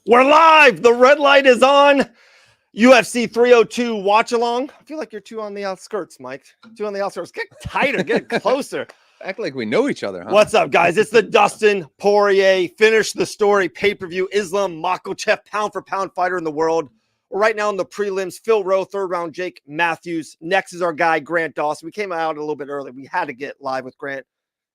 We're live. The red light is on. UFC 302 watch along. I feel like you're too on the outskirts, Mike. Too on the outskirts. Get tighter, get closer. Act like we know each other, huh? What's up, guys? It's the Dustin Poirier Finish the Story pay-per-view. Islam Makhachev, pound for pound fighter in the world. We're right now in the prelims. Phil Rowe, third round, Jake Matthews. Next is our guy, Grant Dawson. We came out a little bit early. We had to get live with Grant.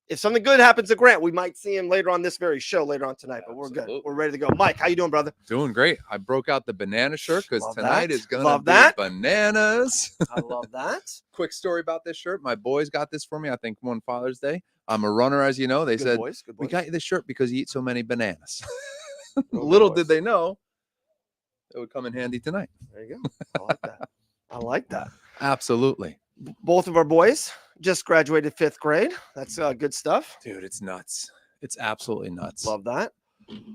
If something good happens to Grant, we might see him later on this very show later on tonight, but we're good. We're ready to go. Mike, how you doing, brother? Doing great. I broke out the banana shirt because tonight is going to be bananas. I love that. Quick story about this shirt. My boys got this for me, I think, one Father's Day. I'm a runner, as you know. They said, we got you this shirt because you eat so many bananas. Little did they know it would come in handy tonight. There you go. I like that. I like that. Absolutely. Both of our boys just graduated 5th grade. That's good stuff. Dude, it's nuts. It's absolutely nuts. Love that.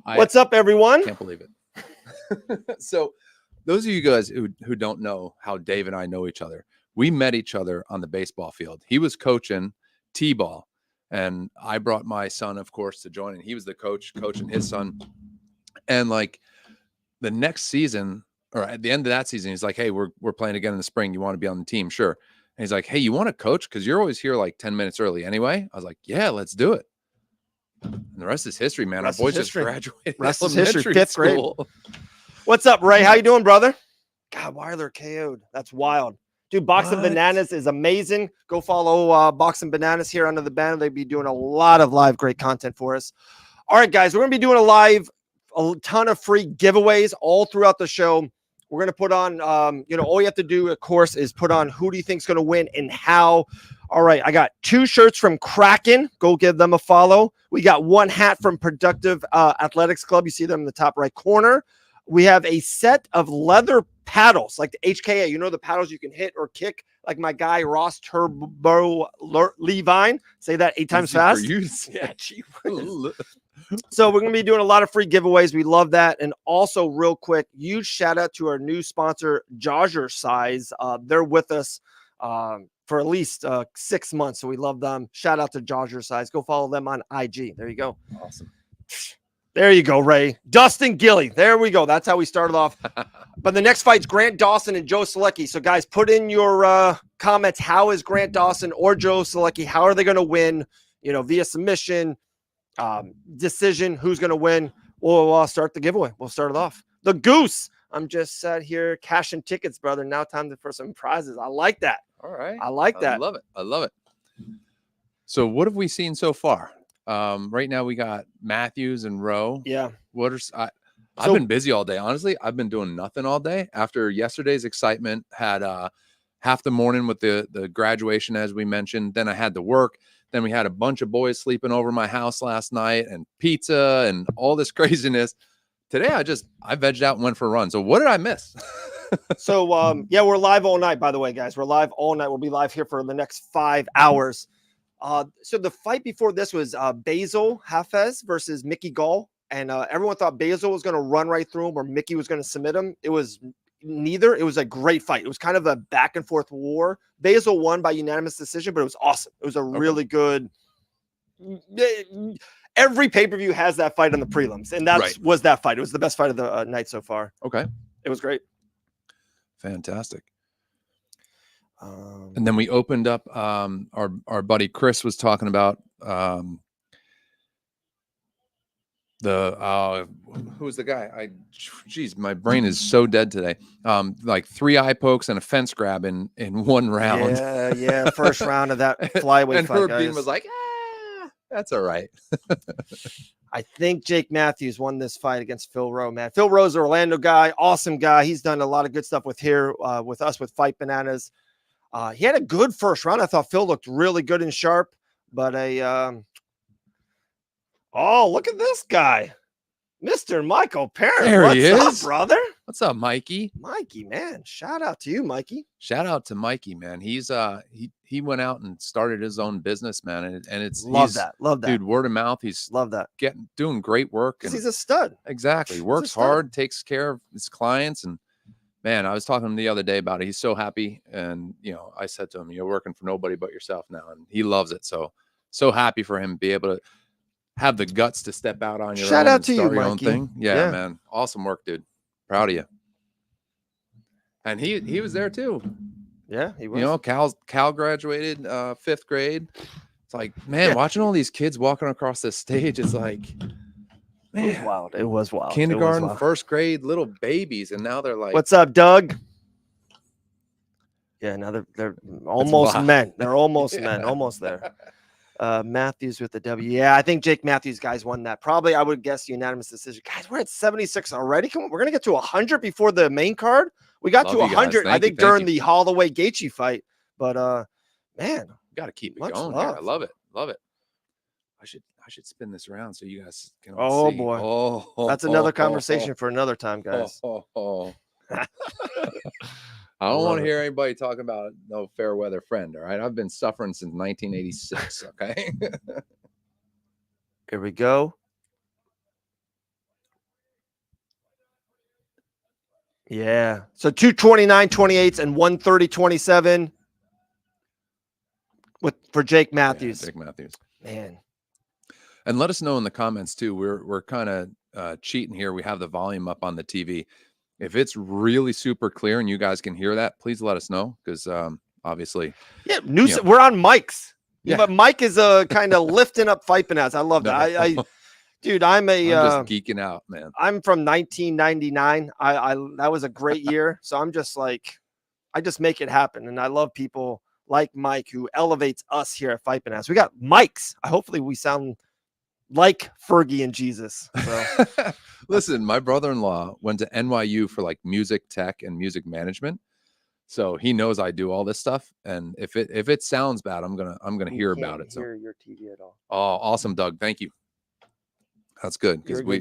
What's up, everyone? Can't believe it. So those of you guys who don't know how Dave and I know each other, we met each other on the baseball field. He was coaching T-ball, and I brought my son, of course, to join, and he was the coach coaching his son. And like the next season, or at the end of that season, he's like, hey, we're playing again in the spring. You want to be on the team? Sure. And he's like, hey, you want to coach? Because you're always here like 10 minutes early anyway. I was like, yeah, let's do it. And the rest is history, man. Our boys just graduated. Rest is history. 5th grade. What's up, Ray? How you doing, brother? God, why are they KO'd? That's wild. Dude, Boxing Bananas is amazing. Go follow Boxing Bananas here under the banner. They'll be doing a lot of live great content for us. All right, guys, we're going to be doing a ton of free giveaways all throughout the show. We're going to put on, all you have to do, of course, is put on who do you think is going to win and how. All right, I got 2 shirts from Kraken. Go give them a follow. We got 1 hat from Productive Athletics Club. You see them in the top right corner. We have a set of leather paddles, like the HKA. You know the paddles you can hit or kick, like my guy Ross Turbo Levine. Say that 8 times fast. Yeah, So we're going to be doing a lot of free giveaways. We love that. And also, real quick, huge shout out to our new sponsor, Jazzercise. They're with us for at least 6 months. So we love them. Shout out to Jazzercise. Go follow them on IG. There you go. Awesome. There you go, Ray. Dustin Gilly. There we go. That's how we started off. But the next fight's Grant Dawson and Joe Selecki. So, guys, put in your comments. How is Grant Dawson or Joe Selecki? How are they going to win? Via submission, decision, who's going to win? We'll start the giveaway. We'll start it off. The Goose. I'm just sat here cashing tickets, brother. Now time for some prizes. I like that. All right. I like that. I love it. I love it. So what have we seen so far? Right now we got Matthews and Rowe. Yeah. I've been busy all day. Honestly, I've been doing nothing all day. After yesterday's excitement, had half the morning with the graduation, as we mentioned. Then I had to work. Then we had a bunch of boys sleeping over my house last night and pizza and all this craziness. Today, I vegged out and went for a run. So what did I miss? So, we're live all night, by the way, guys. We're live all night. We'll be live here for the next 5 hours. So the fight before this was Basil Hafez versus Mickey Gall. And everyone thought Basil was going to run right through him or Mickey was going to submit him. It was neither. It was a great fight. It was kind of a back and forth war. Basil won by unanimous decision, but it was awesome. It was a really good. Every pay-per-view has that fight on the prelims, and that was that fight. It was the best fight of the night so far. Okay. It was great. Fantastic. And then we opened up, our buddy Chris was talking about who's the guy? Geez, my brain is so dead today. Like 3 eye pokes and a fence grab in 1 round. Yeah. First round of that flyweight and fight. And Herb was like, that's all right. I think Jake Matthews won this fight against Phil Rowe, man. Phil Rowe's an Orlando guy, awesome guy. He's done a lot of good stuff with us with Fight Bananas. He had a good first round. I thought Phil looked really good and sharp, but look at this guy, Mr. Michael Perrin. There he is. What's up, brother? What's up, Mikey? Mikey, man. Shout out to you, Mikey. Shout out to Mikey, man. He's he went out and started his own business, man, and it's love that, dude. Word of mouth. He's doing great work. And he's a stud. Exactly. Works hard, takes care of his clients, and man, I was talking to him the other day about it. He's so happy, and I said to him, "You're working for nobody but yourself now," and he loves it. So happy for him to be able to. have the guts to step out on your Shout own out and to you, start your own Mikey. thing. Yeah, Yeah. man. Awesome work, dude. Proud of you. And he was there too. Yeah, he was. You know, Cal graduated 5th grade. It's like, man, watching all these kids walking across this stage, it's like, man, it was wild. It was wild. Kindergarten, It was wild. 1st grade, little babies, and now they're like, what's up, Doug? Yeah, now they're almost men. They're almost men, almost there. Matthews with the W. Yeah, I think Jake Matthews guys won that. Probably, I would guess unanimous decision. Guys, we're at 76 already. Come on, we're gonna get to 100 before the main card. We got to 100. I think during the Holloway Gaethje fight, but man, got to keep it going here. I love it. Love it. I should spin this around so you guys can all see. Boy. Oh, that's another conversation for another time, guys. I don't want to hear anybody talking about no fair weather friend. All right. I've been suffering since 1986. Okay. Here we go. Yeah. So 229 28s and 130 27 for Jake Matthews. Yeah, Jake Matthews. Man. And let us know in the comments too. We're kind of cheating here. We have the volume up on the TV. If it's really super clear and you guys can hear that, please let us know because obviously, yeah, we're on mics. Yeah, but Mike is kind of lifting up Fight Bananas. I love that. Dude, I'm just geeking out, man. I'm from 1999. That was a great year. So I'm just like, I just make it happen, and I love people like Mike who elevates us here at Fight Bananas. We got mics. Hopefully, we sound like Fergie and Jesus. So. Listen, my brother-in-law went to NYU for like music tech and music management, so he knows I do all this stuff. And if it sounds bad, I'm gonna hear about it. So hear your TV at all? Oh, awesome, Doug. Thank you. That's good because we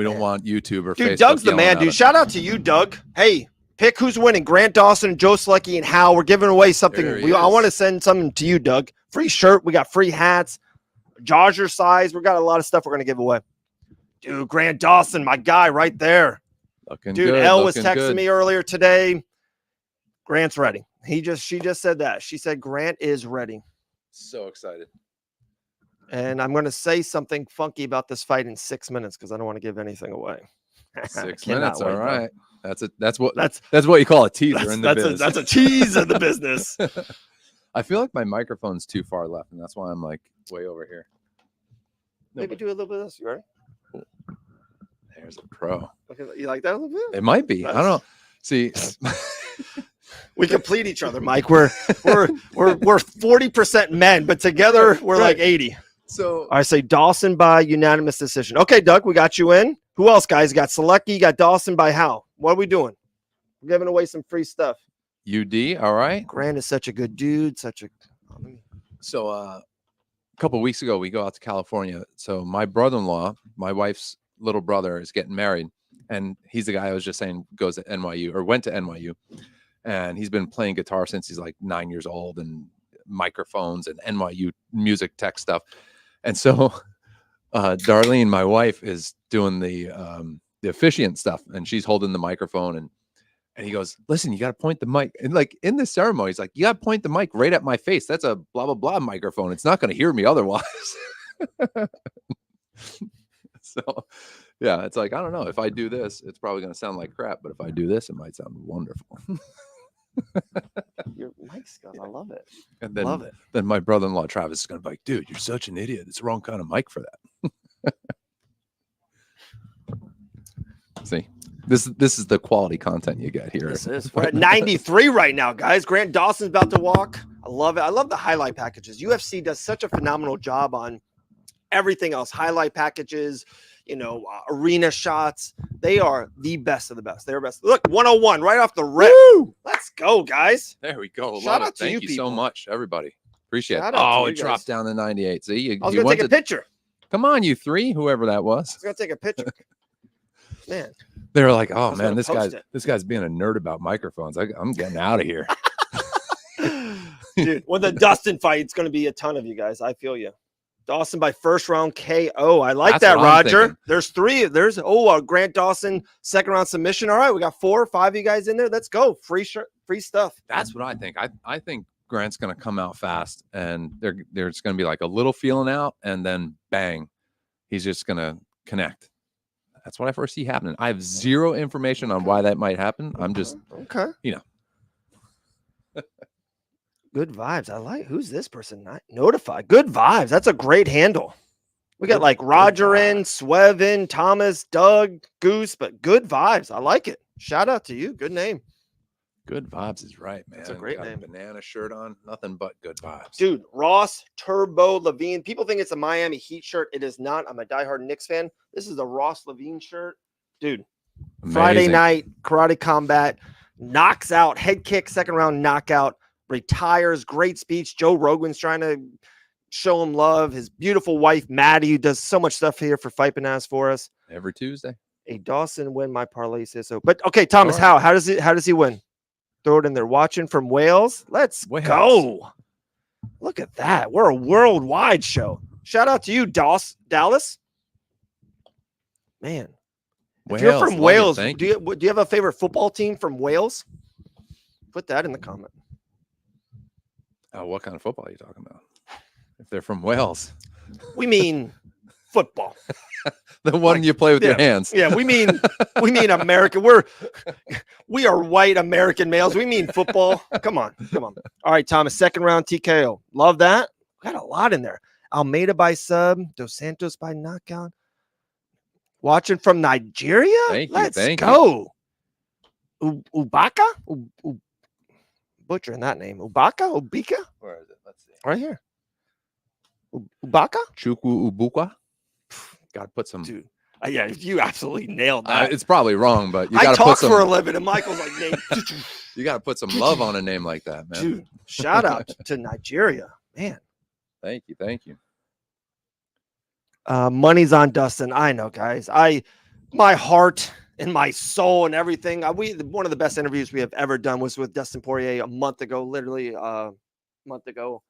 don't want YouTube or dude. Facebook Doug's the man, dude. Shout out to you, Doug. Hey, pick who's winning: Grant Dawson, Joe Selecki, and Hal. We're giving away something. I want to send something to you, Doug. Free shirt. We got free hats. Jogger size. We got a lot of stuff we're gonna give away. Dude, Grant Dawson, my guy right there. Looking dude, good, Elle was texting me earlier today. Grant's ready. She just said that. She said Grant is ready. So excited. And I'm going to say something funky about this fight in 6 minutes because I don't want to give anything away. 6 minutes, all right. That's what you call a teaser in the business. That's a tease in the business. I feel like my microphone's too far left, and that's why I'm like way over here. Maybe do a little bit of this. You ready? There's a pro. Okay, you like that a little bit? It might be. Nice. I don't know. See, we complete each other, Mike. We're 40% men, but together we're like 80. So I say Dawson by unanimous decision. Okay, Doug, we got you in. Who else, guys? You got Selecki, you got Dawson by how? What are we doing? We're giving away some free stuff. UD, all right. Grant is such a good dude. So a couple of weeks ago, we go out to California. So my brother-in-law, my wife's little brother, is getting married, and he's the guy I was just saying goes to NYU or went to NYU, and he's been playing guitar since he's like 9 years old, and microphones and NYU music tech stuff. And so Darlene, my wife, is doing the officiant stuff, and she's holding the microphone, and he goes, listen, you got to point the mic. And like in the ceremony, he's like, you got to point the mic right at my face. That's a blah, blah, blah microphone. It's not going to hear me otherwise. So, yeah, it's like, I don't know. If I do this, it's probably going to sound like crap. But if I do this, it might sound wonderful. Your mic's good. I love it. And then, love it. Then my brother-in-law, Travis, is going to be like, dude, you're such an idiot. It's the wrong kind of mic for that. See, this is the quality content you get here. This is. We're at 93 right now, guys. Grant Dawson's about to walk. I love it. I love the highlight packages. UFC does such a phenomenal job on everything else. Highlight packages, arena shots. They are the best of the best. They're best. Look, 101 right off the rip. Woo! Let's go, guys. There we go. Shout out to Thank you so much, everybody. Appreciate it. Oh, it dropped down to 98. See, I was going to take a picture. Come on, you three, whoever that was. I was going to take a picture. Man. They were like, oh, man, this guy's being a nerd about microphones. I'm getting out of here. Dude, when the Dustin fight, it's going to be a ton of you guys. I feel you. Dawson by first round KO. I like that, Roger. There's three. There's Grant Dawson second round submission. All right, we got 4 or 5 of you guys in there. Let's go. Free stuff. That's what I think. I think Grant's going to come out fast, and there's going to be like a little feeling out, and then bang. he's just gonna connect. That's what I foresee happening. I have zero information on why that might happen. I'm just okay. Good vibes. I like. Who's this person? Not notified. Good vibes. That's a great handle. We got like Roger in, Swev in, Thomas, Doug, Goose, but good vibes. I like it. Shout out to you. Good name. Good vibes is right, man. It's a great name. Banana shirt on, nothing but good vibes. Dude, Ross Turbo Levine. People think it's a Miami Heat shirt. It is not. I'm a diehard Knicks fan. This is a Ross Levine shirt. Dude, amazing. Friday night, karate combat, knocks out, head kick, second round knockout, retires, great speech. Joe Rogan's trying to show him love. His beautiful wife, Maddie, who does so much stuff here for Fight Bananas for us. Every Tuesday. A Dawson win, my parlay says so. But okay, Thomas, right. How does he win? Throw it in there. Watching from Wales. Let's go. Look at that. We're a worldwide show. Shout out to you, Dallas. Man. If you're from Wales, do you have a favorite football team from Wales? Put that in the comment. What kind of football are you talking about? If they're from Wales. We mean football. The one you play with your hands. Yeah, we mean America. We are white American males. We mean football. Come on. All right, Thomas, second round TKO. Love that. Got a lot in there. Almeida by sub, Dos Santos by knockout. Watching from Nigeria. Let's go. Ubaka? Butchering that name. Ubika? Where is it? Let's see. Right here. Ubaka? Chukwu Ubukwa. Got to put some. Dude, yeah, you absolutely nailed that. It's probably wrong, but you got to put some. I talk for a living, and Michael's like, name. You got to put some love on a name like that, man. Dude, shout out to Nigeria, man. Thank you. Money's on Dustin. I know, guys. My heart and my soul and everything. One of the best interviews we have ever done was with Dustin Poirier a month ago, literally a month ago.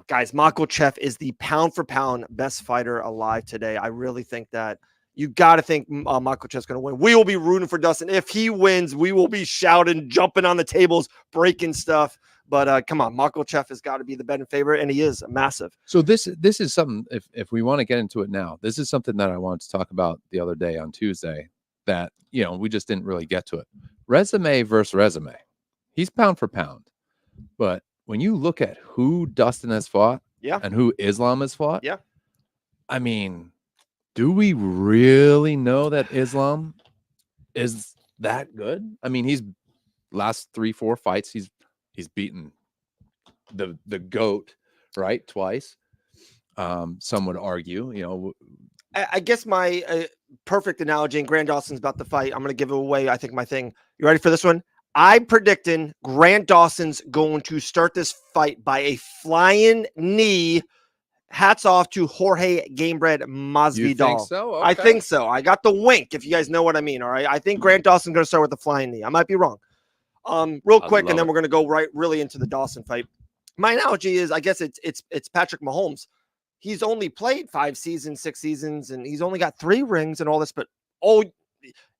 Guys, Makhachev is the pound for pound best fighter alive today. I really think that you got to think Makhachev's going to win. We will be rooting for Dustin. If he wins, we will be shouting, jumping on the tables, breaking stuff. But come on, Makhachev has got to be the betting favorite, and he is massive. So this is something, if we want to get into it now, this is something that I wanted to talk about the other day on Tuesday that, we just didn't really get to it. Resume versus resume. He's pound for pound. But when you look at who Dustin has fought and who Islam has fought, I mean, do we really know that Islam is that good? I mean, he's last 3-4 fights, he's beaten the GOAT, right? Twice. Some would argue, I guess my perfect analogy, and Grant Dawson's about to fight. I'm going to give away, I think, my thing. You ready for this one? I'm predicting Grant Dawson's going to start this fight by a flying knee. Hats off to Jorge Gamebred Masvidal. You think so? Okay. I think so. I got the wink, if you guys know what I mean. All right. I think Grant Dawson's going to start with the flying knee. I might be wrong. Real quick, and then we're going to go really into the Dawson fight. My analogy is, I guess it's Patrick Mahomes. He's only played 5 seasons, 6 seasons, and he's only got 3 rings and all this, but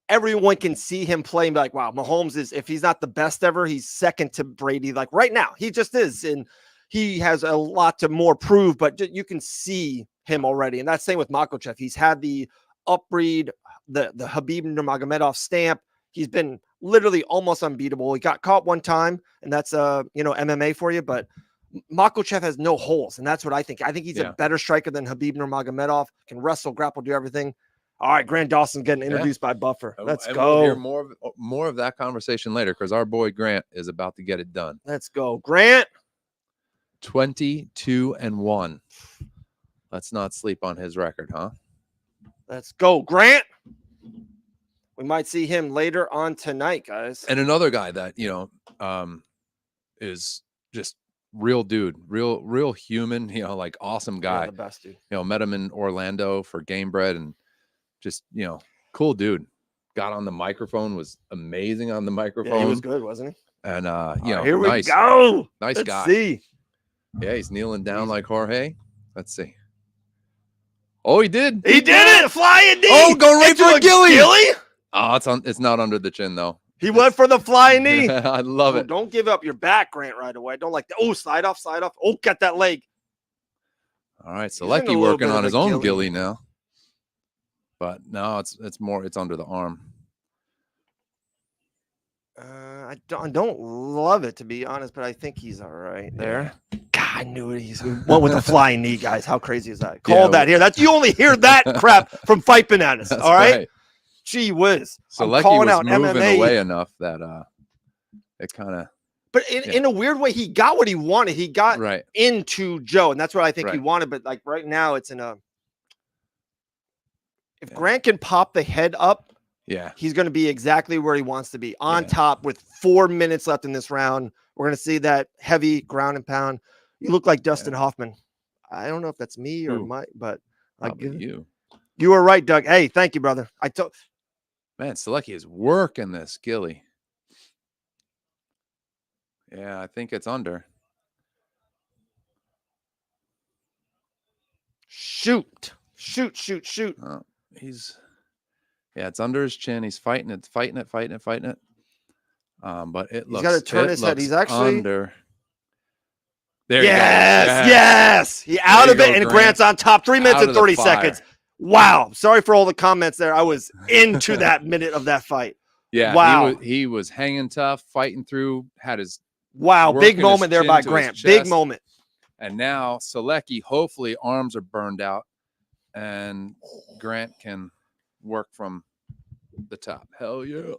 everyone can see him play and be like, wow, Mahomes is, if he's not the best ever, he's second to Brady. Like right now, he just is. And he has a lot to more prove, but you can see him already. And that's same with Makhachev. He's had the upbreed, the Khabib Nurmagomedov stamp. He's been literally almost unbeatable. He got caught one time, and that's MMA for you, but Makhachev has no holes. And that's what I think. I think he's a better striker than Khabib Nurmagomedov, can wrestle, grapple, do everything. All right, Grant Dawson getting introduced by Buffer. Let's go. We'll hear more of that conversation later because our boy Grant is about to get it done. Let's go, Grant. 22-1. Let's not sleep on his record, huh? Let's go, Grant. We might see him later on tonight, guys. And another guy that is just real dude, real human. Like awesome guy. Yeah, the best dude. Met him in Orlando for Gamebred and. Just, cool dude. Got on the microphone, was amazing on the microphone. Yeah, he was good, wasn't he? And, here we go. Nice Let's guy. See. Yeah, he's kneeling down like Jorge. Let's see. Oh, he did. He did it. Flying knee. Oh, go right for a ghillie. Oh, it's not under the chin, though. He went for the flying knee. I love it. Don't give up your back, Grant, right away. Don't like that. Oh, slide off. Oh, got that leg. All right, in a Selecki little working bit of on a his own ghillie. ghillie now. But no, it's under the arm. I don't love it, to be honest, but I think he's all right there. God, I knew it. He's one with a flying knee, guys. How crazy is that? Call that here. That's you only hear that crap from Fight Bananas. That's all right? Gee whiz. So I'm calling was out moving MMA away enough that it kind of. But in a weird way, he got what he wanted. He got right into Joe, and that's what I think he wanted. But like right now, it's in a. If Grant can pop the head up, he's going to be exactly where he wants to be, on top with 4 minutes left in this round. We're going to see that heavy ground and pound. You look like Dustin Hoffman. I don't know if that's me or Mike, but you. You were right, Doug. Hey, thank you, brother. Man, Selecki is working this ghillie. Yeah, I think it's under. Shoot. Oh, it's under his chin. He's fighting it. But it looks. He's got to turn his head. He's actually under. There yes. He out of it, and Grant's on top. 3 minutes and 30 seconds. Wow. Sorry for all the comments there. I was into that minute of that fight. Yeah. Wow. He was hanging tough, fighting through, had his. Big moment there by Grant. Big moment. And now Selecki, hopefully arms are burned out and Grant can work from the top. Hell yeah.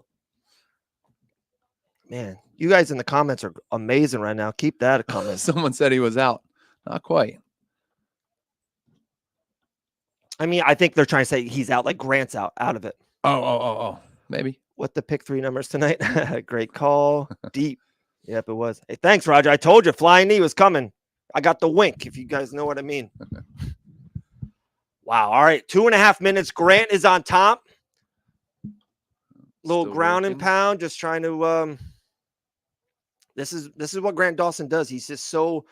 Man, you guys in the comments are amazing right now. Keep that a comment. Someone said he was out. Not quite. I mean, I think they're trying to say he's out, like Grant's out of it. Oh. Maybe. What the pick 3 numbers tonight? Great call. Deep. Yep, it was. Hey, thanks, Roger. I told you, flying knee was coming. I got the wink, if you guys know what I mean. Wow. All right. 2.5 minutes. Grant is on top. Little ground and pound, just trying to this is what Grant Dawson does. He's just so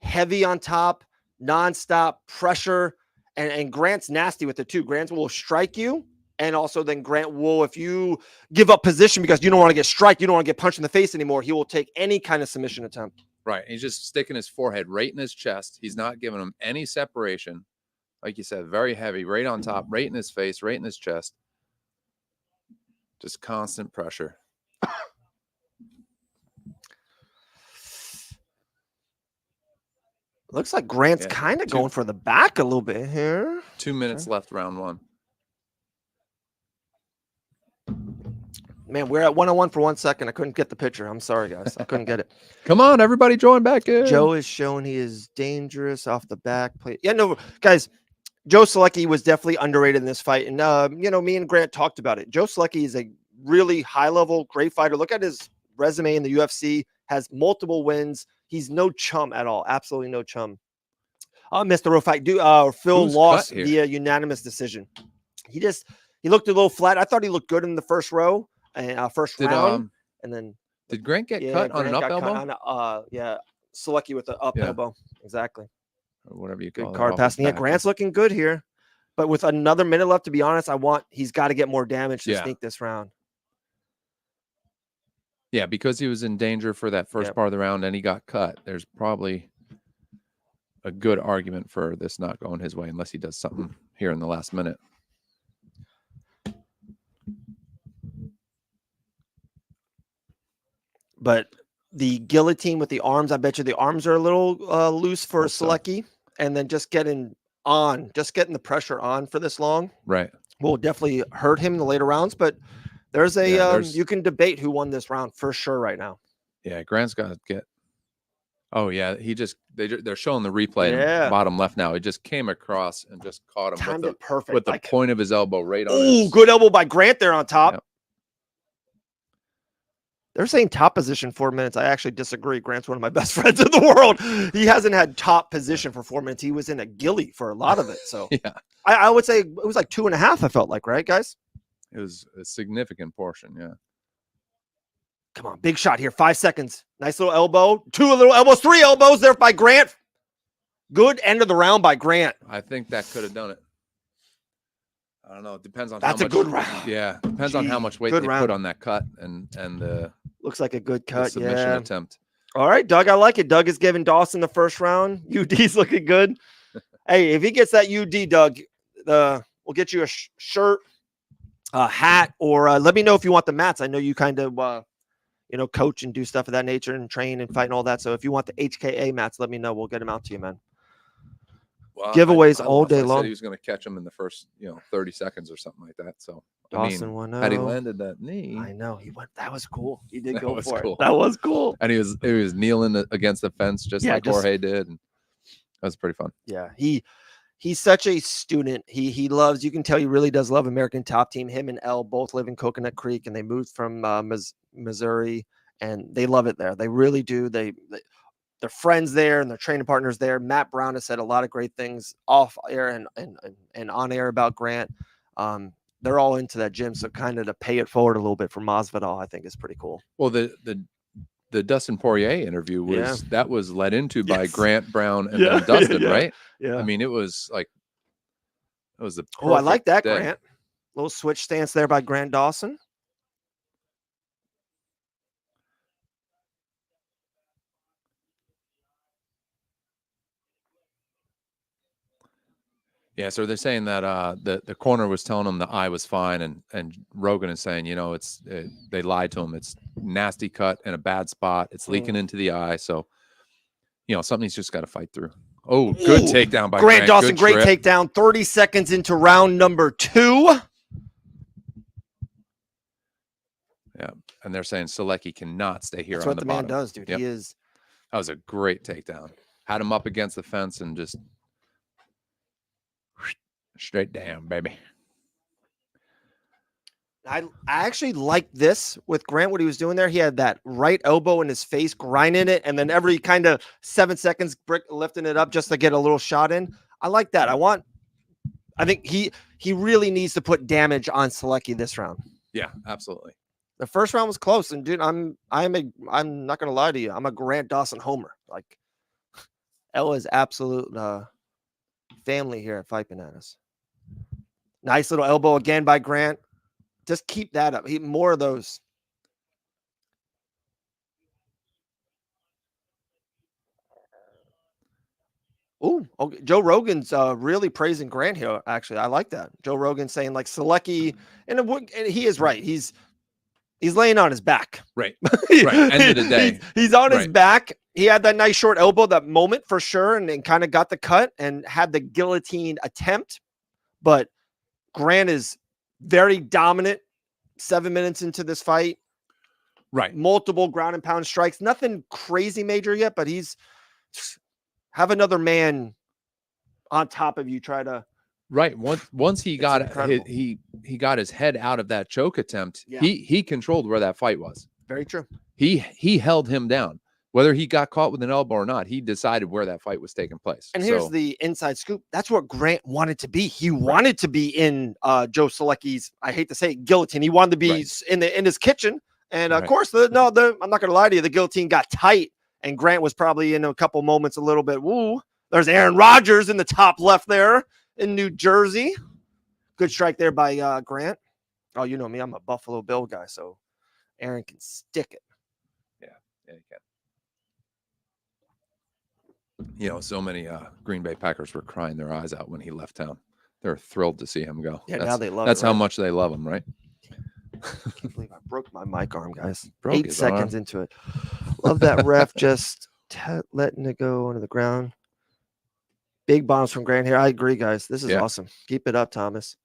heavy on top, nonstop pressure, and Grant's nasty with it too. Grant will strike you, and also then Grant will, if you give up position because you don't want to get striked, you don't want to get punched in the face anymore, he will take any kind of submission attempt. Right. He's just sticking his forehead right in his chest. He's not giving him any separation. Like you said, very heavy, right on top, right in his face, right in his chest. Just constant pressure. Looks like Grant's kind of going for the back a little bit here. 2 minutes left, round 1. Man, we're at 101 for 1 second. I couldn't get the picture. I'm sorry, guys. I couldn't get it. Come on, everybody join back in. Joe is showing he is dangerous off the back plate. Yeah, no, guys, Joe Selecki was definitely underrated in this fight. And, me and Grant talked about it. Joe Selecki is a really high-level, great fighter. Look at his resume in the UFC. Has multiple wins. He's no chum at all. Absolutely no chum. Mr. Rowe fight. Phil lost via unanimous decision. He looked a little flat. I thought he looked good in the first row and first round. And then did Grant get cut on an up elbow? Selecki with the up elbow. Exactly. Or whatever you call it. Good card passing. Yeah, Grant's looking good here. But with another minute left, to be honest, he's got to get more damage to sneak this round. Yeah, because he was in danger for that first part of the round and he got cut. There's probably a good argument for this not going his way unless he does something here in the last minute. But the guillotine with the arms, I bet you the arms are a little loose for Selecki. And then just getting the pressure on for this long. Right. Will definitely hurt him in the later rounds, but there's you can debate who won this round for sure right now. Yeah, Grant's got to get. Oh yeah, they're showing the replay in the bottom left now. He just came across and just caught him with the point of his elbow right on. Oh, good elbow by Grant there on top. Yep. They're saying top position 4 minutes. I actually disagree. Grant's one of my best friends in the world. He hasn't had top position for 4 minutes. He was in a ghillie for a lot of it. So I would say it was like 2.5. I felt like, right, guys? It was a significant portion, yeah. Come on, big shot here. 5 seconds. Nice little elbow. 2 little elbows. 3 elbows there by Grant. Good end of the round by Grant. I think that could have done it. I don't know. It depends on That's how much. That's a good round. Yeah, depends on how much weight they put on that cut and looks like a good cut. Submission attempt. All right, Doug. I like it. Doug is giving Dawson the first round. UD's looking good. Hey, if he gets that UD, Doug, we'll get you a shirt, a hat, or let me know if you want the mats. I know you kind of coach and do stuff of that nature and train and fight and all that. So if you want the HKA mats, let me know. We'll get them out to you, man. Well, Giveaways I all day said long. he was going to catch him in the first 30 seconds or something like that. So Dawson had he landed that knee, I know he went. That was cool. He did that go was for cool. it. That was cool. And he was kneeling against the fence just like Jorge did. And that was pretty fun. Yeah, he's such a student. He loves. You can tell he really does love American Top Team. Him and Elle both live in Coconut Creek, and they moved from Missouri, and they love it there. They really do. They're friends there, and their training partners there. Matt Brown has said a lot of great things off air and on air about Grant. They're all into that gym, so kind of to pay it forward a little bit for Masvidal, I think is pretty cool. Well, the Dustin Poirier interview was led into by Grant Brown and then Dustin, right? Yeah. I mean, it was the I like that day. Grant. Little switch stance there by Grant Dawson. Yeah, so they're saying that the corner was telling him the eye was fine, and Rogan is saying, they lied to him. It's nasty cut in a bad spot. It's leaking into the eye, so something he's just got to fight through. Oh, good takedown by Grant Dawson. Good great trip. takedown. 30 seconds into round number 2. Yeah, and they're saying Selecki cannot stay here. That's on what the man bottom. does, dude. Yep. He is. That was a great takedown. Had him up against the fence and just straight down, baby. I actually like this with Grant, what he was doing there. He had that right elbow in his face, grinding it, and then every kind of 7 seconds lifting it up just to get a little shot in. I like that. I think he really needs to put damage on Selecki this round. Yeah, absolutely. The first round was close, and dude, I'm not gonna lie to you. I'm a Grant Dawson homer. Like Ella's absolute family here at Fight Bananas. Nice little elbow again by Grant. Just keep that up. More of those. Ooh, okay. Joe Rogan's really praising Grant here. Actually, I like that. Joe Rogan saying like Selecki, and he is right. He's laying on his back. Right. Right. End of the day. He's on his back. He had that nice short elbow, that moment for sure, and kind of got the cut and had the guillotine attempt. But Grant is very dominant 7 minutes into this fight. Right. Multiple ground and pound strikes. Nothing crazy major yet, but he's have another man on top of you. Try to right. Once he got he got his head out of that choke attempt, he controlled where that fight was. Very true. He held him down. Whether he got caught with an elbow or not, he decided where that fight was taking place. And here's the inside scoop. That's what Grant wanted to be. He wanted to be in Joe Selecki's, I hate to say it, guillotine. He wanted to be in his kitchen. And of course, I'm not going to lie to you. The guillotine got tight, and Grant was probably in a couple moments a little bit. Woo. There's Aaron Rodgers in the top left there in New Jersey. Good strike there by Grant. Oh, you know me. I'm a Buffalo Bill guy, so Aaron can stick it. Yeah, he can. So many Green Bay Packers were crying their eyes out when he left town. They're thrilled to see him go. Yeah, now they love that's it. That's how much they love him, right? I can't believe I broke my mic arm, guys. Broke 8 seconds arm. into it. Love that ref just letting it go onto the ground. Big bombs from Grant here. I agree, guys. This is awesome. Keep it up, Thomas.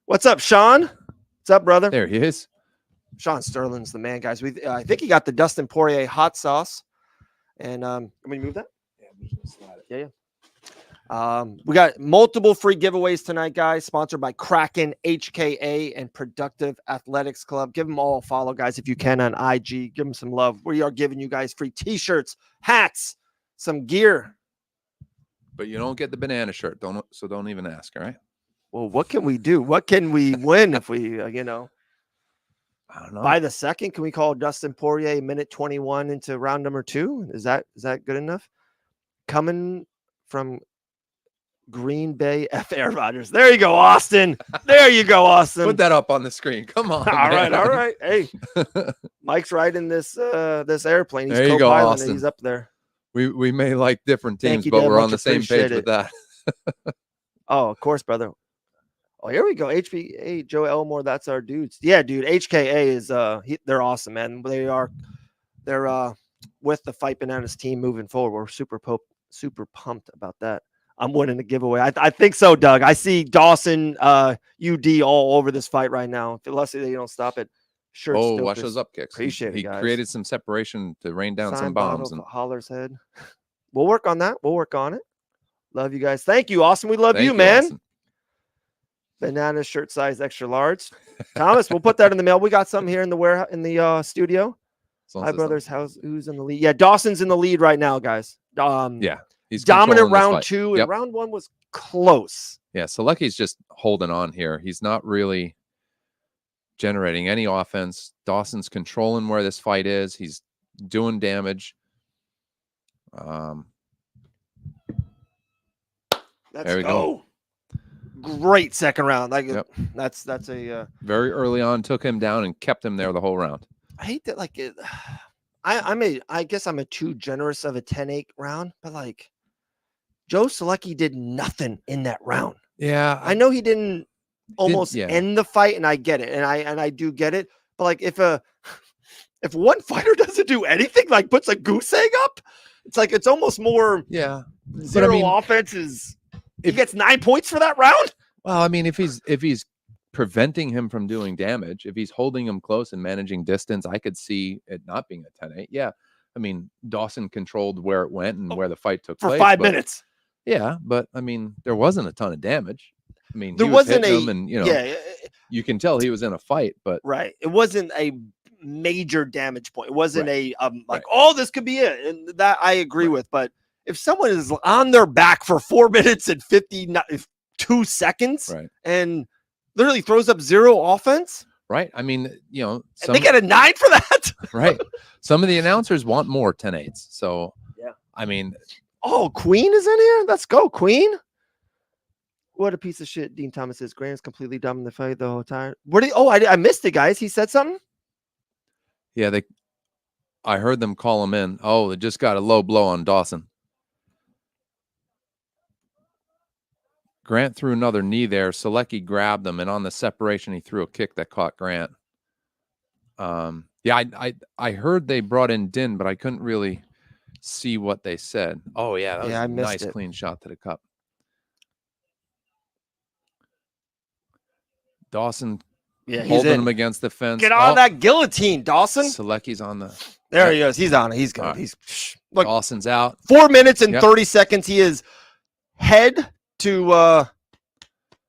What's up, Sean? What's up, brother? There he is. Sean Sterling's the man, guys. I think he got the Dustin Poirier hot sauce. And can we move that? Yeah, I'm just gonna slide it. Yeah. We got multiple free giveaways tonight, guys. Sponsored by Kraken, HKA, and Productive Athletics Club. Give them all a follow, guys, if you can on IG. Give them some love. We are giving you guys free T-shirts, hats, some gear. But you don't get the banana shirt. Don't even ask. All right. Well, what can we do? What can we win if we, I don't know. By the second, can we call Dustin Poirier minute 21 into round number 2? Is that good enough? Coming from Green Bay, F. Aaron Rodgers. There you go, Austin. There you go, Austin. Put that up on the screen. Come on. All right. Hey, Mike's riding this airplane. He's there you go, co-piloting Austin. He's up there. We may like different teams, but we're on the same page with that. Oh, of course, brother. Oh, here we go. HBA, Joe Elmore. That's our dudes. Yeah, dude. HKA is they're awesome, man. They're with the Fight Bananas team moving forward. We're super pumped about that. I'm winning the giveaway. I think so, Doug. I see Dawson UD all over this fight right now. Unless they don't stop it. Sure. Oh, watch those up kicks. Appreciate it, guys. He created some separation to rain down some bombs. And Holler's head. We'll work on that. We'll work on it. Love you guys. Thank you, Austin. We love you, man. Austin. Banana shirt size extra large. Thomas, we'll put that in the mail. We got some here in the warehouse in the studio. Hi, brothers. Who's in the lead? Yeah, Dawson's in the lead right now, guys. Yeah, he's dominant round 2, and round 1 was close. Yeah, Selecki's just holding on here. He's not really generating any offense. Dawson's controlling where this fight is. He's doing damage. There we go. Great second round. That's a very early on, took him down and kept him there the whole round. I hate that. Like it, I guess I'm too generous of a 10-8 round, but like Joe Selecki did nothing in that round. Yeah, I know he didn't end the fight, and I get it, and I do get it. But like if one fighter doesn't do anything, like puts a goose egg up, it's like it's almost more zero offense is. He gets 9 points for that round. Well, I mean, if he's preventing him from doing damage, if he's holding him close and managing distance, I could see it not being a 10-8. Yeah, I mean, Dawson controlled where it went and where the fight took place for 5 minutes. Yeah, but I mean, there wasn't a ton of damage. I mean, there wasn't him and you can tell he was in a fight, but it wasn't a major damage point. It wasn't oh, this could be it, and that I agree with, but. If someone is on their back for 4 minutes and 52 seconds and literally throws up 0 offense. Right. I mean, they get a 9 for that. Right. Some of the announcers want more 10-8s. So, I mean. Oh, Queen is in here? Let's go, Queen. What a piece of shit. Dean Thomas says Grant's completely dumb in the fight the whole time. I missed it, guys. He said something? Yeah, I heard them call him in. Oh, they just got a low blow on Dawson. Grant threw another knee there. Selecki grabbed him, and on the separation, he threw a kick that caught Grant. I heard they brought in Din, but I couldn't really see what they said. Oh, yeah, that was a nice, clean shot to the cup. Dawson holding him against the fence. Get on that guillotine, Dawson. Selecki's on the... There he goes. He's on it. He's good. Right. Look, Dawson's out. 4 minutes and 30 seconds. He is head to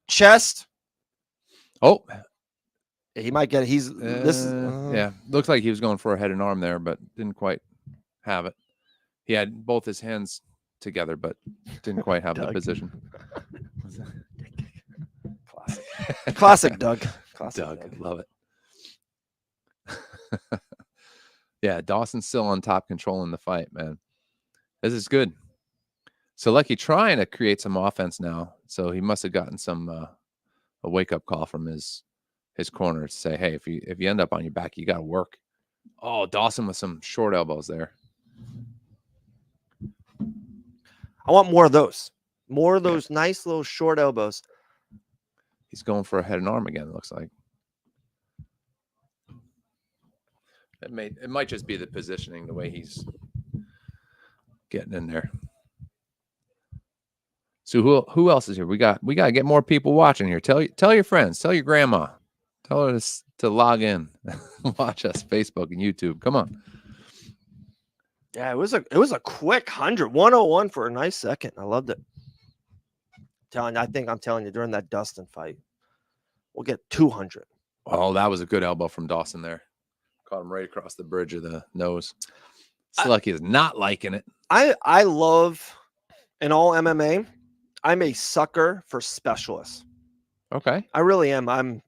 chest. Oh, he might get it. Looks like he was going for a head and arm there, but didn't quite have it. He had both his hands together, but didn't quite have the position. Classic Doug. Doug, love it. Yeah, Dawson's still on top, controlling the fight, man. This is good. Selecki trying to create some offense now, so he must have gotten some a wake up call from his corner to say, "Hey, if you end up on your back, you got to work." Oh, Dawson with some short elbows there. I want more of those. More of those nice little short elbows. He's going for a head and arm again. It looks like it might just be the positioning, the way he's getting in there. So who else is here? We got to get more people watching here. Tell your friends, tell your grandma, tell her to log in, watch us, Facebook and YouTube. Come on. Yeah, it was a quick 101 for a nice second. I loved it. I'm telling you, during that Dustin fight, we'll get 200. Oh, that was a good elbow from Dawson there. Caught him right across the bridge of the nose. Selecki is not liking it. I love in all MMA. I'm a sucker for specialists. Okay. I really am. I'm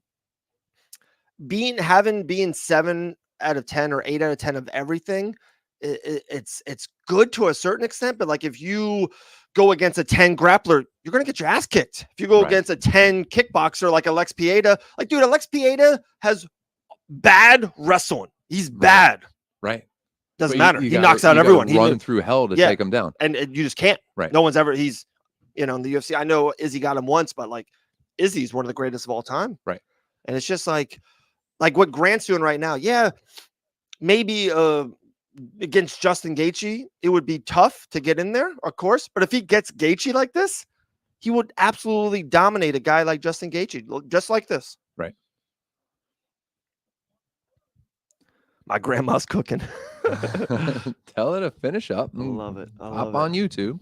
being 7 out of 10 or 8 out of 10 of everything. It's good to a certain extent, but like if you go against a 10 grappler, you're going to get your ass kicked. If you go against a 10 kickboxer like Alex Pieta, like, dude, Alex Pieta has bad wrestling. He's bad. Right. Doesn't matter. He knocks out everyone. He run through hell to take him down. And you just can't. Right. No one's ever, he's you know, in the UFC. I know Izzy got him once, but like Izzy's one of the greatest of all time. Right. And it's just like what Grant's doing right now. Yeah, maybe against Justin Gaethje, it would be tough to get in there, of course. But if he gets Gaethje like this, he would absolutely dominate a guy like Justin Gaethje, just like this. Right. My grandma's cooking. Tell her to finish up. I love it. I Hop love on it. YouTube.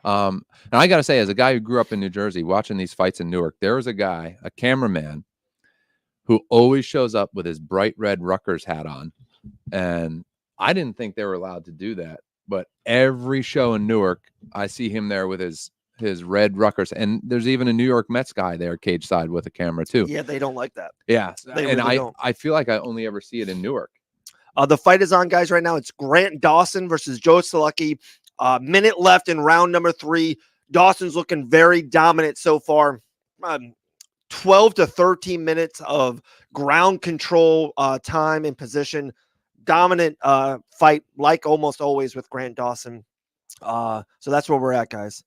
And I got to say, as a guy who grew up in New Jersey, watching these fights in Newark, there was a guy, a cameraman, who always shows up with his bright red Rutgers hat on. And I didn't think they were allowed to do that. But every show in Newark, I see him there with his red Rutgers. And there's even a New York Mets guy there cage side with a camera too. Yeah, they don't like that. Yeah. They and really don't. I feel like I only ever see it in Newark. The fight is on, guys, right now. It's Grant Dawson versus Joe Selecki. Minute left in round number 3. Dawson's looking very dominant so far. 12 to 13 minutes of ground control time and position. Dominant fight, like almost always with Grant Dawson. So that's where we're at, guys.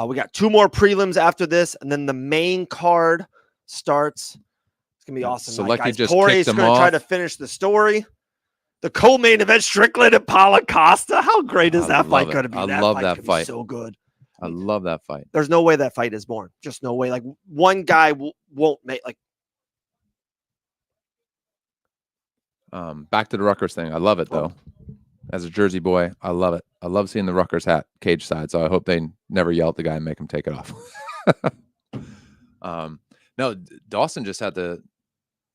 We got 2 more prelims after this, and then the main card starts. It's going to be awesome. Selecki just Poirier's kicked him going to try to off. finish the story. The co-main event, Strickland and Paulo Costa. How great is that fight going to be? I love that fight. So good. I love that fight. There's no way that fight is born. Just no way. Like one guy won't make like. Back to the Rutgers thing. I love it though. As a Jersey boy, I love it. I love seeing the Rutgers hat cage side. So I hope they never yell at the guy and make him take it off. No, Dawson just had to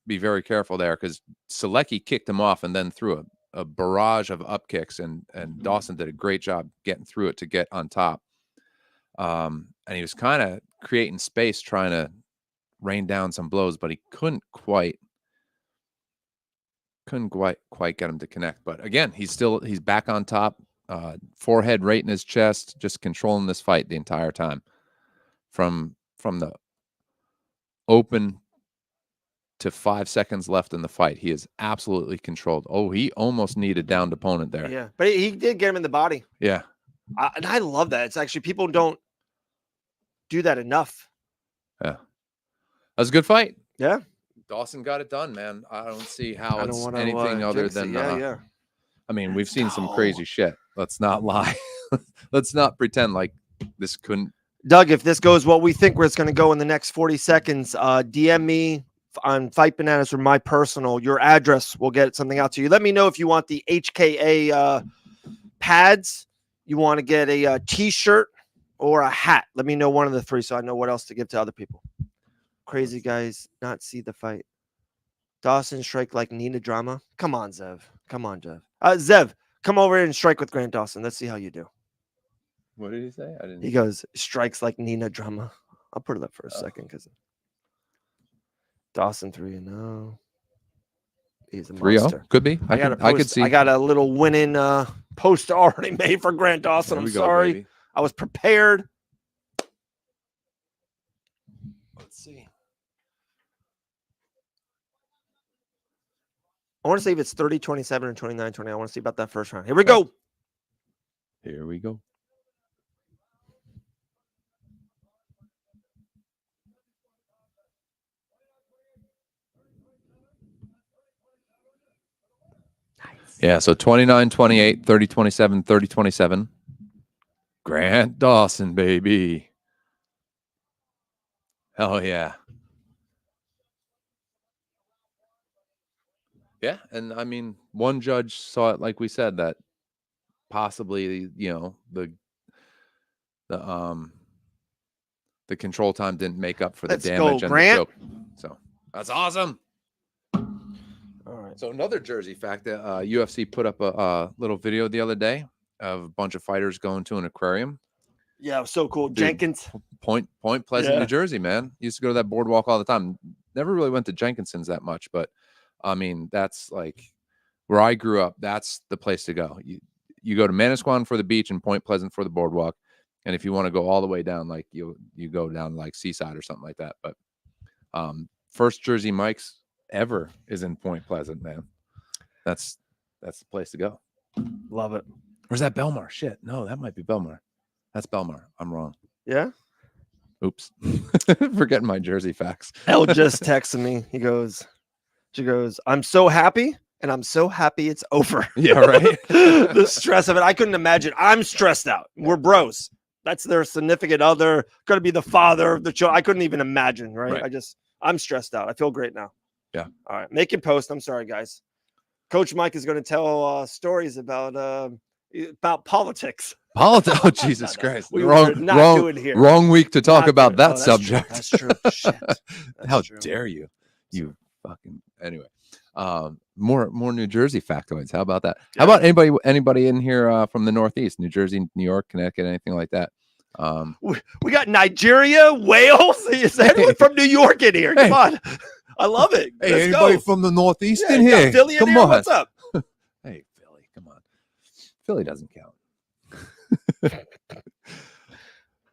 be very careful there because Selecki kicked him off and then threw a barrage of up kicks, and Dawson did a great job getting through it to get on top. And he was kind of creating space, trying to rain down some blows, but he couldn't quite get him to connect. But again, he's back on top, forehead right in his chest, just controlling this fight the entire time from the open to 5 seconds left in the fight. He is absolutely controlled. Oh, he almost needed downed opponent there. Yeah, but he did get him in the body. Yeah. And I love that. It's actually, people don't do that enough. Yeah. That was a good fight. Yeah. Dawson got it done, man. I don't see how it's anything other than I mean, we've seen some crazy shit. Let's not lie. Let's not pretend like this couldn't. Doug, if this goes what we think where it's going to go in the next 40 seconds, DM me on Fight Bananas or my personal. Your address, we'll get something out to you. Let me know if you want the HKA pads, you want to get a t-shirt or a hat. Let me know one of the 3 so I know what else to give to other people. Crazy guys not see the fight. Dawson strike like Nina drama. Come on, Zev. Come on, Zev. Zev, come over and strike with Grant Dawson. Let's see how you do. What did he say? I didn't. He goes, strikes like Nina drama. I'll put it up for a second because Dawson 3-0. He's a 3-0 could be. I could see. I got a little winning post already made for Grant Dawson. I'm sorry. Baby. I was prepared. Let's see. I want to see if it's 30-27 or 29-20. I want to see about that first round. Here we go. Here we go. Yeah, so 29-28, 30-27, 30-27. Grant Dawson, baby. Hell yeah. Yeah, and I mean, one judge saw it like we said, that possibly, you know, the control time didn't make up for the damage and the choke. So that's awesome. All right. So another Jersey fact that UFC put up a little video the other day of a bunch of fighters going to an aquarium. Yeah, it was so cool. Dude, Jenkins. Point Pleasant, New Jersey, man. Used to go to that boardwalk all the time. Never really went to Jenkinson's that much, but I mean, that's like where I grew up. That's the place to go. You go to Manasquan for the beach and Point Pleasant for the boardwalk. And if you want to go all the way down, like you go down like Seaside or something like that. But first Jersey Mike's ever is in Point Pleasant, man. That's the place to go. Love it. Or is that Belmar? Shit. No, that might be Belmar. That's Belmar. I'm wrong. Yeah. Oops. Forgetting my jersey facts. Elle just texted me. She goes, I'm so happy, and I'm so happy it's over. Yeah, right. The stress of it. I couldn't imagine. I'm stressed out. We're bros. That's their significant other. Going to be the father of the child. I couldn't even imagine, right? I'm stressed out. I feel great now. Yeah. All right. Make it post. I'm sorry, guys. Coach Mike is going to tell stories about politics. Oh, Jesus Christ. Here. Wrong week to talk about that subject. True. That's true. Shit. How dare you? You fucking anyway. More New Jersey factoids. How about that? Yeah. How about anybody in here from the Northeast, New Jersey, New York, Connecticut, anything like that? We got Nigeria, Wales. Is anyone from New York in here? Come on. I love it. Hey, Let's anybody go. from the Northeast in here? Philly in come here? on. What's up? Hey, Philly, come on. Philly doesn't count.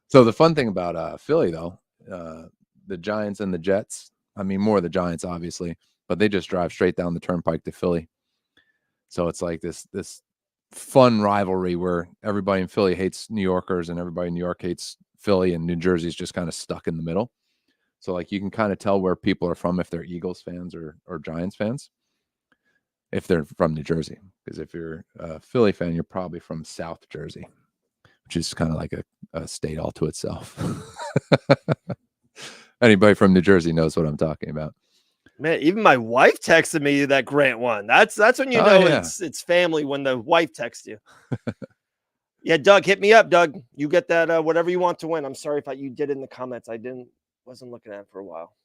So the fun thing about Philly, though, the Giants and the Jets, I mean, more the Giants, obviously, but they just drive straight down the turnpike to Philly. So it's like this fun rivalry where everybody in Philly hates New Yorkers and everybody in New York hates Philly, and New Jersey's just kind of stuck in the middle. So like you can kind of tell where people are from if they're Eagles fans or Giants fans, if they're from New Jersey. Because if you're a Philly fan, you're probably from South Jersey, which is kind of like a state all to itself. Anybody from New Jersey knows what I'm talking about. Man, even my wife texted me that Grant won. That's when you know it's family, when the wife texts you. Yeah, Doug, hit me up, Doug. You get that whatever you want to win. I'm sorry if you did it in the comments. Wasn't looking at it for a while.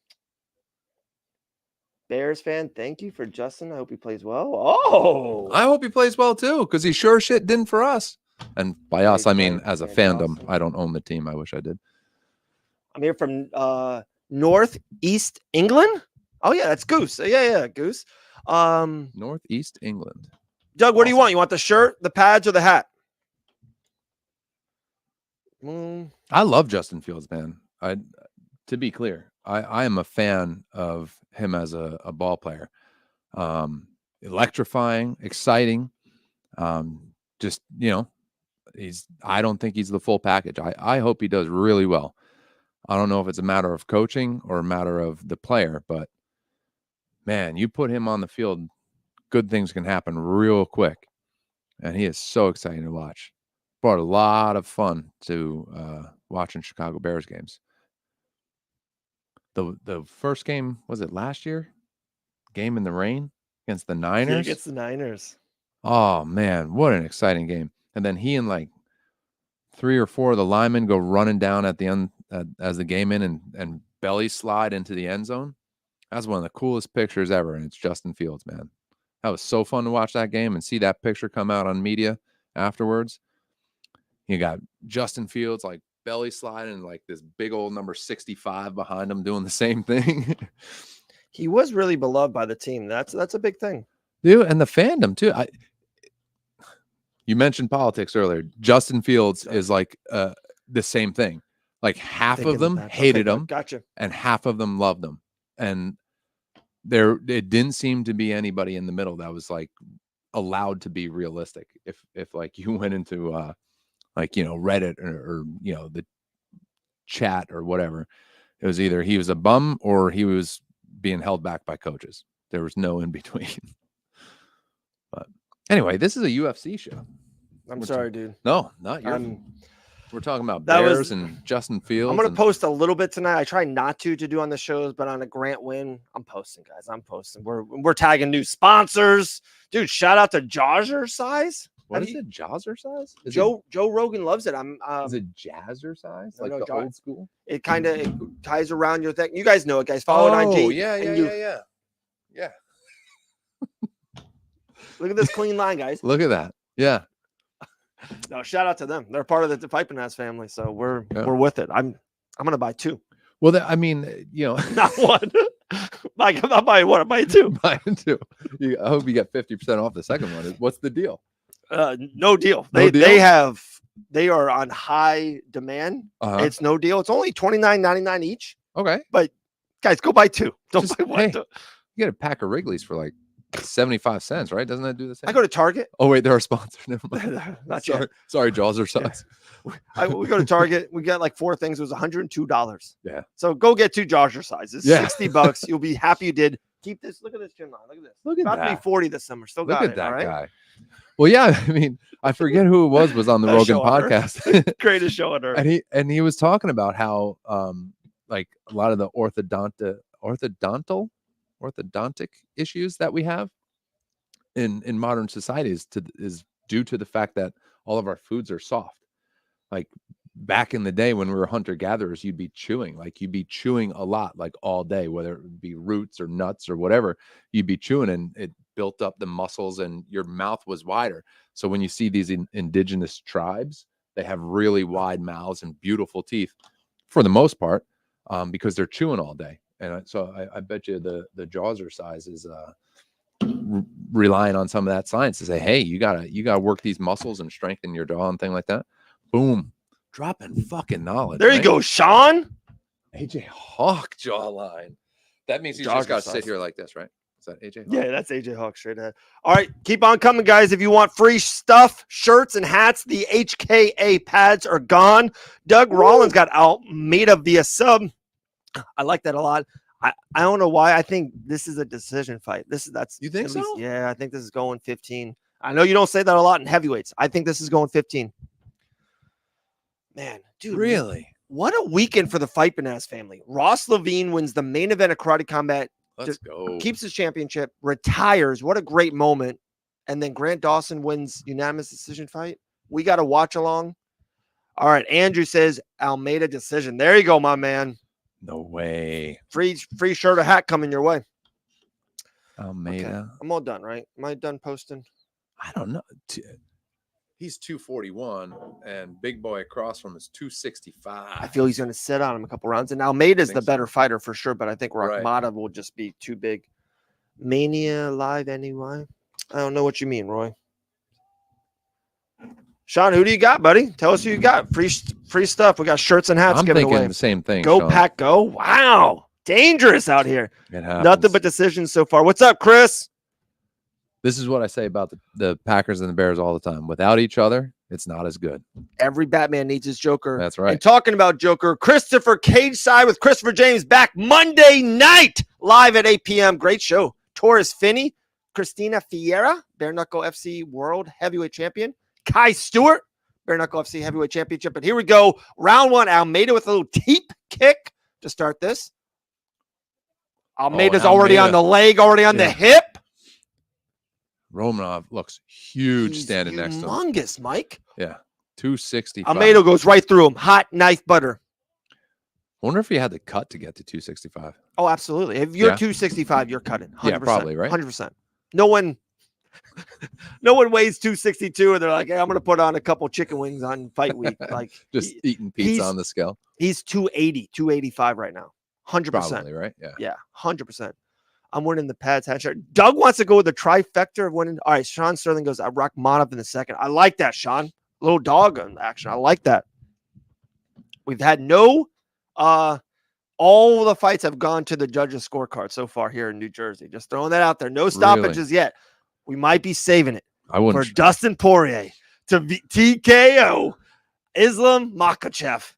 Bears fan, thank you for Justin. I hope he plays well. Oh, I hope he plays well too, because he sure shit didn't for us. And by us, I mean as a fandom. Awesome. I don't own the team. I wish I did. I'm here from Northeast England. Oh yeah, that's Goose. Yeah, Goose. Northeast England. Doug, what do you want? You want the shirt, the pads, or the hat? I love Justin Fields, man. To be clear, I am a fan of him as a ball player. Electrifying, exciting. Just, I don't think he's the full package. I hope he does really well. I don't know if it's a matter of coaching or a matter of the player, but man, you put him on the field, good things can happen real quick. And he is so exciting to watch. Brought a lot of fun to watching Chicago Bears games. The first game, was it last year? Game in the rain against the Niners? Yeah, against the Niners. Oh, man, what an exciting game. And then he and like 3 or 4 of the linemen go running down at the end as the game in and belly slide into the end zone. That's one of the coolest pictures ever, and it's Justin Fields, man. That was so fun to watch that game and see that picture come out on media afterwards. You got Justin Fields like belly sliding and like this big old number 65 behind him doing the same thing. He was really beloved by the team. That's a big thing. Dude, and the fandom too. You mentioned politics earlier. Justin Fields is like the same thing. Like half of them hated him, gotcha, and half of them loved him. And it didn't seem to be anybody in the middle that was like allowed to be realistic. If like you went into Reddit or the chat or whatever, it was either he was a bum or he was being held back by coaches. There was no in between. But anyway, this is a UFC show. I'm sorry, dude. No, not your. We're talking about Bears and Justin Fields. I'm going to post a little bit tonight. I try not to do on the shows, but on a Grant win, I'm posting, guys. I'm posting. We're tagging new sponsors. Dude, shout out to Jazzercise. What is it? Jazzercise? Joe Rogan loves it. Is it Jazzercise? Like no, the old school? It kind of ties around your thing. You guys know it, guys. Follow it on IG. Yeah. Look at this clean line, guys. Look at that. Yeah. No, shout out to them. They're part of the Piping Ass family, so we're with it. I'm gonna buy 2. Well, I mean, not one. I'm not buying 1. I'm buying 2. Buying 2. I hope you get 50% off the second one. What's the deal? No deal. They are on high demand. It's no deal. It's only $29.99 each. Okay, but guys, go buy 2. Don't buy 1. Hey, you get a pack of Wrigley's for like 75 cents, right? Doesn't that do the same? I go to Target. Oh wait, they're a sponsor. Never mind. Not sorry, yet. sorry, Jaws or Sons. We go to Target. We got like 4 things. It was $102. Yeah. So go get 2 Jaws sizes. Yeah. $60. You'll be happy you did. Keep this. Look at this chin line. Look at this. Look at About to that. be 40 this summer. Still Look got at it. that all right? guy. Well, yeah. I mean, I forget who it was on the Best Rogan show on earth. podcast. Greatest show on earth. and he was talking about how like a lot of the orthodontic issues that we have in modern society is due to the fact that all of our foods are soft. Like back in the day when we were hunter gatherers, you'd be chewing a lot, like all day, whether it would be roots or nuts or whatever, you'd be chewing, and it built up the muscles and your mouth was wider. So when you see these indigenous tribes, they have really wide mouths and beautiful teeth for the most part, because they're chewing all day. And so I bet you the Jaws size is relying on some of that science to say, hey, you gotta work these muscles and strengthen your jaw and thing like that. Boom, dropping fucking knowledge. There you go, Sean. AJ Hawk jawline. That means you just gotta sit here like this, right? Is that AJ Hawk? Yeah, that's AJ Hawk straight ahead. All right, keep on coming, guys. If you want free stuff, shirts and hats, the HKA pads are gone. Doug Rollins got Almeida via sub. I like that a lot. I don't know why. I think this is a decision fight. You think so? Least, yeah, I think this is going 15. I know you don't say that a lot in heavyweights. I think this is going 15. Man, dude. Really? What a weekend for the Fight Bananas family. Ross Levine wins the main event of Karate Combat. Let's go. Keeps his championship, retires. What a great moment. And then Grant Dawson wins unanimous decision fight. We got to watch along. All right. Andrew says Almeida decision. There you go, my man. No way. Free shirt or hat coming your way. Almeida. Okay. I'm all done, right? Am I done posting? I don't know. He's 241, and big boy across from is 265. I feel he's going to sit on him a couple rounds. And Almeida's the better so. fighter for sure, but I think Right. Rakhmonov will just be too big. Mania live anyway. I don't know what you mean, Roy. Sean, who do you got, buddy? Tell us who you got. Free stuff. We got shirts and hats I'm given thinking away. the same thing. Go Sean. Pack, go! Wow, dangerous out here. It happens. Nothing but decisions so far. What's up, Chris? This is what I say about the Packers and the Bears all the time. Without each other, it's not as good. Every Batman needs his Joker. That's right. And talking about Joker, Christopher Cage Side with Christopher James back Monday night, live at 8 p.m. Great show. Taurus Finney, Christina Fiera, Bare Knuckle FC World Heavyweight Champion, Kai Stewart, Bare Knuckle FC Heavyweight Championship. But here we go. Round 1, Almeida with a little teep kick to start this. Almeida's already on the leg, already on the hip. Romanov looks huge He's standing next to him. humongous, Mike. Yeah, 265. Almeida goes right through him. Hot knife butter. Wonder if he had the cut to get to 265. Oh, absolutely. If you're Yeah. 265, you're cutting. 100%. Yeah, probably, right? 100%. No one weighs 262 and they're like, hey, I'm going to put on a couple chicken wings on fight week. Like Just eating pizza on the scale. He's 280, 285 right now. 100%. Probably, right? Yeah. Yeah, 100%. I'm winning the pads headshot. Doug wants to go with the trifecta of winning. All right, Sean Sterling goes, I rock Rakhmonov in the second. I like that, Sean. Little dog on action. I like that. We've had no all the fights have gone to the judges' scorecard so far here in New Jersey. Just throwing that out there. No stoppages yet. We might be saving it for Dustin Poirier to TKO Islam Makhachev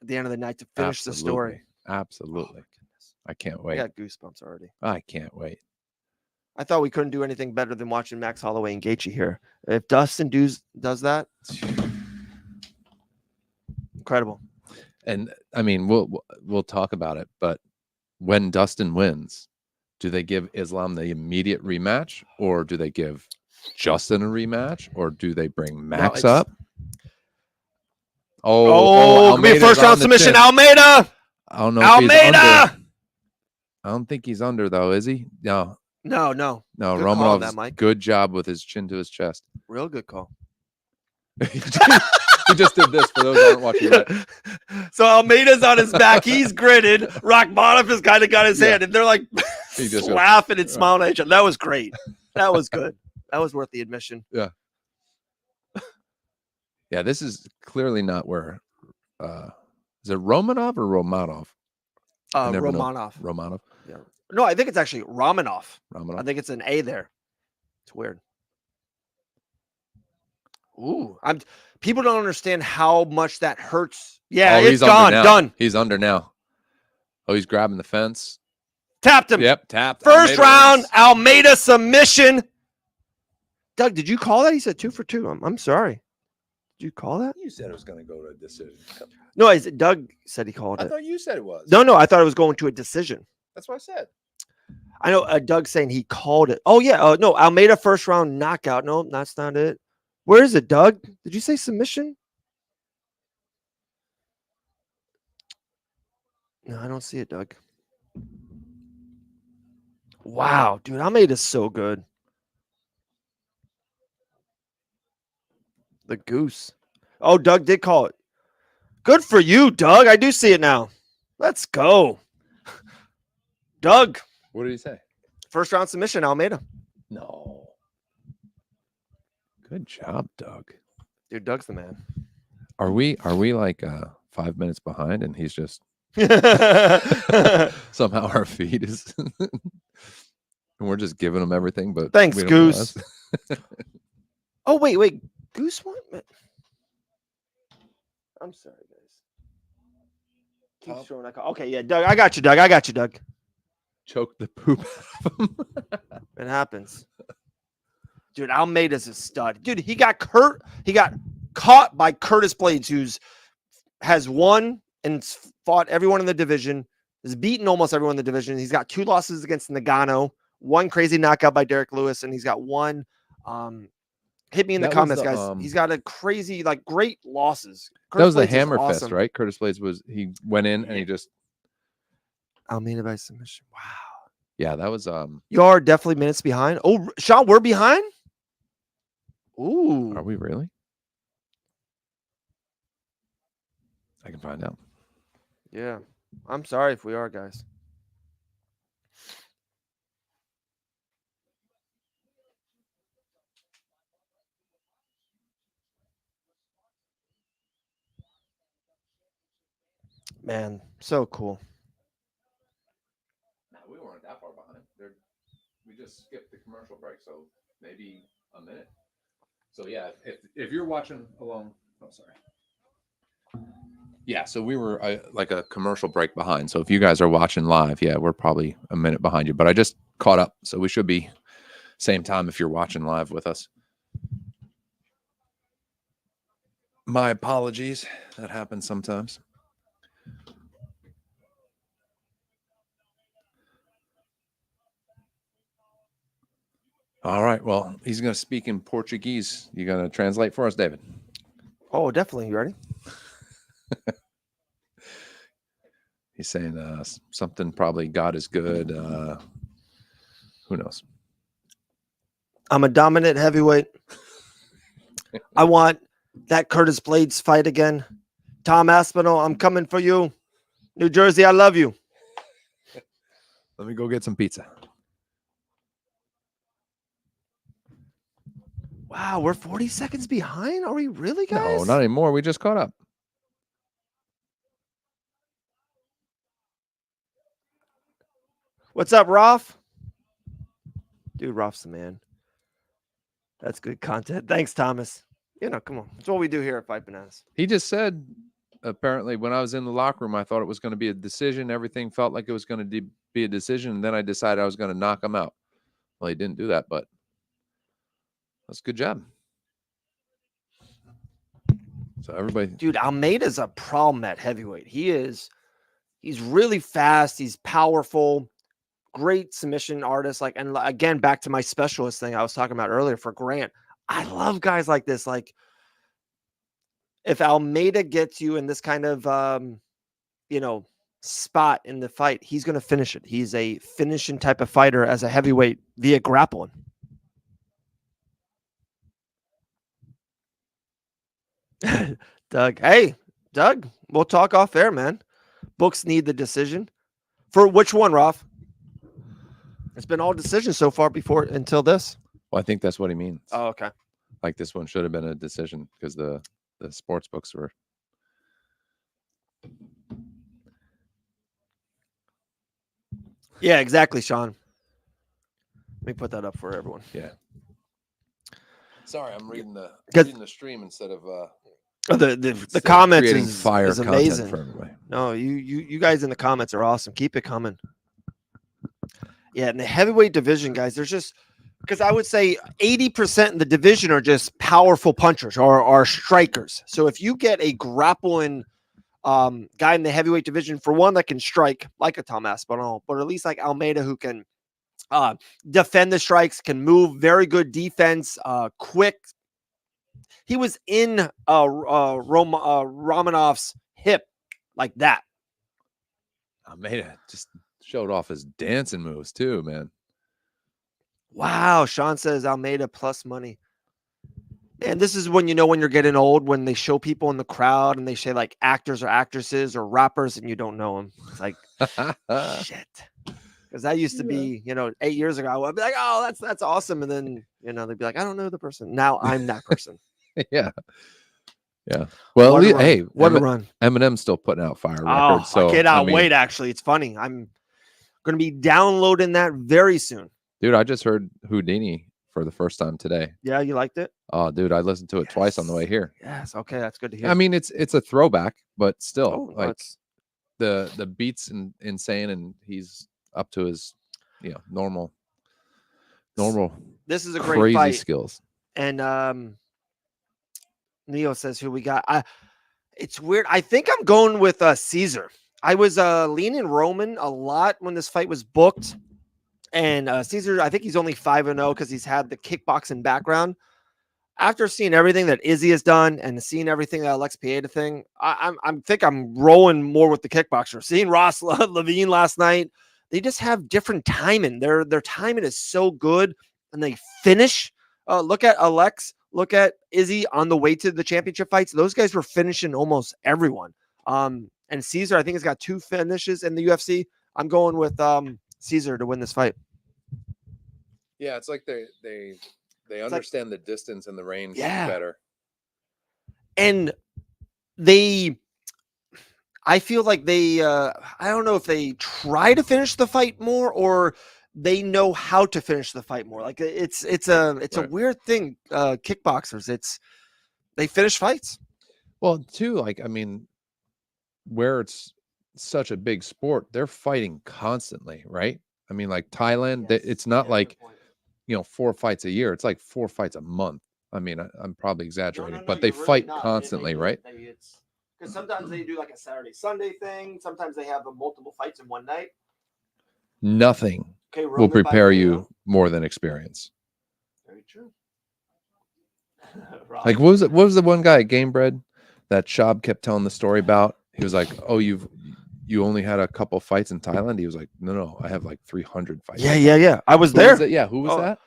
at the end of the night to finish the story. Absolutely. I can't wait. I got goosebumps already. I can't wait. I thought we couldn't do anything better than watching Max Holloway and Gaethje here. If Dustin does that, incredible. And I mean, we'll talk about it, but when Dustin wins, do they give Islam the immediate rematch, or do they give Justin a rematch, or do they bring Max up? Could be a first round submission, Almeida. I don't know. Almeida. I don't think he's under though, is he? No. Romanov's good job with his chin to his chest. Real good call. He just did this for those who aren't watching that. So Almeida's on his back. He's gritted. Rakhmonov has kind of got his hand, and they're like laughing and smiling at each other. That was great. That was good. That was worth the admission. Yeah. Yeah, this is clearly not where. Is it Romanov or Romanov? Romanov. Romanov. Yeah. No, I think it's actually Romanov. I think it's an A there. It's weird. Ooh, people don't understand how much that hurts. Yeah, it's gone. Done. He's under now. Oh, he's grabbing the fence. Tapped him. Yep, tapped. First round, Almeida submission. Doug, did you call that? He said 2 for 2. I'm sorry. Did you call that? You said it was going to go to a decision. No, Doug said he called it. I thought you said it was. No, I thought it was going to a decision. That's what I said. I know Doug saying he called it. Oh, yeah. No, Almeida first round knockout. No, that's not it. Where is it, Doug? Did you say submission? No, I don't see it, Doug. Wow, dude, Almeida's so good. The goose. Oh, Doug did call it. Good for you, Doug. I do see it now. Let's go. Doug. What did he say? First round submission, Almeida. No. Good job, Doug. Dude, Doug's the man. Are we like 5 minutes behind and he's just somehow our feed is and we're just giving him everything, but thanks, Goose. Oh, wait. Goose won? I'm sorry, guys. Keep showing that call. Okay, yeah, Doug. I got you, Doug. Choke the poop out of him. It happens. Dude, Almeida's a stud. Dude, he got caught by Curtis Blades, who's has won and fought everyone in the division, has beaten almost everyone in the division. He's got 2 losses against Nagano, 1 crazy knockout by Derek Lewis, and he's got 1 hit me in the comments, guys. He's got a crazy, great losses. That was the Hammer Fest, right? Curtis Blades he went in and he just Almeida by submission. Wow. Yeah, that was You are definitely minutes behind. Oh, Sean, we're behind? Ooh. Are we really? I can find out. Yeah. I'm sorry if we are, guys. Man, so cool. No, we weren't that far behind. We just skipped the commercial break, so maybe a minute. So yeah, if you're watching along, sorry. Yeah, so we were like a commercial break behind. So if you guys are watching live, yeah, we're probably a minute behind you. But I just caught up, so we should be same time if you're watching live with us. My apologies. That happens sometimes. All right. Well, he's going to speak in Portuguese. You going to translate for us, David? Oh, definitely. You ready? He's saying something probably God is good. Who knows? I'm a dominant heavyweight. I want that Curtis Blades fight again. Tom Aspinall, I'm coming for you. New Jersey, I love you. Let me go get some pizza. Wow, we're 40 seconds behind? Are we really, guys? No, not anymore. We just caught up. What's up, Roth? Dude, Roth's the man. That's good content. Thanks, Thomas. Come on. That's what we do here at Fight Bananas. He just said, apparently, when I was in the locker room, I thought it was going to be a decision. Everything felt like it was going to be a decision. And then I decided I was going to knock him out. Well, he didn't do that, but that's a good job. So everybody. Dude, Almeida's a problem at heavyweight. He's really fast. He's powerful. Great submission artist. And again, back to my specialist thing I was talking about earlier for Grant. I love guys like this. If Almeida gets you in this kind of, spot in the fight, he's going to finish it. He's a finishing type of fighter as a heavyweight via grappling. Doug, we'll talk off air, man. Books need the decision. For which one, Roth? It's been all decisions so far until this. Well, I think that's what he means. Oh, okay. Like this one should have been a decision because the sports books were. Yeah, exactly, Sean. Let me put that up for everyone. Yeah. Sorry, I'm reading the stream instead of the comments creating is fire is content amazing. for everybody. No, you guys in the comments are awesome. Keep it coming. Yeah, in the heavyweight division, guys, there's just because I would say 80% in the division are just powerful punchers or are strikers. So if you get a grappling guy in the heavyweight division, for one, that can strike like a Tom Aspinall, but at least like Almeida, who can defend the strikes, can move, very good defense, quick. He was in Romanov's hip like that. Almeida just showed off his dancing moves too, man. Wow. Sean says Almeida plus money. And this is when you know when you're getting old, when they show people in the crowd and they say like actors or actresses or rappers and you don't know them. It's like, shit. Because that used to be, 8 years ago, I'd be like, oh, that's awesome. And then, they'd be like, I don't know the person. Now I'm that person. Yeah. Well, what a run. Eminem's still putting out fire records. So I cannot wait. Actually, it's funny. I'm going to be downloading that very soon. Dude, I just heard Houdini for the first time today. Yeah, you liked it? Oh, dude, I listened to it twice on the way here. Yes. Okay, that's good to hear. I mean, it's a throwback, but still, no, the beats insane, and he's up to his normal. This is a great crazy fight. Skills. And Neo says who we got. It's weird. I think I'm going with Caesar. I was leaning Roman a lot when this fight was booked. And Caesar, I think he's only 5-0 because he's had the kickboxing background. After seeing everything that Izzy has done and seeing everything that Alex Pieta thing, I think I'm rolling more with the kickboxer. Seeing Ross Levine last night, they just have different timing. Their timing is so good, and they finish. Look at Alex. Look at Izzy on the way to the championship fights. Those guys were finishing almost everyone. And Caesar, I think, has got 2 finishes in the UFC. I'm going with Caesar to win this fight. Yeah, it's like they understand the distance and the range better. And I feel like they I don't know if they try to finish the fight more or they know how to finish the fight more. Like it's a weird thing. Kickboxers, they finish fights. Well, too, where it's such a big sport, they're fighting constantly, right? I mean, like Thailand, it's not like 4 fights a year. It's like 4 fights a month. I mean, I'm probably exaggerating, but they fight constantly, right? Because sometimes they do like a Saturday, Sunday thing. Sometimes they have multiple fights in one night. Nothing will prepare you more than experience. Very true. Like, what was the one guy at Game Bread that Shab kept telling the story about? He was like, oh, you only had a couple fights in Thailand? He was like, no, I have like 300 fights. Yeah. I was there. Who was that?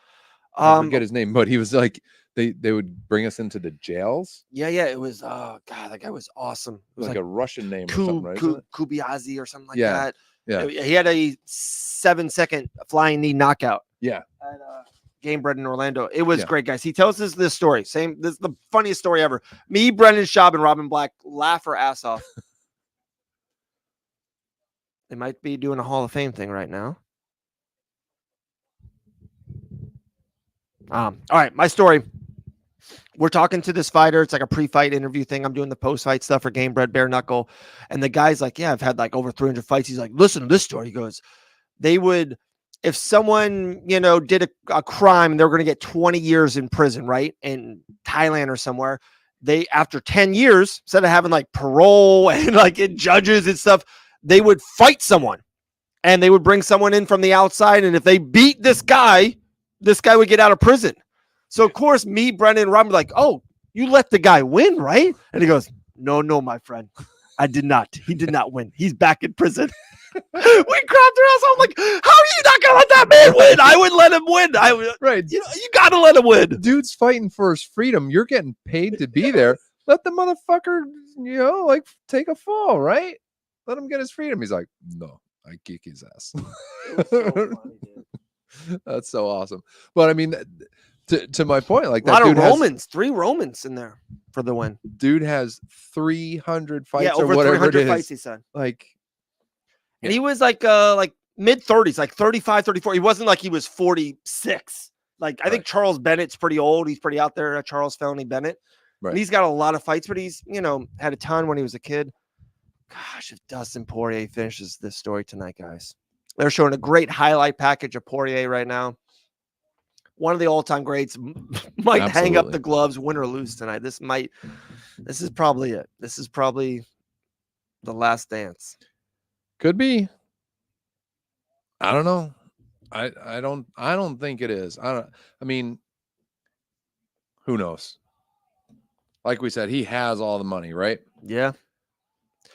I forget his name, but he was like, they would bring us into the jails. Yeah. It was, God, that guy was awesome. It was like a Russian name or something, right? Kubiazi or something like that. Yeah. He had a 7-second flying knee knockout. Yeah. At Game Bread in Orlando. It was great, guys. He tells us this story. This is the funniest story ever. Me, Brendan Schaub, and Robin Black laugh our ass off. They might be doing a Hall of Fame thing right now. All right, my story. We're talking to this fighter. It's like a pre-fight interview thing. I'm doing the post-fight stuff for Game Bread Bare Knuckle. And the guy's like, yeah, I've had like over 300 fights. He's like, listen to this story. He goes, they would, if someone, did a crime, they're going to get 20 years in prison, right? In Thailand or somewhere. They, after 10 years, instead of having like parole and like judges and stuff, they would fight someone and they would bring someone in from the outside. And if they beat this guy would get out of prison. So of course, me, Brendan, and Robin were like, oh, you let the guy win, right? And he goes, no, my friend. I did not. He did not win. He's back in prison. We grabbed her ass. I'm like, how are you not going to let that man win? I would let him win. Right. You got to let him win. Dude's fighting for his freedom. You're getting paid to be there. Let the motherfucker, take a fall, right? Let him get his freedom. He's like, no, I kick his ass. It was so funny, dude. That's so awesome. But I mean, to my point, like a lot of Romans, 3 Romans in there for the win. Dude has 300 fights. Yeah, over or whatever 300 it is. fights, he said. And he was like mid 30s, like 35, 34. He wasn't like he was 46. Like, I think Charles Bennett's pretty old. He's pretty out there, Charles Felony Bennett. Right. And he's got a lot of fights, but he's, had a ton when he was a kid. Gosh, if Dustin Poirier finishes this story tonight, guys. They're showing a great highlight package of Poirier right now. One of the all-time greats might hang up the gloves, win or lose tonight. This is probably it. This is probably the last dance. Could be. I don't know. I don't think it is. I mean, who knows? Like we said, he has all the money, right? Yeah.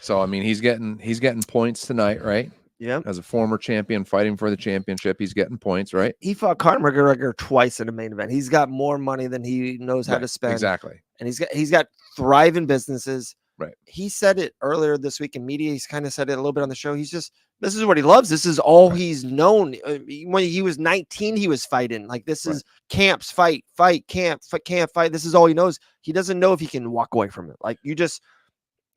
So I mean, he's getting points tonight, right? Yeah. As a former champion fighting for the championship, he's getting points, right? He fought Conor McGregor twice in the main event. He's got more money than he knows how to spend. Exactly. And he's got thriving businesses. Right. He said it earlier this week in media. He's kind of said it a little bit on the show. This is what he loves. This is all he's known. When he was 19, he was fighting. Like, this is camps, fight, camp, fight. This is all he knows. He doesn't know if he can walk away from it. Like, you just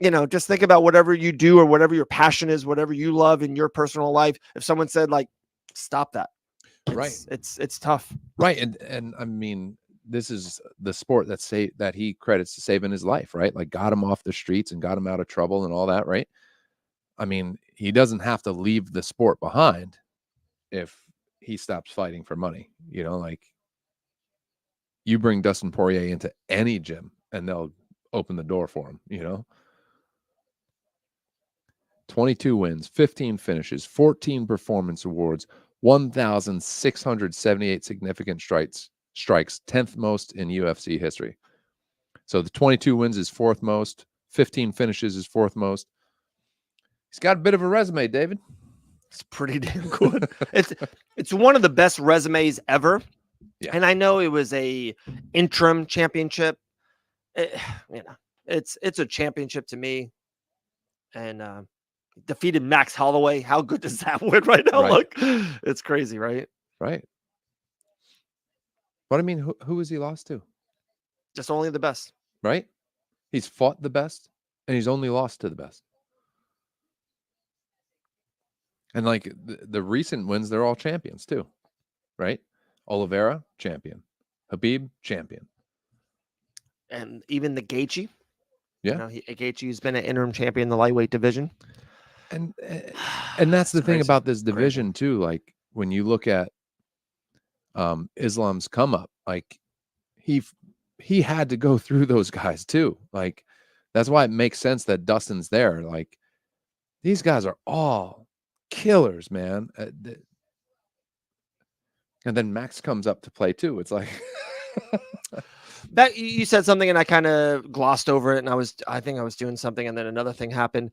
think about whatever you do or whatever your passion is, whatever you love in your personal life. If someone said, like, stop that. It's tough. Right. And I mean, this is the sport that he credits to saving his life, right? Like, got him off the streets and got him out of trouble and all that, right? I mean, he doesn't have to leave the sport behind if he stops fighting for money. Like, you bring Dustin Poirier into any gym and they'll open the door for him, 22 wins, 15 finishes, 14 performance awards, 1,678 significant strikes, 10th most in UFC history. So the 22 wins is fourth most, 15 finishes is fourth most. He's got a bit of a resume, David. It's pretty damn good. It's one of the best resumes ever. Yeah. And I know it was a interim championship. It's a championship to me. And defeated Max Holloway. How good does that win right now? Right. Look, it's crazy, right? Right. But I mean, who has he lost to? Just only the best. Right? He's fought the best, and he's only lost to the best. And like the recent wins, they're all champions too, right? Oliveira, champion. Habib, champion. And even the Gaethje. Yeah. Gaethje's been an interim champion in the lightweight division. And that's the thing about this division too. Like, when you look at Islam's come up, like, he had to go through those guys too. Like, that's why it makes sense that Dustin's there. Like, these guys are all killers, man. And then Max comes up to play too. It's like that you said something and I kind of glossed over it, and I think I was doing something, and then another thing happened.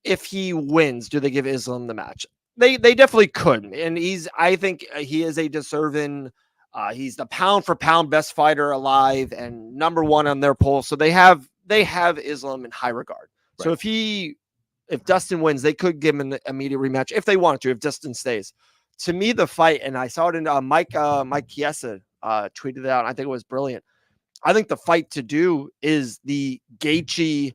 If he wins, do they give Islam the match? They definitely could. And I think he is a deserving, he's the pound for pound best fighter alive and number one on their poll. So they have Islam in high regard. Right. So if Dustin wins, they could give him an immediate rematch if they wanted to, if Dustin stays. To me, the fight, and I saw it in Mike Chiesa tweeted it out. I think it was brilliant. I think the fight to do is the Gaethje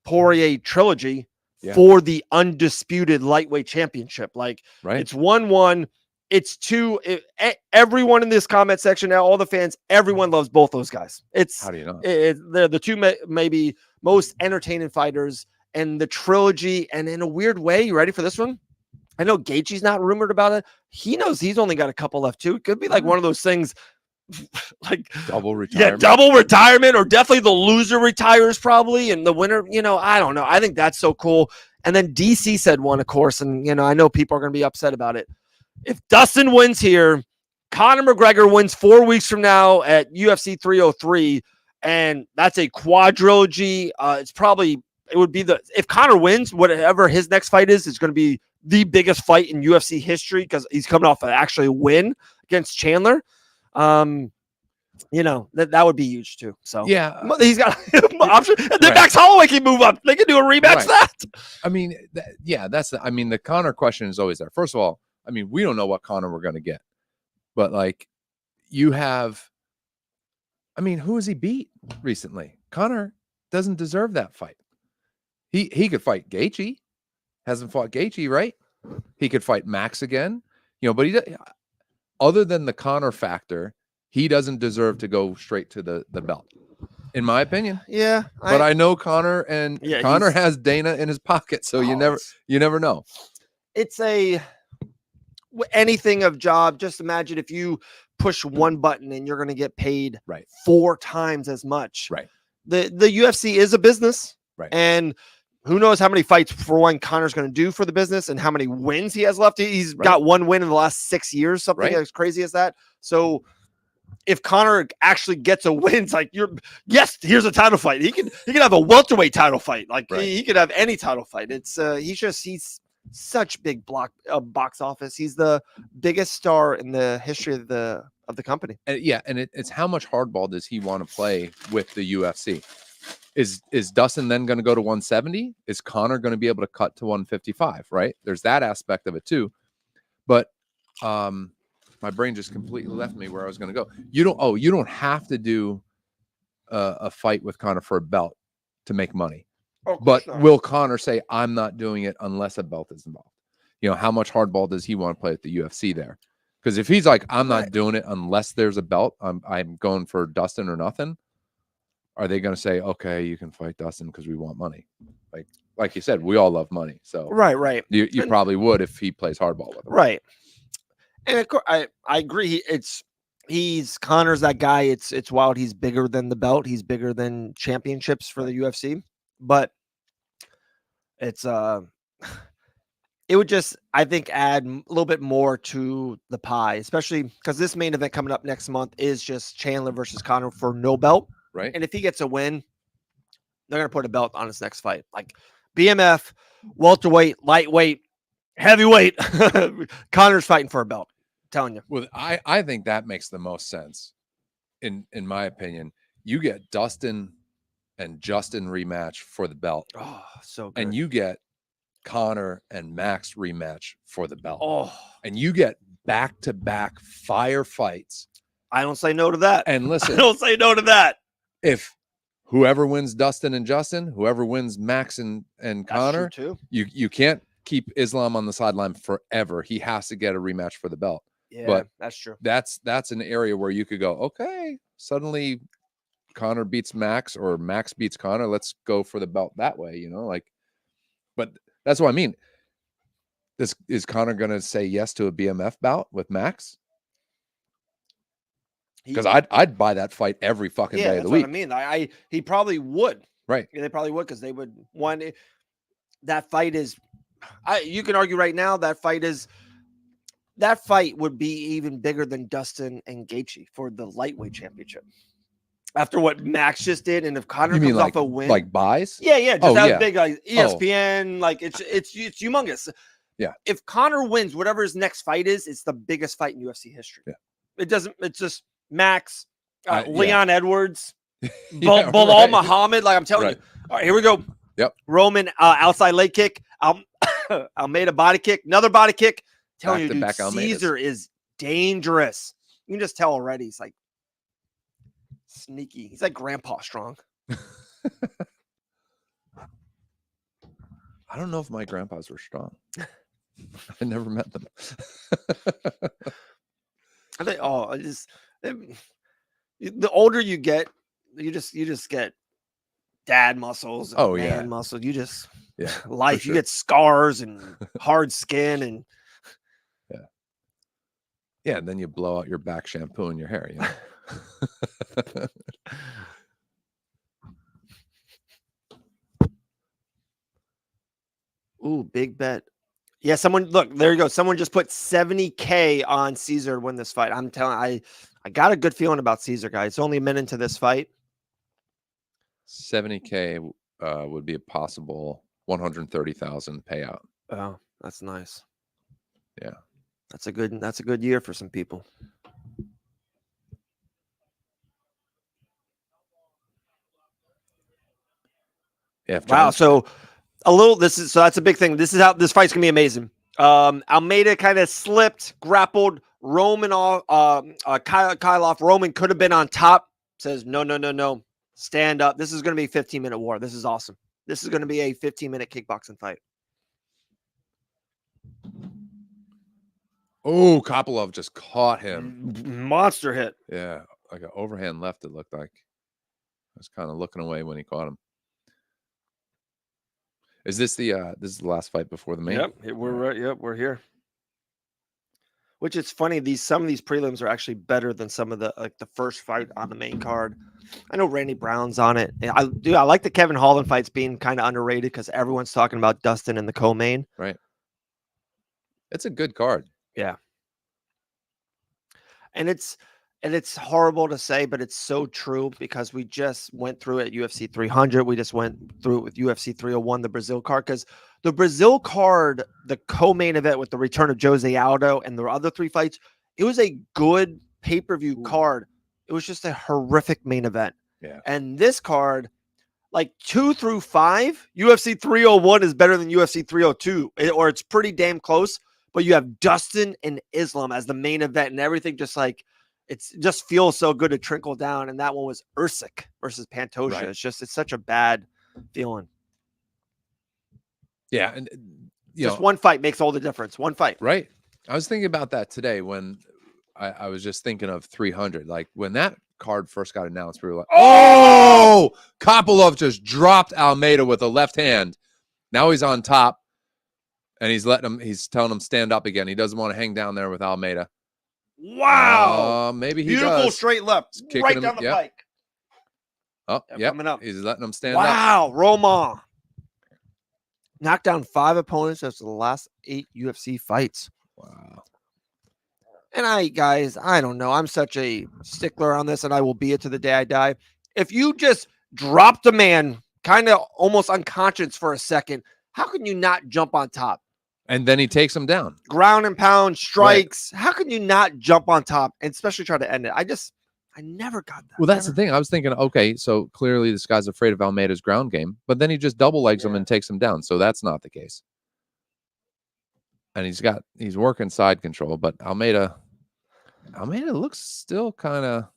Poirier trilogy for the undisputed lightweight championship. Like, it's 1-1. It's 2. Everyone in this comment section now, all the fans, everyone loves both those guys. How do you know? They're the two maybe most entertaining fighters, and the trilogy. And in a weird way, you ready for this one? I know Gaethje's not rumored about it. He knows he's only got a couple left too. It could be like one of those things, like double retirement. Yeah, double retirement, or definitely the loser retires probably, and the winner, I don't know. I think that's so cool. And then DC said one, of course, and I know people are going to be upset about it. If Dustin wins here, Conor McGregor wins 4 weeks from now at UFC 303, and that's a quadrilogy. It would be if Conor wins, whatever his next fight is going to be the biggest fight in UFC history, because he's coming off an actually win against Chandler. That would be huge too. So yeah, he's got option. And then Max Holloway can move up. They can do a rematch. That. I mean, the Conor question is always there. First of all, I mean, we don't know what Conor we're going to get, but like, you have, I mean, who has he beat recently? Conor doesn't deserve that fight. He could fight Gaethje. Hasn't fought Gaethje, right? He could fight Max again, but he, other than the Conor factor, he doesn't deserve to go straight to the belt, in my opinion. Yeah, But I know Connor, and Yeah, Connor he's- has Dana in his pocket, so you Oh, never know. it's anything of job. Just imagine if you push one button and you're going to get paid Right. 4 times as much. Right. The UFC is a business, Right. and who knows how many fights for one Connor's going to do for the business and how many wins he has left. He's got 1 win in the last 6 years, something as crazy as that. So if Connor actually gets a win, it's like here's a title fight. He can have a welterweight title fight. Like he could have any title fight. It's he's such big box office. He's the biggest star in the history of the company. And it's how much hardball does he want to play with the UFC? Is Dustin then going to go to 170? Is Connor going to be able to cut to 155? Right? There's that aspect of it too. But my brain just completely left me where I was going to go. You don't have to do a fight with Connor for a belt to make money. But will Connor say, I'm not doing it unless a belt is involved? How much hardball does he want to play at the UFC there? Because if he's like, I'm not doing it unless there's a belt, I'm going for Dustin or nothing. Are they going to say, okay, you can fight Dustin because we want money? Like you said, we all love money. So right. You probably would if he plays hardball with him. Right. And of course, I agree. He's Connor's that guy. It's wild. He's bigger than the belt. He's bigger than championships for the UFC. But it's it would just, I think, add a little bit more to the pie, especially because this main event coming up next month is just Chandler versus Connor for no belt. Right. And if he gets a win, they're going to put a belt on his next fight. Like BMF, welterweight, lightweight, heavyweight. Connor's fighting for a belt. I'm telling you. Well, I think that makes the most sense. In my opinion, you get Dustin and Justin rematch for the belt. Oh, so good. And you get Connor and Max rematch for the belt. Oh, and you get back-to-back fire fights. I don't say no to that. And listen, I don't say no to that. If whoever wins Dustin and Justin, whoever wins Max and Connor, too. You can't keep Islam on the sideline forever. He has to get a rematch for the belt. Yeah, but that's true. That's an area where you could go, okay, suddenly Connor beats Max or Max beats Connor. Let's go for the belt that way, but that's what I mean. Is Connor going to say yes to a BMF bout with Max? Because I'd buy that fight every fucking day of the week. What I mean, he probably would. Right. Yeah, they probably would because they would want that fight is. You can argue right now that fight would be even bigger than Dustin and Gaethje for the lightweight championship. After what Max just did, and if Connor comes off a win, like buys, just have big like ESPN, like it's humongous. Yeah. If Connor wins whatever his next fight is, it's the biggest fight in UFC history. Yeah. It's just Max, Leon Edwards, Bilal right. Muhammad. Like I'm telling you. All right, here we go. Yep. Roman outside leg kick. Almeida body kick. Another body kick. Telling you, dude, Caesar is dangerous. You can just tell already. He's like sneaky. He's like grandpa strong. I don't know if my grandpas were strong. I never met them. I think the older you get, you just get dad muscles and man muscle. You just life. Sure. You get scars and hard skin and and then you blow out your back shampoo in your hair. Ooh, big bet. Yeah, there you go. Someone just put $70K on Caesar to win this fight. I'm telling I got a good feeling about Caesar, guys. It's only a minute into this fight. $70K would be a possible 130,000 payout. Oh, that's nice. Yeah. That's a good year for some people. Yeah. Wow. So that's a big thing. This is how this fight's gonna be amazing. Almeida kind of slipped, grappled Roman off. Kyle off. Roman could have been on top. Says no. Stand up. This is gonna be a 15-minute war. This is awesome. This is gonna be a 15-minute kickboxing fight. Oh, Kopylov just caught him. Monster hit. Yeah, like an overhand left, it looked like. I was kind of looking away when he caught him. Is this the last fight before the main? Yep, Yep, we're here. Which is funny. Some of these prelims are actually better than some of the first fight on the main card. I know Randy Brown's on it. I like the Kevin Holland fights being kind of underrated because everyone's talking about Dustin in the co-main. Right. It's a good card. Yeah. And it's horrible to say, but it's so true because we just went through it at UFC 300. We just went through it with UFC 301, the Brazil card, because the Brazil card, the co-main event with the return of Jose Aldo and the other 3 fights, it was a good pay-per-view card. It was just a horrific main event. Yeah. And this card, like 2 through 5, UFC 301 is better than UFC 302, or it's pretty damn close. But you have Dustin and Islam as the main event, and everything just feels so good to trickle down. And that one was Usyk versus Pantoja. Right. It's such a bad feeling. Yeah, and just one fight makes all the difference. One fight, right? I was thinking about that today when I was just thinking of 300. Like when that card first got announced, we were like, "Oh, Kopylov just dropped Almeida with a left hand. Now he's on top." And he's telling him stand up again. He doesn't want to hang down there with Almeida. Wow. Maybe he Beautiful does. Straight left. Right down the pike. Oh, yeah. Coming up. He's letting him stand up. Wow. Roma. Knocked down 5 opponents after the last 8 UFC fights. Wow. And I don't know. I'm such a stickler on this, and I will be it to the day I die. If you just dropped a man kind of almost unconscious for a second, how can you not jump on top? And then he takes him down. Ground and pound, strikes. Right. How can you not jump on top and especially try to end it? I never got that. Well, that's the thing. I was thinking, okay, so clearly this guy's afraid of Almeida's ground game, but then he just double legs him and takes him down. So that's not the case. And he's working side control, but Almeida looks still kind of.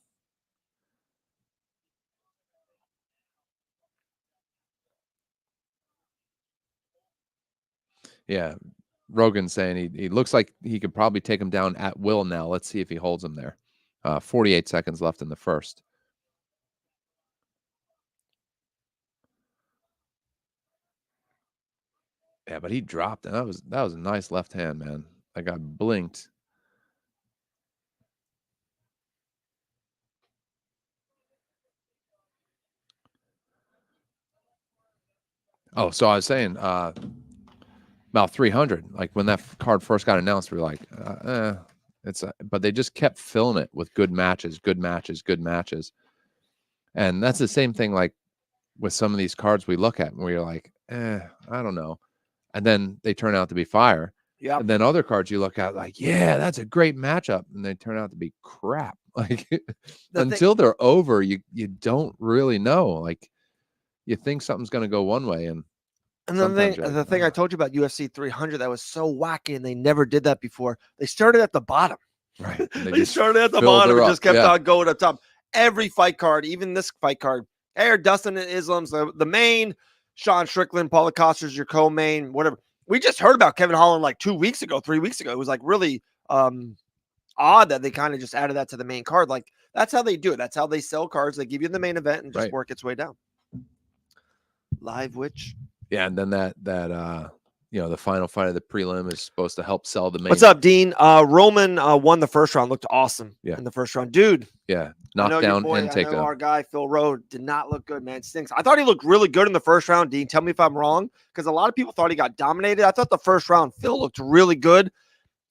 Yeah. Rogan's saying he looks like he could probably take him down at will now. Let's see if he holds him there. 48 seconds left in the first. Yeah, but he dropped, and that was a nice left hand, man. That guy blinked. Oh, so I was saying about 300. Like when that card first got announced, we were like, but they just kept filling it with good matches. And that's the same thing like with some of these cards we look at, where you're like, I don't know. And then they turn out to be fire. Yeah. And then other cards you look at like, yeah, that's a great matchup. And they turn out to be crap. Like until they're over, you don't really know. Like you think something's going to go one way. And the thing I told you about UFC 300 that was so wacky, and they never did that before. They started at the bottom. Right. They started at the bottom and just kept on going up top. Every fight card, even this fight card, hey, Dustin and Islam's the main, Sean Strickland, Paulo Costa's your co-main, whatever. We just heard about Kevin Holland like 3 weeks ago. It was like really odd that they kind of just added that to the main card. Like that's how they do it. That's how they sell cards. They give you the main event and just work its way down. Live witch. Yeah, and then that the final fight of the prelim is supposed to help sell the main. What's up, Dean? Roman won the first round. Looked awesome in the first round. Dude. Yeah. Knockdown and takedown. Our guy, Phil Rowe, did not look good, man. Stinks. I thought he looked really good in the first round, Dean. Tell me if I'm wrong, because a lot of people thought he got dominated. I thought the first round, Phil looked really good,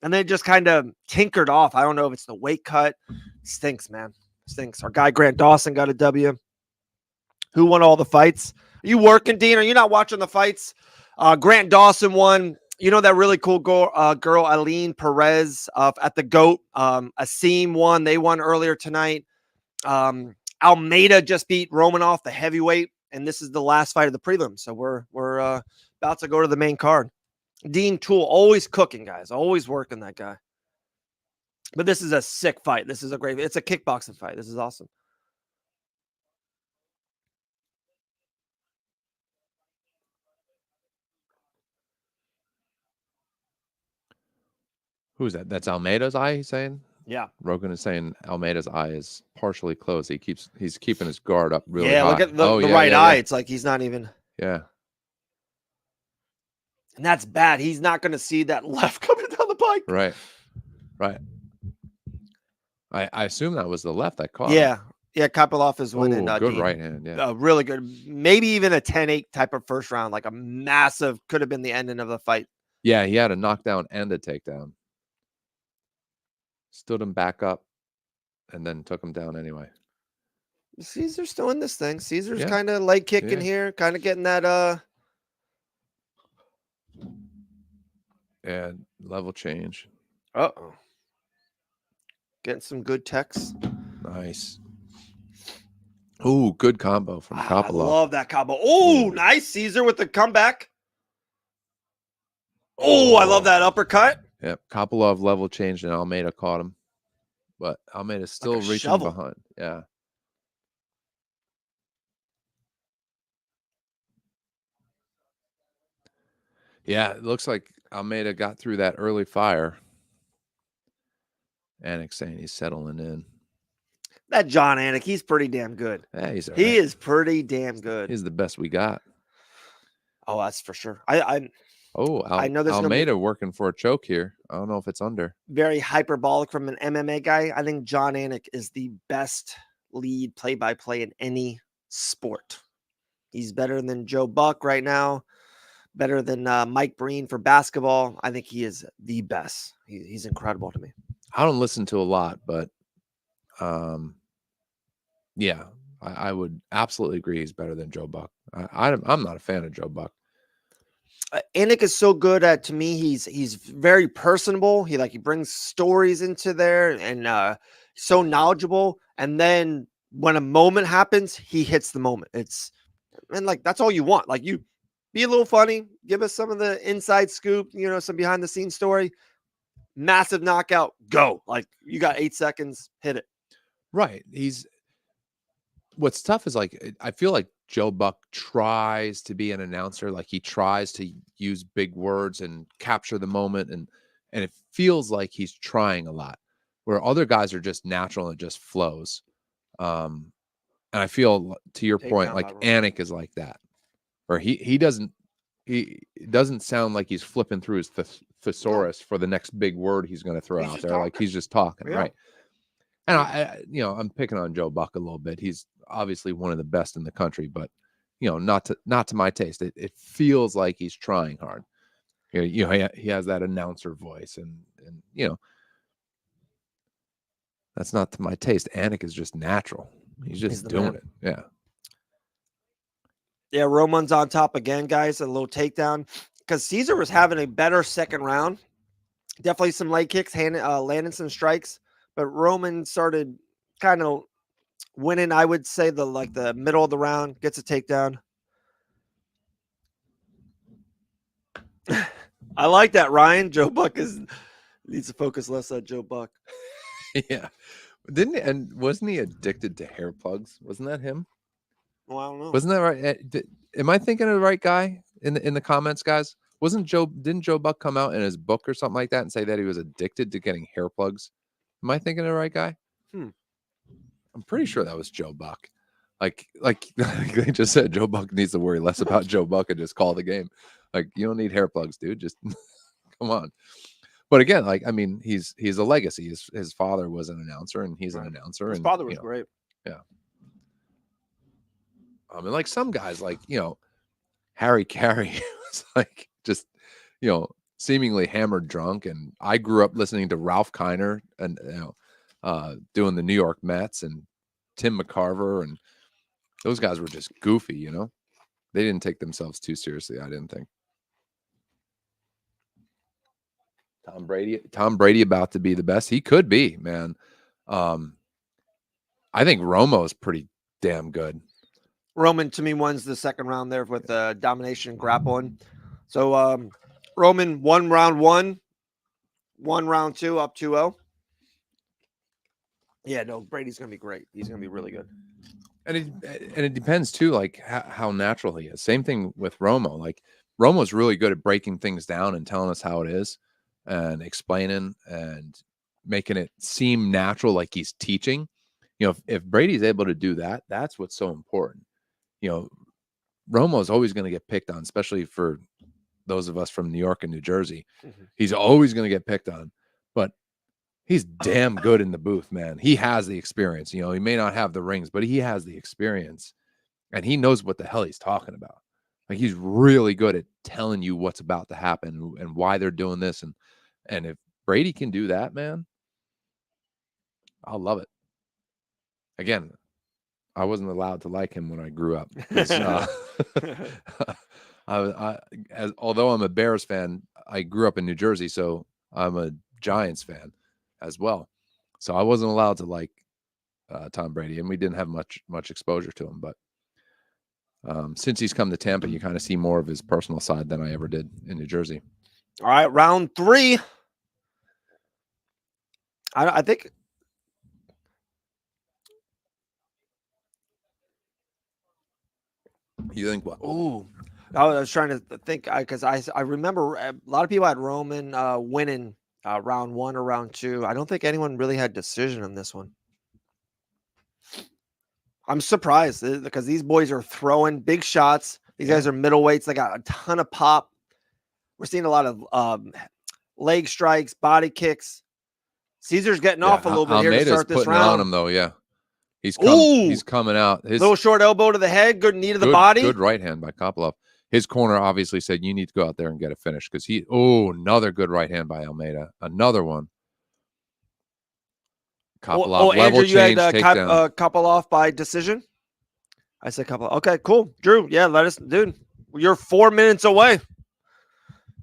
and then just kind of tinkered off. I don't know if it's the weight cut. Stinks, man. Stinks. Our guy, Grant Dawson, got a W. Who won all the fights? Are you working, Dean? Are you not watching the fights? Grant Dawson won. You know that really cool girl, Aline Perez at the GOAT. Asim won. They won earlier tonight. Almeida just beat Romanoff, the heavyweight, and this is the last fight of the prelim. So we're about to go to the main card. Dean Toole, always cooking, guys. Always working, that guy. But this is a sick fight. This is it's a kickboxing fight. This is awesome. Who's that? That's Almeida's eye, he's saying? Yeah. Rogan is saying Almeida's eye is partially closed. He's keeping his guard up really Yeah, high. look at the yeah, right yeah, eye. yeah. It's like he's not even. Yeah. And that's bad. He's not going to see that left coming down the pike. Right. Right. I assume that was the left that caught him. Yeah. Yeah, Kopylov is winning. Good Dean. right hand. Yeah. Really good. Maybe even a 10-8 type of first round, like a massive, could have been the ending of the fight. Yeah, he had a knockdown and a takedown. Stood him back up and then took him down anyway. Caesar's still in this thing. Caesar's kind of leg kicking here, kind of getting that and level change. Uh-oh. Getting some good texts. Nice. Ooh, good combo from Kopylov. I love that combo. Oh, nice. Caesar with the comeback. Oh, I love that uppercut. Yep. Kopylov level changed and Almeida caught him. But Almeida's still like reaching shovel. behind. Yeah. Yeah, it looks like Almeida got through that early fire. Anik saying he's settling in. That John Anik, he's pretty damn good. Yeah, he's he is pretty damn good. He's the best we got. Oh, that's for sure. I know there's Almeida working for a choke here. I don't know if it's under. Very hyperbolic from an MMA guy. I think John Anik is the best lead play-by-play in any sport. He's better than Joe Buck right now. Better than Mike Breen for basketball. I think he is the best. He's incredible to me. I don't listen to a lot, but yeah, I would absolutely agree he's better than Joe Buck. I'm not a fan of Joe Buck. Anik is so good at, to me, he's very personable. He brings stories into there and so knowledgeable. And then when a moment happens, he hits the moment. That's all you want. Like, you be a little funny, give us some of the inside scoop, some behind the scenes story. Massive knockout, go. Like, you got 8 seconds, hit it. Right. What's tough is I feel like Joe Buck tries to be an announcer. Like, he tries to use big words and capture the moment. And it feels like he's trying a lot, where other guys are just natural and it just flows. And I feel, to your point, like Anik is like that, where he doesn't sound like he's flipping through his thesaurus for the next big word he's going to throw out there. Talking. Like, he's just talking. Yeah. Right. And I'm picking on Joe Buck a little bit. He's obviously one of the best in the country, but not to my taste. It feels like he's trying hard. He has that announcer voice, and that's not to my taste. Anik is just natural. He's just doing it. Yeah. Yeah, Roman's on top again, guys. A little takedown because Caesar was having a better second round. Definitely some leg kicks, landing some strikes. But Roman started kind of winning, I would say, the middle of the round, gets a takedown. I like that, Ryan. Joe Buck needs to focus less on Joe Buck. Yeah. Wasn't he addicted to hair plugs? Wasn't that him? Well, I don't know. Wasn't that right? Am I thinking of the right guy in the comments, guys? Didn't Joe Buck come out in his book or something like that and say that he was addicted to getting hair plugs? Am I thinking of the right guy? I'm pretty sure that was Joe Buck. Like they just said, Joe Buck needs to worry less about Joe Buck and just call the game. Like, you don't need hair plugs, dude. Just come on. But again, he's a legacy. His father was an announcer, and he's an announcer. His father was great. Yeah. Like some guys, Harry Carey was just, seemingly hammered drunk. And I grew up listening to Ralph Kiner and, doing the New York Mets, and Tim McCarver, and those guys were just goofy, They didn't take themselves too seriously, I didn't think. Tom Brady about to be the best. He could be, man. I think Romo's pretty damn good. Roman, to me, wins the second round there with domination grappling. So Roman won round one round two, up 2-0. Yeah, no, Brady's going to be great. He's going to be really good. And it depends too, how natural he is. Same thing with Romo. Romo's really good at breaking things down and telling us how it is. and explaining and making it seem natural, like he's teaching. If Brady's able to do that, that's what's so important. Romo's always going to get picked on, especially for those of us from New York and New Jersey. Mm-hmm. He's always going to get picked on, but he's damn good in the booth, man. He has the experience. He may not have the rings, but he has the experience, and he knows what the hell he's talking about. Like, he's really good at telling you what's about to happen and why they're doing this. And if Brady can do that, man, I'll love it. Again, I wasn't allowed to like him when I grew up. Although I'm a Bears fan, I grew up in New Jersey, so I'm a Giants fan as well. So I wasn't allowed to like Tom Brady, and we didn't have much exposure to him. But since he's come to Tampa, you kind of see more of his personal side than I ever did in New Jersey. All right, round 3. I think. You think what? Ooh, I was trying to think because I remember a lot of people had Roman winning round 1 or round 2. I don't think anyone really had decision on this one. I'm surprised because these boys are throwing big shots. These guys are middleweights. They got a ton of pop. We're seeing a lot of leg strikes, body kicks. Caesar's getting off a little bit here to start this putting round. On him though, yeah. He's coming out. His little short elbow to the head, good knee to the body. Good right hand by Kopylov. His corner obviously said, you need to go out there and get a finish because another good right hand by Almeida. Another one. Kopylov, level Andrew, change, you had takedown. Kopylov by decision? I said Kopylov. Okay, cool. Drew, yeah, dude, you're 4 minutes away.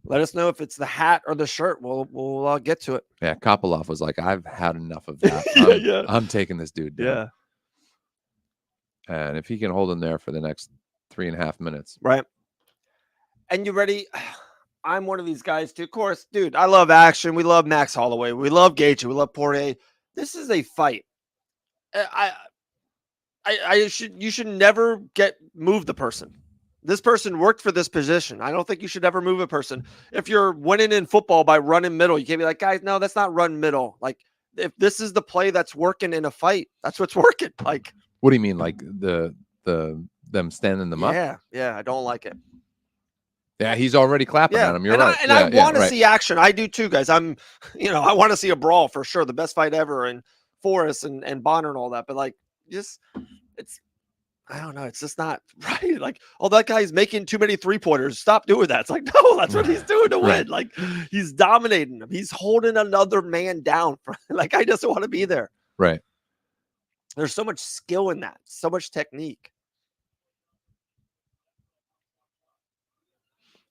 Let us know if it's the hat or the shirt. We'll get to it. Yeah, Kopylov was like, I've had enough of that. I'm taking this dude down. Yeah. And if he can hold him there for the next 3.5 minutes. Right. And you ready? I'm one of these guys too. Of course, dude, I love action. We love Max Holloway. We love Gaethje. We love Poirier. This is a fight. You should never move the person. This person worked for this position. I don't think you should ever move a person. If you're winning in football by running middle, you can't be like, guys, no, that's not run middle. Like, if this is the play that's working in a fight, that's what's working. Like, what do you mean? Like them standing them up? Yeah. I don't like it. Yeah, he's already clapping at him. You're right. I want to see action. I do too, guys. I want to see a brawl for sure. The best fight ever, and Forrest and Bonner and all that. But like, I don't know. It's just not right. Like, that guy's making too many 3-pointers. Stop doing that. It's like, no, that's what he's doing to win. Like, he's dominating him. He's holding another man down. Like, I just want to be there. Right. There's so much skill in that. So much technique.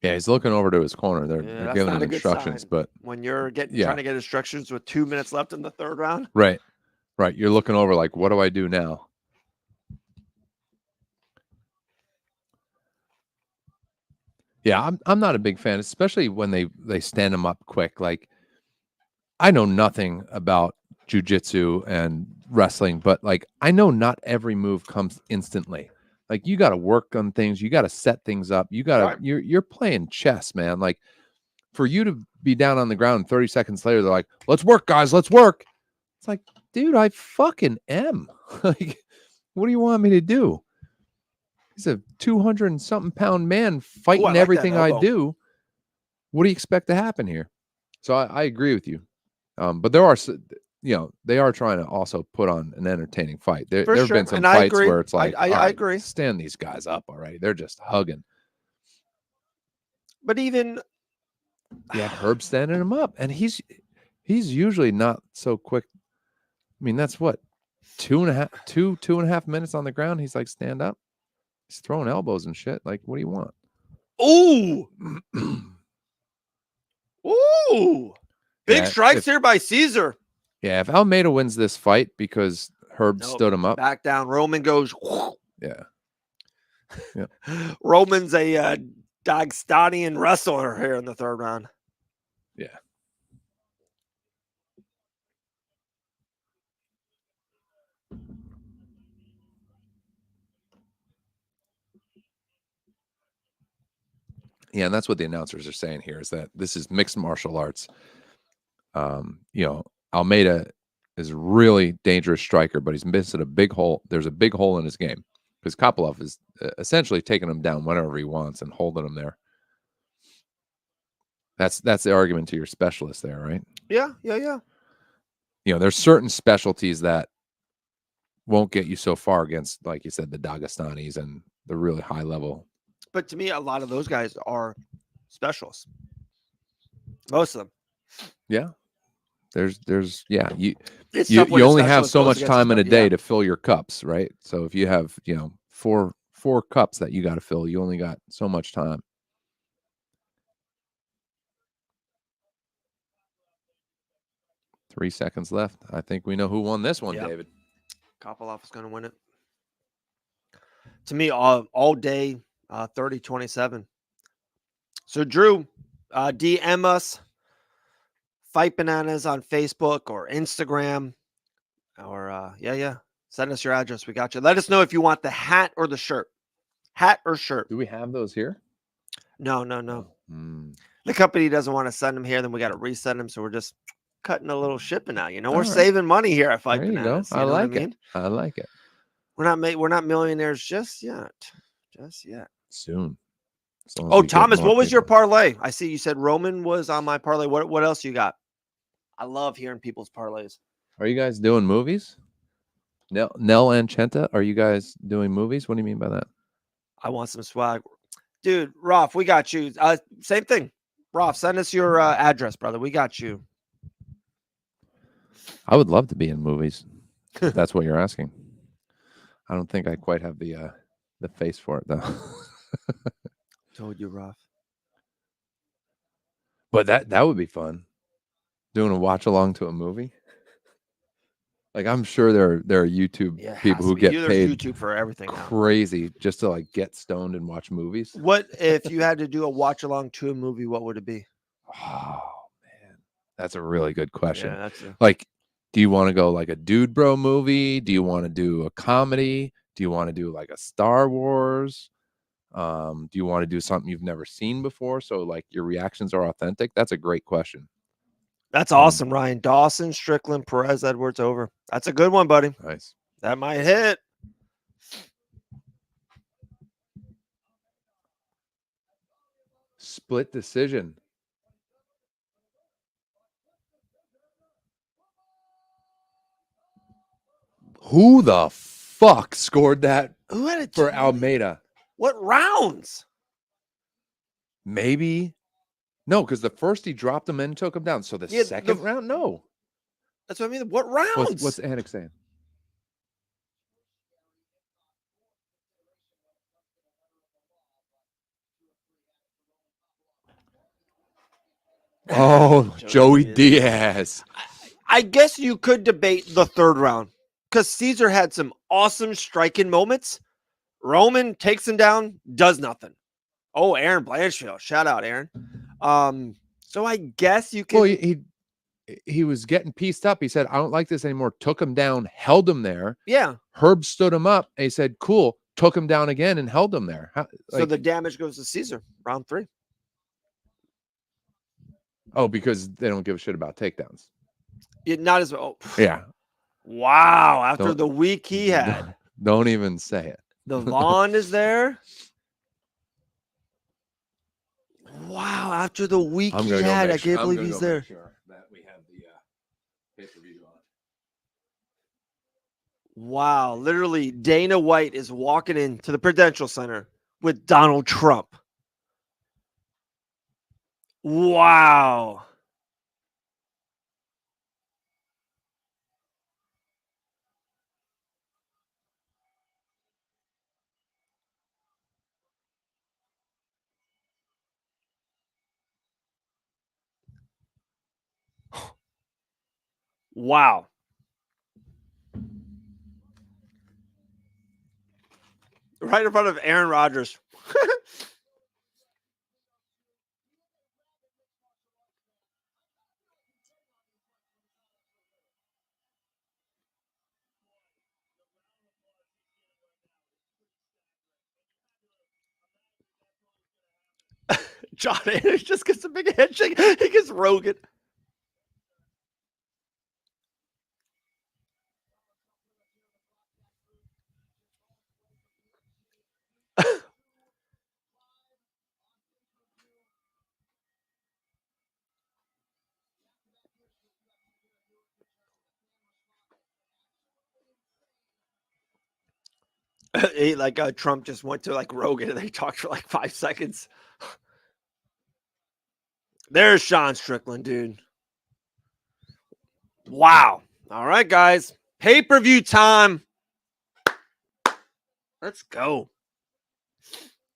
Yeah, he's looking over to his corner. They're giving him instructions, but when you're trying to get instructions with 2 minutes left in the third round, right. You're looking over like, what do I do now? Yeah, I'm not a big fan, especially when they stand him up quick. Like, I know nothing about jiu-jitsu and wrestling, but like, I know not every move comes instantly. Like, you got to work on things. You got to set things up. You got to, you're playing chess, man. Like, for you to be down on the ground 30 seconds later, they're like, let's work, guys. Let's work. It's like, dude, I fucking am. Like, what do you want me to do? He's a 200 and something pound man fighting everything I do. What do you expect to happen here? So I agree with you. But there are, they are trying to also put on an entertaining fight. There have been some fights where it's like, I agree. Stand these guys up already. They're just hugging. But even Herb standing him up, and he's usually not so quick. I mean, that's what 2.5 minutes on the ground. He's like, stand up. He's throwing elbows and shit. Like, what do you want? Ooh. Ooh. Big strikes here by Caesar. Yeah, if Almeida wins this fight because Herb stood him up. Back down. Roman goes. Yeah. Roman's a Dagestanian wrestler here in the third round. Yeah. Yeah, and that's what the announcers are saying here, is that this is mixed martial arts. Almeida is a really dangerous striker, but he's missing a big hole. There's a big hole in his game because Kopylov is essentially taking him down whenever he wants and holding him there. That's the argument to your specialist there, right? Yeah. There's certain specialties that won't get you so far against, like you said, the Dagestanis and the really high level. But to me, a lot of those guys are specialists. Most of them. Yeah. You It's tough when you a only have specialist so goes much against time in a day yeah. to fill your cups, right? So if you have, four cups that you got to fill, you only got so much time. Three seconds left. I think we know who won this one, David. Kopylov is going to win it. To me, all day, 30-27. So, Drew, DM us, Fight Bananas on Facebook or Instagram, or send us your address. We got you. Let us know if you want the hat or the shirt. Hat or shirt. Do we have those here? No. The company doesn't want to send them here. Then we got to resend them. So we're just cutting a little shipping out. We're saving money here at Fight Bananas. I like it. I like it. We're not millionaires just yet. Soon. Oh, Thomas, what was your parlay? I see you said Roman was on my parlay. What else you got? I love hearing people's parlays. Are you guys doing movies? Nell and Chenta, are you guys doing movies? What do you mean by that? I want some swag. Dude, Rolf, we got you. Same thing. Rolf, send us your address, brother. We got you. I would love to be in movies. If that's what you're asking. I don't think I quite have the face for it, though. Told you, Rolf. But that would be fun. Doing a watch along to a movie. Like, I'm sure there are YouTube people who get paid YouTube for everything crazy now. Just to like get stoned and watch movies. What if you had to do a watch along to a movie? What would it be? Oh man, that's a really good question. Yeah, like, do you want to go like a dude bro movie? Do you want to do a comedy? Do you want to do like a Star Wars? Do you want to do something you've never seen before? So like your reactions are authentic. That's a great question. That's awesome, Ryan. Dawson, Strickland, Perez, Edwards, over. That's a good one, buddy. Nice. That might hit. Split decision. Who the fuck scored that for Almeida? What rounds? Maybe. No, because the first he dropped him and took him down. So the second round, no. That's what I mean. What rounds? What's Anik saying? Oh, Joey Diaz. I guess you could debate the third round because Caesar had some awesome striking moments. Roman takes him down, does nothing. Oh, Aaron Blanchfield. Shout out, Aaron. So I guess you can. Well, he was getting pieced up. He said, I don't like this anymore. Took him down, held him there. Yeah. Herb stood him up and he said, cool. Took him down again and held him there. So the damage goes to Caesar, round 3. Oh, because they don't give a shit about takedowns. Not as well. Oh. Yeah. Wow. After the week he had. Don't even say it. The Vaughn is there. Wow. After the week he had, I can't believe he's there. Sure that we have the pay-per-view on. Wow. Literally, Dana White is walking into the Prudential Center with Donald Trump. Wow. Wow. Right in front of Aaron Rodgers. John Anders just gets a big handshake. He gets Rogan. Trump just went to like Rogan and they talked for like 5 seconds. There's Sean Strickland, dude. Wow. All right, guys. Pay-per-view time. Let's go.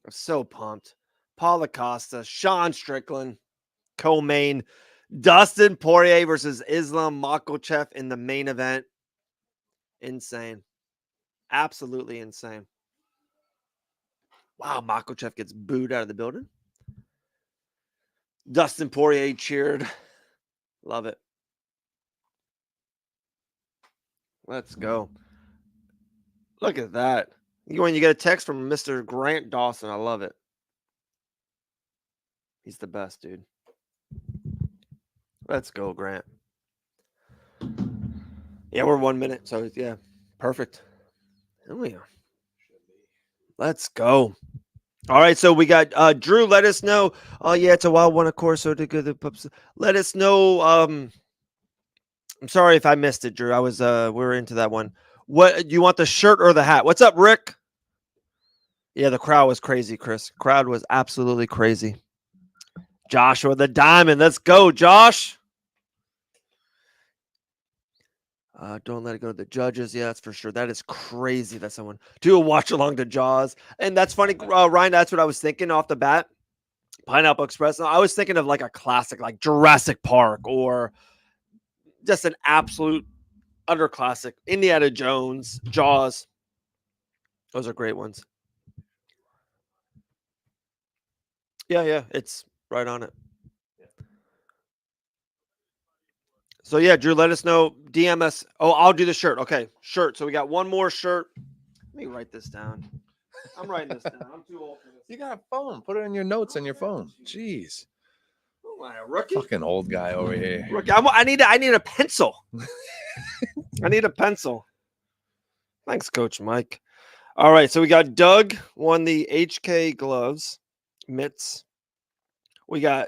I'm so pumped. Paul Acosta, Sean Strickland, co-main. Dustin Poirier versus Islam Makhachev in the main event. Insane. Absolutely insane. Wow, Makhachev gets booed out of the building. Dustin Poirier cheered. Love it. Let's go. Look at that. When you get a text from Mr. Grant Dawson, I love it. He's the best, dude. Let's go, Grant. Yeah, we're 1 minute, so yeah, perfect. Oh yeah. Let's go. All right, so we got Drew. Let us know. Oh yeah, it's a wild one, of course. So to go the pups. Let us know. I'm sorry if I missed it, Drew. I was we were into that one. What do you want, the shirt or the hat? What's up, Rick? Yeah, the crowd was crazy, Chris. Crowd was absolutely crazy. Joshua the Diamond. Let's go, Josh. Don't let it go to the judges. Yeah, that's for sure. That is crazy that someone do a watch along to Jaws. And that's funny, Ryan. That's what I was thinking off the bat. Pineapple Express. I was thinking of like a classic, like Jurassic Park, or just an absolute utter classic. Indiana Jones, Jaws. Those are great ones. Yeah, it's right on it. So yeah, Drew, let us know. DM us. Oh, I'll do the shirt. Okay, shirt. So we got one more shirt. Let me write this down. I'm writing this down. I'm too old for this. You got a phone. Put it in your notes on your phone. Jeez. Oh, am I a rookie? Fucking old guy over here. Rookie. I need a pencil. I need a pencil. Thanks, Coach Mike. All right, so we got Doug won the HK gloves, mitts. We got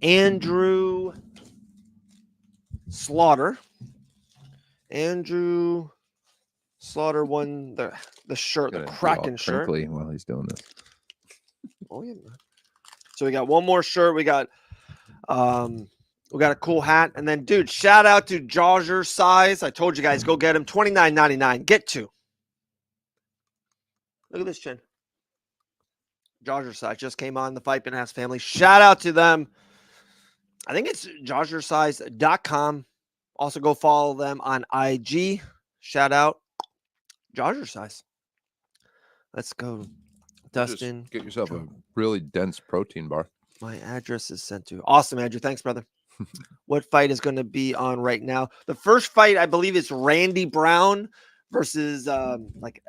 Andrew Slaughter. Andrew Slaughter won the shirt, the Kraken shirt. While he's doing this. Oh yeah. So we got one more shirt. We got a cool hat, and then dude, shout out to Jawger Size. I told you guys, go get him. $29.99. Get two. Look at this chin. Jawger Size just came on the Fight Bananas family. Shout out to them. I think it's jawgersize.com. Also go follow them on IG. Shout out Jawger Size. Let's go, Dustin. Just get yourself a really dense protein bar. My address is sent to. Awesome, Andrew. Thanks, brother. What fight is going to be on right now? The first fight, I believe, is Randy Brown versus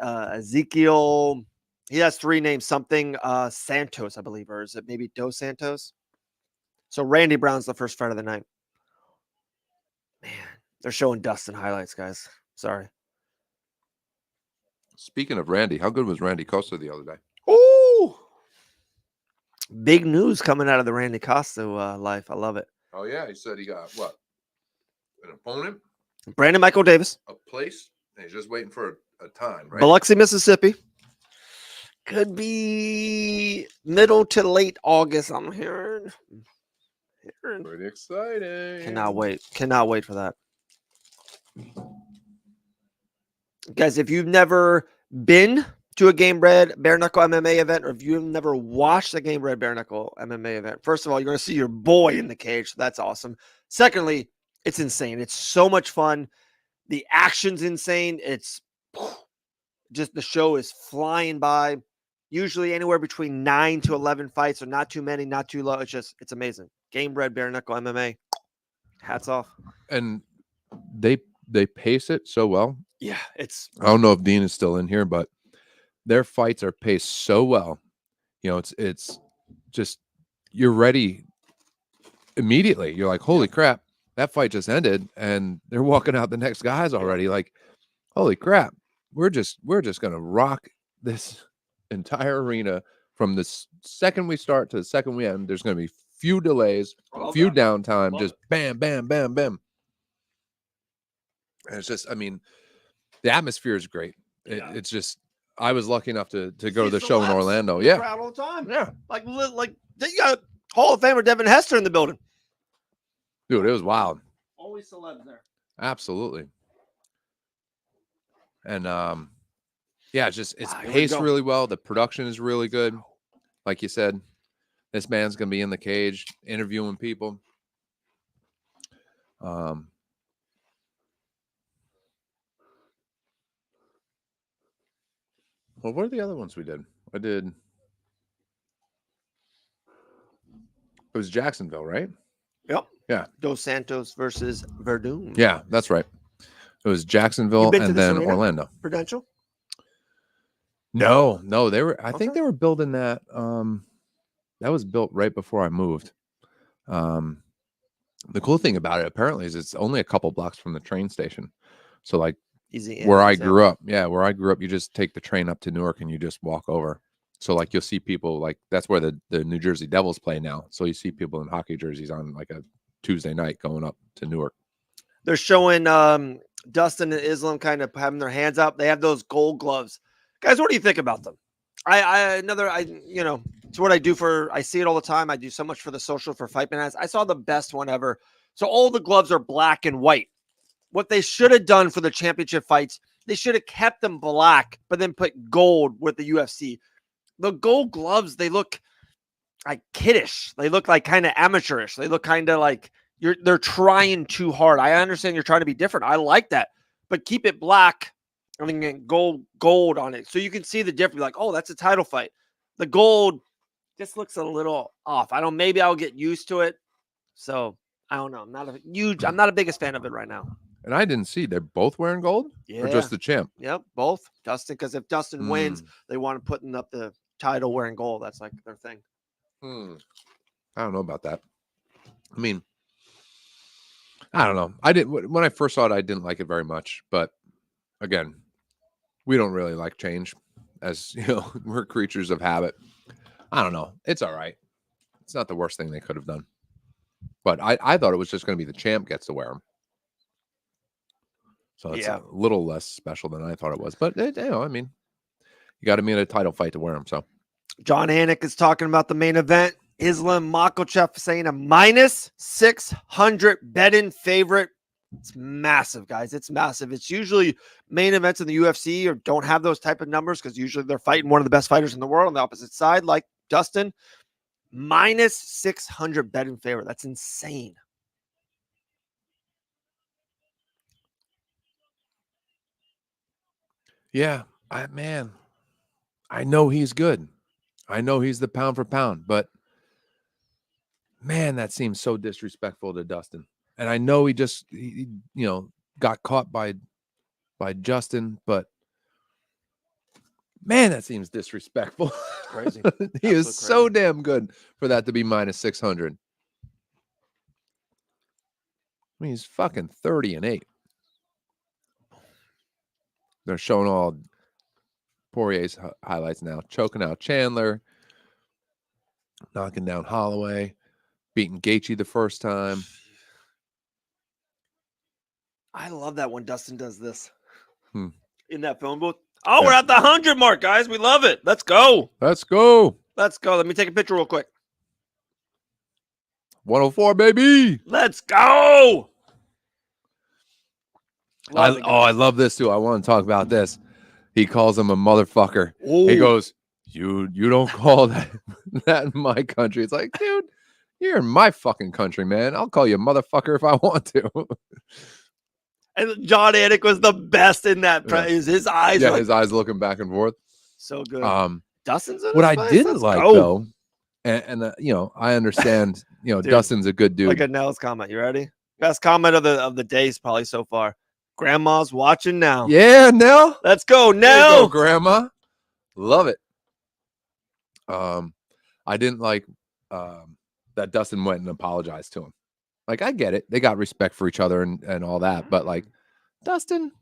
Ezekiel. He has 3 names, something Santos, I believe, or is it maybe Dos Santos? So Randy Brown's the first fight of the night. Man, they're showing Dustin highlights, guys. Sorry. Speaking of Randy, how good was Randy Costa the other day? Ooh, big news coming out of the Randy Costa life. I love it. Oh yeah, he said he got what? An opponent? Brandon Michael Davis. A place? And he's just waiting for a time, right? Biloxi, Mississippi. Could be middle to late August, I'm hearing. Pretty exciting. Cannot wait. Cannot wait for that. Guys, if you've never been to a Game Bred Bare Knuckle MMA event, or if you've never watched a Game Bred Bare Knuckle MMA event, first of all, you're going to see your boy in the cage. So that's awesome. Secondly, it's insane. It's so much fun. The action's insane. It's just, the show is flying by. Usually anywhere between 9 to 11 fights, so not too many, not too low. It's amazing. Game Bred Bare Knuckle MMA. Hats off. And they pace it so well. Yeah, I don't know if Dean is still in here, but their fights are paced so well. You know, it's just, you're ready immediately. You're like, holy crap, that fight just ended, and they're walking out the next guys already. Like, holy crap, we're just gonna rock this entire arena from the second we start to the second we end. There's gonna be few delays, few downtime, just bam, bam, bam, bam. And it's just, I mean, the atmosphere is great. it's just I was lucky enough to go to the See show in celebs Orlando. in the Yeah, crowd all the time. yeah, Like you got Hall of Famer Devin Hester in the building. dude, it was wild. Always celebs there. Absolutely. And yeah, it's Wow, here we paced go. really well. The production is really good. Like you said, this man's gonna be in the cage interviewing people. Well, what are the other ones we did? It was Jacksonville, right? Yep. Yeah. Dos Santos versus Verdun. Yeah, that's right. It was Jacksonville been to and this then arena? Orlando. Prudential. No, they were. I think Okay. they were building that. That was built right before I moved. The cool thing about it apparently is it's only a couple blocks from the train station. So like Easy. where I grew up, you just take the train up to Newark and you just walk over. So like you'll see people like that's where the New Jersey Devils play now. So you see people in hockey jerseys on like a Tuesday night going up to Newark. They're showing Dustin and Islam kind of having their hands up. They have those gold gloves. Guys, what do you think about them? It's what I do I see it all the time. I do so much for the social for Fight Bananas. I saw the best one ever. So all the gloves are black and white. What they should have done for the championship fights, they should have kept them black, but then put gold with the UFC. The gold gloves, they look like kiddish. They look like kind of amateurish. They look kind of like they're trying too hard. I understand you're trying to be different. I like that, but keep it black. I mean, gold on it, so you can see the difference. Like, oh, that's a title fight. The gold just looks a little off. I don't. Maybe I'll get used to it. So I don't know. I'm not a biggest fan of it right now. And I didn't see they're both wearing gold, or just the champ. Yep, both. Dustin, because if Dustin wins, they want to put up the title wearing gold. That's like their thing. I don't know about that. I mean, I don't know. I didn't when I first saw it. I didn't like it very much, but again, we don't really like change, as you know, we're creatures of habit. I don't know. It's all right. It's not the worst thing they could have done, but I thought it was just going to be the champ gets to wear them. So it's a little less special than I thought it was. But, I mean, you got to be in a title fight to wear them. So John Anik is talking about the main event. Islam Makhachev saying a minus 600 bet-in favorite. It's massive, guys. It's massive. It's usually main events in the UFC or don't have those type of numbers because usually they're fighting one of the best fighters in the world on the opposite side, like Dustin. Minus 600 bet-in favorite. That's insane. Yeah, I know he's good. I know he's the pound for pound, but man, that seems so disrespectful to Dustin. And I know he got caught by Justin, but man, that seems disrespectful. Crazy. He is so damn good for that to be minus 600. I mean, he's fucking 30-8. They're showing all Poirier's highlights now. Choking out Chandler, knocking down Holloway, beating Gaethje the first time. I love that when Dustin does this in that phone booth. Oh, we're at the 100 mark, guys. We love it. Let's go. Let's go. Let's go. Let me take a picture real quick. 104, baby. Let's go. I love this too. I want to talk about this. He calls him a motherfucker. Ooh. He goes, you don't call that in my country. It's like, dude, you're in my fucking country, man. I'll call you a motherfucker if I want to. And John Anik was the best in that. His eyes. Yeah, his eyes looking back and forth. So good. Dustin's in what I didn't like though, and I understand. Dude, Dustin's a good dude. Look at Nell's comment. You ready? Best comment of the days probably so far. Grandma's watching now. Yeah, Nell. Let's go, Nell. Go, Grandma. Love it. I didn't like that Dustin went and apologized to him. Like, I get it. They got respect for each other and all that. But, like, Dustin.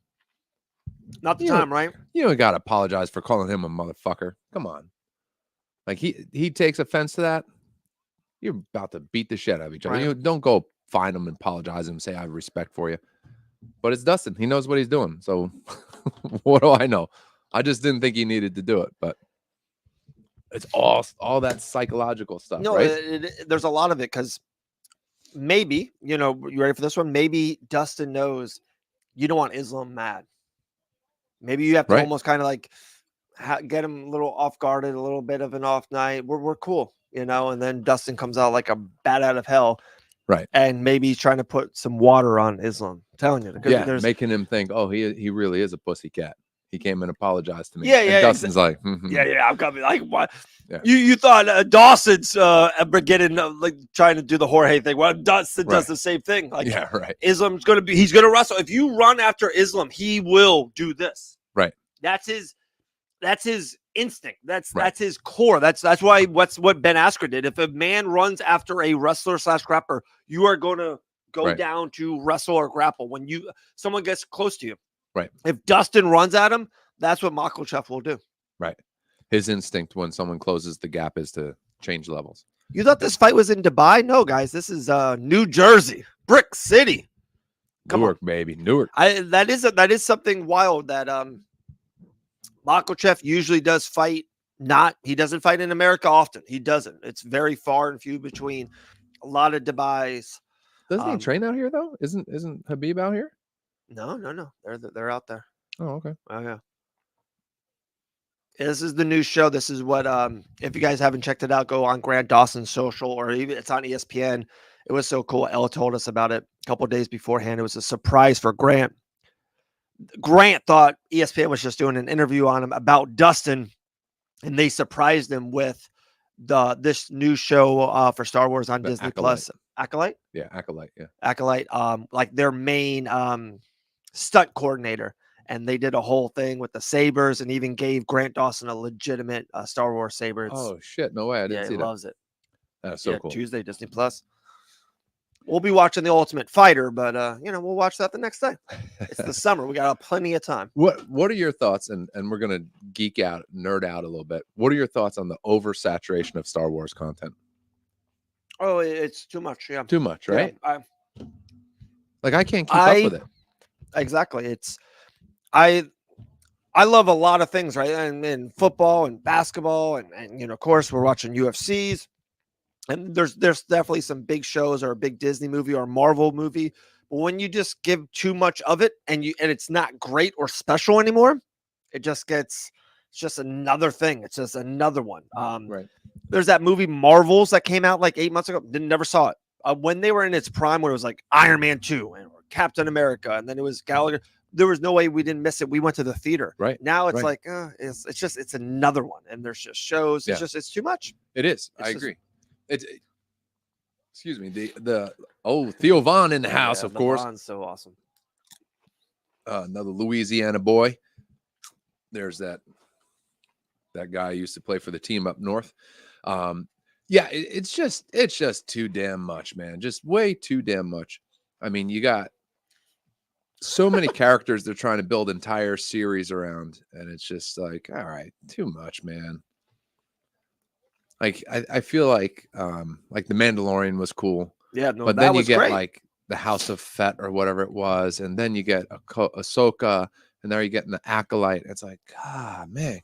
Not the time, right? You don't got to apologize for calling him a motherfucker. Come on. Like, he takes offense to that. You're about to beat the shit out of each other. Right. Don't go find him and apologize and say, I have respect for you. But it's Dustin. He knows what he's doing. So, what do I know? I just didn't think he needed to do it, but it's all that psychological stuff, No, right? there's a lot of it because maybe, you ready for this one? Maybe Dustin knows you don't want Islam mad. Maybe you have to Right. almost kind of like get him a little off guarded, a little bit of an off night. We're cool, and then Dustin comes out like a bat out of hell. Right. And maybe he's trying to put some water on Islam. I'm telling you. Yeah, making him think, oh, he really is a pussycat. He came and apologized to me. Yeah, and yeah. Dustin's like, yeah. I'm coming. Like, what? Yeah. You thought Dawson's getting like trying to do the Jorge thing? Well, Dustin does the same thing. Like, yeah, right. Islam's he's gonna wrestle. If you run after Islam, he will do this. Right. That's his instinct. That's his core. That's why what Ben Askren did. If a man runs after a wrestler / grappler, you are going to go down to wrestle or grapple when someone gets close to you. Right. If Dustin runs at him, that's what Makhachev will do. Right. His instinct when someone closes the gap is to change levels. You thought this fight was in Dubai? No, guys. This is New Jersey, Brick City. Newark, baby. Newark. That is something wild that Makhachev usually does fight. He doesn't fight in America often. He doesn't. It's very far and few between. A lot of Dubai's. Doesn't he train out here though? Isn't Habib out here? No. They're out there. Oh, okay. Oh yeah. This is the new show. This is what if you guys haven't checked it out, go on Grant Dawson's social, or even it's on ESPN. It was so cool. Ella told us about it a couple of days beforehand. It was a surprise for Grant. Grant thought ESPN was just doing an interview on him about Dustin, and they surprised him with this new show for Star Wars on Disney Plus. Acolyte? Yeah, Acolyte. Yeah. Acolyte, like their main stunt coordinator. And they did a whole thing with the sabers and even gave Grant Dawson a legitimate Star Wars saber. Oh, shit. No way. I didn't see that. He loves it. That's so cool. Tuesday, Disney Plus. We'll be watching The Ultimate Fighter, but we'll watch that the next day. It's the summer. We got plenty of time. What are your thoughts? And we're gonna nerd out a little bit. What are your thoughts on the oversaturation of Star Wars content? Oh, it's too much. Yeah, too much, right? Yeah, I can't keep up with it. Exactly. I love a lot of things, right? And in football and basketball, and of course, we're watching UFCs. And there's definitely some big shows or a big Disney movie or Marvel movie. But when you just give too much of it and it's not great or special anymore, it's just another thing. It's just another one. Right. There's that movie Marvels that came out like 8 months ago. Never saw it. When they were in its prime, when it was like Iron Man 2 and Captain America, and then it was Gallagher. There was no way we didn't miss it. We went to the theater. Right. Now it's like it's another one, and there's just shows. It's too much. It is. I agree. Excuse me. Theo Vaughn in the house, of course. Vaughn's so awesome. Another Louisiana boy. There's that guy who used to play for the team up north. It's just too damn much, man. Just way too damn much. I mean, you got so many characters they're trying to build entire series around, and it's just like, all right, too much, man. Like I feel like the Mandalorian was cool. Yeah, no, but then you get great. like the House of Fett or whatever it was, and then you get Ahsoka, and now you're getting the Acolyte. It's like, God, man,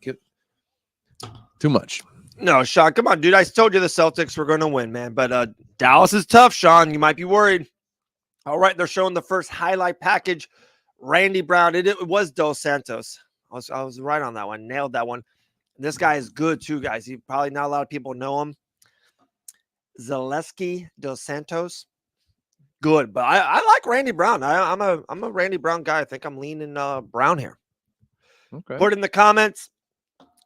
too much. No, Sean, come on, dude. I told you the Celtics were going to win, man. But Dallas is tough, Sean. You might be worried. All right, they're showing the first highlight package. Randy Brown. It was Dos Santos. I was right on that one. Nailed that one. This guy is good too, guys. He probably not a lot of people know him. Zaleski Dos Santos. Good, but I like Randy Brown. I'm a Randy Brown guy. I think I'm leaning Brown here. Okay. Put in the comments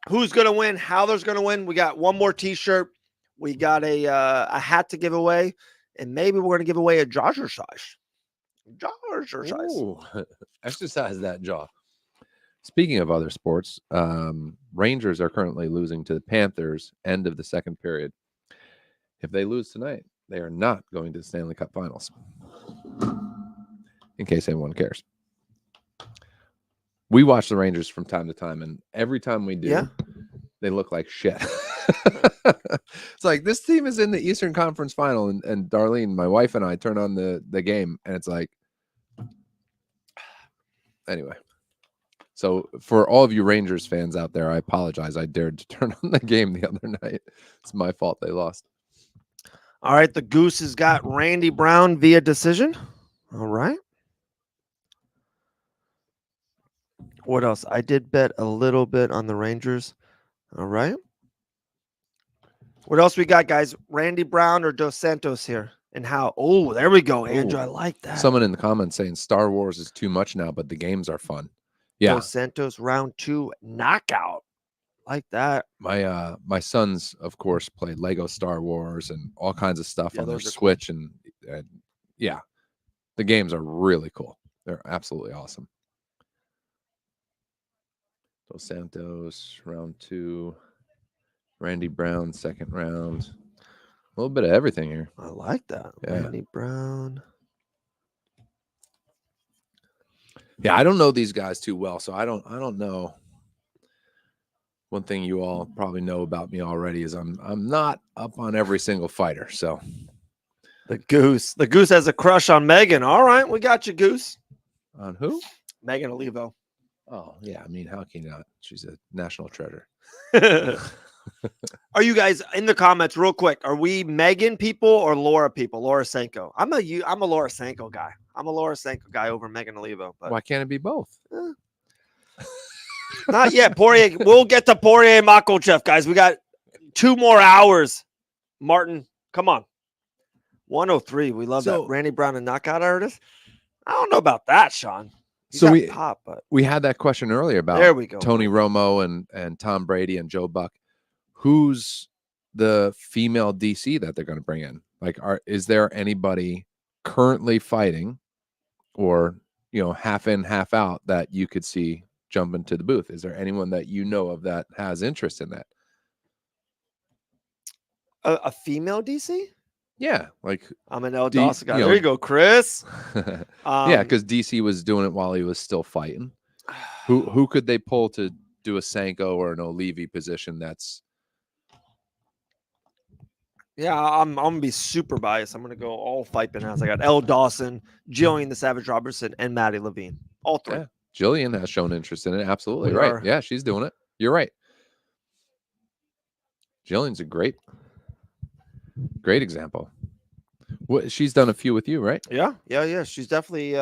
who's going to win, how there's going to win. We got one more T-shirt. We got a hat to give away, and maybe we're going to give away a Jaw-exercise. Ooh, exercise that jaw. Speaking of other sports, Rangers are currently losing to the Panthers end of the second period. If they lose tonight, they are not going to the Stanley Cup Finals. In case anyone cares. We watch the Rangers from time to time, and every time we do, they look like shit. It's like, this team is in the Eastern Conference Final, and Darlene, my wife, and I turn on the game, and it's like, anyway. So for all of you Rangers fans out there, I apologize. I dared to turn on the game the other night. It's my fault they lost. All right, the Goose has got Randy Brown via decision. All right. What else? I did bet a little bit on the Rangers. All right. What else we got, guys? Randy Brown or Dos Santos here? And how? Oh, there we go, Andrew. I like that. Someone in the comments saying Star Wars is too much now, but the games are fun. Yeah. Dos Santos round 2 knockout. Like that. My sons, of course, play Lego Star Wars and all kinds of stuff on their Switch, cool. and yeah, the games are really cool. They're absolutely awesome. Dos Santos round 2, Randy Brown second round. A little bit of everything here. I like that. Yeah. Randy Brown. Yeah, I don't know these guys too well, so I don't know. One thing you all probably know about me already is I'm not up on every single fighter. So the Goose has a crush on Megan. All right, we got you, Goose. On who? Megan Olivo. Oh yeah, I mean, how can you not? She's a national treasure. Are you guys in the comments real quick? Are we Megan people or Laura people? Laura Sanko. I'm a Laura Sanko guy. I'm a Laura Sanko guy over Megan Olivo. But why can't it be both? Not yet. Poirier. We'll get to Poirier Makhachev, guys. We got 2 more hours. Martin, come on. 103. We love that. Randy Brown and knockout artist. I don't know about that, Sean. So we had that question earlier about there we go. Tony Romo and Tom Brady and Joe Buck. Who's the female DC that they're going to bring in? Like, is there anybody currently fighting, or half in, half out, that you could see jump into the booth? Is there anyone that you know of that has interest in that? A female DC? Yeah, like I'm an El Dawson guy. There you go, Chris. Yeah, because DC was doing it while he was still fighting. Who could they pull to do a Sanko or an Olivi position? Yeah, I'm gonna be super biased. I'm gonna go all fight bananas. I got El Dawson, Jillian the Savage Robertson, and Maddie Levine. All 3. Yeah. Jillian has shown interest in it. Absolutely right. Yeah, she's doing it. You're right. Jillian's a great example. What she's done a few with you, right? Yeah. She's definitely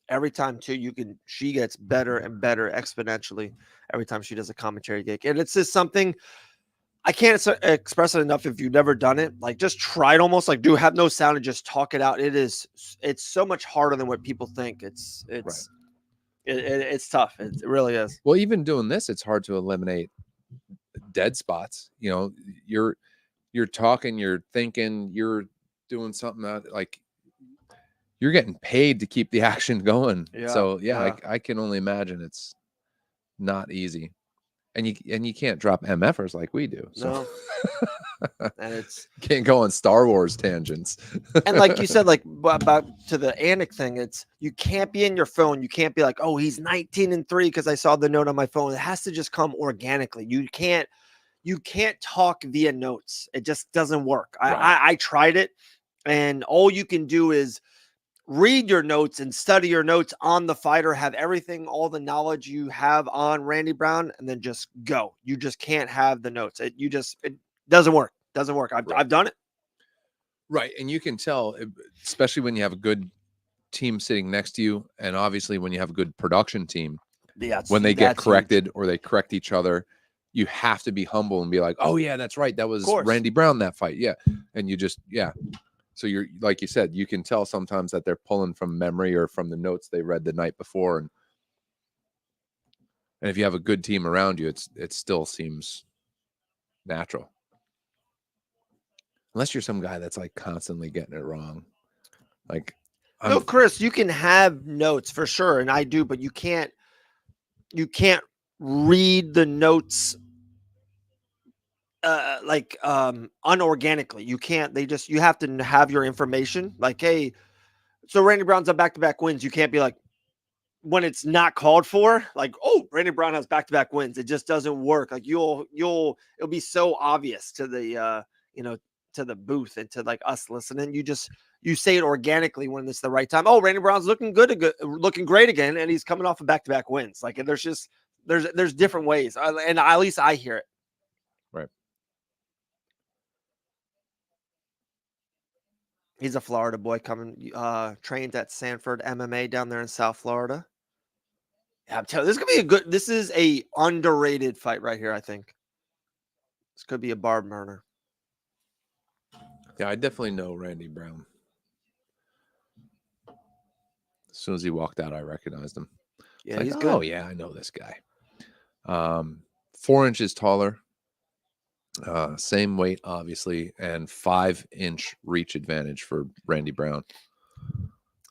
every time too. She gets better and better exponentially every time she does a commentary gig, and it's just something I can't express it enough. If you've never done it, like just try it. Almost like have no sound and just talk it out. It's so much harder than what people think. It's tough. It really is. Well, even doing this, it's hard to eliminate dead spots. You're talking, you're thinking, you're doing something like you're getting paid to keep the action going. Yeah, so I can only imagine it's not easy. And you can't drop MFers like we do. So. No. And it's can't go on Star Wars tangents. And like you said, like about to the Anik thing, it's you can't be in your phone. You can't be like, oh, he's 19-3 because I saw the note on my phone. It has to just come organically. You can't talk via notes. It just doesn't work. Right. I tried it, and all you can do is read your notes and study your notes on the fighter, have everything, all the knowledge you have on Randy Brown, and then just go. You just can't have the notes. It doesn't work. Doesn't work. I've done it. Right. And you can tell, especially when you have a good team sitting next to you, and obviously when you have a good production team, when they get corrected or they correct each other, you have to be humble and be like, oh yeah, that's right. That was Randy Brown, that fight. Yeah. And you just, So you're, like you said, you can tell sometimes that they're pulling from memory or from the notes they read the night before. And if you have a good team around you, it still seems natural. Unless you're some guy that's like constantly getting it wrong. Like, no, Chris, you can have notes for sure. And I do, but you can't read the notes unorganically. You can't, you have to have your information like, hey, so Randy Brown's on back-to-back wins. You can't be like, when it's not called for, like, oh, Randy Brown has back-to-back wins. It just doesn't work. Like it'll be so obvious to the, to the booth and to like us listening. you say it organically when it's the right time. Oh, Randy Brown's looking good, looking great again, and he's coming off of back-to-back wins. Like there's different ways, and at least I hear it. Right. He's a Florida boy coming, trained at Sanford MMA down there in South Florida. Yeah, I'm telling you, this is a underrated fight right here, I think. This could be a barb burner. Yeah, I definitely know Randy Brown. As soon as he walked out, I recognized him. Yeah, like, he's good. Oh, yeah, I know this guy. 4 inches taller, same weight, obviously, and 5-inch reach advantage for Randy Brown.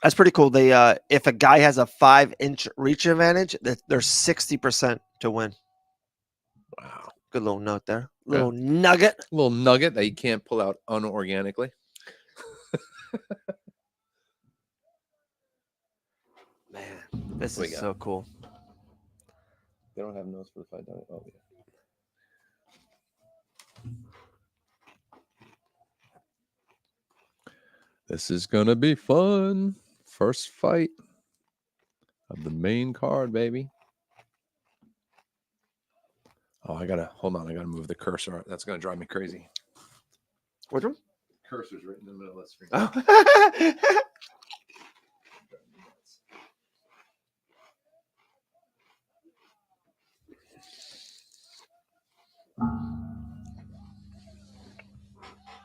That's pretty cool. They if a guy has a 5-inch reach advantage, there's 60% to win. Wow. Good little note there. Little nugget. A little nugget that you can't pull out unorganically. Man, this is so cool. They don't have notes for the fight, don't they? Oh, yeah. This is going to be fun. First fight of the main card, baby. Oh, hold on. I got to move the cursor. That's going to drive me crazy. Which one? Cursor's right in the middle of the screen. Oh.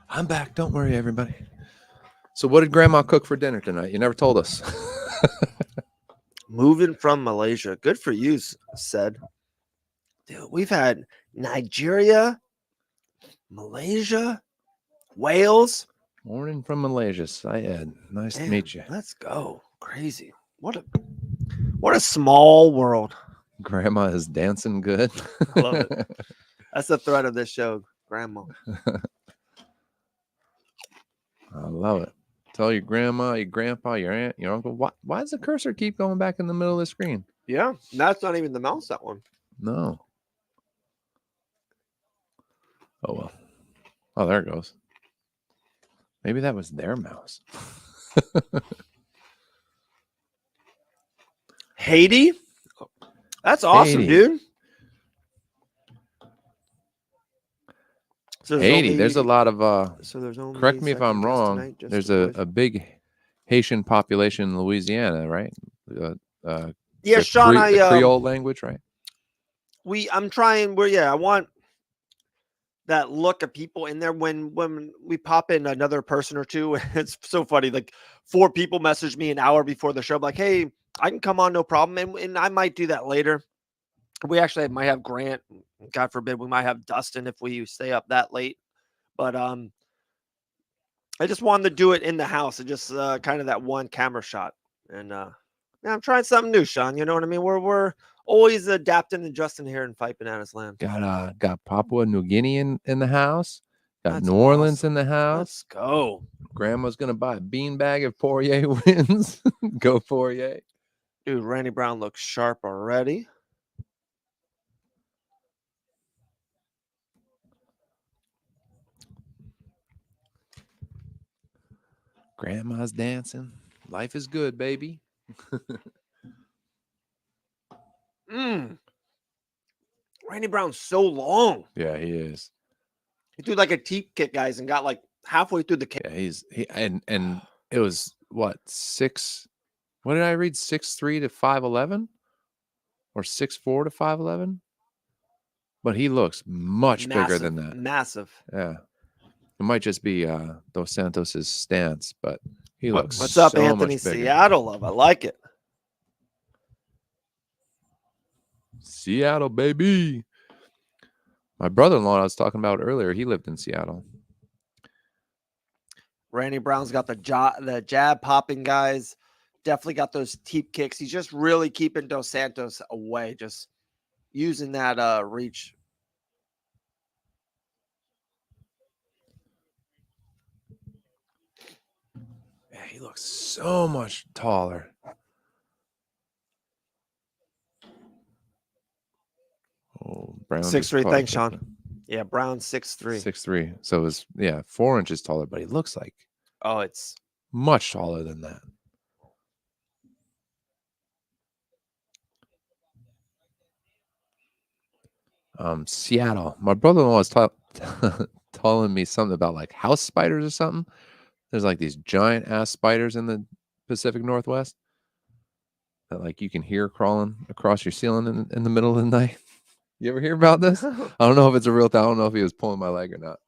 I'm back. Don't worry, everybody. So what did Grandma cook for dinner tonight? You never told us. Moving from Malaysia. Good for you, said. Dude, we've had Nigeria, Malaysia, Wales. Morning from Malaysia, Syed. Nice to meet you. Let's go. Crazy. What a small world. Grandma is dancing good. I love it. That's the thread of this show, Grandma. I love it. Tell your grandma, your grandpa, your aunt, your uncle. Why does the cursor keep going back in the middle of the screen? Yeah, that's not even the mouse, that one. No. Oh, well. Oh, there it goes. Maybe that was their mouse. Haiti? That's awesome, Haiti. dude. So Haiti, there's a lot of there's only correct me if I'm second wrong. tonight, just There's the boys. a big Haitian population in Louisiana, right? Yeah, Sean, the Creole language, right? I want that look of people in there when we pop in another person or two. It's so funny. Like 4 people messaged me an hour before the show, like, hey, I can come on, no problem. And I might do that later. We actually might have Grant. God forbid, we might have Dustin if we stay up that late. But I just wanted to do it in the house and just kind of that one camera shot. And yeah, I'm trying something new, Sean. You know what I mean? We're always adapting and adjusting here in Fight Bananas Land. Got Papua New Guinea in the house. Got That's New Orleans awesome. in the house. Let's go. Grandma's gonna buy a beanbag if Poirier wins. Go Poirier. Dude, Randy Brown looks sharp already. Grandma's dancing. Life is good, baby. Randy Brown's so long. Yeah, he is. He threw like a teep kick, guys, and got like halfway through the kick. Yeah, and it was what 6? What did I read? 6'3" to 5'11", or 6'4" to 5'11". But he looks much bigger than that. Massive. Yeah, it might just be Dos Santos's stance, but he looks. What's up, so Anthony? much bigger. Seattle love. I like it. Seattle, baby. My brother-in-law I was talking about earlier, he lived in Seattle. Randy Brown's got the jab popping, guys. Definitely got those teep kicks. He's just really keeping Dos Santos away, just using that reach. Yeah, he looks so much taller. Oh, Brown 6'3". Thanks, Sean. Yeah, Brown 6'3". 6'3". So it's 4 inches taller, but he looks like it's Much taller than that. Seattle. My brother-in-law was telling me something about like house spiders or something. There's like these giant ass spiders in the Pacific Northwest that like you can hear crawling across your ceiling in the middle of the night. You ever hear about this? I don't know if it's a real thing. I don't know if he was pulling my leg or not.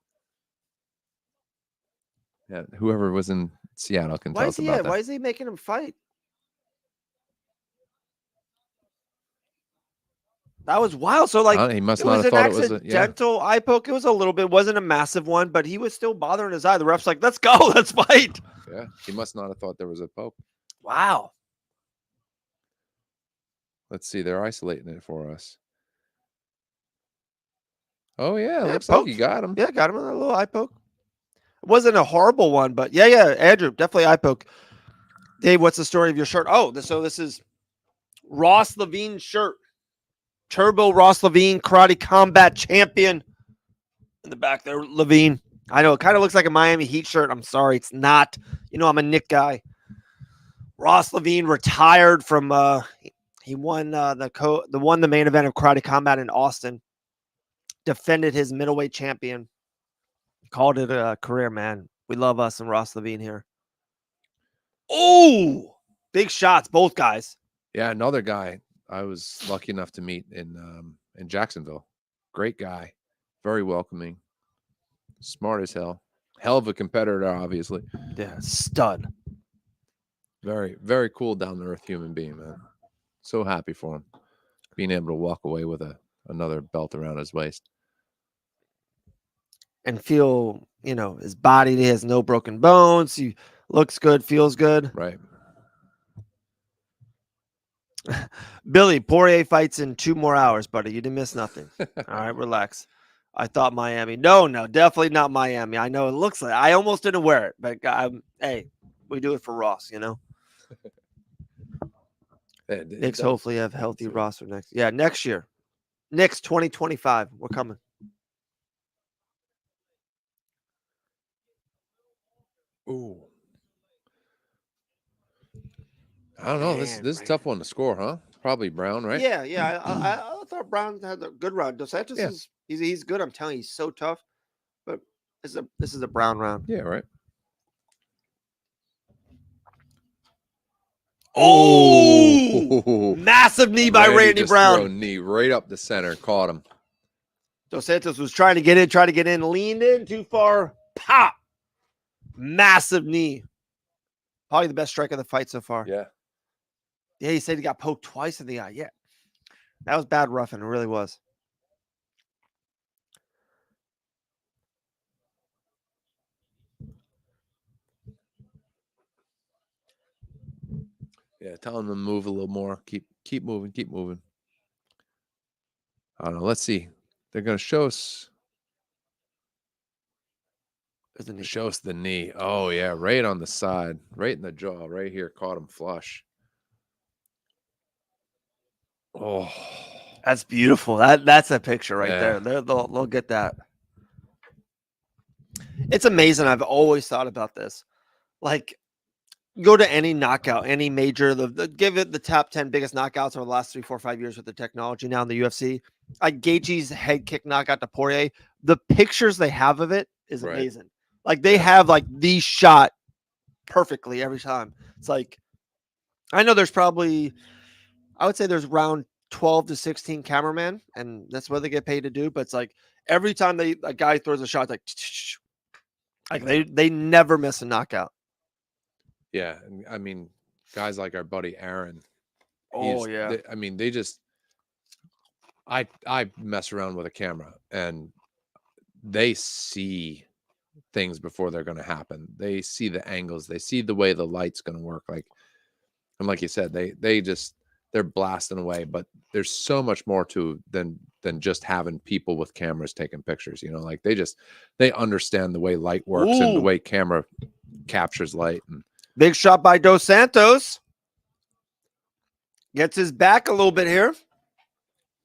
Yeah, whoever was in Seattle can tell us about that. Why is he making him fight? That was wild. So like he must it not was have an thought it was accidental eye poke. It was a little bit, wasn't a massive one, but he was still bothering his eye. The ref's like, let's go, let's fight. Yeah, he must not have thought there was a poke. Wow. Let's see, they're isolating it for us. Oh yeah, Yeah, looks like you got him. Yeah, got him with a little eye poke. It wasn't a horrible one, but yeah, Andrew, definitely eye poke. Dave, what's the story of your shirt? Oh, so this is Ross Levine's shirt. Turbo Ross Levine, Karate Combat Champion. In the back there, Levine. I know it kind of looks like a Miami Heat shirt. I'm sorry, it's not. You know, I'm a Knick guy. Ross Levine retired from. He won won the main event of Karate Combat in Austin. Defended his middleweight champion. Called it a career, man. We love us and Ross Levine here. Oh, big shots, both guys. Yeah, another guy I was lucky enough to meet in Jacksonville. Great guy, very welcoming, smart as hell. Hell of a competitor, obviously. Yeah, stud. Very, very cool, down to earth human being, man. So happy for him being able to walk away with another belt around his waist and feel, you know, his body. He has no broken bones. He looks good, feels good. Right. Billy, Poirier fights in 2 more hours, buddy. You didn't miss nothing. All right, relax. I thought Miami. No, definitely not Miami. I know it looks like. I almost didn't wear it, but hey, we do it for Ross, you know. Knicks hopefully have healthy roster next. Yeah, next year. Knicks 2025. We're coming. Ooh. I don't know. This is a tough one to score, huh? Probably Brown, right? Yeah. I thought Brown had a good round. Dos Santos is he's good. I'm telling you, he's so tough. But this is a Brown round. Yeah, right. Oh, massive knee by Randy Brown. Throw knee right up the center, caught him. Dos Santos was trying to get in, leaned in too far. Pop. Massive knee. Probably the best strike of the fight so far. Yeah. Yeah, he said he got poked twice in the eye. Yeah. That was bad roughing. It really was. Yeah, tell him to move a little more. Keep moving, keep moving. I don't know. Let's see. They're going to show us. Show us the knee. Oh, yeah. Right on the side. Right in the jaw. Right here. Caught him flush. Oh. That's beautiful. That's a picture right there. They'll get that. It's amazing. I've always thought about this. Like, go to any knockout, any major, give it the top 10 biggest knockouts over the last 3, 4, 5 years with the technology now in the UFC. Like Gaethje's head kick knockout to Poirier, the pictures they have of it is amazing. Like they have like the shot perfectly every time. It's like, I know there's probably, I would say there's around 12 to 16 cameramen, and that's what they get paid to do. But it's like every time a guy throws a shot, like they never miss a knockout. Yeah, I mean, guys like our buddy Aaron. Oh yeah. They just. I mess around with a camera, and they see things before they're going to happen. They see the angles. They see the way the light's going to work. And like you said, they're blasting away. But there's so much more to than just having people with cameras taking pictures. You know, like they understand the way light works and the way camera captures light. And big shot by Dos Santos. Gets his back a little bit here.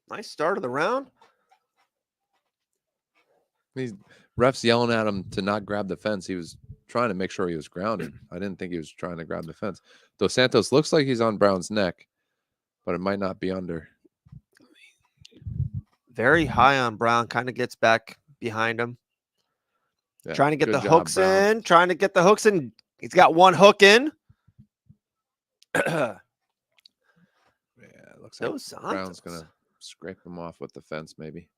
Nice start of the round. Ref's yelling at him to not grab the fence. He was trying to make sure he was grounded. I didn't think he was trying to grab the fence. Dos Santos looks like he's on Brown's neck, but it might not be under. Very high on Brown, kind of gets back behind him. Yeah, Trying to get good the job, hooks Brown. in, trying to get the hooks in. He's got one hook in. Yeah, it looks like Dos Santos. Brown's going to scrape him off with the fence, maybe.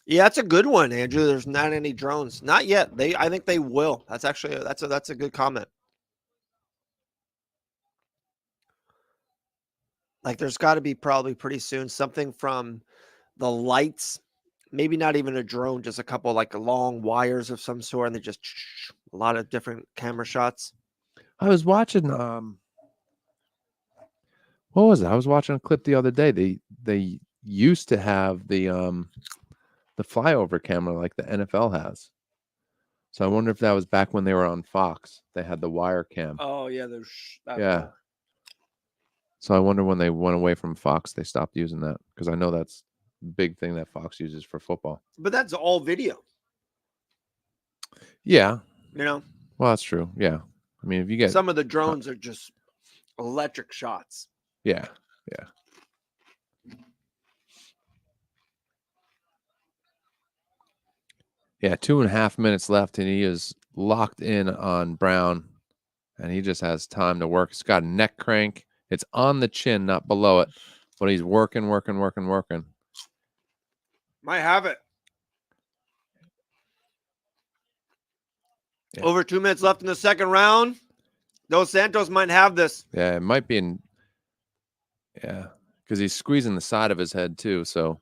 Yeah, that's a good one, Andrew. There's not any drones. Not yet. I think they will. That's actually that's a good comment. Like there's got to be probably pretty soon something from the lights, maybe not even a drone, just a couple like long wires of some sort, and they just a lot of different camera shots. I was watching what was it? I was watching a clip the other day. They used to have the flyover camera like the NFL has. So I wonder if that was back when they were on Fox. They had the wire cam. Oh yeah, Yeah. So I wonder when they went away from Fox, they stopped using that, because I know that's a big thing that Fox uses for football. But that's all video. Yeah. You know? Well, that's true. Yeah. I mean, if you get some of the drones are just electric shots. Yeah. Yeah. Yeah, 2.5 minutes left, and he is locked in on Brown, and he just has time to work. He's got a neck crank. It's on the chin, not below it, but he's working. Might have it. Yeah. Over 2 minutes left in the second round. Dos Santos might have this. Yeah, it might be in. Yeah, because he's squeezing the side of his head too. So,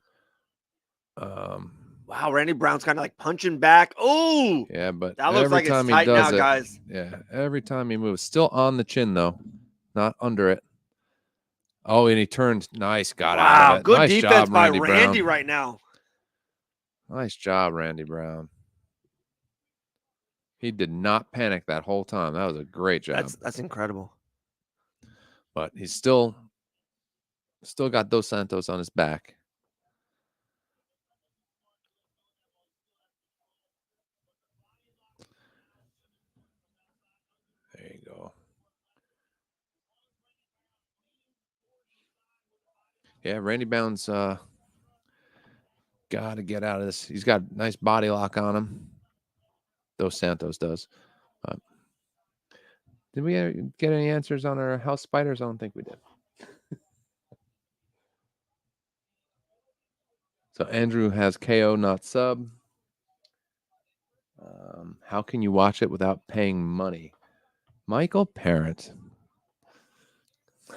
wow, Randy Brown's kind of like punching back. Oh, yeah, but that looks every like time it's tight he does now, it, guys. yeah, every time he moves, still on the chin though, not under it. Oh, and he turned. Nice, got out of it. Good Nice defense job, by Randy Randy Brown. right now. Nice job, Randy Brown. He did not panic that whole time. That was a great job. That's incredible. But he's still got Dos Santos on his back. There you go. Yeah, Randy Brown's got to get out of this. He's got a nice body lock on him. Dos Santos does. Did we get any answers on our house spiders? I don't think we did. So Andrew has KO, not sub. How can you watch it without paying money? Michael Parent.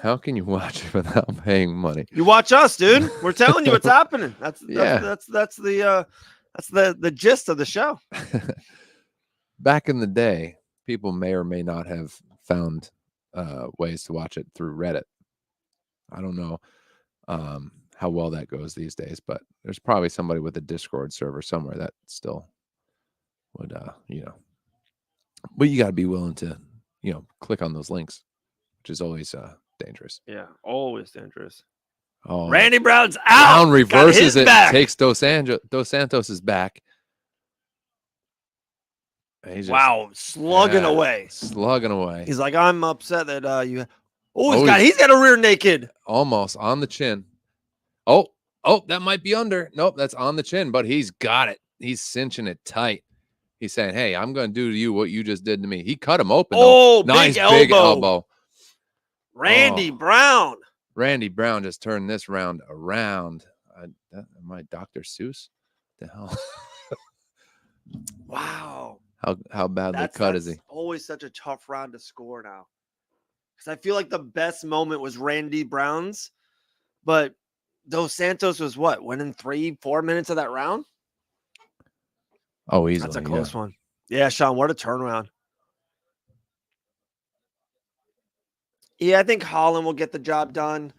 How can you watch it without paying money? You watch us, dude. We're telling you what's happening. That's the gist of the show. Back in the day, people may or may not have found ways to watch it through Reddit. I don't know how well that goes these days, but there's probably somebody with a Discord server somewhere that still would, but you got to be willing to, click on those links, which is always dangerous. Yeah, always dangerous. Oh, Randy Brown's out. Brown reverses it, takes Dos Santos' back. He's slugging away. Slugging away. He's like, I'm upset that you. Oh, he's got a rear naked. Almost on the chin. Oh, that might be under. Nope, that's on the chin, but he's got it. He's cinching it tight. He's saying, hey, I'm going to do to you what you just did to me. He cut him open. Oh, nice big elbow. Randy Brown. Randy Brown just turned this round around. Am I Dr. Seuss? The hell? Wow. How badly cut is he? Always such a tough round to score now. Because I feel like the best moment was Randy Brown's, but Dos Santos was winning 3-4 minutes of that round? Oh, easily. That's a close one. Yeah, Sean, what a turnaround. Yeah, I think Holland will get the job done.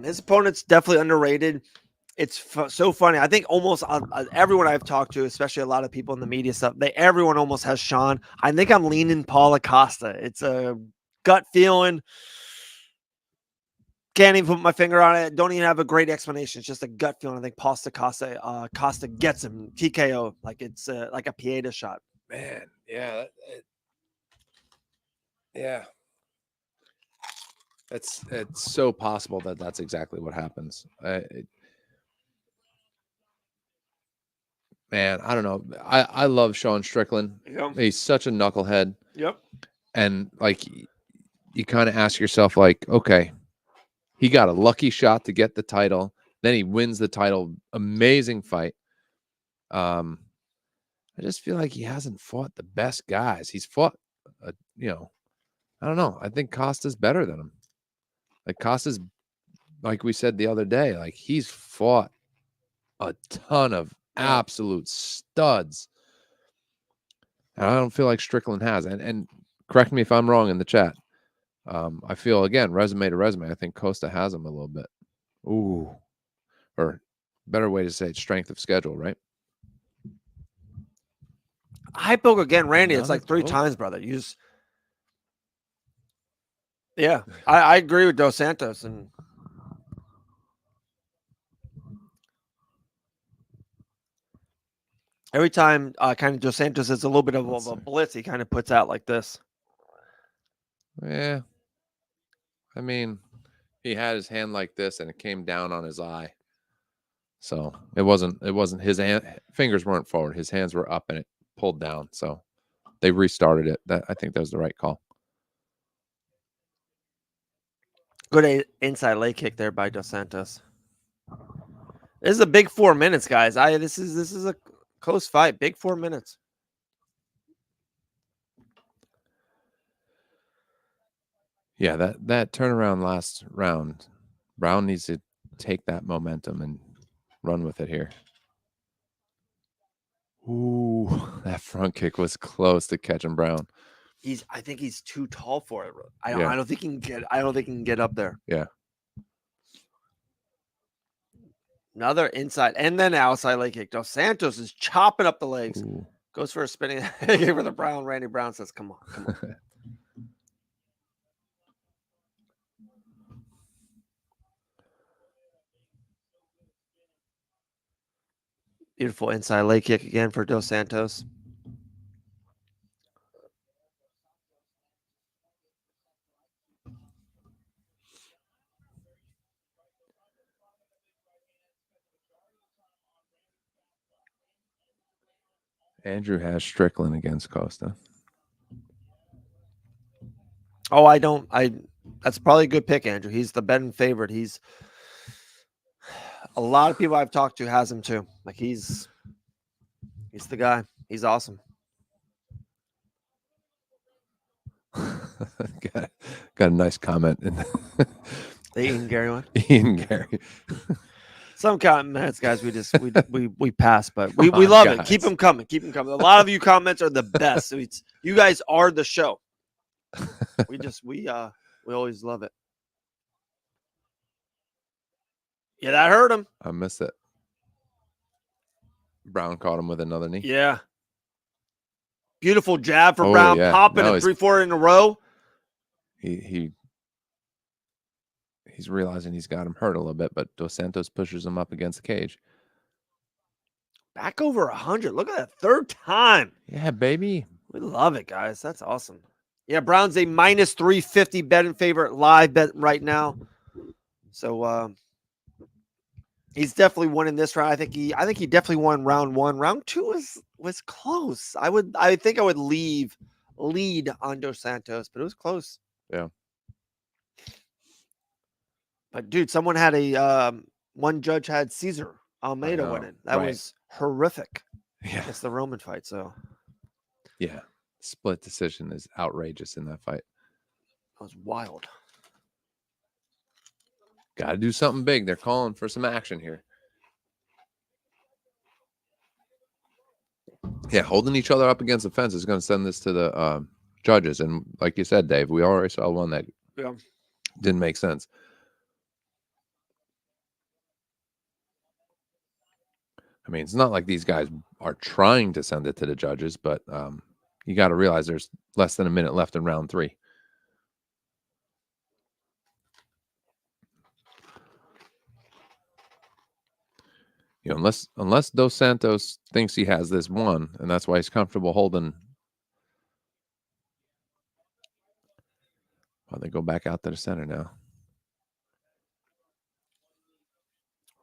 His opponent's definitely underrated. It's so funny. I think almost everyone I've talked to, especially a lot of people in the media stuff, everyone almost has Sean. I think I'm leaning Paul Acosta. It's a gut feeling. Can't even put my finger on it. Don't even have a great explanation. It's just a gut feeling. I think Costa gets him TKO like it's like a Pieta shot. Man, yeah, yeah. It's so possible that that's exactly what happens. Man, I don't know. I love Sean Strickland. Yep. He's such a knucklehead. Yep. And like, you kind of ask yourself, like, okay, he got a lucky shot to get the title. Then he wins the title. Amazing fight. I just feel like he hasn't fought the best guys. He's fought, I don't know. I think Costa's better than him. Like Costa's, like we said the other day, like he's fought a ton of absolute studs. And I don't feel like Strickland has. And correct me if I'm wrong in the chat. I feel, again, resume to resume, I think Costa has him a little bit. Ooh. Or better way to say it, strength of schedule, right? High poke again, Randy. It's Another like 3 poke. times, brother. Yeah, I agree with Dos Santos. And every time kind of Dos Santos is a little bit of a blitz, he kind of puts out like this. Yeah. I mean, he had his hand like this and it came down on his eye. So it wasn't his fingers weren't forward. His hands were up and it pulled down. So they restarted it. I think that was the right call. Good inside leg kick there by Dos Santos. This is a big 4 minutes, guys. This is a close fight. Big 4 minutes. Yeah, that turnaround last round, Brown needs to take that momentum and run with it here. Ooh, that front kick was close to catching Brown. I think he's too tall for it. I don't think he can get. I don't think he can get up there. Yeah. Another inside and then outside leg kick. Dos Santos is chopping up the legs. Ooh. Goes for a spinning for the Brown. Randy Brown says, "Come on." Beautiful inside leg kick again for Dos Santos. Andrew has Strickland against Costa. Oh, that's probably a good pick, Andrew. He's the betting favorite. He's a lot of people I've talked to has him too. Like he's the guy. He's awesome. got a nice comment in the Ian Gary one. Ian Gary. Some comments, guys, we pass, but we love it. Keep them coming. Keep them coming. A lot of you comments are the best. So you guys are the show. We always love it. Yeah, that hurt him. I missed it. Brown caught him with another knee. Yeah. Beautiful jab for Brown, popping it 3-4 in a row. He's realizing he's got him hurt a little bit, but Dos Santos pushes him up against the cage. Back over 100. Look at that 3rd time. Yeah, baby. We love it, guys. That's awesome. Yeah, Brown's a minus 350 betting favorite live bet right now. So he's definitely winning this round. I think he definitely won round 1. Round 2 was close. I think I would lead on Dos Santos, but it was close. Yeah. But dude, someone had one judge had Cesar Almeida winning. That was horrific. Yeah. It's the Roman fight, so. Yeah. Split decision is outrageous in that fight. That was wild. Got to do something big. They're calling for some action here. Yeah, holding each other up against the fence is going to send this to the judges. And like you said, Dave, we already saw one that didn't make sense. I mean, it's not like these guys are trying to send it to the judges, but you got to realize there's less than a minute left in round 3. You know, unless Dos Santos thinks he has this one, and that's why he's comfortable holding. Well, they go back out to the center now.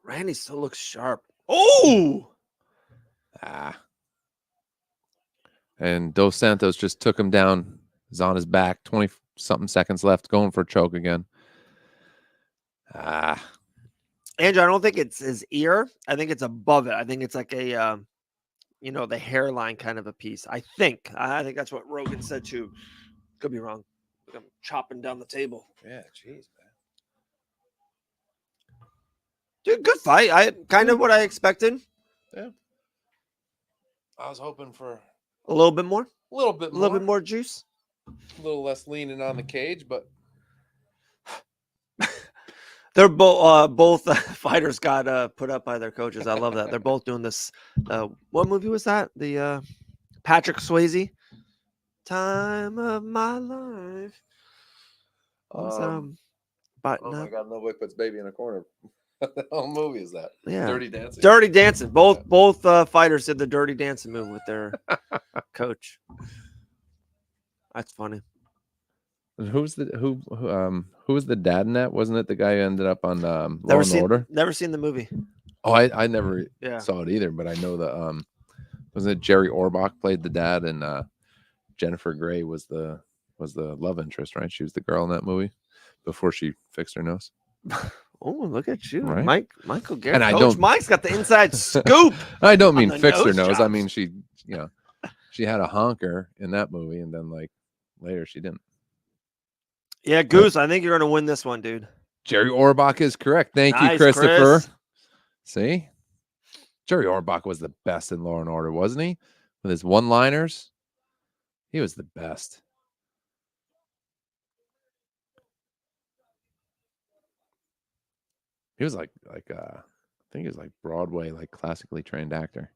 Randy still looks sharp. Oh! And Dos Santos just took him down. He's on his back. 20-something seconds left. Going for a choke again. Andrew, I don't think it's his ear. I think it's above it. I think it's like a, the hairline kind of a piece. I think that's what Rogan said too. Could be wrong. I'm chopping down the table. Yeah, jeez, man. Dude, good fight. I kind of what I expected. Yeah. I was hoping for a little bit more. A little bit more juice. A little less leaning on the cage, but they're both fighters got put up by their coaches. I love that. They're both doing this. What movie was that? The Patrick Swayze, Time of My Life. But oh my God, nobody puts baby in a corner. What the hell movie is that? Yeah, Dirty Dancing. Dirty Dancing. Both fighters did the Dirty Dancing move with their coach. That's funny. Who was the dad in that? Wasn't it the guy who ended up on Law and Order? Never seen the movie. Oh, I never saw it either, but I know that wasn't it Jerry Orbach played the dad, and Jennifer Grey was the love interest, right? She was the girl in that movie before she fixed her nose. Oh, look at you, right? Michael Garrett. And Coach Mike's got the inside scoop. I don't mean fix her nose. Jobs. I mean she had a honker in that movie, and then like later she didn't. Yeah, Goose. I think you're going to win this one, dude. Jerry Orbach is correct. Thank you, Christopher. Chris. See, Jerry Orbach was the best in Law and Order, wasn't he? With his one-liners, he was the best. He was like I think he was like Broadway, like classically trained actor.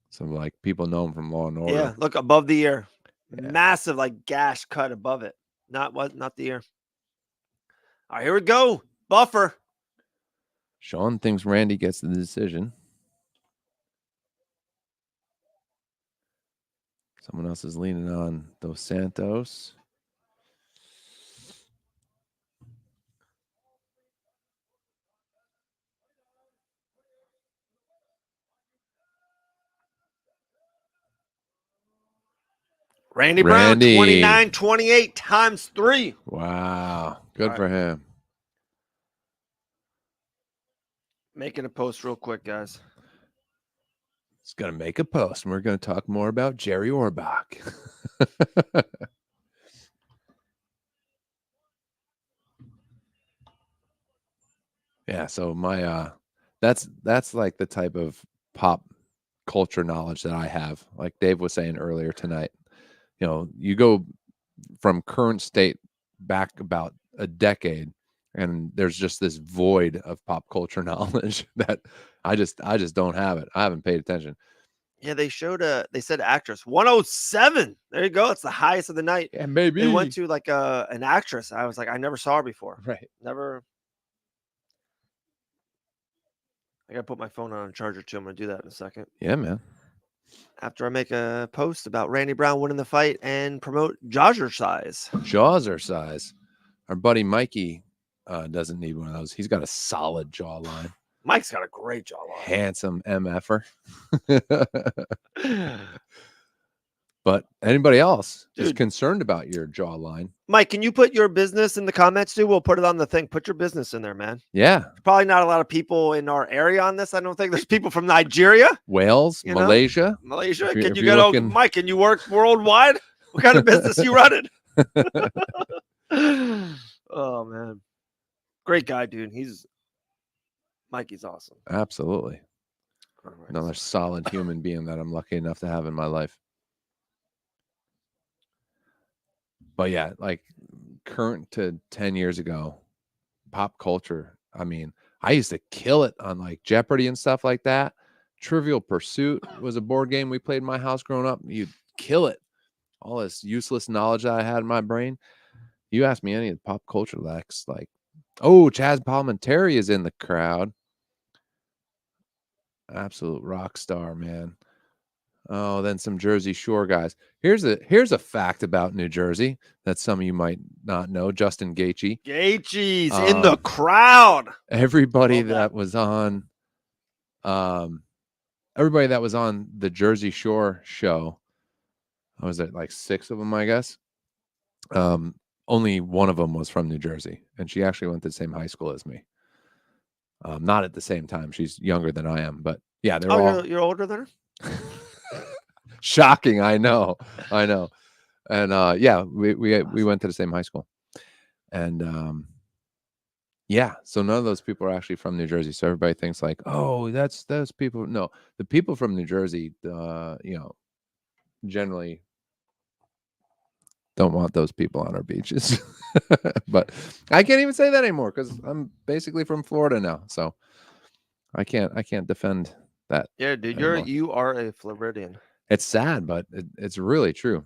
So like people know him from Law and Order. Yeah, look above the ear, massive like gash cut above it. Not the ear. All right, here we go. Buffer. Sean thinks Randy gets the decision. Someone else is leaning on Dos Santos. Randy Brown, 29-28 times 3. Wow. Good for him. Making a post real quick, guys. He's going to make a post, and we're going to talk more about Jerry Orbach. Yeah, so my that's like the type of pop culture knowledge that I have. Like Dave was saying earlier tonight. You know, you go from current state back about a decade, and there's just this void of pop culture knowledge that I just don't have it. I haven't paid attention. Yeah, they said actress 107. There you go. It's the highest of the night. Yeah, maybe they went to like an actress. I was like, I never saw her before. Right. Never. I gotta put my phone on a charger too. I'm gonna do that in a second. Yeah, man. After I make a post about Randy Brown winning the fight and promote Jazzercise. Jazzercise. Our buddy Mikey doesn't need one of those. He's got a solid jawline. Mike's got a great jawline. Handsome MFer. But anybody else is concerned about your jawline? Mike, can you put your business in the comments too? We'll put it on the thing. Put your business in there, man. Yeah. There's probably not a lot of people in our area on this. I don't think there's people from Nigeria. Wales, Malaysia. Malaysia. Can you go, Mike, can you work worldwide? What kind of business you running? Oh, man. Great guy, dude. Mikey's awesome. Absolutely. Right. Another solid human being that I'm lucky enough to have in my life. But yeah, like current to 10 years ago, pop culture. I mean, I used to kill it on like Jeopardy and stuff like that. Trivial Pursuit was a board game we played in my house growing up. You'd kill it. All this useless knowledge that I had in my brain. You ask me any of the pop culture Lex, like, oh, Chaz Palminteri is in the crowd. Absolute rock star, man. Oh, then some Jersey Shore guys. Here's a fact about New Jersey that some of you might not know. Justin Gaethje. Gaethje's in the crowd. Everybody Love that. that was on, everybody that was on the Jersey Shore show. Was it like 6 of them? I guess. Only one of them was from New Jersey, and she actually went to the same high school as me. Not at the same time. She's younger than I am, but yeah, they're all. You're older than her. Shocking, I know. And yeah, we went to the same high school. And yeah, so none of those people are actually from New Jersey. So everybody thinks like, oh, that's people. No, the people from New Jersey, generally don't want those people on our beaches. But I can't even say that anymore because I'm basically from Florida now. So I can't defend that. Yeah, dude, anymore. you are a Floridian. It's sad, but it's really true.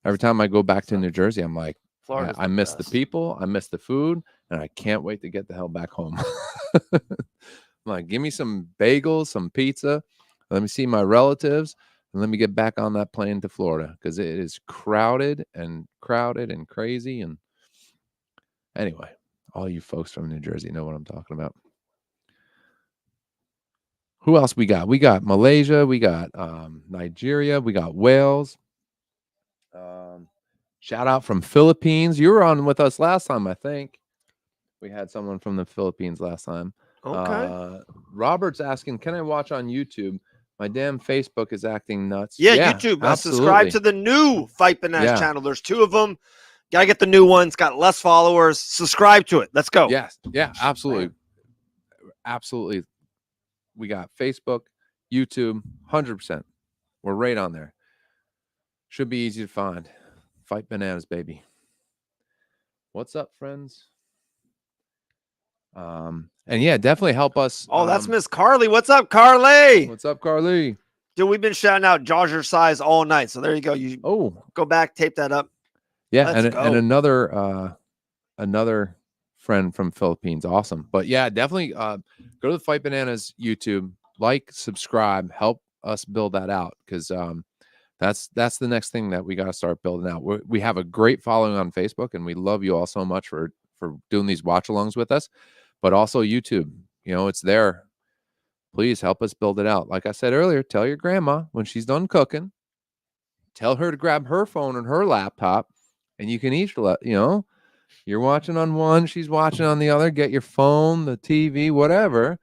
Every time I go back to New Jersey, I'm like, I miss the people, I miss the food, and I can't wait to get the hell back home. I'm like, give me some bagels, some pizza. Let me see my relatives, and let me get back on that plane to Florida because it is crowded and crazy. And anyway, all you folks from New Jersey know what I'm talking about. Who else we got? We got Malaysia. We got Nigeria. We got Wales. Shout out from Philippines. You were on with us last time, I think. We had someone from the Philippines last time. Okay. Robert's asking, can I watch on YouTube? My damn Facebook is acting nuts. Yeah, YouTube. Subscribe to the new Fight Bananas channel. There's 2 of them. Gotta get the new one. It's got less followers. Subscribe to it. Let's go. Yes. Yeah, absolutely. Man. Absolutely. We got Facebook, YouTube, 100%. We're right on there. Should be easy to find. Fight Bananas, baby. What's up, friends? And yeah, definitely help us. Oh, that's Miss Carly. What's up, Carly? What's up, Carly? Dude, we've been shouting out Jogger Size all night. So there you go. You go back, tape that up. Yeah, and another friend from Philippines. Awesome. But yeah, definitely go to the Fight Bananas YouTube, like, subscribe, help us build that out because that's the next thing that we got to start building out. We have a great following on Facebook, and we love you all so much for doing these watch alongs with us, but also YouTube. It's there. Please help us build it out. Like I said earlier, tell your grandma when she's done cooking, tell her to grab her phone and her laptop, and you can each, you're watching on one, she's watching on the other. Get your phone, the TV, whatever.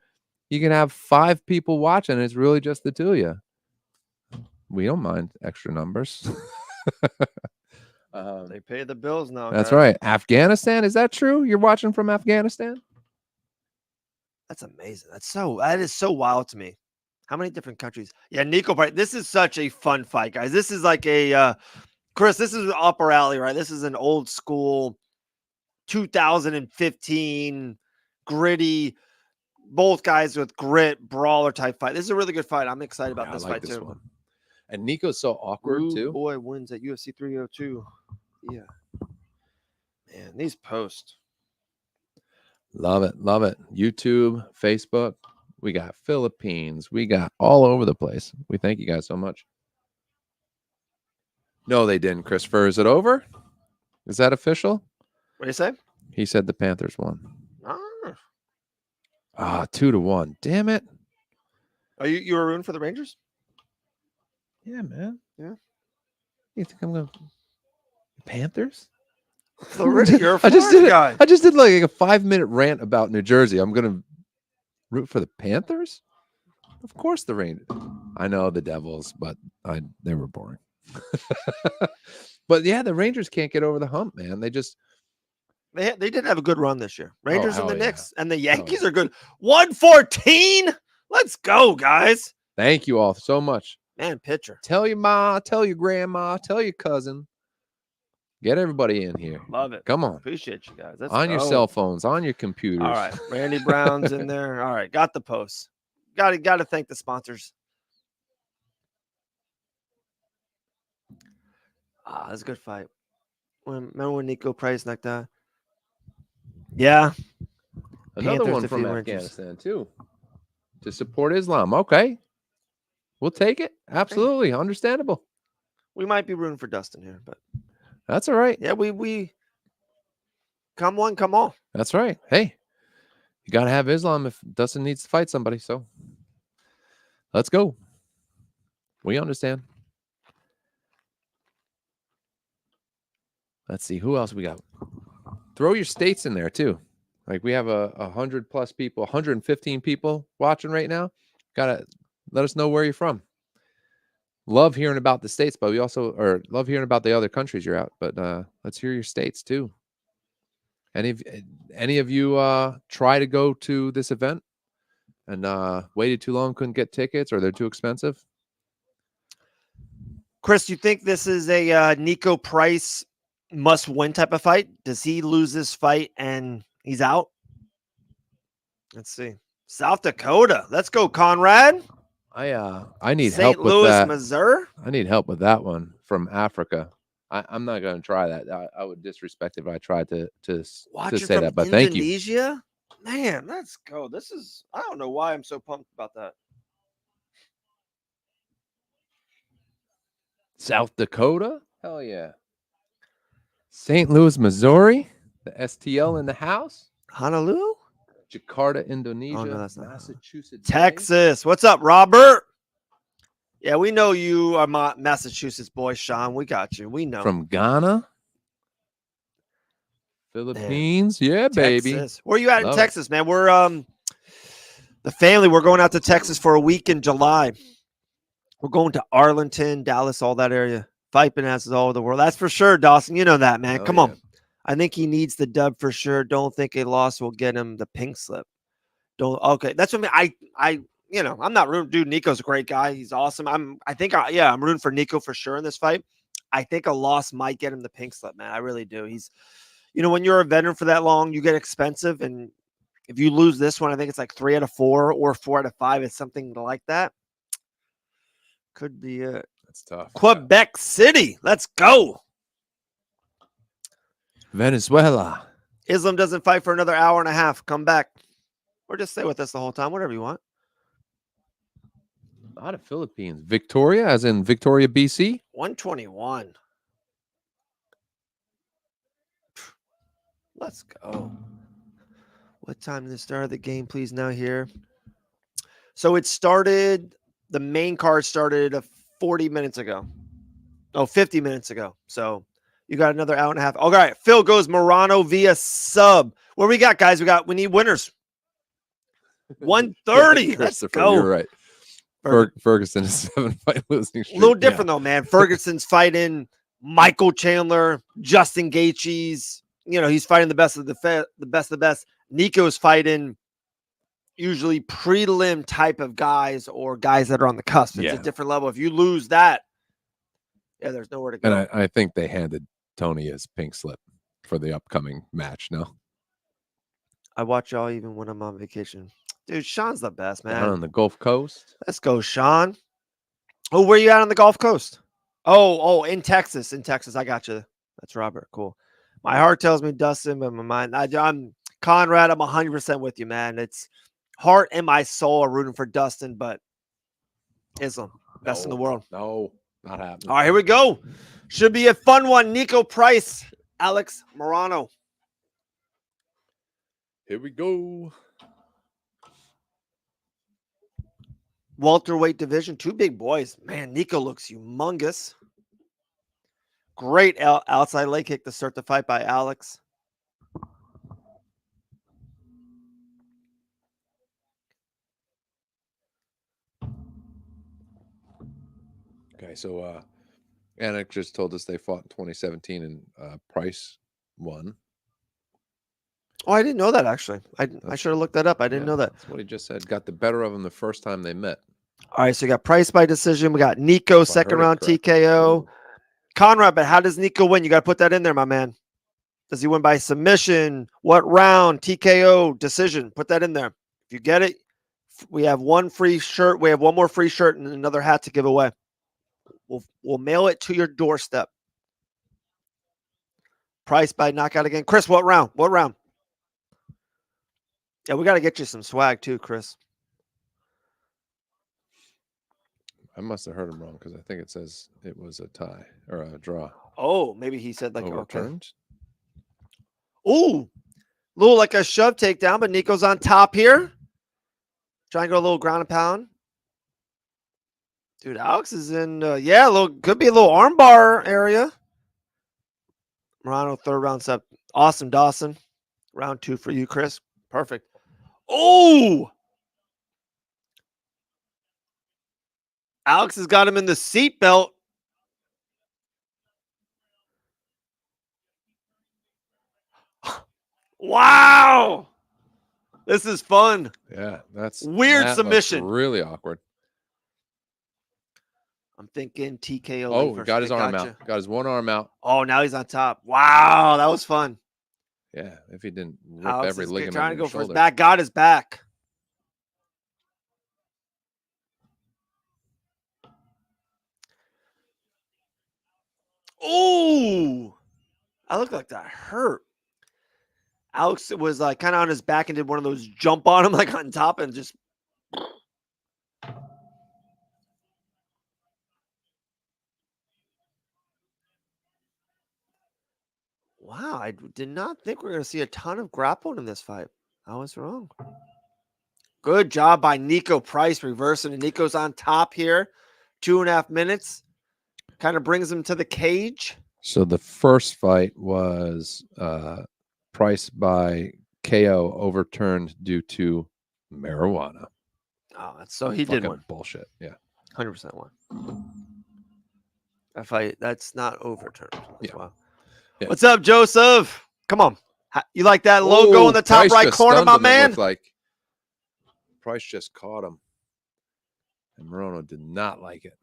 You can have 5 people watching. It's really just the 2 of you. We don't mind extra numbers. They pay the bills now. That's right. Afghanistan, is that true? You're watching from Afghanistan? That's amazing. That is so wild to me. How many different countries? Yeah, Nico, this is such a fun fight, guys. This is like a Chris, this is upper alley, right? This is an old school 2015 gritty, both guys with grit, brawler type fight. This is a really good fight. I'm excited about this fight too. One. And Nico's so awkward too. Boy wins at UFC 302. Yeah. Man, these posts. Love it. Love it. YouTube, Facebook. We got Philippines. We got all over the place. We thank you guys so much. No, they didn't, Christopher. Is it over? Is that official? What do you say? He said the Panthers won. 2-1. Damn it. Are you were rooting for the Rangers? Yeah, man. Yeah. You think I'm going to Panthers? You're a I just did like a 5-minute rant about New Jersey. I'm going to root for the Panthers? Of course the Rangers. I know the Devils, but they were boring. But yeah, the Rangers can't get over the hump, man. They did have a good run this year. Rangers and the Knicks and the Yankees are good. 114. Let's go, guys. Thank you all so much. Man, pitcher. Tell your ma, tell your grandma, tell your cousin. Get everybody in here. Love it. Come on. Appreciate you guys. Let's on your cell phones, on your computers. All right. Randy Brown's in there. All right. Got the post. Got to thank the sponsors. That's a good fight. Remember when Nico Price knocked out? Yeah. Another one from Afghanistan, too. to support Islam. Okay. We'll take it. Absolutely. Understandable. We might be rooting for Dustin here, but that's all right. Yeah, we come one, come all. That's right. Hey, you got to have Islam if Dustin needs to fight somebody. So let's go. We understand. Let's see who else we got. Throw your states in there too. Like we have 100+ people, 115 people watching right now. Gotta let us know where you're from. Love hearing about the states, but we also love hearing about the other countries you're out. But let's hear your states too. Any of you try to go to this event and waited too long, couldn't get tickets, or they're too expensive? Chris, you think this is a Nico Price must-win type of fight? Does he lose this fight and he's out? Let's see. South Dakota. Let's go, Conrad. I need St. help with Louis, that. Missouri. I need help with that one from Africa. I'm not going to try that. I would disrespect if I tried to say that. But thank you. Indonesia, man. Let's go. This is. I don't know why I'm so pumped about that. South Dakota. Hell yeah. St. Louis, Missouri. The STL in the house. Honolulu. Jakarta, Indonesia. Oh, no, that's not Massachusetts. Texas. What's up, Robert? Yeah, we know you are my Massachusetts boy, Sean. We got you. We know. From Ghana. Philippines. Yeah, baby. Texas. Where you at in Texas, man? We're the family. We're going out to Texas for a week in July. We're going to Arlington, Dallas, all that area. Fight Bonanzas all over the world. That's for sure, Dawson. You know that, man. Come on. I think he needs the dub for sure. Don't think a loss will get him the pink slip. Don't. Okay, that's what I I'm not rooting. Dude, Nico's a great guy. He's awesome. I'm rooting for Nico for sure in this fight. I think a loss might get him the pink slip, man. I really do. He's, when you're a veteran for that long, you get expensive, and if you lose this one, I think it's like 3 out of 4 or 4 out of 5. It's something like that. Could be it. That's tough. Quebec City. Let's go. Venezuela. Islam doesn't fight for another hour and a half. Come back. Or just stay with us the whole time. Whatever you want. A lot of Philippines. Victoria, as in Victoria, BC. 121. Let's go. What time did it start the game, please, now here? So it started, the main card started 40 minutes ago. Oh, 50 minutes ago. So you got another hour and a half. All right. Phil goes Morano via sub. What we got, guys? We need winners. 130. Let's go. You're right. Ferguson is 7-fight losing streak. A little different though, man. Ferguson's fighting Michael Chandler, Justin Gaethje's. He's fighting the best of the best. Nico's fighting usually prelim type of guys or guys that are on the cusp. It's a different level. If you lose that, there's nowhere to go. And I think they handed Tony his pink slip for the upcoming match. No, I watch y'all even when I'm on vacation. Dude, Sean's the best, man. Down on the Gulf Coast. Let's go, Sean. Oh, where you at on the Gulf Coast? Oh, in Texas. In Texas. I got you. That's Robert. Cool. My heart tells me Dustin, but my mind, I'm Conrad. I'm 100% with you, man. It's heart and my soul are rooting for Dustin, but Islam, best in the world. No, not happening. All right, here we go. Should be a fun one. Nico Price, Alex Morano. Here we go. Welterweight division, 2 big boys. Man, Nico looks humongous. Great outside leg kick to start the fight by Alex. Okay, so Anik just told us they fought in 2017 and Price won. Oh, I didn't know that, actually. I should have looked that up. I didn't know that. That's what he just said. Got the better of him the first time they met. All right, so you got Price by decision. We got Nico, second round TKO. Conrad, but how does Nico win? You got to put that in there, my man. Does he win by submission? What round? TKO, decision. Put that in there. If you get it, we have one free shirt. We have one more free shirt and another hat to give away. We'll mail it to your doorstep. Price by knockout again. Chris, what round? What round? Yeah, we got to get you some swag too, Chris. I must have heard him wrong because I think it says it was a tie or a draw. Oh, maybe he said like Overturned. Okay. Ooh, little like a shove takedown, but Nico's on top here. Try and go a little ground and pound. Dude, Alex is in, could be a little armbar area. Morano, third round up. Awesome, Dawson. Round 2 for you, Chris. Perfect. Oh! Alex has got him in the seatbelt. Wow! This is fun. Yeah, that's weird that submission. Really awkward. I'm thinking TKO. Oh, got his arm out. Got his one arm out. Oh, now he's on top. Wow, that was fun. Yeah, if he didn't rip Alex every is ligament trying to in go his for his shoulder. back. Got his back. Oh, I look like that hurt. Alex was like kind of on his back and did one of those jump on him, like on top, and just. Wow, I did not think we were going to see a ton of grappling in this fight. I was wrong. Good job by Nico Price reversing, and Nico's on top here. 2.5 minutes. Kind of brings him to the cage. So the first fight was Price by KO overturned due to marijuana. Oh, so he did one. Bullshit. Yeah. 100% one. That fight, that's not overturned. Yeah. Wow. Yeah. What's up, Joseph? Come on. You like that logo in the top Price right corner, my man? Like Price just caught him. And Moreno did not like it.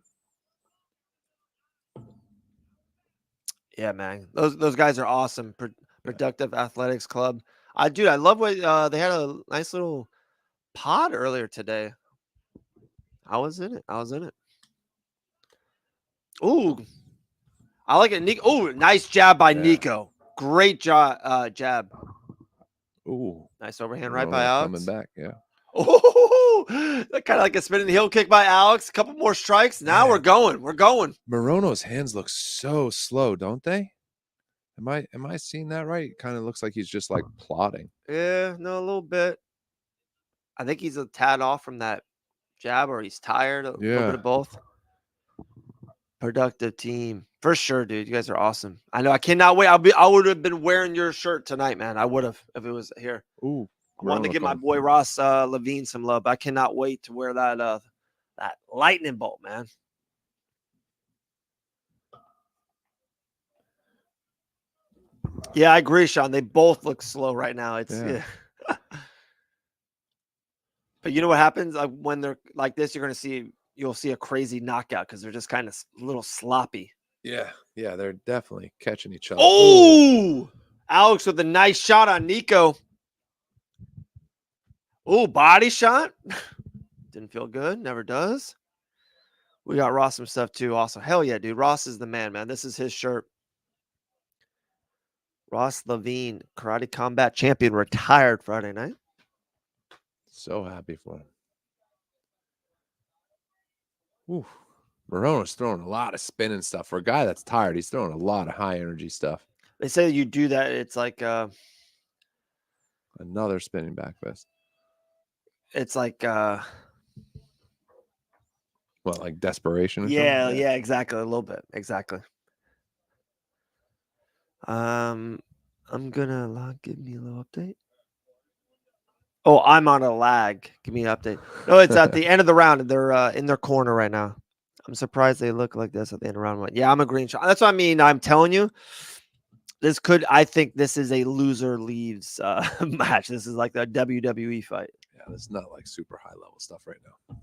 Yeah, man. Those guys are awesome. Productive Athletics Club. I love what they had a nice little pod earlier today. I was in it. Ooh. I like it. Nico. Oh, nice jab by Nico. Great jab. Ooh. Nice overhand right by Alex. Coming back, yeah. Oh, that kind of like a spinning heel kick by Alex. A couple more strikes. Now we're going. Moreno's hands look so slow, don't they? Am I seeing that right? It kind of looks like he's just like plodding. Yeah, no, a little bit. I think he's a tad off from that jab, or he's tired. A little bit of both. Productive team for sure, dude. You guys are awesome. I know. I cannot wait. I would have been wearing your shirt tonight, man. I would have if it was here. Ooh. I wanted to give my boy Ross Levine some love. I cannot wait to wear that lightning bolt, man. Yeah, I agree, Sean. They both look slow right now. It's But you know what happens when they're like this? You'll see a crazy knockout because they're just kind of a little sloppy. Yeah, they're definitely catching each other. Oh, Alex with a nice shot on Nico. Oh, body shot. Didn't feel good. Never does. We got Ross some stuff too. Also, hell yeah, dude. Ross is the man. This is his shirt. Ross Levine, Karate Combat Champion, retired Friday night. So happy for him. Ooh. Moreno's throwing a lot of spinning stuff. For a guy that's tired, he's throwing a lot of high energy stuff. They say you do that. It's like another spinning back fist. It's like what, like desperation or yeah, something? Yeah, exactly. A little bit. Exactly. I'm gonna give me a little update. Oh, I'm on a lag. Give me an update. No, it's at the end of the round. They're in their corner right now. I'm surprised they look like this at the end of round 1. Yeah, I'm a green shot. That's what I mean. I'm telling you, I think this is a loser leaves match. This is like the WWE fight. Yeah, it's not like super high level stuff right now.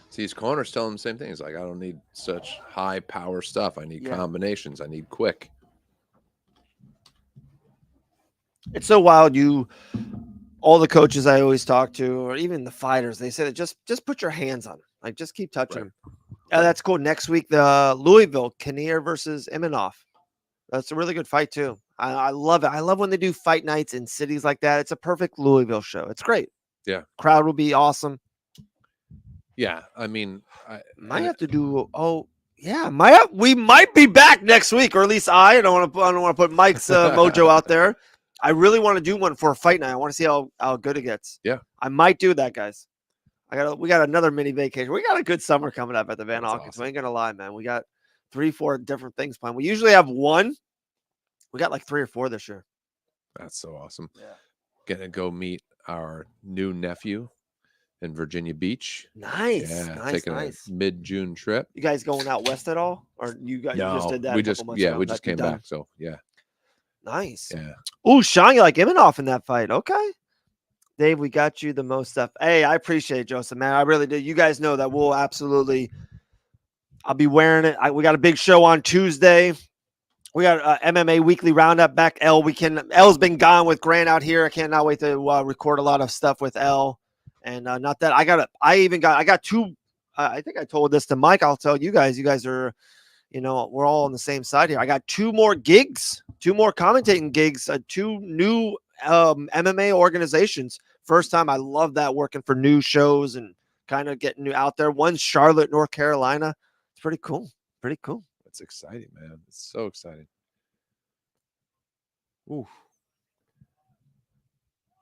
See, his corner's telling him the same thing. He's like, I don't need such high power stuff. I need combinations. I need quick. It's so wild. All the coaches I always talk to, or even the fighters, they say that just put your hands on him. Like, just keep touching him. That's cool. Next week, the Louisville Kinnear versus Imanoff. That's a really good fight too. I love it. I love when they do fight nights in cities like that. It's a perfect Louisville show. It's great. Yeah. Crowd will be awesome. Yeah. I mean, Might have to do. Oh, yeah. We might be back next week, or at least I don't want to put Mike's mojo out there. I really want to do one for a fight night. I want to see how good it gets. Yeah. I might do that, guys. We got another mini vacation. We got a good summer coming up at the Van Hawkins. Awesome. We ain't gonna lie, man. We got 3-4 different things planned. We usually have one. We got like 3 or 4 this year. That's so awesome. Yeah. Gonna go meet our new nephew in Virginia Beach. Nice. Yeah, nice. taking Nice. a mid-June trip. You guys going out west at all? Or you guys just did that? We a just couple months ago? we just That you came done? back. So yeah. Nice. Yeah. Ooh, Sean, you like Imanoff in that fight. Okay. Dave, we got you the most stuff. Hey, I appreciate it, Joseph, man. I really do. You guys know that we'll absolutely I'll be wearing it. We got a big show on Tuesday. We got MMA Weekly Roundup back. L's been gone with Grant out here. I cannot wait to record a lot of stuff with L. And not that I got 2. I think I told this to Mike. I'll tell you guys. You guys are, we're all on the same side here. I got 2 more gigs, 2 more commentating gigs, 2 new MMA organizations. First time. I love that, working for new shows and kind of getting out there. One's Charlotte, North Carolina. It's pretty cool. Pretty cool. It's exciting, man. It's so exciting. Ooh.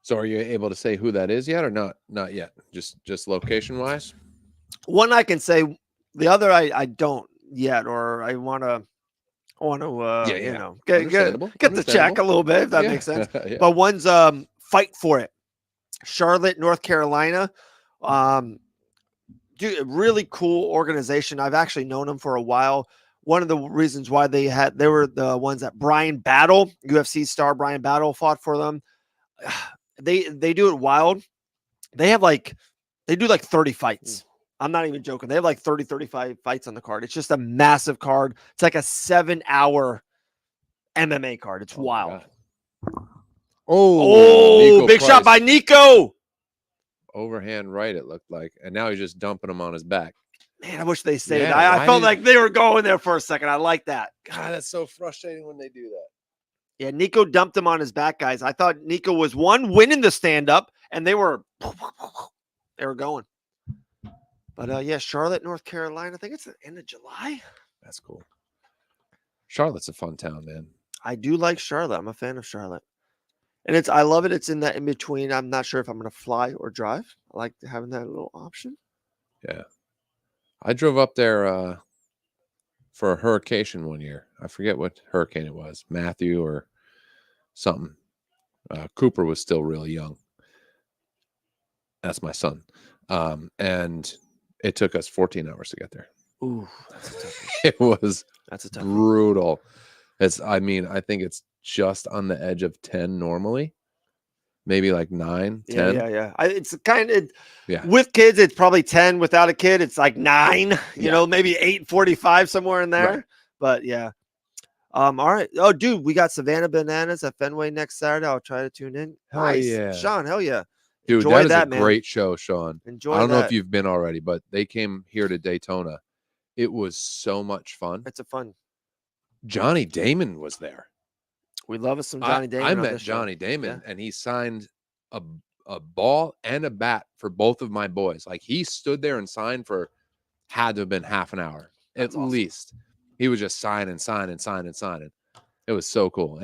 So are you able to say who that is yet or not? Not yet. Just location wise? One I can say, the other I don't yet, or I want to get the check a little bit, if that makes sense. Yeah. But one's Fight for It. Charlotte, North Carolina. Dude, really cool organization. I've actually known them for a while. One of the reasons why they were the ones that Brian Battle, UFC star Brian Battle, fought for them. They do it wild. They do like 30 fights. I'm not even joking. They have like 30, 35 fights on the card. It's just a massive card. It's like a 7-hour MMA card. It's wild. Oh, big shot by Nico. Overhand right, it looked like. And now he's just dumping him on his back. Man, I wish they stayed. I felt like they were going there for a second. I like that. God, that's so frustrating when they do that. Yeah, Nico dumped him on his back, guys. I thought Nico was winning the stand-up, and they were going. But yeah, Charlotte, North Carolina. I think it's the end of July. That's cool. Charlotte's a fun town, man. I do like Charlotte. I'm a fan of Charlotte. And I love it. It's in that in between. I'm not sure if I'm going to fly or drive. I like having that little option. Yeah. I drove up there for a hurricane one year. I forget what hurricane it was, Matthew or something. Cooper was still really young. That's my son. And it took us 14 hours to get there. Ooh, that's a tough one. That's a tough brutal. I think it's just on the edge of 10 normally. Maybe like 9, 10. Yeah. It's kind of with kids, it's probably 10. Without a kid, it's like 9. You know, maybe 8:45 somewhere in there. Right. But yeah. All right. Oh, dude, we got Savannah Bananas at Fenway next Saturday. I'll try to tune in. Hell nice. yeah, Sean. Hell yeah. Dude, Enjoy that is a man. great show, Sean. Enjoy. I don't know if you've been already, but they came here to Daytona. It was so much fun. It's a fun. Johnny Damon was there. We love us some Johnny Damon. I met Johnny Damon, and he signed a ball and a bat for both of my boys. Like, he stood there and signed for, had to have been half an hour at least. He was just signing. It was so cool.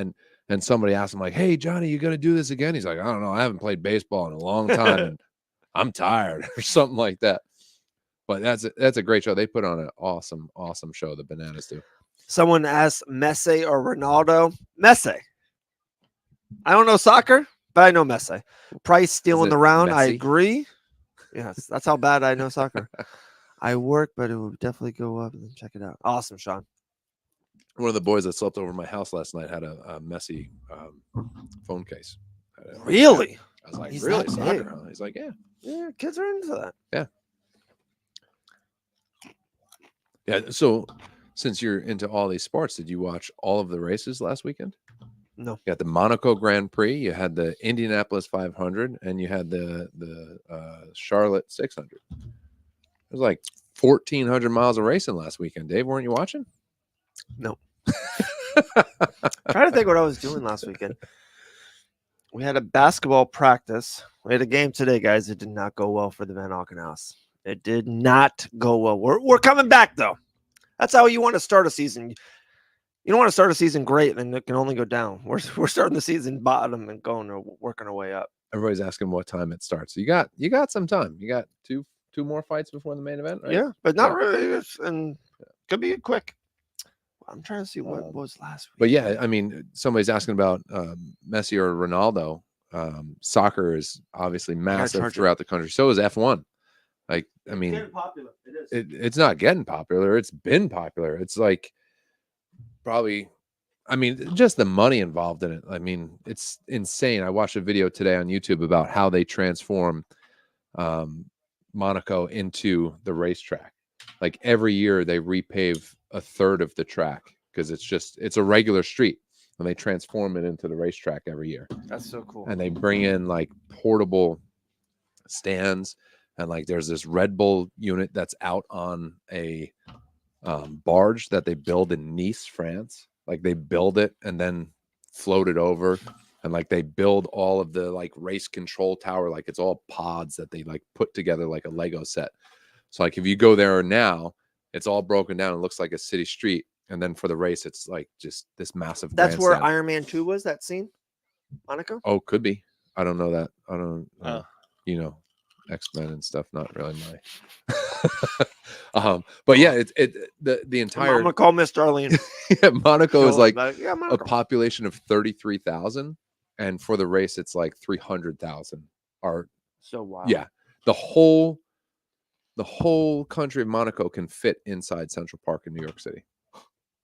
And somebody asked him, like, "Hey, Johnny, you gonna do this again?" He's like, "I don't know. I haven't played baseball in a long time, and I'm tired," or something like that. But that's a great show. They put on an awesome show. The Bananas do. Someone asked Messi or Ronaldo. Messi. I don't know soccer, but I know Messi. Price stealing the round. Messi? I agree. Yes, that's how bad I know soccer. I work, but it will definitely go up. And then check it out. Awesome, Sean. One of the boys that slept over my house last night had a Messi phone case. Really? I was like, really? Soccer? Huh? He's like, yeah. Yeah, kids are into that. Yeah. Yeah. So, since you're into all these sports, did you watch all of the races last weekend? No. You had the Monaco Grand Prix, you had the Indianapolis 500, and you had the Charlotte 600. It was like 1,400 miles of racing last weekend. Dave, weren't you watching? No. Trying to think what I was doing last weekend. We had a basketball practice. We had a game today, guys. It did not go well for the Van Auken house. It did not go well. We're coming back, though. That's how you want to start a season. You don't want to start a season great, then it can only go down. We're starting the season bottom and working our way up. Everybody's asking what time it starts. You got some time. You got two more fights before the main event, right? Yeah, but not really. And could be quick. I'm trying to see what was last week. But yeah, I mean, somebody's asking about Messi or Ronaldo. Soccer is obviously massive throughout the country. So is F1. Like, I mean, it's getting popular. It is. It's not getting popular. It's been popular. It's like probably, I mean, just the money involved in it. I mean, it's insane. I watched a video today on YouTube about how they transform Monaco into the racetrack. Like every year they repave a third of the track because it's a regular street and they transform it into the racetrack every year. That's so cool. And they bring in like portable stands and like there's this Red Bull unit that's out on a barge that they build in Nice, France. Like they build it and then float it over. And like they build all of the like race control tower, like it's all pods that they like put together like a Lego set. So like if you go there now, it's all broken down. It looks like a city street. And then for the race, it's like just this massive. That's where Iron Man 2 was, that scene? Monaco? Oh, could be. I don't know that. I don't you know, X-Men and stuff, not really my but yeah, the entire I'm gonna call Miss Darlene. yeah, Monaco is like Monaco. a population of 33,000. And for the race, it's like 300,000 are so wild. Yeah. The whole country of Monaco can fit inside Central Park in New York City.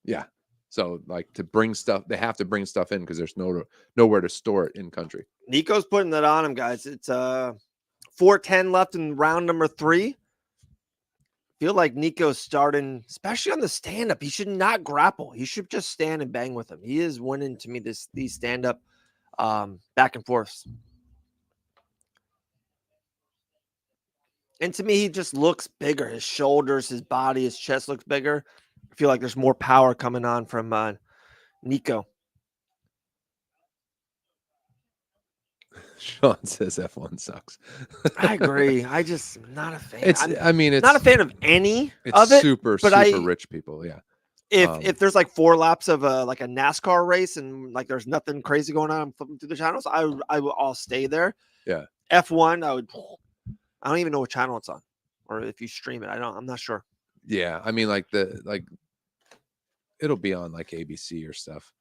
Yeah. So like to bring stuff, they have to bring stuff in because there's nowhere to store it in country. Nico's putting it on him, guys. It's 4:10 left in round number 3. Feel like Nico's starting, especially on the stand-up. He should not grapple. He should just stand and bang with him. He is winning to me these stand-up back and forths. And to me, he just looks bigger. His shoulders, his body, his chest looks bigger. I feel like there's more power coming on from Nico. Sean says F1 sucks. I agree. I just not a fan. It's not a fan of any of it. Super rich people. Yeah. If there's like 4 laps of like a NASCAR race and like there's nothing crazy going on, I'm flipping through the channels, I'll stay there. Yeah. F1, I don't even know what channel it's on, or if you stream it. I'm not sure. Yeah, I mean, like it'll be on like ABC or stuff.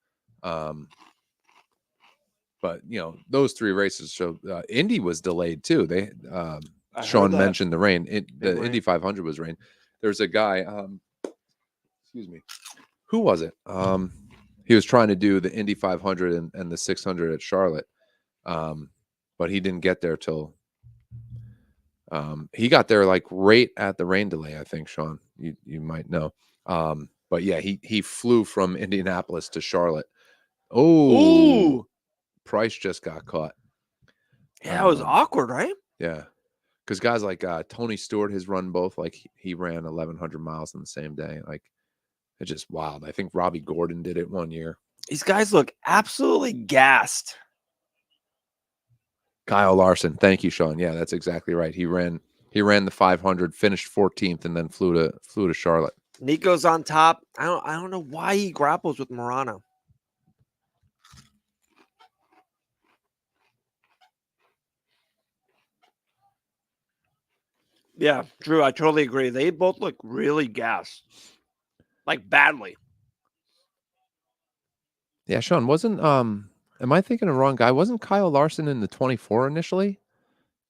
But you know, those 3 races. So Indy was delayed too. They Sean mentioned the rain. The Indy 500 was rain. There's a guy. Excuse me. Who was it? He was trying to do the Indy 500 and the 600 at Charlotte, but he didn't get there till. He got there like right at the rain delay. I think Sean, you might know. But yeah, he flew from Indianapolis to Charlotte. Oh, Price just got caught. Yeah, it was awkward, right? Yeah, because guys like Tony Stewart has run both. Like he ran 1,100 miles in the same day. Like it's just wild. I think Robbie Gordon did it one year. These guys look absolutely gassed. Kyle Larson, thank you, Sean. Yeah, that's exactly right. He ran the 500, finished 14th, and then flew to Charlotte. Nico's on top. I don't know why he grapples with Morano. Yeah, Drew, I totally agree. They both look really gassed, like badly. Yeah, Sean, wasn't am I thinking of the wrong guy? Wasn't Kyle Larson in the 24 initially?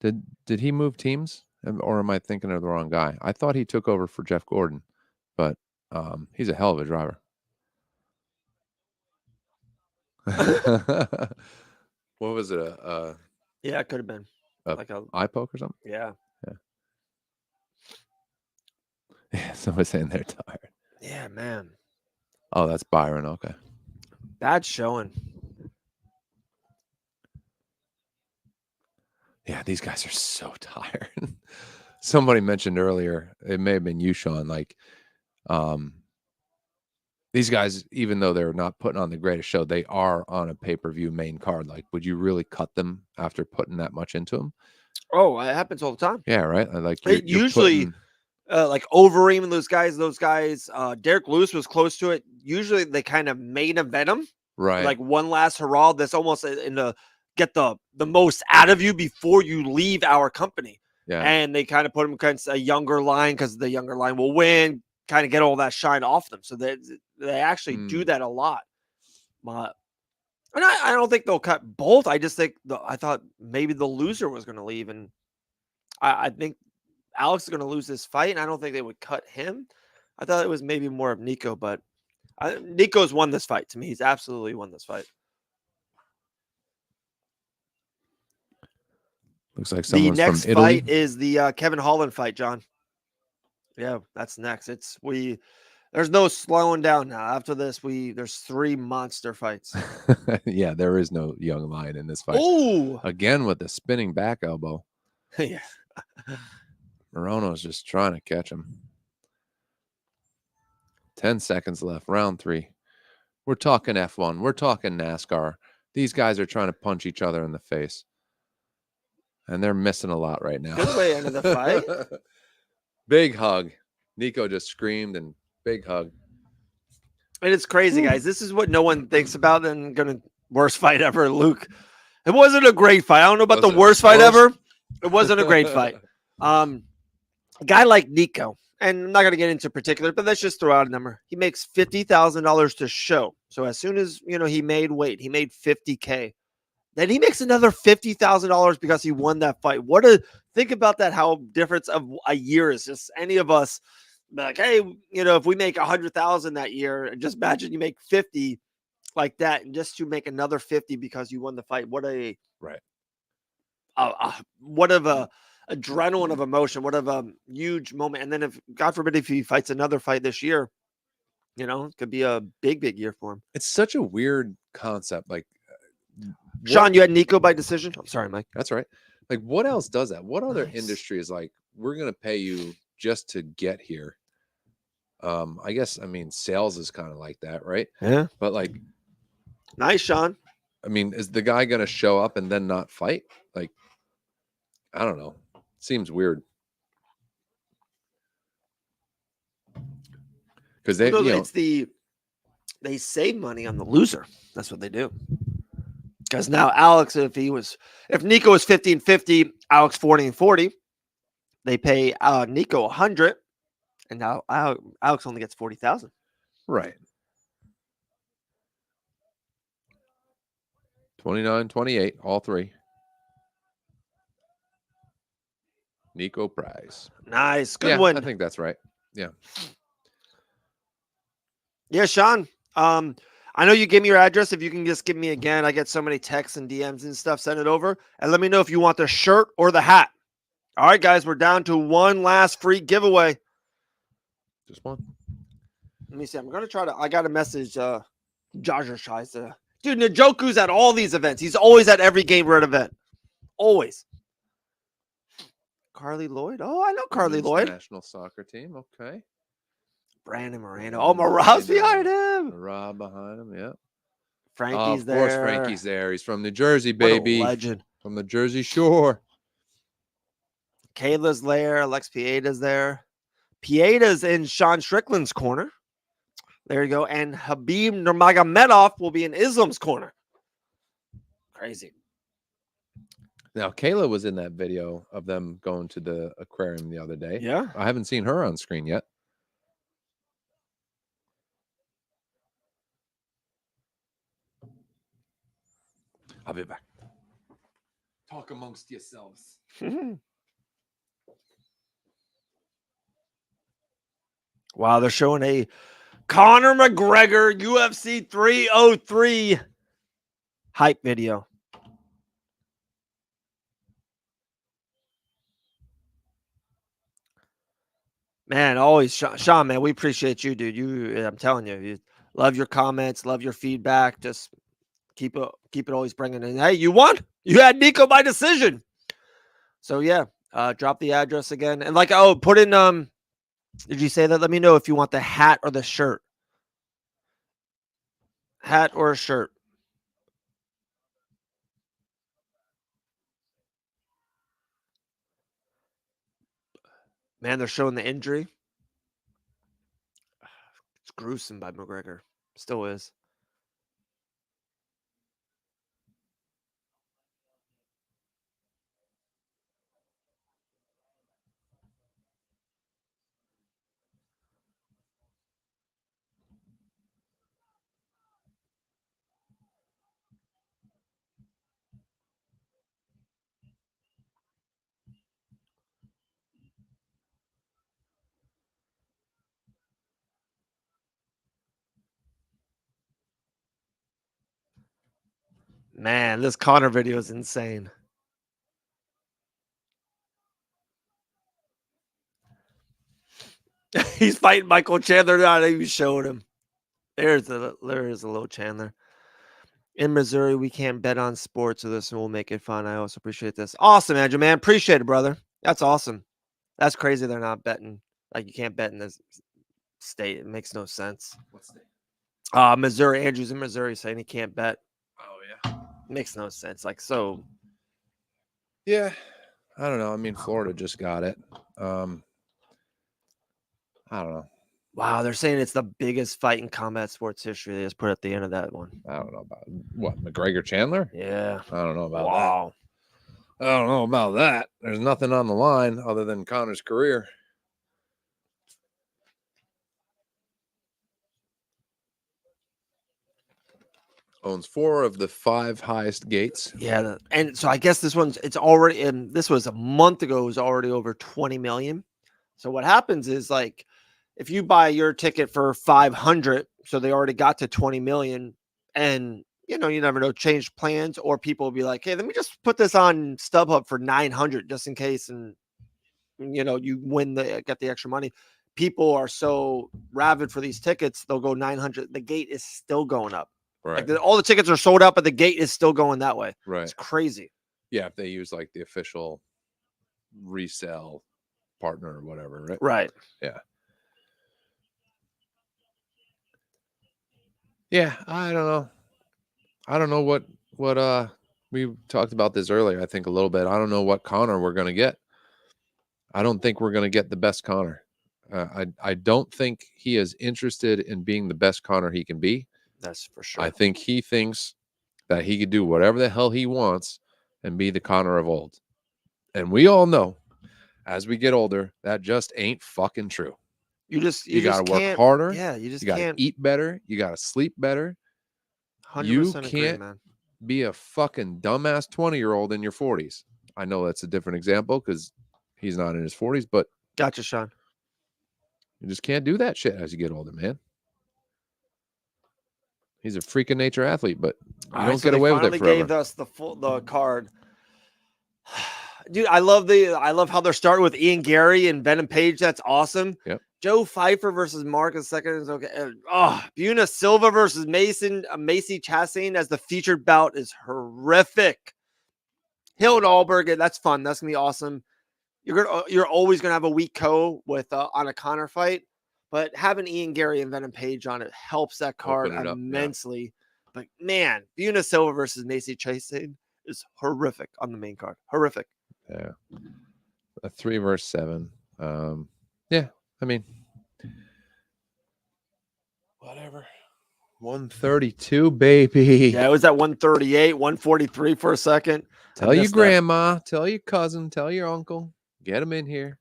Did he move teams, or am I thinking of the wrong guy? I thought he took over for Jeff Gordon, but he's a hell of a driver. What was it? Yeah, it could have been like a eye poke or something. Yeah. Yeah, somebody's saying they're tired. Yeah, man. Oh, that's Byron. Okay. Bad showing. Yeah, these guys are so tired. somebody mentioned earlier, it may have been you, Sean, like these guys, even though they're not putting on the greatest show, they are on a pay-per-view main card. Like, would you really cut them after putting that much into them? Oh, it happens all the time. Yeah, right. Like you're usually like Overeem and those guys. Derek Lewis was close to it. Usually they kind of main event them, right? Like one last hurrah. That's almost in the get the most out of you before you leave our company. Yeah, and they kind of put them against a younger line because the younger line will win. Kind of get all that shine off them. So they actually do that a lot. And I don't think they'll cut both. I just think I thought maybe the loser was going to leave, and I think Alex is going to lose this fight, and I don't think they would cut him. I thought it was maybe more of Nico, but Nico's won this fight to me. He's absolutely won this fight. Looks like someone's the next from Italy. fight is the Kevin Holland fight, John. Yeah, that's next. There's no slowing down now. After this, there's 3 monster fights. Yeah, there is no young lion in this fight. Oh, again with the spinning back elbow. Yeah. Morono's just trying to catch him. 10 seconds left, round 3. We're talking F1. We're talking NASCAR. These guys are trying to punch each other in the face. And they're missing a lot right now. Good way into the fight. Big hug. Nico just screamed and big hug. And it's crazy, guys. This is what no one thinks about and worst fight ever, Luke. It wasn't a great fight. I don't know about the worst fight ever. It wasn't a great fight. A guy like Nico, and I'm not going to get into particular, but let's just throw out a number. He makes $50,000 to show. So as soon as, he made weight, he made $50K. Then he makes another $50,000 because he won that fight. Think about that, how difference of a year is. Just any of us like, hey, if we make 100,000 that year, and just imagine you make 50 like that, and just to make another 50 because you won the fight. What a adrenaline of emotion. What of a huge moment. And then if God forbid if he fights another fight this year, it could be a big year for him. It's such a weird concept. Like, Sean, you had Nico by decision. I'm sorry, Mike. That's right. Like, what else does that? What other industry is like, we're going to pay you just to get here? I guess, sales is kind of like that, right? Yeah. But like, nice, Sean. Is the guy going to show up and then not fight? Like, I don't know. Seems weird. Because they save money on the loser. That's what they do. Because now Alex, if Nico was 50-50, Alex 40-40, they pay Nico 100, and now Alex only gets 40,000. Right. 29-28, all 3. Nico prize. Nice, good win. I think that's right. Yeah. Yeah, Sean. I know you gave me your address. If you can just give me again, I get so many texts and DMs and stuff. Send it over and let me know if you want the shirt or the hat. All right, guys, we're down to one last free giveaway. Just one. Let me see. I'm going to try to. I got a message. Joshua tries to. Dude, Njoku's at all these events. He's always at every Game Red event. Always. Carly Lloyd. Oh, I know Carly Lloyd. National soccer team. Okay. Brandon Moreno. Oh, Marab's behind him. Marab behind him, yeah. Frankie's there. Of course, Frankie's there. He's from New Jersey, baby. What a legend. From the Jersey Shore. Kayla's there. Alex Pieda's there. Pieda's in Sean Strickland's corner. There you go. And Habib Nurmagomedov will be in Islam's corner. Crazy. Now, Kayla was in that video of them going to the aquarium the other day. Yeah. I haven't seen her on screen yet. I'll be back. Talk amongst yourselves. Wow, they're showing a Conor McGregor UFC 303 hype video. Man, always, Sean, man, we appreciate you, dude. I'm telling you, love your comments, love your feedback. Just keep it always bringing in. Hey, you won. You had Nico by decision. So yeah, Drop the address again. And like, put in, did you say that? Let me know if you want the hat or the shirt. Hat or a shirt. Man, they're showing the injury. It's gruesome by McGregor. Still is. Man, this Connor video is insane. He's fighting Michael Chandler. Not even showing him. There's a little Chandler. In Missouri, we can't bet on sports, so this will make it fun. I also appreciate this. Awesome, Andrew, man. Appreciate it, brother. That's awesome. That's crazy. They're not betting. Like, you can't bet in this state. It makes no sense. What state? Missouri. Andrew's in Missouri saying he can't bet. Oh yeah. Makes no sense. Like, so. Yeah. I don't know. I mean, Florida just got it. I don't know. Wow, they're saying it's the biggest fight in combat sports history. They just put at the end of that one. I don't know about what, McGregor Chandler? Yeah. I don't know about Wow. that. I don't know about that. There's nothing on the line other than Connor's career. Owns 4 of the 5 highest gates. Yeah, and so I guess this one's it's already and this was a month ago, it was already over 20 million. So what happens is, like, if you buy your ticket for 500, so they already got to 20 million, and you never know, change plans, or people will be like, hey, let me just put this on StubHub for 900 just in case, and you win get the extra money. People are so rabid for these tickets, they'll go 900. The gate is still going up. Right. Like, all the tickets are sold out, but the gate is still going that way. Right. It's crazy. Yeah, if they use like the official resale partner or whatever, right? Right. Yeah. Yeah, I don't know what we talked about this earlier, I think, a little bit. I don't know what Connor we're going to get. I don't think we're going to get the best Connor. I don't think he is interested in being the best Connor he can be. That's for sure. I think he thinks that he could do whatever the hell he wants and be the Connor of old. And we all know, as we get older, that just ain't fucking true. You got to work harder. Yeah, you got to eat better. You got to sleep better. 100% You agree, can't man. be a fucking dumbass 20-year-old in your 40s. I know that's a different example because he's not in his 40s, but Gotcha, Sean. you just can't do that shit as you get older, man. He's a freak of nature athlete, but you don't get away with it forever. They gave us the card. Dude, I love how they're starting with Ian Gary and Venom Page. That's awesome. Yep. Joe Pfeiffer versus Marcus second is okay. Buna Silva versus Macy Chastain as the featured bout is horrific. Hill and Allberg, that's fun. That's gonna be awesome. You're always gonna have a weak co with on a Connor fight, but having Ian Gary and Venom Page on it helps that card immensely. Yeah. But man, Buna Silva versus Macy Chastain is horrific on the main card. Horrific. Yeah. A 3 versus 7. Yeah, I mean, whatever. 132, baby. Yeah, it was at 138, 143 for a second. Tell your grandma, tell your cousin, tell your uncle, get them in here.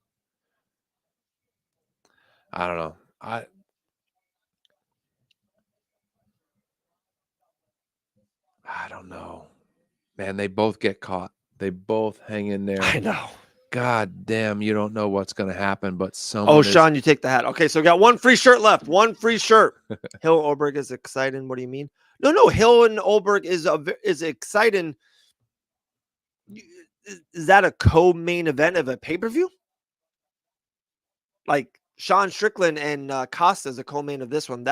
I don't know. I don't know. Man, they both get caught. They both hang in there. I know. God damn, you don't know what's going to happen, but someone. Oh, Sean, you take the hat. Okay, so we got one free shirt left. One free shirt. Hill Olberg is exciting. What do you mean? No. Hill and Olberg is exciting. Is that a co-main event of a pay-per-view? Like Sean Strickland and Costa is a co-main of this one.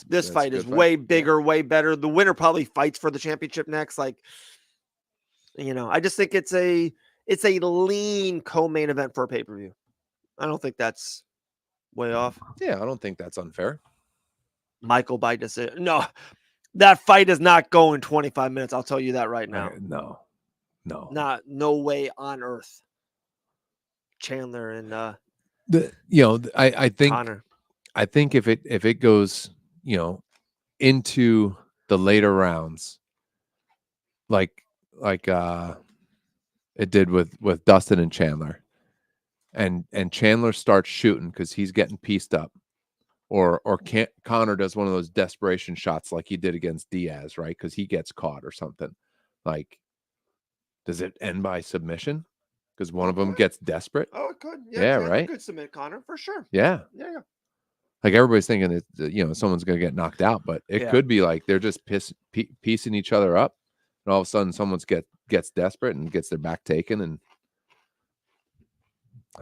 This fight is way bigger, way better. The winner probably fights for the championship next. Like, I just think it's It's a lean co-main event for a pay-per-view. I don't think that's way off. Yeah, I don't think that's unfair. Michael by decision. No, that fight is not going 25 minutes. I'll tell you that right now. No. No way on earth. Chandler and I think Connor. I think if it goes, into the later rounds, like it did with Dustin and Chandler, and Chandler starts shooting because he's getting pieced up, or Connor does one of those desperation shots like he did against Diaz, right? Because he gets caught or something. Like, does it end by submission? Because one of them gets desperate. Oh, it could. Yeah, Chandler right. could submit Connor for sure. Yeah. Like everybody's thinking that someone's gonna get knocked out, but it could be like they're just piecing each other up, and all of a sudden someone's gets desperate and gets their back taken, and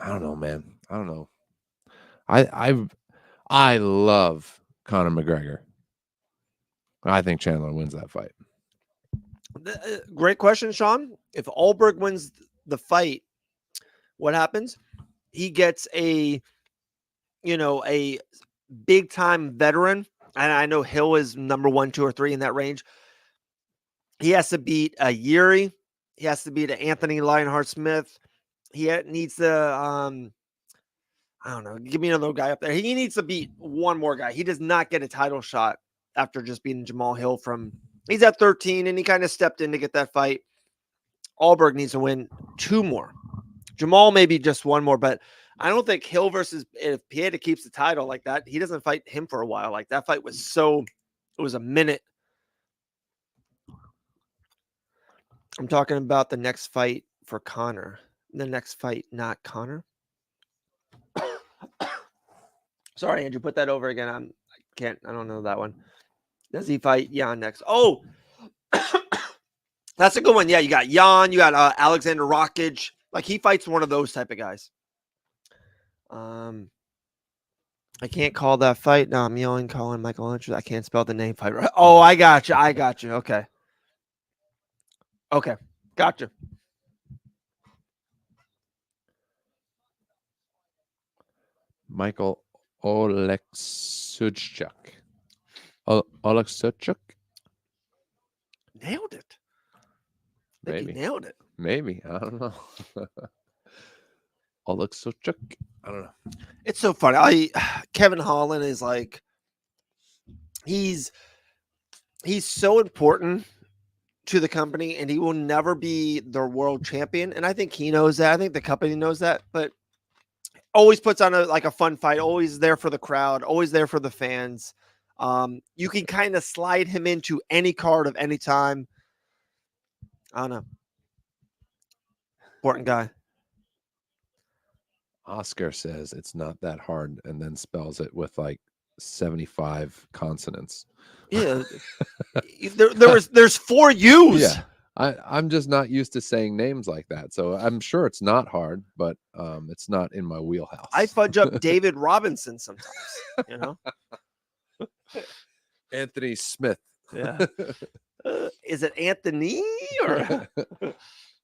I don't know, man. I don't know. I love Conor McGregor. I think Chandler wins that fight. Great question, Sean. If Alberg wins the fight, what happens? He gets a big time veteran, and I know Hill is number 1, 2, or 3 in that range. He has to beat a Yuri. He has to beat Anthony Lionheart Smith. He needs to I don't know, give me another guy up there. He needs to beat one more guy. He does not get a title shot after just beating Jamal Hill he's at 13, and he kind of stepped in to get that fight. Alberg needs to win 2 more. Jamal maybe just 1 more, but I don't think Hill if Pieta keeps the title like that, he doesn't fight him for a while. Like that fight was it was a minute. I'm talking about the next fight for Connor. The next fight, not Connor. Sorry, Andrew, put that over again. I don't know that one. Does he fight Jan next? Oh, that's a good one. Yeah, you got Jan, you got Alexander Rakic. Like he fights one of those type of guys. I can't call that fight. No, I'm yelling, calling Michael Lynch. I can't spell the name fight right. Oh, I got you. Okay. Gotcha. Michael Oleksiejczuk. Oleksiejczuk? Nailed it. Maybe. He nailed it. Maybe. I don't know. Oleksiejczuk? I don't know. It's so funny. Kevin Holland is like, he's so important to the company, and he will never be their world champion. And I think he knows that. I think the company knows that, but always puts on a fun fight, always there for the crowd, always there for the fans. You can kind of slide him into any card of any time. I don't know. Important guy. Oscar says it's not that hard and then spells it with like 75 consonants. Yeah. there's 4 U's. Yeah. I'm just not used to saying names like that. So I'm sure it's not hard, but it's not in my wheelhouse. I fudge up David Robinson sometimes, Anthony Smith. Yeah. Is it Anthony or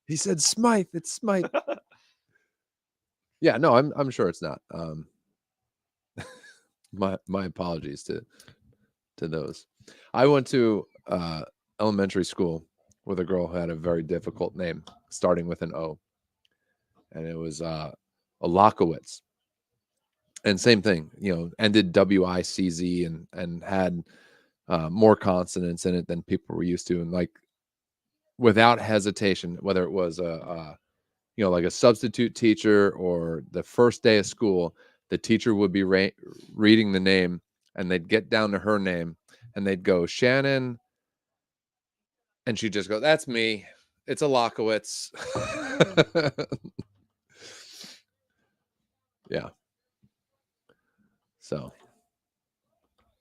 he said Smythe? It's Smythe. Yeah, no, I'm sure it's not. My apologies to those. I went to elementary school with a girl who had a very difficult name starting with an O, and it was Olakowicz. And same thing, ended WICZ and had more consonants in it than people were used to, and like without hesitation, whether it was like a substitute teacher or the first day of school, the teacher would be reading the name, and they'd get down to her name, and they'd go, Shannon, and she'd just go, that's me. It's Olakowicz. Yeah. So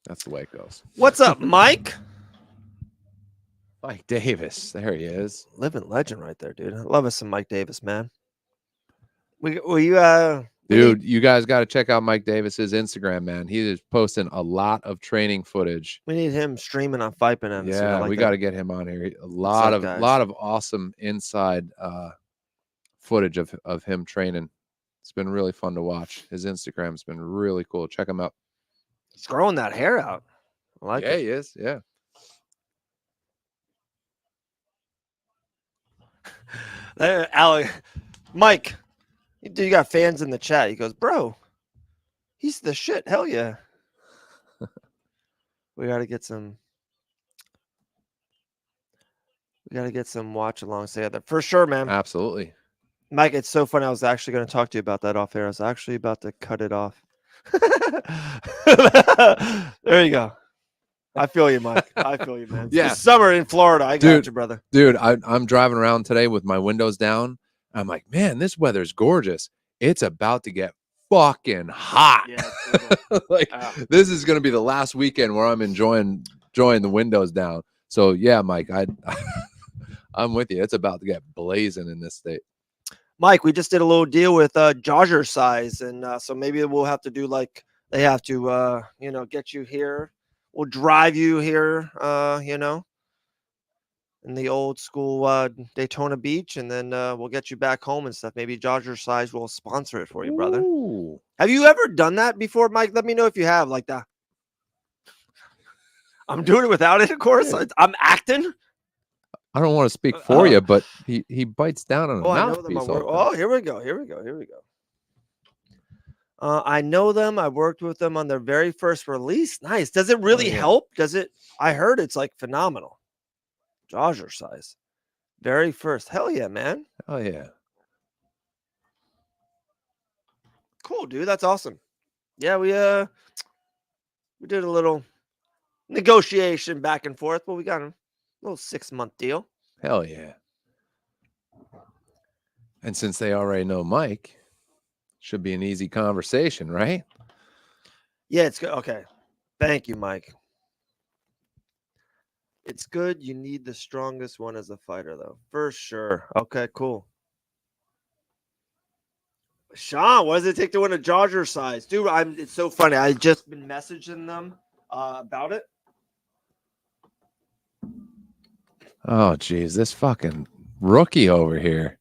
that's the way it goes. What's up, Mike? Mike Davis. There he is. Living legend right there, dude. I love us some Mike Davis, man. Dude, you guys got to check out Mike Davis's Instagram, man. He is posting a lot of training footage. We need him streaming on Fight Banana. Yeah, we got to get him on here. A lot of awesome inside footage of him training. It's been really fun to watch. His Instagram's been really cool. Check him out. He's growing that hair out. I like it. He is. Yeah. Mike, you got fans in the chat. He goes, bro, he's the shit. Hell yeah. We got to get some. We got to get some watch alongs together for sure, man. Absolutely. Mike, it's so funny. I was actually going to talk to you about that off air. I was actually about to cut it off. There you go. I feel you, Mike. I feel you, man. Yeah. It's summer in Florida. I got you, brother. Dude, I'm driving around today with my windows down. I'm like, man, this weather's gorgeous. It's about to get fucking hot. Yeah, like this is going to be the last weekend where I'm enjoying the windows down. So yeah, Mike, I'm with you. It's about to get blazing in this state. Mike, we just did a little deal with Jogger Size, and so maybe we'll have to do like they have to, get you here. We'll drive you here, in the old school Daytona Beach, and then we'll get you back home and stuff. Maybe Jogger Size will sponsor it for you, brother. Ooh. Have you ever done that before, Mike? Let me know if you have, like that. I'm doing it without it, of course. I'm acting. I don't want to speak for you, but he bites down on a mouthpiece. Here we go. I know them. I worked with them on their very first release. Nice. Does it really help? Does it? I heard it's like phenomenal. Jogger Size. Very first. Hell yeah, man. Oh yeah. Cool, dude. That's awesome. Yeah, we did a little negotiation back and forth, but we got a little 6-month deal. Hell yeah. And since they already know Mike, should be an easy conversation, right? Yeah, it's good. Okay. Thank you, Mike. It's good. You need the strongest one as a fighter, though. For sure. Okay, cool. Sean, what does it take to win a Jogger Size? Dude, it's so funny. I just been messaging them about it. Oh, geez. This fucking rookie over here.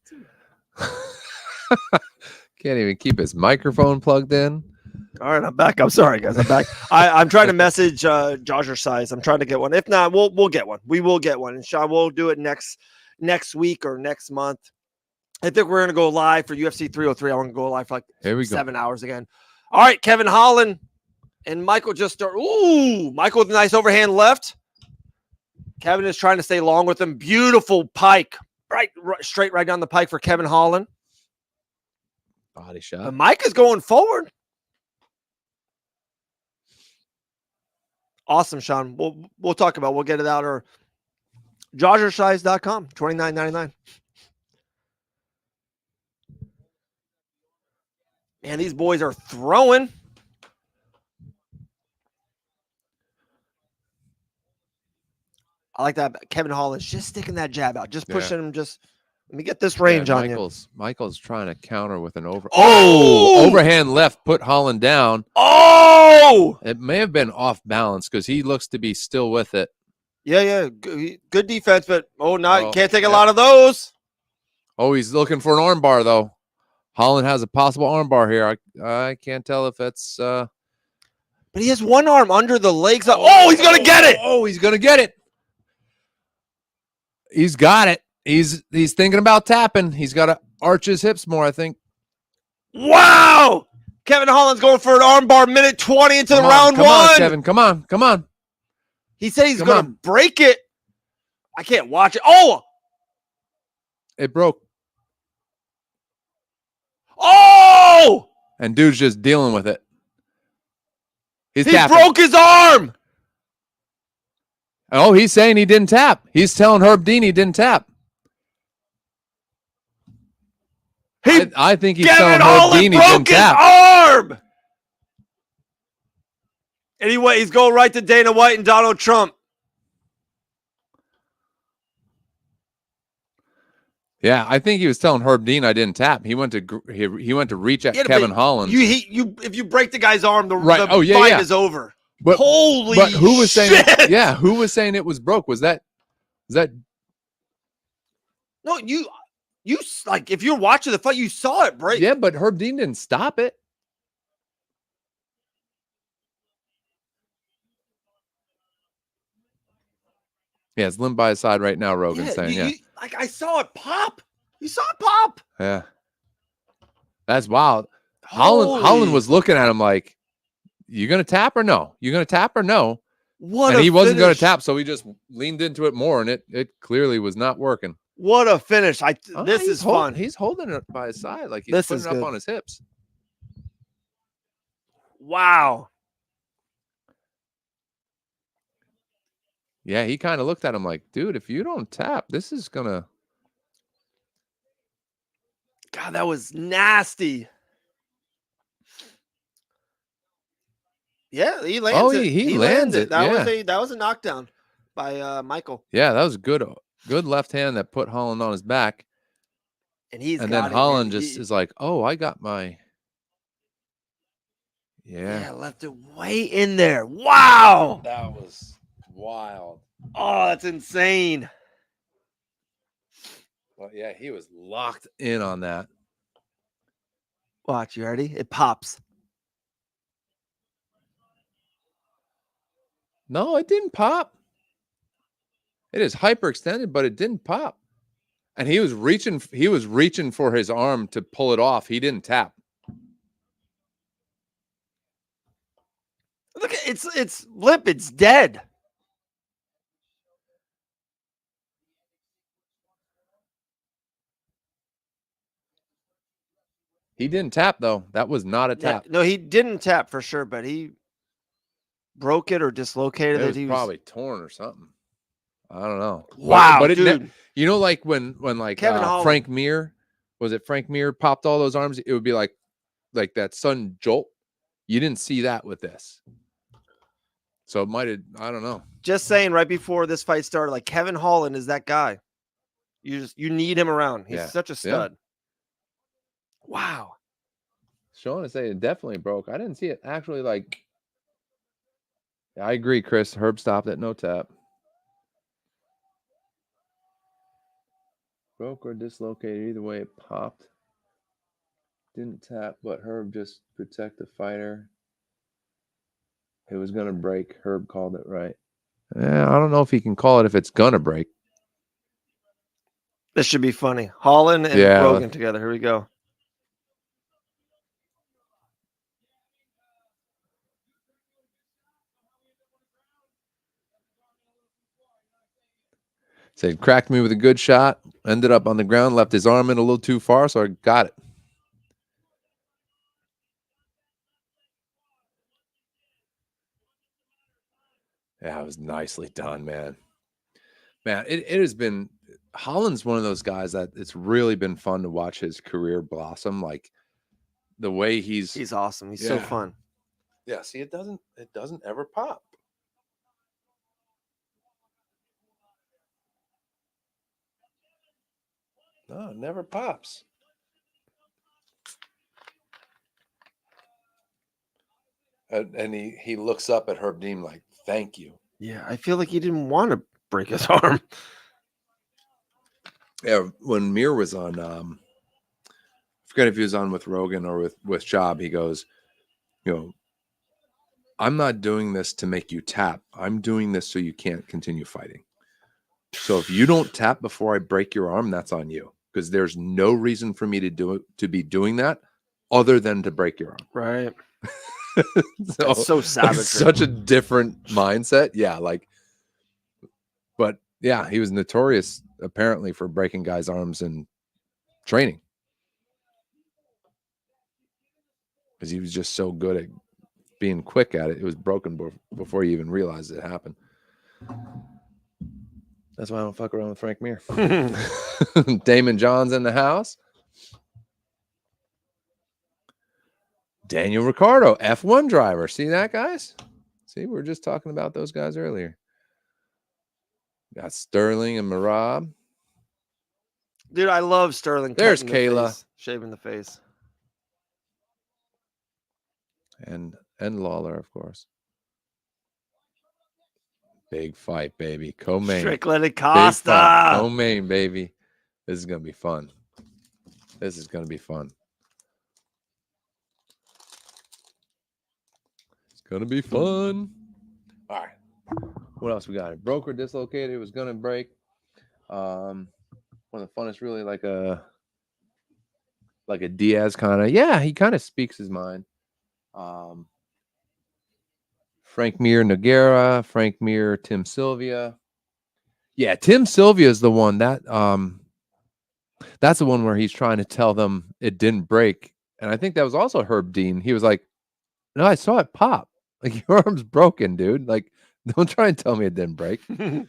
Can't even keep his microphone plugged in. All right, I'm back. I'm sorry, guys. I'm back. I'm trying to message Jogger Size. I'm trying to get one. If not, we'll get one. We will get one. And Sean, we'll do it next week or next month. I think we're gonna go live for UFC 303. I want to go live for like 7 hours again. All right, Kevin Holland and Michael just start. Ooh, Michael with a nice overhand left. Kevin is trying to stay long with him. Beautiful pike, right straight right down the pike for Kevin Holland. Body shot. And Mike is going forward. Awesome, Sean. We'll talk about. We'll get it out or joggersize.com, $29.99. Man, these boys are throwing. I like that. Kevin Holland's just sticking that jab out, just pushing him. Just let me get this range on you. Michael's trying to counter with an overhand left, put Holland down. Oh, it may have been off balance because he looks to be still with it. Yeah, good defense, but can't take a lot of those. Oh, he's looking for an arm bar though. Holland has a possible arm bar here. I can't tell if it's. But he has one arm under the legs. Oh, he's gonna get it. Oh, he's gonna get it. He's got it. He's thinking about tapping. He's got to arch his hips more, I think. Wow. Kevin Holland's going for an arm bar, minute 20 into the round one. Come on, Kevin. Come on. He said he's going to break it. I can't watch it. Oh. It broke. Oh. And dude's just dealing with it. He broke his arm. Oh, he's saying he didn't tap. He's telling Herb Dean he didn't tap. I think he's telling Herb Dean he didn't tap. Arm. Anyway, he's going right to Dana White and Donald Trump. Yeah, I think he was telling Herb Dean I didn't tap. He went to reach at Kevin Holland. If you break the guy's arm, the fight is over. But who was shit. saying it? Yeah, who was saying it was broke? Was that? No, Like if you're watching the fight, you saw it break. Yeah, but Herb Dean didn't stop it. Yeah, it's limp by his side right now, Rogan's saying. Yeah. Like I saw it pop. You saw it pop. Yeah. That's wild. Holland was looking at him like, you going to tap or no? You going to tap or no? What? And he wasn't going to tap, so he just leaned into it more, and it clearly was not working. What a finish. This is fun. He's holding it by his side, like he's putting it up on his hips. Wow. Yeah, he kind of looked at him like, dude, if you don't tap, this is going to... God, that was nasty. Yeah, he lands it. He lands it. That was a knockdown by Michael. Yeah, that was good left hand that put Holland on his back. And then Holland is like, oh, I got my... Yeah, left it way in there. Wow. That was wild. Oh, that's insane. Well, yeah, he was locked in on that. Watch, you ready? It pops. No, it didn't pop. It is hyperextended, but it didn't pop. And he was reaching for his arm to pull it off. He didn't tap. Look, it's limp. It's dead. He didn't tap though. That was not a tap. No, he didn't tap for sure, but he broke it or dislocated it. He was probably torn or something. I don't know. Wow, but dude. You know, like when like Frank Mir, was it Frank Mir popped all those arms? It would be like that sudden jolt. You didn't see that with this. So it might have, I don't know. Just saying, right before this fight started, like Kevin Holland is that guy. You need him around. He's such a stud. Yeah. Wow. Sean is saying it definitely broke. I didn't see it actually like. Yeah, I agree, Chris. Herb stopped at no tap. Broke or dislocated. Either way, it popped. Didn't tap, but Herb just protect the fighter. It was going to break. Herb called it right. Yeah, I don't know if he can call it if it's going to break. This should be funny. Holland and Rogan together. Here we go. Said, cracked me with a good shot. Ended up on the ground. Left his arm in a little too far, so I got it. Yeah, it was nicely done, man. Man, it has been... Holland's one of those guys that it's really been fun to watch his career blossom. Like the way he's awesome. He's so fun. Yeah, see, it doesn't ever pop. No, it never pops. And he looks up at Herb Dean like, thank you. Yeah, I feel like he didn't want to break his arm. Yeah, when Mir was on, I forget if he was on with Rogan or with Job, he goes, I'm not doing this to make you tap. I'm doing this so you can't continue fighting. So if you don't tap before I break your arm, that's on you. Because there's no reason for me to be doing that other than to break your arm. Right. That's so savage. Such a different mindset. Yeah, but yeah, he was notorious apparently for breaking guys' arms in training. Because he was just so good at being quick at it. It was broken before you even realized it happened. That's why I don't fuck around with Frank Mir. Damon John's in the house. Daniel Ricciardo, F1 driver. See that, guys? See, we were just talking about those guys earlier. Got Sterling and Marab. Dude, I love Sterling. There's Kayla. Shaving the face. And Lawler, of course. Big fight, baby. Co-main. Strickland and Costa. Co-main, baby. This is going to be fun. This is going to be fun. It's going to be fun. All right. What else we got? Broker dislocated. It was going to break. One of the funnest, really, like a Diaz kind of. Yeah, he kind of speaks his mind. Frank Mir Nogueira, Frank Mir, Tim Sylvia. Yeah, Tim Sylvia is the one that that's the one where he's trying to tell them it didn't break. And I think that was also Herb Dean. He was like, "No, I saw it pop. Like your arm's broken, dude. Like, don't try and tell me it didn't break." It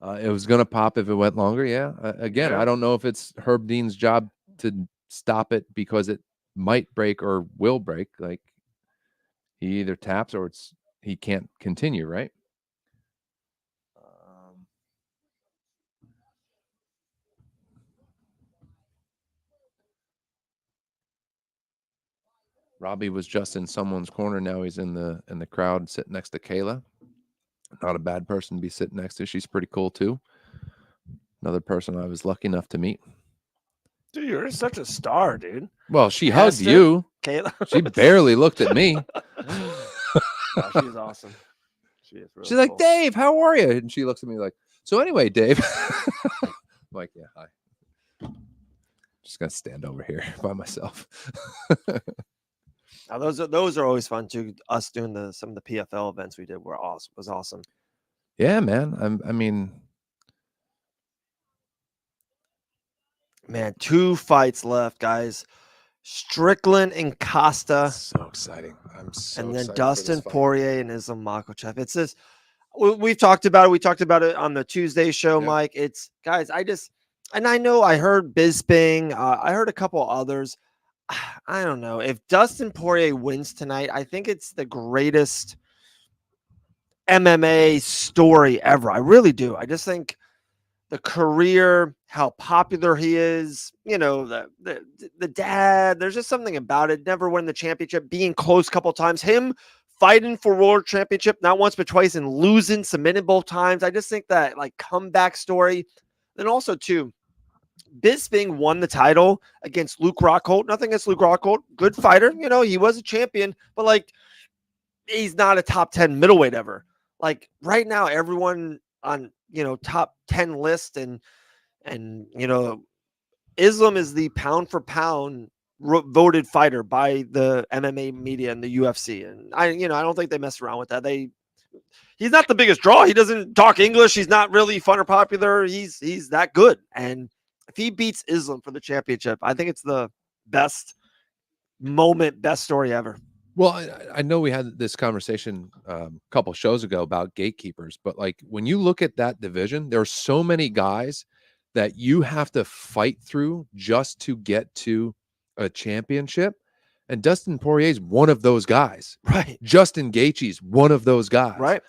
was gonna pop if it went longer. Yeah. Again, I don't know if it's Herb Dean's job to stop it because it might break or will break. Like he either taps or he can't continue, right? Robbie was just in someone's corner. Now he's in the crowd sitting next to Kayla. Not a bad person to be sitting next to. She's pretty cool too. Another person I was lucky enough to meet. Dude, you're such a star, dude. Well, she hugged you. Kayla. She barely looked at me. No, she's awesome. She is really She's like, cool. "Dave, how are you?" And she looks at me like, "So anyway, Dave." I'm like, "Yeah, hi." Just gonna stand over here by myself. Now, those are always fun too. Us doing some of the PFL events we did was awesome. Yeah, man. I mean, man, 2 fights left, guys. Strickland and Costa. So exciting. I'm so and then excited Dustin for this fight. Poirier and Islam Makhachev. It's this. We've talked about it. We talked about it on the Tuesday show, Yep. Mike. It's guys. I know I heard Bisping. I heard a couple others. I don't know if Dustin Poirier wins tonight. I think it's the greatest MMA story ever. I really do. I just think the career, how popular he is, the dad, there's just something about it. Never win the championship, being close a couple times, him fighting for world championship, not once, but twice, and losing, submitting both times. I just think that like comeback story. Then also too, Bisping won the title against Luke Rockhold. Nothing against Luke Rockhold. Good fighter. He was a champion, but like, he's not a top 10 middleweight ever. Like right now, everyone on, top 10 list and Islam is the pound for pound voted fighter by the MMA media and the UFC. And I don't think they mess around with that. He's not the biggest draw. He doesn't talk English. He's not really fun or popular. He's that good. And if he beats Islam for the championship, I think it's the best story ever. Well, I know we had this conversation a couple shows ago about gatekeepers, but like when you look at that division, there are so many guys that you have to fight through just to get to a championship. And Dustin Poirier is one of those guys. Right. Justin Gaethje's one of those guys. Right.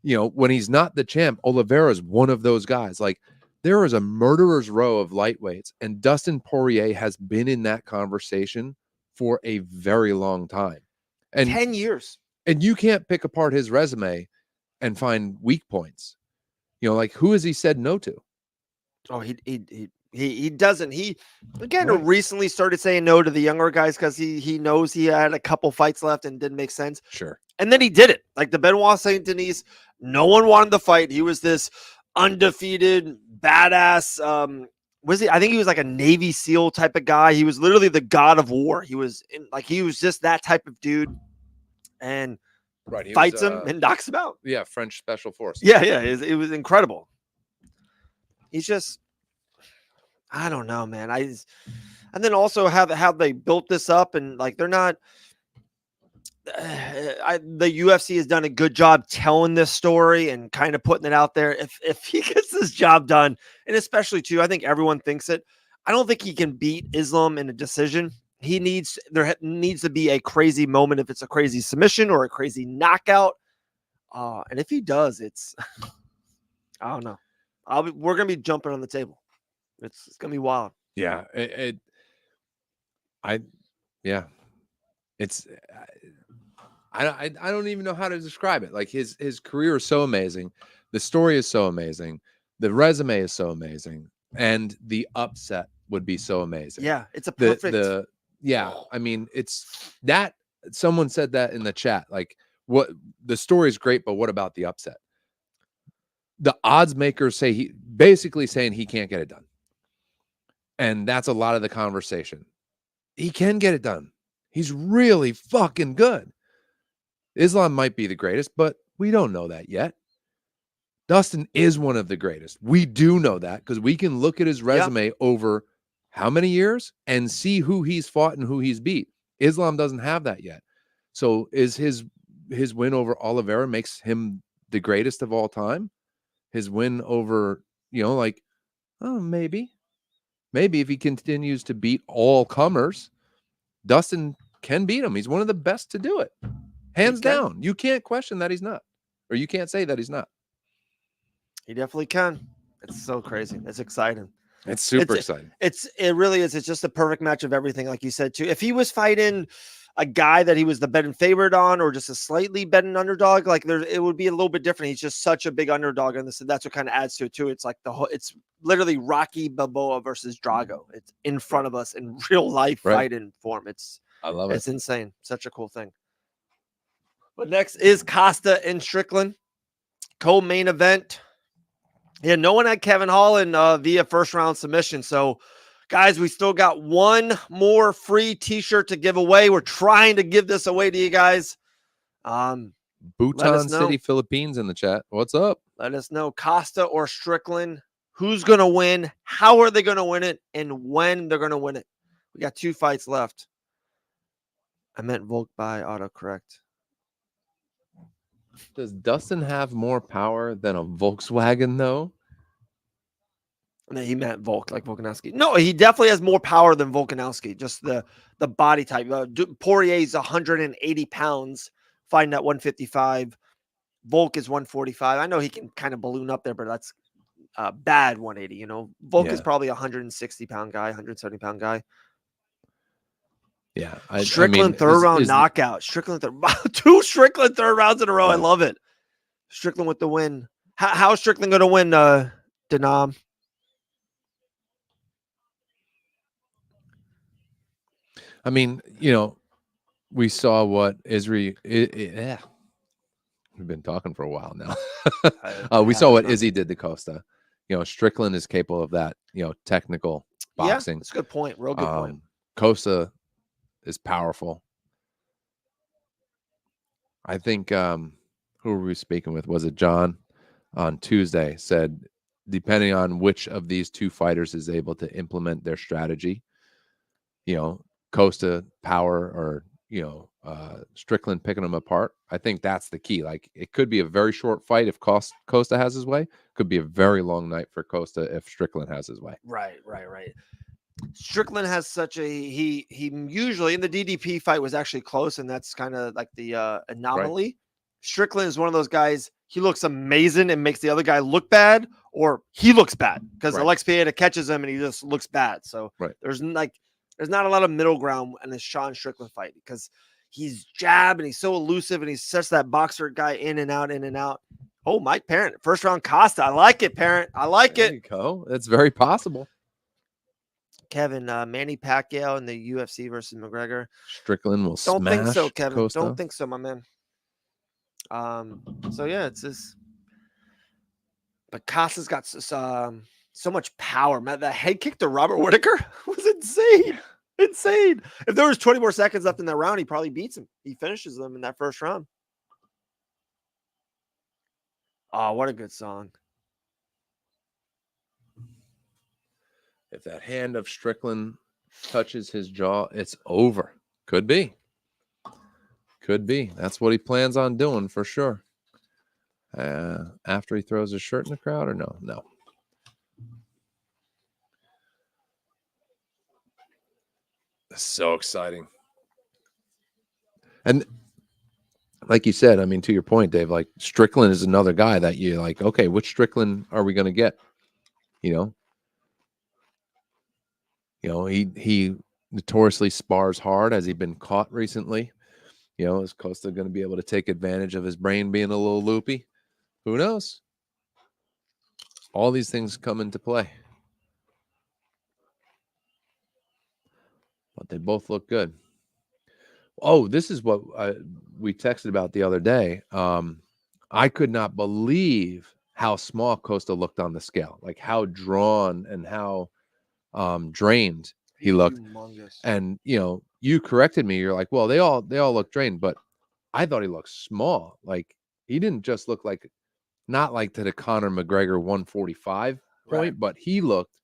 When he's not the champ, Oliveira's one of those guys. Like there is a murderer's row of lightweights, and Dustin Poirier has been in that conversation for a very long time. And 10 years. And you can't pick apart his resume and find weak points. Like who has he said no to? Oh, he doesn't. He again Right. recently started saying no to the younger guys because he knows he had a couple fights left and didn't make sense. Sure. And then he did it. Like the Benoit Saint Denis, no one wanted the fight. He was this undefeated badass. I think he was like a Navy SEAL type of guy. He was literally the god of war. He was just that type of dude, and right, fights him and knocks him out. Yeah, French Special Forces. Yeah, it was incredible. He's just, I don't know, man. And then also how they built this up, and like they're not. The UFC has done a good job telling this story and kind of putting it out there. If he gets this job done, and especially too, I think everyone thinks it. I don't think he can beat Islam in a decision. There needs to be a crazy moment, if it's a crazy submission or a crazy knockout. And if he does, it's I don't know. We're gonna be jumping on the table. It's gonna be wild. Yeah, it's. I don't even know how to describe it. Like his career is so amazing. The story is so amazing. The resume is so amazing. and the upset would be so amazing. Yeah, it's a perfect. I mean, it's that someone said that in the chat. Like, what the story is great, but what about the upset? The odds makers say he basically saying he can't get it done. And that's a lot of the conversation. He can get it done. He's really fucking good. Islam might be the greatest, but we don't know that yet. Dustin is one of the greatest. We do know that because we can look at his resume over how many years and see who he's fought and who he's beat. Islam doesn't have that yet. So is his win over Oliveira makes him the greatest of all time? His win over, like, oh, maybe if he continues to beat all comers, Dustin can beat him. He's one of the best to do it. Hands down. You can't question that he's not. Or you can't say that he's not. He definitely can. It's so crazy. It's exciting. It's super exciting. It really is. It's just a perfect match of everything, like you said, too. If he was fighting a guy that he was the betting favorite on, or just a slightly betting underdog, like it would be a little bit different. He's just such a big underdog in this, and that's what kind of adds to it too. It's like it's literally Rocky Balboa versus Drago. It's in front of us in real life fighting form. I love it. It's insane. Such a cool thing. But next is Costa and Strickland, co-main event. Yeah, no one had Kevin Holland via first round submission. So, guys, we still got one more free T-shirt to give away. We're trying to give this away to you guys. Bhutan City, Philippines in the chat. What's up? Let us know, Costa or Strickland, who's going to win, how are they going to win it, and when they're going to win it. We got 2 fights left. I meant Volk by autocorrect. Does Dustin have more power than a Volkswagen, though? No, he meant Volk, like Volkanovski. No, he definitely has more power than Volkanovski. Just the body type. Poirier's 180 pounds, fighting at 155. Volk is 145. I know he can kind of balloon up there, but that's bad 180. Volk is probably a 160-pound guy, 170-pound guy. Yeah, Strickland third round knockout. Strickland 2 Strickland third rounds in a row. I love it. Strickland with the win. How's Strickland going to win, Denam? I mean, we saw what Izzy. We've been talking for a while now. We saw what Izzy did to Costa. Strickland is capable of that. Technical boxing. Yeah, that's a good point. Real good point. Costa is powerful. I think who were we speaking with? Was it John on Tuesday? Said depending on which of these 2 fighters is able to implement their strategy, Costa power or Strickland picking them apart. I think that's the key. Like, it could be a very short fight if Costa has his way. Could be a very long night for Costa if Strickland has his way. Right. Strickland has such a he usually in the DDP fight was actually close, and that's kind of like the anomaly. Right. Strickland is one of those guys. He looks amazing and makes the other guy look bad, or he looks bad because Alex Pieta catches him and he just looks bad. So there's not a lot of middle ground in this Sean Strickland fight because he's jab and he's so elusive and he's such that boxer guy in and out, in and out. Oh, Mike Parent, first round Costa. I like it, Parent. I like it. There you go. It's very possible. Kevin, Manny Pacquiao in the UFC versus McGregor. Strickland will smash. Don't think so, Kevin. Costa. Don't think so, my man. So yeah, it's this. But Costa's got so much power. Man, that head kick to Robert Whittaker was insane. Insane. If there was 20 more seconds left in that round, he probably beats him. He finishes them in that first round. Oh, what a good song. If that hand of Strickland touches his jaw, it's over. Could be. That's what he plans on doing for sure. After he throws his shirt in the crowd or no? No. So exciting. And like you said, I mean, to your point, Dave, like Strickland is another guy that you like, okay, which Strickland are we going to get? He notoriously spars hard. Has he been caught recently? Is Costa going to be able to take advantage of his brain being a little loopy? Who knows? All these things come into play. but they both look good. Oh, this is what we texted about the other day. I could not believe how small Costa looked on the scale, like how drawn and how drained he looked. Humongous. And you corrected me. You're like, well, they all look drained, but I thought he looked small. Like he didn't just look like, not like to the Conor McGregor 145 point, but he looked,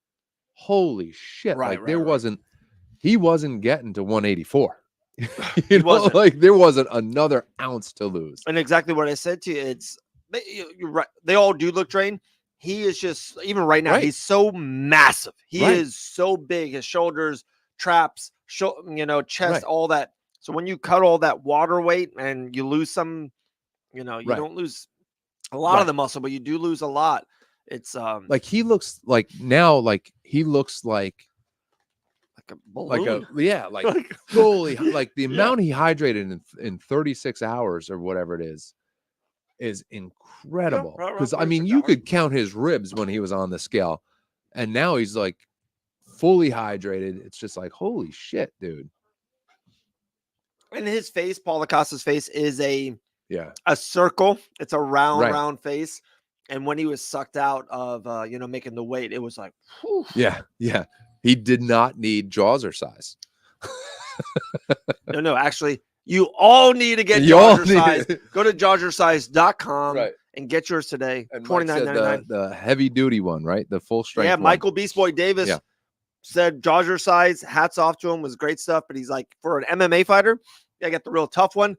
holy shit. Like he wasn't getting to 184. He wasn't. Like there wasn't another ounce to lose. And exactly what I said to you. You're right. They all do look drained. He is just, even right now, he's so massive. He is so big. His shoulders, traps, chest, all that. So when you cut all that water weight and you lose some, you don't lose a lot of the muscle, but you do lose a lot. It's like he looks like now, like he looks like a balloon. Like fully, like the amount he hydrated in 36 hours or whatever it is incredible. Because I mean, you could count his ribs when he was on the scale, and now he's like fully hydrated. It's just like, holy shit, dude. And his face, Paul Acosta's face, is a circle. It's a round face. And when he was sucked out of making the weight, it was like, whew. Yeah. He did not need Jawser size. No, actually, you all need to get Jawser size. Go to jawsersize.com and get yours today. $29.99. The heavy duty one, right? The full strength. Yeah, Michael Beast Boy Davis said Jawser size. Hats off to him, was great stuff. But he's like, for an MMA fighter, you get the real tough one.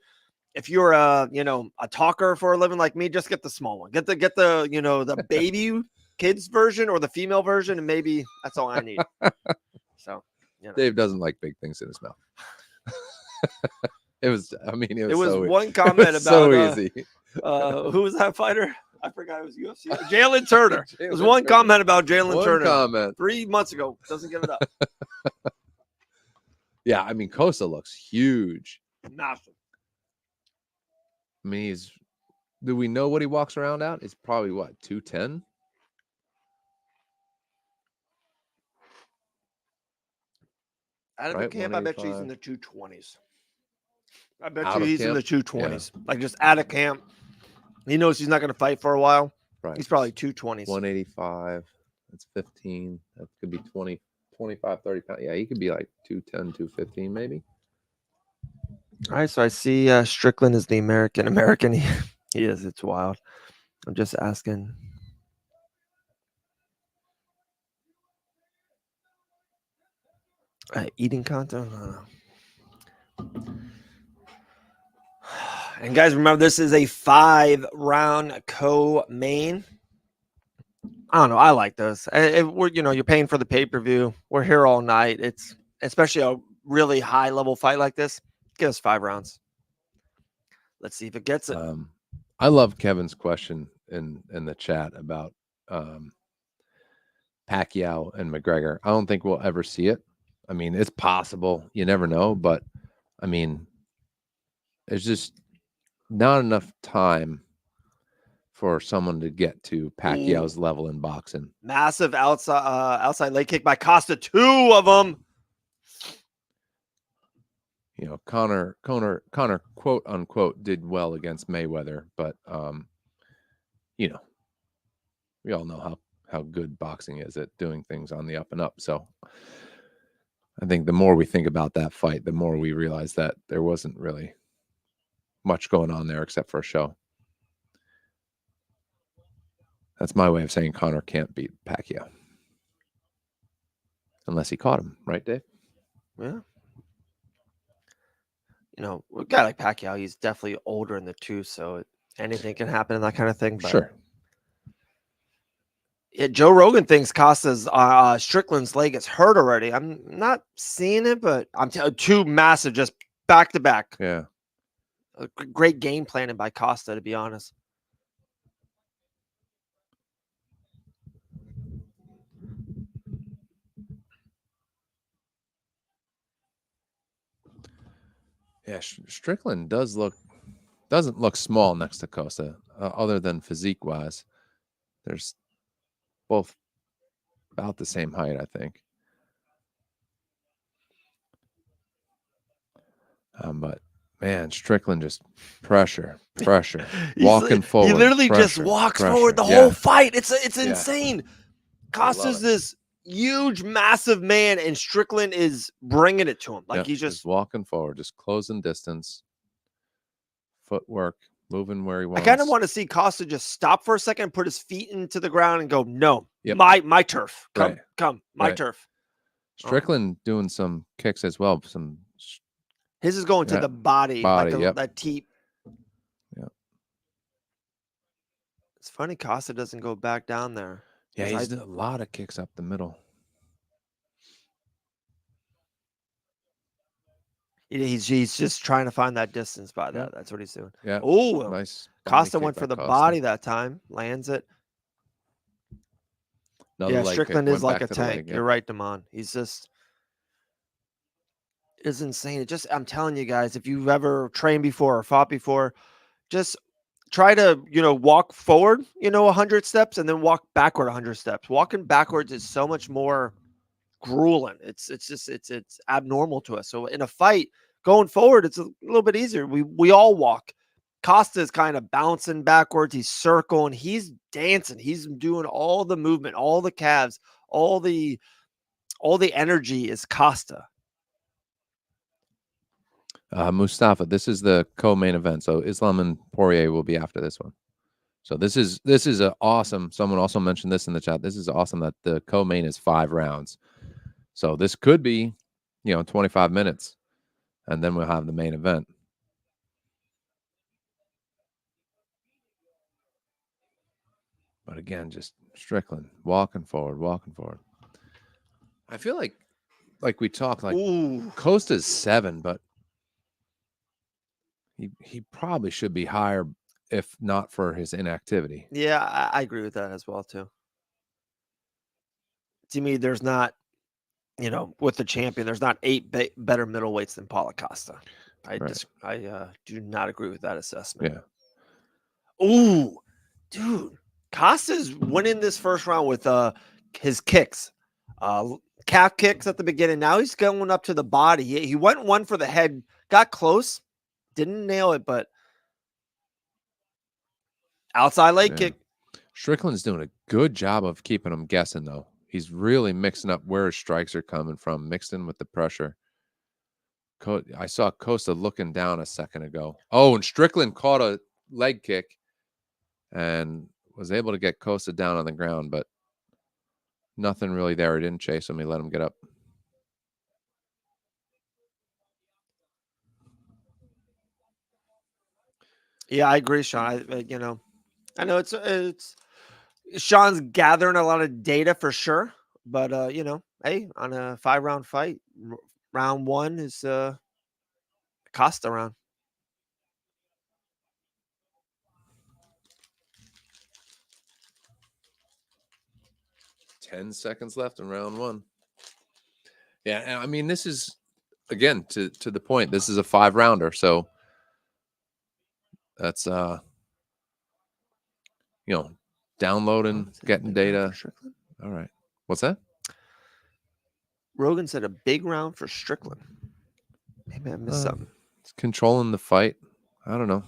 If you're a talker for a living like me, just get the small one. Get the baby kids version or the female version, and maybe that's all I need. So Dave doesn't like big things in his mouth. It was so one comment about so easy. Who was that fighter? I forgot, it was UFC. Jalen Turner. There was one comment about Jalen Turner 3 months ago. Doesn't give it up. Yeah, I mean, Costa looks huge. Massive. I mean, do we know what he walks around at? It's probably what, 210? Out of the camp, I bet you he's in the 220s. I bet you he's in the 220s. Yeah. Like just out of camp. He knows he's not going to fight for a while. Right. He's probably 220s. 185. That's 15. That could be 20, 25, 30 pounds. Yeah, he could be like 210, 215 maybe. All right, so I see Strickland is the American. He is. It's wild. I'm just asking. Eating content? I don't know. And guys, remember, this is a 5-round co-main. I don't know. I like this. You're paying for the pay-per-view. We're here all night. It's especially a really high-level fight like this. Give us 5 rounds. Let's see if it gets it. I love Kevin's question in the chat about Pacquiao and McGregor. I don't think we'll ever see it. I mean, it's possible. You never know. But, I mean, there's just not enough time for someone to get to Pacquiao's level in boxing. Massive outside leg kick by Costa. 2 of them. Conor, quote unquote, did well against Mayweather, but we all know how good boxing is at doing things on the up and up. So I think the more we think about that fight, the more we realize that there wasn't really much going on there except for a show. That's my way of saying Conor can't beat Pacquiao unless he caught him, right, Dave? Yeah. A guy like Pacquiao, he's definitely older in the tooth, so anything can happen in that kind of thing. But sure. Yeah, Joe Rogan thinks Costa's Strickland's leg is hurt already. I'm not seeing it, but I'm two massive, just back to back. Yeah. Great game planning by Costa, to be honest. Yeah, Strickland doesn't look small next to Costa, other than physique-wise. There's both about the same height, I think. But man, Strickland just pressure, He's walking he forward. literally just pressure, walks pressure. forward the Yeah, whole fight. It's yeah. insane. I love Costa's it. this huge, massive man, and Strickland is bringing it to him. Like Yep, he's just. walking forward, just closing distance, footwork, moving where he I kind of wants. want to see Costa just stop for a second, put his feet into the ground, and go, "No, Yep. my turf. Come, Right. come, my Right. turf." Strickland doing some kicks as well. Some His is going to the body, body. like Yep. that teep. Yep. It's funny Costa doesn't go back down there. Yeah, he's a lot of kicks up the middle. He's just trying to find that distance by that. Yep. That's what he's doing. Yeah. Oh, Nice. Costa went for the body that time. Lands it. Another leg Strickland kick. is like a tank. You're right, Damon. He's just. It's insane. It just, I'm telling you guys, if you've ever trained before or fought before, just try to, walk forward, 100 steps and then walk backward 100 steps. Walking backwards is so much more grueling. It's abnormal to us. So in a fight, going forward, it's a little bit easier. We all walk. Costa is kind of bouncing backwards. He's circling. He's dancing. He's doing all the movement, all the calves, all the energy is Costa. Mustafa, this is the co-main event. So Islam and Poirier will be after this one. So this is a awesome. Someone also mentioned this in the chat. This is awesome that the co-main is 5 rounds. So this could be, 25 minutes, and then we'll have the main event. But again, just Strickland walking forward. I feel like we talked, like Ooh. Costa's 7, but he probably should be higher if not for his inactivity. Yeah, I agree with that as well too. To me, there's not, with the champion, there's not 8 better middleweights than Paulo Costa. I do not agree with that assessment. Yeah. Ooh, dude, Costa's winning this first round with his kicks, calf kicks at the beginning. Now he's going up to the body. He went one for the head, got close, didn't nail it, but outside leg kick. Strickland's doing a good job of keeping him guessing, though. He's really mixing up where his strikes are coming from, mixed in with the pressure. I saw Costa looking down a second ago. Oh, and Strickland caught a leg kick and was able to get Costa down on the ground, but nothing really there. He didn't chase him. He let him get up. Yeah, I agree, Sean. I know it's Sean's gathering a lot of data for sure, but hey, on a 5-round fight, round 1 is Costa round. Ten seconds left in round 1. Yeah, I mean, this is, again, to the point, this is a 5-rounder, so that's downloading, getting data. All right. What's that? Rogan said a big round for Strickland. Maybe I missed something. It's controlling the fight. I don't know.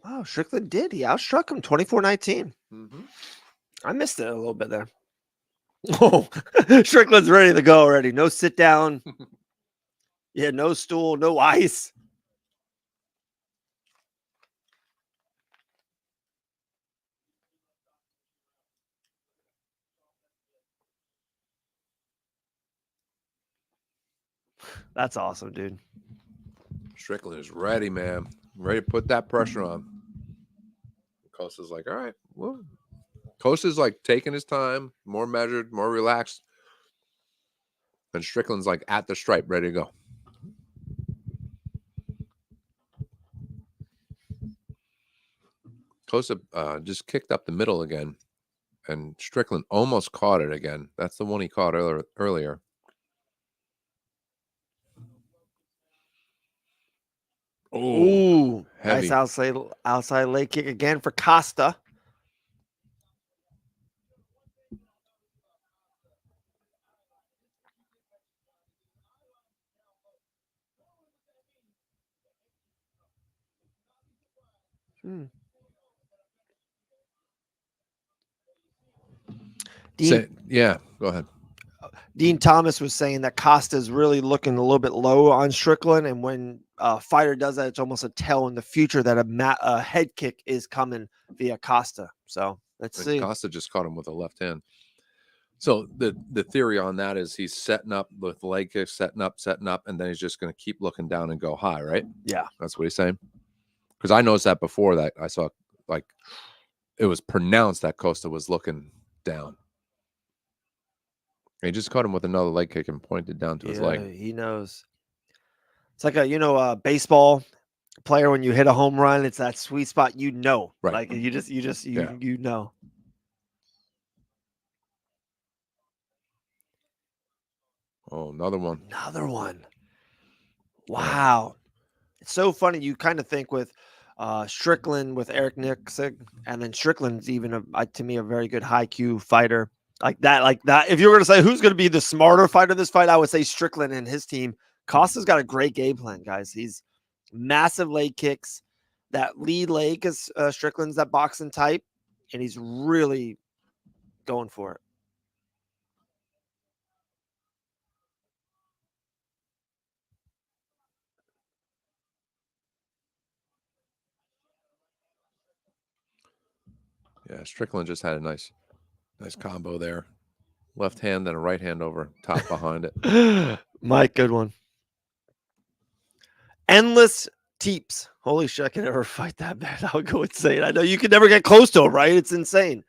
Wow, Strickland did. He outstruck him 24-19. Mm-hmm. I missed it a little bit there. Oh, Strickland's ready to go already. No sit down. Yeah, no stool, no ice. That's awesome, dude. Strickland is ready, man. Ready to put that pressure on. Costa's like, all right. Well, Costa's like taking his time, more measured, more relaxed. And Strickland's like at the stripe, ready to go. Costa just kicked up the middle again. And Strickland almost caught it again. That's the one he caught earlier. Ooh, Heavy. Nice outside leg kick again for Costa. Yeah, go ahead. Dean Thomas was saying that Costa is really looking a little bit low on Strickland, and when a fighter does that, it's almost a tell in the future that a head kick is coming via Costa. So let's see. Costa just caught him with a left hand. So the theory on that is he's setting up with leg kicks, setting up, and then he's just going to keep looking down and go high, right? Yeah, that's what he's saying. Because I noticed that before that I saw, like, it was pronounced that Costa was looking down. And he just caught him with another leg kick and pointed down to his leg. He knows. It's like a baseball player when you hit a home run. It's that sweet spot, right? Like you know. Oh, another one. Wow. It's so funny. You kind of think with Strickland with Eric Nixon, and then Strickland's even to me a very good high Q fighter. Like that. If you were going to say who's going to be the smarter fighter in this fight, I would say Strickland and his team. Costa's got a great game plan, guys. He's massive leg kicks. That lead leg is Strickland's that boxing type, and he's really going for it. Yeah, Strickland just had a nice combo there. Left hand and a right hand over top behind it. Mike, good one. Endless teeps. Holy shit, I can never fight that bad. I would go insane. I know you can never get close to him, right? It's insane.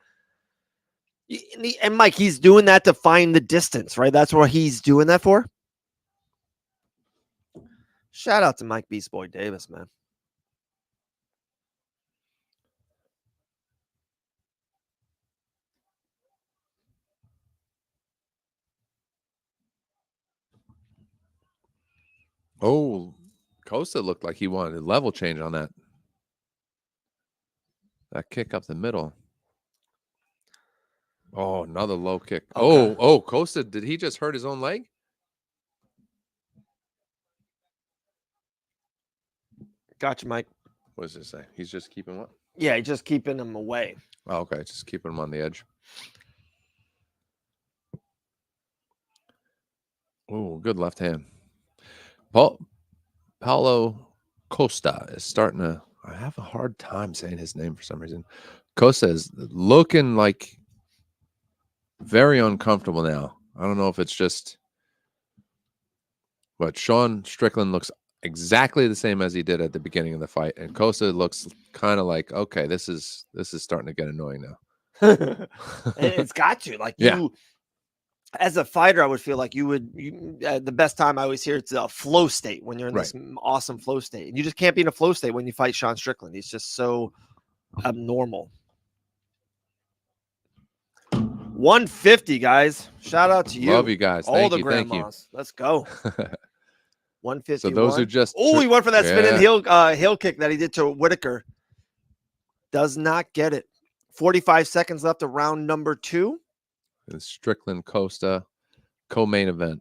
And Mike, he's doing that to find the distance, right? That's what he's doing that for. Shout out to Mike Beast Boy Davis, man. Oh, Costa looked like he wanted a level change on that. That kick up the middle. Oh, another low kick. Okay. Oh, Costa, did he just hurt his own leg? Gotcha, Mike. What does it say? He's just keeping what? Yeah, he's just keeping him away. Oh, okay, just keeping him on the edge. Oh, good left hand. Paulo Costa is starting to. I have a hard time saying his name for some reason. Costa is looking like very uncomfortable now. I don't know if it's just, but Sean Strickland looks exactly the same as he did at the beginning of the fight, and Costa looks kind of like, okay, this is starting to get annoying now. It's got to you. As a fighter, I would feel like the best time I always hear it's a flow state when you're in this awesome flow state. And you just can't be in a flow state when you fight Sean Strickland. He's just so abnormal. 150, guys. Shout out to you. Love you guys. All the grandmas. Let's go. 150. So those who just he went for that spinning heel kick that he did to Whitaker. Does not get it. 45 seconds left of round number 2. The Strickland Costa co-main event,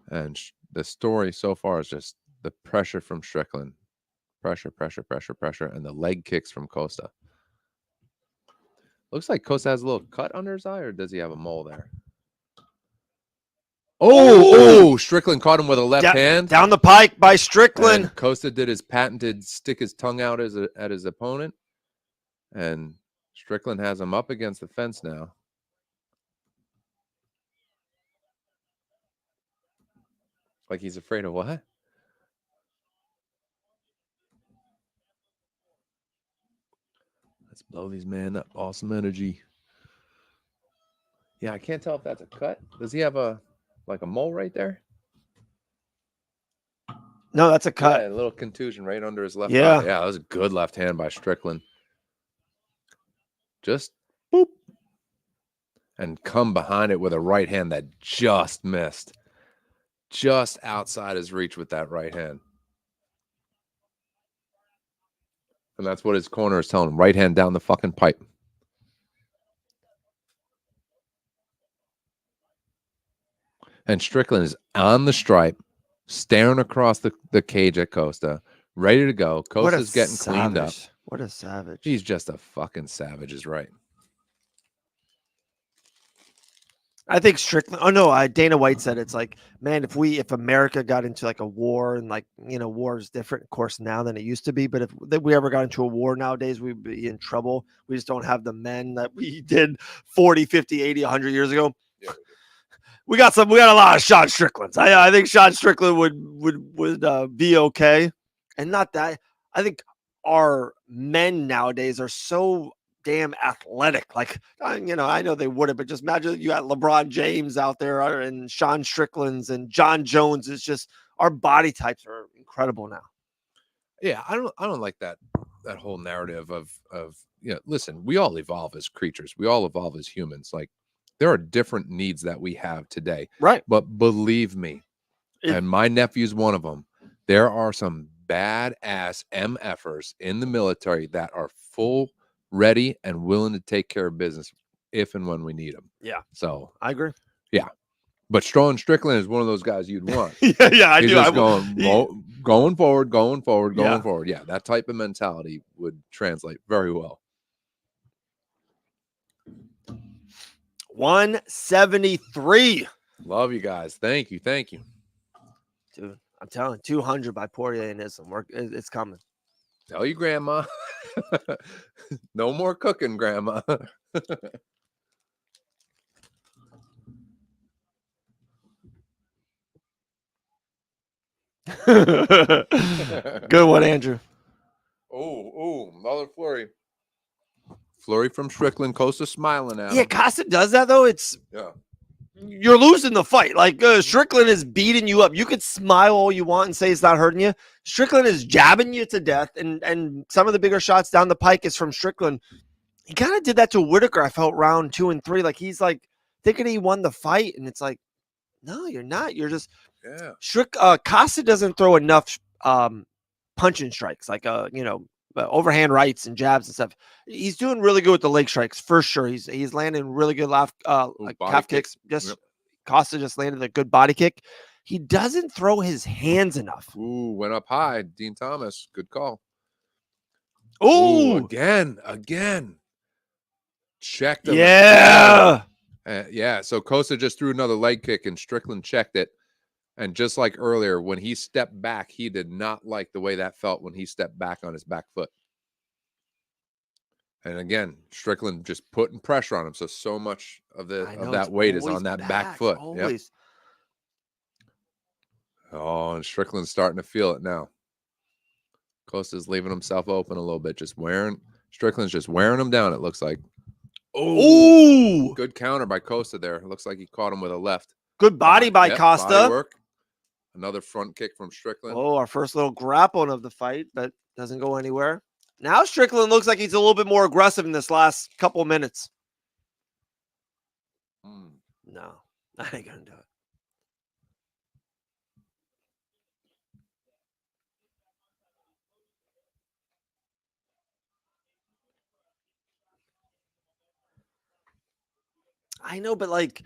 and the story so far is just the pressure from Strickland, pressure, and the leg kicks from Costa. Looks like Costa has a little cut under his eye, or does he have a mole there? Oh! Strickland caught him with a left hand down the pike by Strickland. And Costa did his patented stick his tongue out at his opponent, and Strickland has him up against the fence now. Like he's afraid of what? Let's blow these men up. Awesome energy. Yeah, I can't tell if that's a cut. Does he have a mole right there? No, that's a cut. Yeah, a little contusion right under his left eye. Yeah, that was a good left hand by Strickland. Just boop. And come behind it with a right hand that just missed. Just outside his reach with that right hand. And that's what his corner is telling him. Right hand down the fucking pipe. And Strickland is on the stripe, staring across the cage at Costa, ready to go. Costa's getting cleaned up. What a savage. He's just a fucking savage, is right. I think Strickland. Oh no, Dana White said it's like, man, if America got into like a war and like, you know, war is different, of course, now than it used to be. But if we ever got into a war nowadays, we'd be in trouble. We just don't have the men that we did 40, 50, 80, 100 years ago. Yeah. We got a lot of Sean Stricklands. I think Sean Strickland would be okay. And not that. I think our men nowadays are so damn athletic. Like, you know, I know they wouldn't, but just imagine you got LeBron James out there and Sean Strickland's and John Jones. It's just our body types are incredible now. Yeah, I don't like that whole narrative of listen, we all evolve as creatures. We all evolve as humans. Like, there are different needs that we have today. Right. But believe me, and my nephew's one of them, there are some badass MFers in the military that are full ready and willing to take care of business if and when we need them. Yeah. So I agree. Yeah. But Sean Strickland is one of those guys you'd want. I He's do. Just going forward. Yeah. That type of mentality would translate very well. 173. Love you guys. Thank you. Dude, I'm telling you, 200 by Poirier and Islam. It's coming. Tell you, Grandma. No more cooking, Grandma. Good one, Andrew. Oh, another flurry. Flurry from Strickland. Costa smiling at him. Yeah, Costa does that, though. You're losing the fight. Like, Strickland is beating you up. You could smile all you want and say it's not hurting you. Strickland is jabbing you to death, and some of the bigger shots down the pike is from Strickland. He kind of did that to Whitaker, I felt, round 2 and 3. Like, he's like thinking he won the fight, and it's like, no, you're not. You're just Costa doesn't throw enough punching strikes, like overhand rights and jabs and stuff. He's doing really good with the leg strikes for sure. He's landing really good calf kicks. Costa just landed a good body kick. He doesn't throw his hands enough. Ooh, went up high. Dean Thomas, good call. Ooh, again. Checked him. Yeah. So Costa just threw another leg kick and Strickland checked it. And just like earlier, when he stepped back, he did not like the way that felt when he stepped back on his back foot. And again, Strickland just putting pressure on him. So much of that weight is on that back foot. Always. Yep. Oh, and Strickland's starting to feel it now. Costa's leaving himself open a little bit. Strickland's just wearing him down, it looks like. Oh, good counter by Costa there. It looks like he caught him with a left. Good body by Costa. Body work. Another front kick from Strickland. Oh, our first little grappling of the fight, but doesn't go anywhere. Now Strickland looks like he's a little bit more aggressive in this last couple of minutes. No, I ain't gonna do it. I know, but like,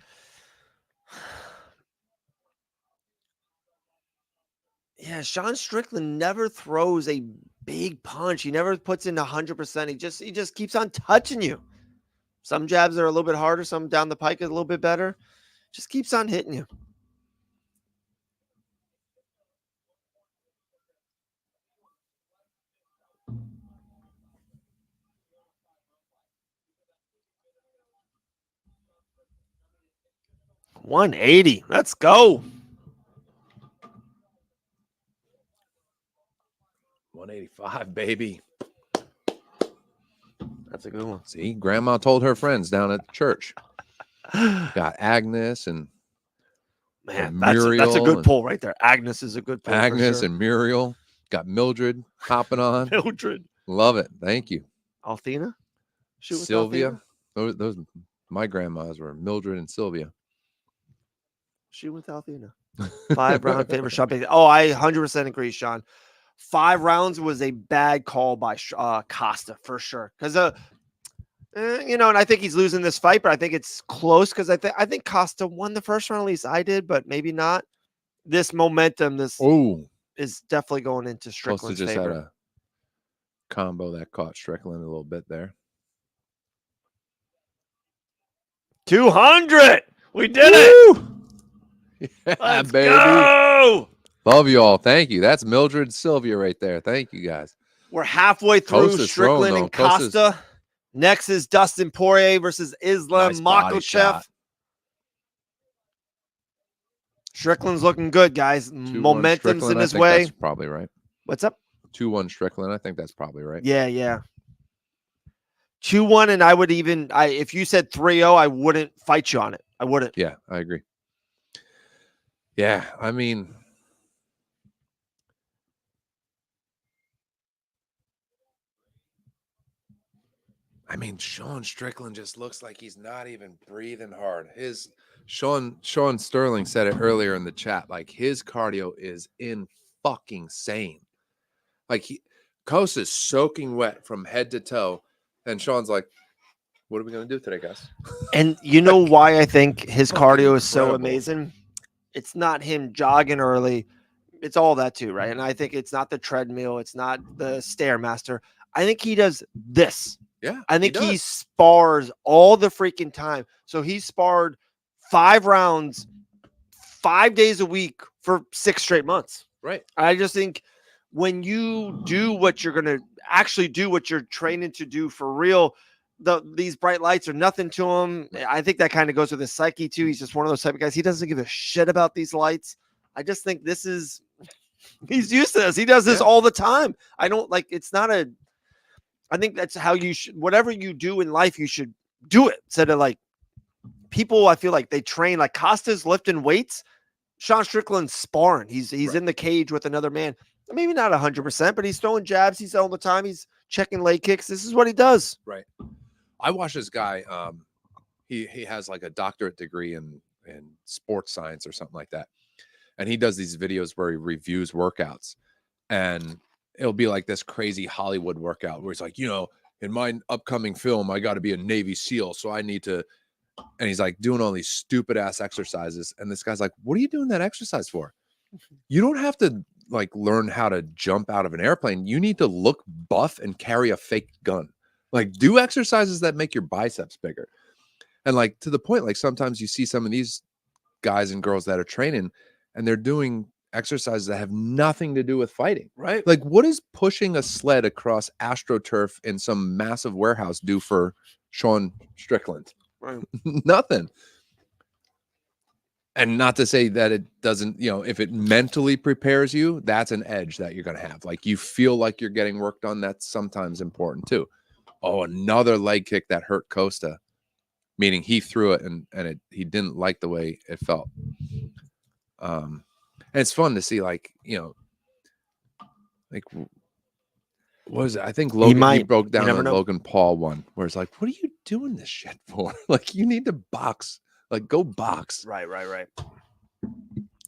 yeah, Sean Strickland never throws a big punch. He never puts in 100%. He just keeps on touching you. Some jabs are a little bit harder. Some down the pike is a little bit better. Just keeps on hitting you. $180. Let's go. 185, baby. That's a good one. See, Grandma told her friends down at church. Got Agnes and Muriel. That's a good pull right there. Agnes is a good pull. Agnes and Muriel. Got Mildred hopping on. Mildred. Love it. Thank you. Althena? Sylvia. Those my grandmas were Mildred and Sylvia. She with Althena. 5-round favorite shot. Oh, I 100% agree, Sean. 5 rounds was a bad call by Costa for sure. Because and I think he's losing this fight, but I think it's close because I think Costa won the first round. At least I did, but maybe not. This momentum, is definitely going into Strickland's just favor. had a combo that caught Strickland a little bit there. 200. We did it. Yeah, Let's baby. go. Love you all. Thank you. That's Mildred Sylvia right there. Thank you, guys. We're halfway through Costa's Strickland thrown, and Costa. Next is Dustin Poirier versus Islam Makhachev. Strickland's looking good, guys. Momentum's in his way. That's probably right. What's up? 2-1 Strickland. I think that's probably right. Yeah. 2-1, and I would even if you said 3-0, I wouldn't fight you on it. I wouldn't. Yeah, I agree. Yeah, I mean, Sean Strickland just looks like he's not even breathing hard. Sean Sterling said it earlier in the chat. Like, his cardio is insane. Like, Costa's soaking wet from head to toe, and Sean's like, "What are we gonna do today, guys?" And you know why I think his cardio is so incredible. amazing? It's not him jogging early. It's all that too, right? And I think it's not the treadmill. It's not the Stairmaster. I think he does this. Yeah, I think he spars all the freaking time. So he sparred 5 rounds, 5 days a week for 6 straight months. Right. I just think when you do what you're going to actually do, what you're training to do for real, these bright lights are nothing to him. I think that kind of goes with his psyche too. He's just one of those type of guys. He doesn't give a shit about these lights. I just think he's used to this. He does this all the time. I think that's how you should, whatever you do in life, you should do it. Instead of like people, I feel like they train, like Costa's lifting weights. Sean Strickland's sparring. He's in the cage with another man. Maybe not 100%, but he's throwing jabs. He's all the time. He's checking leg kicks. This is what he does. Right. I watch this guy. He has like a doctorate degree in sports science or something like that. And he does these videos where he reviews workouts, and it'll be like this crazy Hollywood workout where he's like, in my upcoming film, I got to be a Navy SEAL. So I need to, and he's like doing all these stupid ass exercises. And this guy's like, what are you doing that exercise for? You don't have to like learn how to jump out of an airplane. You need to look buff and carry a fake gun. Like, do exercises that make your biceps bigger. And like, to the point, like sometimes you see some of these guys and girls that are training and they're doing exercises that have nothing to do with fighting. Right. Like, what is pushing a sled across AstroTurf in some massive warehouse do for Sean Strickland? Right. Nothing. And not to say that it doesn't, if it mentally prepares you, that's an edge that you're going to have. Like, you feel like you're getting work done. That's sometimes important too. Oh, another leg kick that hurt Costa, meaning he threw it and he didn't like the way it felt. And it's fun to see, like, like, what was it? I think he broke down on Logan Paul one, where it's like, what are you doing this shit for? Like, you need to box. Like, go box. Right.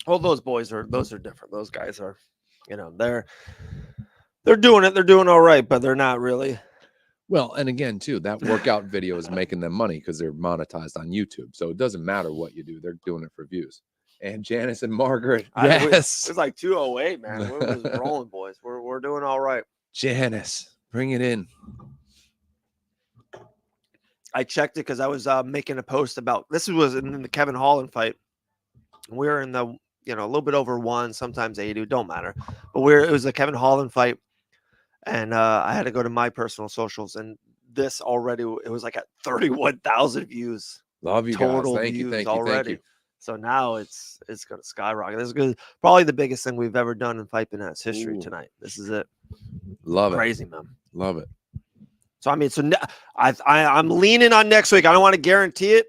Well, those are different. Those guys are, they're doing it. They're doing all right, but they're not really. Well, and again, too, that workout video is making them money because they're monetized on YouTube. So it doesn't matter what you do. They're doing it for views. And Janice and Margaret. Yes. It's like 208, man. We're just rolling, boys. We're doing all right. Janice, bring it in. I checked it because I was making a post about this was in the Kevin Holland fight. We were in the a little bit over 1, sometimes 80, don't matter. But it was a Kevin Holland fight, and I had to go to my personal socials, and this already it was like at 31,000 views. Love you total guys. Thank views you already. So now it's going to skyrocket. This is probably the biggest thing we've ever done in Fight Bananas history tonight. This is it. Love it. Crazy, man. Love it. So I'm leaning on next week. I don't want to guarantee it.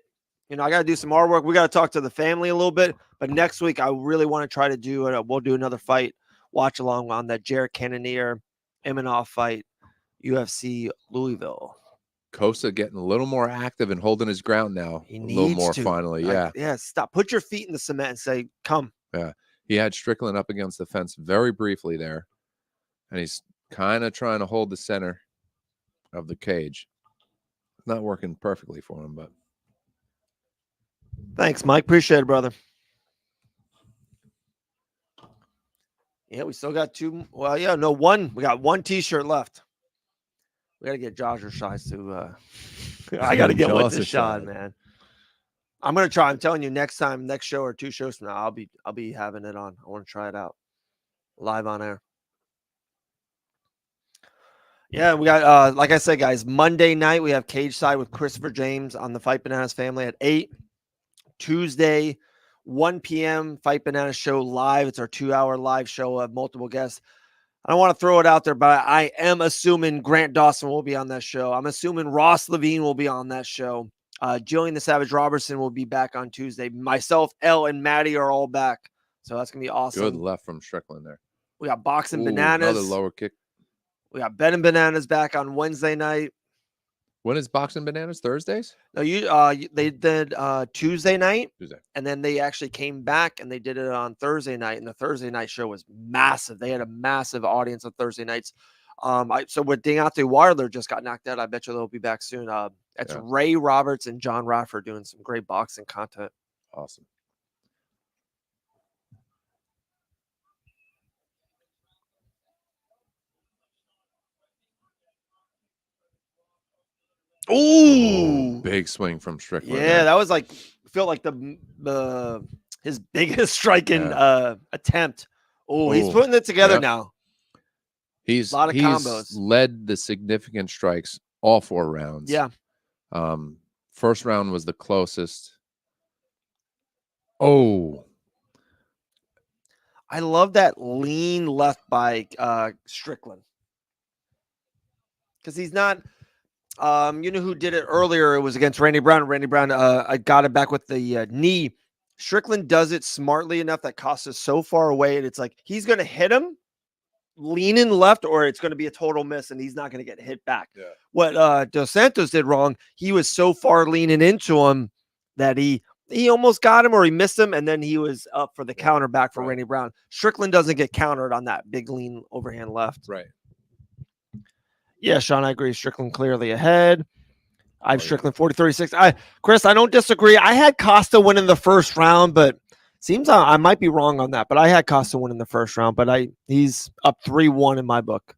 I got to do some hard work. We got to talk to the family a little bit. But next week, I really want to try to do it. We'll do another fight, watch along on that Jared Cannonier, Imanoff fight, UFC Louisville. Costa getting a little more active and holding his ground now. He a needs little more to. finally. Yeah. Yeah. Stop. Put your feet in the cement and say, come. Yeah. He had Strickland up against the fence very briefly there. and he's kind of trying to hold the center of the cage. Not working perfectly for him, but thanks, Mike. Appreciate it, brother. Yeah, we still got two. Well, yeah, no, one. We got one T-shirt left. We got to get Josh or Shies to. I got to get one to Sean, man. I'm gonna try. I'm telling you, next show or 2 shows from now, I'll be having it on. I want to try it out live on air. Yeah, we got like I said, guys, Monday night we have Cage Side with Christopher James on the Fight Bananas family at 8. Tuesday, 1 p.m. Fight Bananas show live. It's our 2-hour live show of multiple guests. I don't want to throw it out there, but I am assuming Grant Dawson will be on that show. I'm assuming Ross Levine will be on that show. Jillian the Savage Robertson will be back on Tuesday. Myself, Elle, and Maddie are all back. So that's going to be awesome. Good left from Strickland there. We got Boxing Bananas. Another lower kick. We got Ben and Bananas back on Wednesday night. When is Boxing Bananas? Thursdays? No, they did Tuesday night. Tuesday. And then they actually came back and they did it on Thursday night. And the Thursday night show was massive. They had a massive audience on Thursday nights. So with Deontay Wilder just got knocked out, I bet you they'll be back soon. It's Ray Roberts and John Radford doing some great boxing content. Awesome. Ooh, big swing from Strickland. Yeah, that was like felt like the his biggest striking attempt. Oh, he's putting it together now. He's a lot of combos. Led the significant strikes all 4 rounds. Yeah. First round was the closest. Oh. I love that lean left by Strickland. Because he's not you know who did it earlier? It was against Randy Brown. Randy Brown got it back with the knee. Strickland does it smartly enough that Costa is so far away, and it's like he's going to hit him leaning left, or it's going to be a total miss, and he's not going to get hit back. Yeah. What Dos Santos did wrong, he was so far leaning into him that he almost got him, or he missed him, and then he was up for the counter back for Randy Brown. Strickland doesn't get countered on that big lean overhand left. Right. Yeah, Sean, I agree. Strickland clearly ahead. I have Strickland 40-36. Chris, I don't disagree. I had Costa winning the first round, but seems I might be wrong on that. But I had Costa winning the first round, but he's up 3-1 in my book.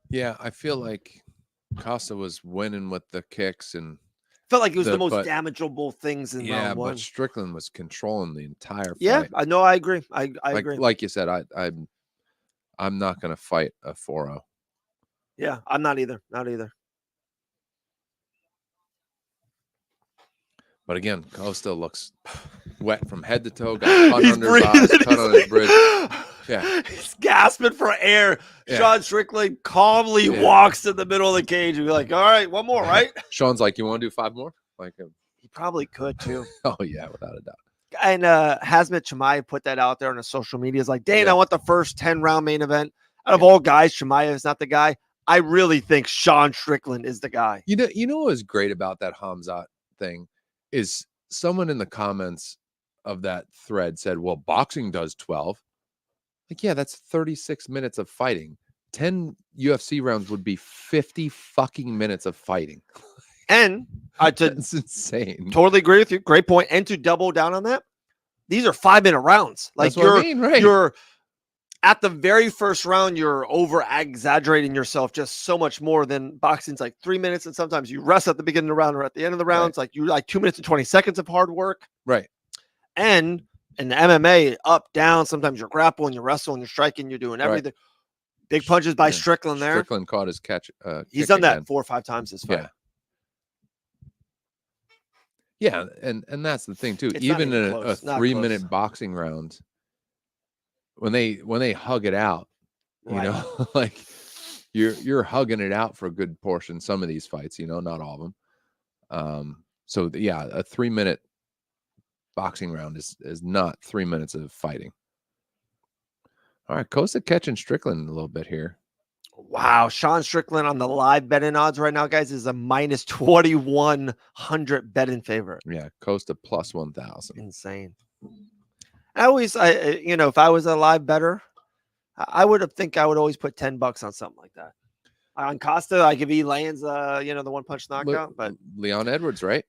Yeah, I feel like Costa was winning with the kicks and felt like it was the most damageable things in round 1. But Strickland was controlling the entire fight. Yeah, I know. I agree. I agree. Like you said, I'm not going to fight a 4-0. Yeah, I'm not either. Not either. But again, Costa looks wet from head to toe. Got cut under his eyes, cut on his bridge. Yeah, he's gasping for air. Yeah. Sean Strickland calmly walks to the middle of the cage and be like, "All right, one more, right?" Sean's like, "You want to do 5 more?" Like, he probably could too. Oh yeah, without a doubt. And Hazmat Chimaev put that out there on his social media. Is like, Dane, I want the first 10-round main event. Out of all guys, Chimaev is not the guy. I really think Sean Strickland is the guy. You know what was great about that Hamzat thing is someone in the comments of that thread said, "Well, boxing does 12." Like, yeah, that's 36 minutes of fighting. 10 UFC rounds would be 50 fucking minutes of fighting. And that's insane. Totally agree with you. Great point. And to double down on that, these are 5-minute rounds. Like you're at the very first round, you're over exaggerating yourself just so much more than boxing's like 3 minutes. And sometimes you rest at the beginning of the round or at the end of the round. It's like 2 minutes and 20 seconds of hard work. Right. And in the MMA, up, down, sometimes you're grappling, you're wrestling, you're striking, you're doing everything. Big punches by Strickland there. Strickland caught his catch. He's done that 4 or 5 times this fight. Yeah, and that's the thing too. Even in a 3-minute boxing round, when they hug it out, you know, like you're hugging it out for a good portion. Some of these fights, you know, not all of them. So yeah, a 3-minute boxing round is not 3 minutes of fighting. All right, Costa catching Strickland a little bit here. Wow, Sean Strickland on the live betting odds right now, guys, is a minus 2,100 betting favorite. Yeah, Costa plus 1,000. Insane. If I was a live better, I would always put $10 on something like that. On Costa, I give E lands, the one punch knockout, but Leon Edwards, right?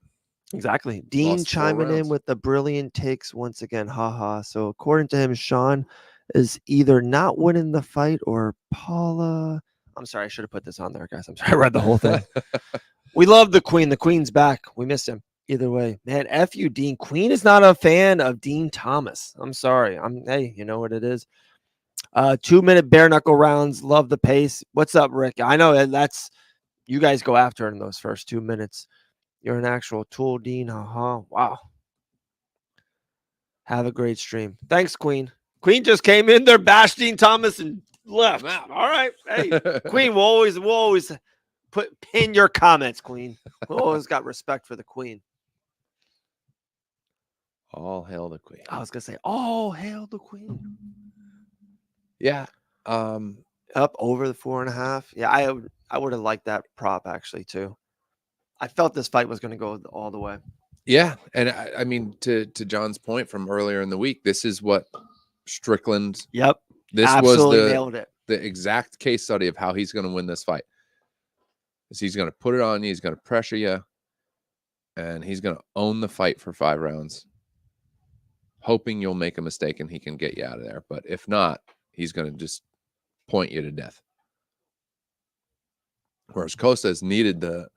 exactly. Dean Lost 4 chiming in rounds. with the brilliant takes once again. Haha. So according to him, Sean is either not winning the fight or Paula. I'm sorry, I should have put this on there, guys. I'm sorry, I read the whole thing. We love the Queen. The Queen's back. We missed him. Either way, man, F you, Dean. Queen is not a fan of Dean Thomas. I'm sorry. Hey, you know what it is. 2-minute bare knuckle rounds. Love the pace. What's up, Rick? I know that's you guys go after it in those first 2 minutes. You're an actual tool, Dean. Wow. Have a great stream. Thanks, Queen. Queen just came in there, bashed Dean Thomas, and left. All right. Hey, Queen, we'll always pin your comments, Queen. We always got respect for the Queen. All hail the Queen. I was gonna say, all hail the Queen. Yeah. Up over the 4.5. Yeah, I would have liked that prop actually too. I felt this fight was going to go all the way. Yeah, and I mean, to John's point from earlier in the week, this is what Strickland. Yep. This absolutely was nailed it. The exact case study of how he's going to win this fight. Is he's going to put it on you, he's going to pressure you, and he's going to own the fight for 5 rounds, hoping you'll make a mistake and he can get you out of there. But if not, he's going to just point you to death. Whereas Costa's needed the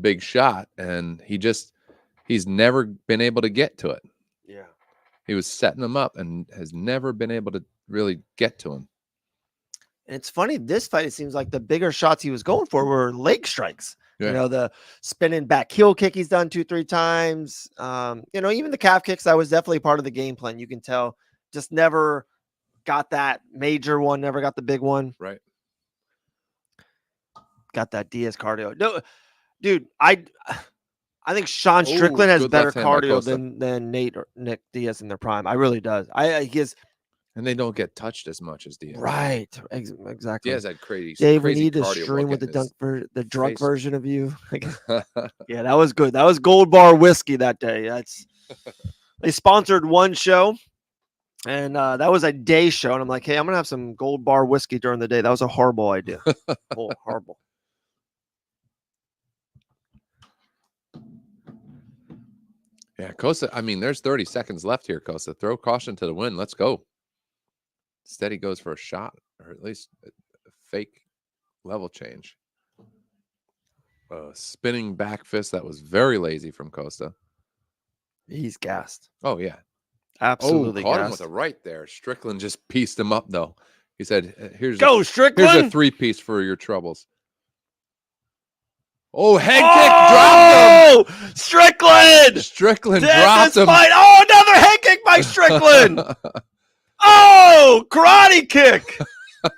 big shot, and he's never been able to get to it. Yeah. He was setting him up and has never been able to really get to him. And it's funny, this fight, it seems like the bigger shots he was going for were leg strikes. Yeah. The spinning back heel kick he's done 2-3 times. Even the calf kicks, that was definitely part of the game plan. You can tell, just never got that major one, never got the big one. Right. Got that Diaz cardio. No, dude, I think Sean Strickland has better cardio than Nate or Nick Diaz in their prime. I really does. And they don't get touched as much as Diaz. Right. Exactly. Diaz had crazy. Dave, crazy we need to cardio stream with the drunk face. version of you. Yeah, that was good. That was Gold Bar whiskey that day. They sponsored one show, and that was a day show. And I'm like, hey, I'm gonna have some Gold Bar whiskey during the day. That was a horrible idea. Horrible. Yeah, Costa. I mean, there's 30 seconds left here, Costa. Throw caution to the wind. Let's go. Instead, he goes for a shot, or at least a fake level change. Spinning back fist. That was very lazy from Costa. He's gassed. Oh, yeah. Absolutely caught gassed. him with a right there. Strickland just pieced him up, though. He said, here's Strickland. Here's a 3-piece for your troubles. Oh, head kick dropped him. Strickland! Strickland dropped him. Fight. Oh, another head kick by Strickland. Oh, karate kick.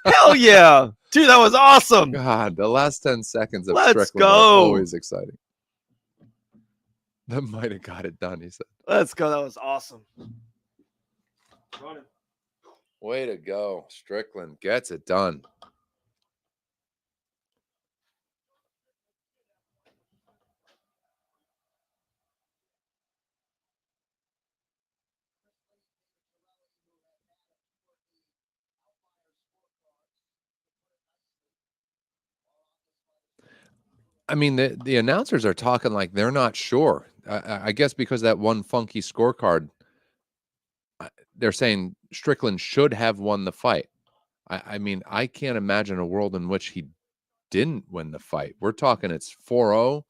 Hell yeah. Dude, that was awesome. God, the last 10 seconds of Let's Strickland are always exciting. That might have got it done, he said. Let's go. That was awesome. Way to go. Strickland gets it done. I mean, the announcers are talking like they're not sure. I guess because that one funky scorecard, they're saying Strickland should have won the fight. I mean, I can't imagine a world in which he didn't win the fight. We're talking it's 4-0.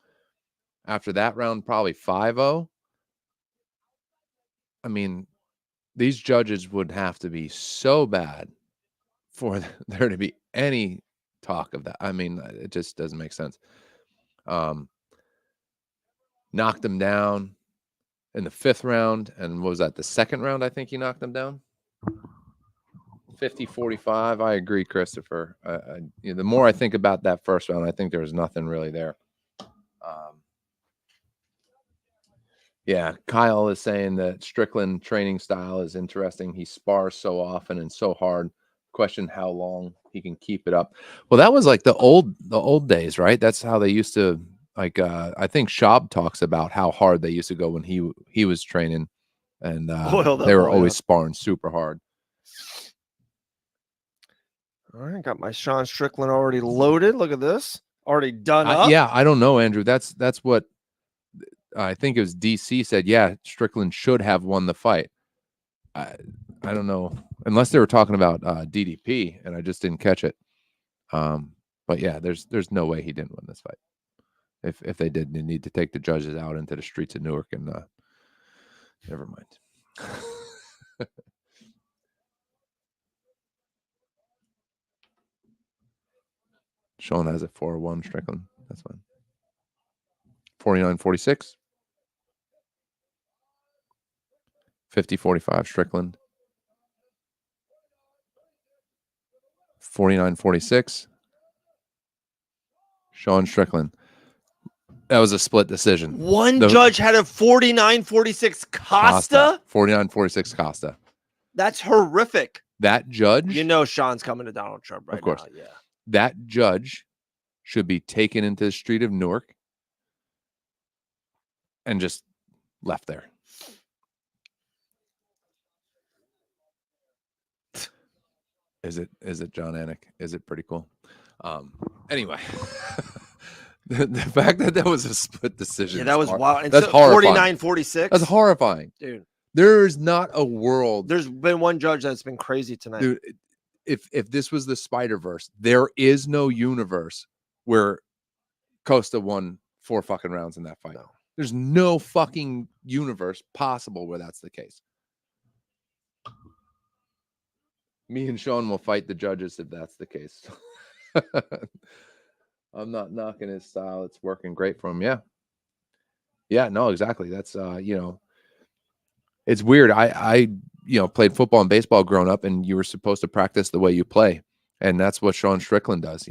After that round, probably 5-0. I mean, these judges would have to be so bad for there to be any talk of that. I mean, it just doesn't make sense. Knocked him down in the 5th round. And what was that? The 2nd round, I think he knocked him down. 50-45. I agree, Christopher. The more I think about that first round, I think there was nothing really there. Yeah, Kyle is saying that Strickland training style is interesting. He spars so often and so hard. Question how long he can keep it up. Well, that was like the old days, right? That's how they used to, like, I think Schaub talks about how hard they used to go when he was training, and they were always sparring super hard. All right, got my Sean Strickland already loaded. Look at this. Already done up. Yeah, I don't know, Andrew. That's what I think it was DC said. Yeah, Strickland should have won the fight. I don't know, unless they were talking about DDP, and I just didn't catch it. But yeah, there's no way he didn't win this fight. If they did, they need to take the judges out into the streets of Newark and never mind. Sean has it 4-1 Strickland. That's fine. 49-46. 50-45 Strickland. 49-46. Sean Strickland. That was a split decision. One judge had a 49-46 Costa. 49-46 Costa. That's horrific. That judge. You know Sean's coming to Donald Trump right of course. now. Yeah. That judge should be taken into the street of Newark and just left there. Is it John Anik? Is it pretty cool? Anyway, the fact that was a split decision. Yeah, that was wild. And that's so horrifying. 49-46. That's horrifying, dude. There's not a world. There's been one judge that's been crazy tonight, dude. If this was the Spider-Verse, there is no universe where Costa won 4 fucking rounds in that fight. No. There's no fucking universe possible where that's the case. Me and Sean will fight the judges if that's the case. I'm not knocking his style. It's working great for him. Yeah. Yeah, no, exactly. That's it's weird. I played football and baseball growing up, and you were supposed to practice the way you play. And that's what Sean Strickland does.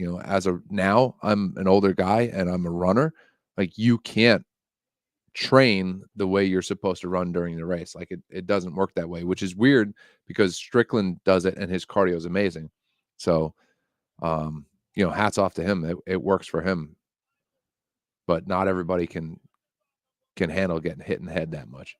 Now I'm an older guy and I'm a runner. Like, you can't train the way you're supposed to run during the race. Like, it doesn't work that way, which is weird because Strickland does it and his cardio is amazing. So, hats off to him. It works for him, but not everybody can handle getting hit in the head that much.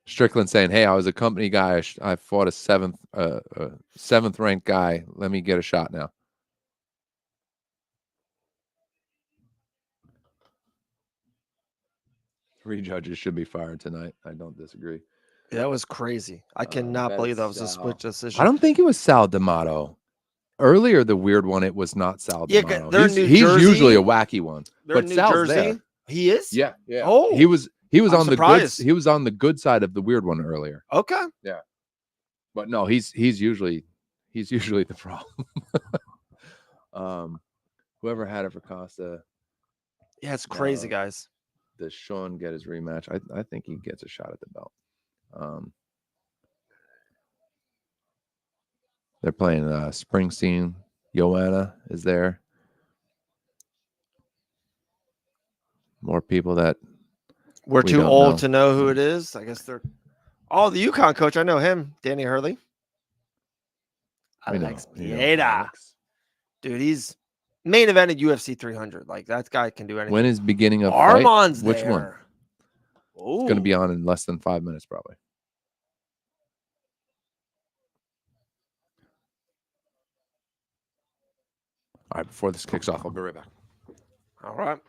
Strickland saying, "Hey, I was a company guy. I fought a seventh ranked guy. Let me get a shot now." Three judges should be fired tonight. I don't disagree. Yeah, that was crazy. I cannot believe that was a split decision. I don't think it was Sal D'Amato. Earlier, the weird one, it was not Sal D'Amato. They're He's in New Jersey. Usually a wacky one, They're but in New Sal's Jersey. there. He is. Yeah. Oh, he was I'm on surprised. he was on the good side of the weird one earlier. Okay. Yeah, but no, he's usually the problem. Whoever had it for Costa. Yeah, it's crazy, guys. Does Sean get his rematch? I think he gets a shot at the belt. They're playing Springsteen. Joanna is there. More people that we're we too don't old know. to know who it is. I guess they're. Oh, the UConn coach. I know him. Danny Hurley. Alex Pieda. Dude, he's main evented UFC 300. Like, that guy can do anything. When is beginning of Armand's fight? Which there. one? Ooh. It's going to be on in less than 5 minutes, probably. All right, before this kicks off, I'll be right back. All right.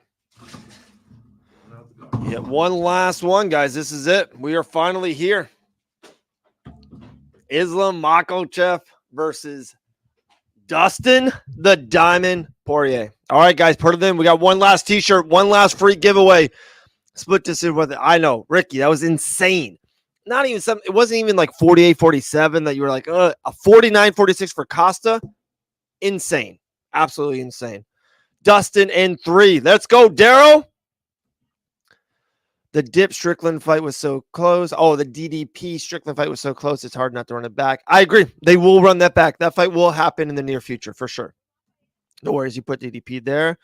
Yeah, one last one, guys. This is it. We are finally here. Islam Makhachev versus Dustin the Diamond Poirier. All right, guys, put it in. We got one last t-shirt, one last free giveaway. Split decision with it. I know, Ricky, that was insane. Not even something. It wasn't even like 48-47 that you were like, a 49-46 for Costa. Insane. Absolutely insane. Dustin in 3. Let's go, Darrow. The Dip Strickland fight was so close. Oh, the DDP Strickland fight was so close. It's hard not to run it back. I agree. They will run that back. That fight will happen in the near future for sure. No worries. You put DDP there.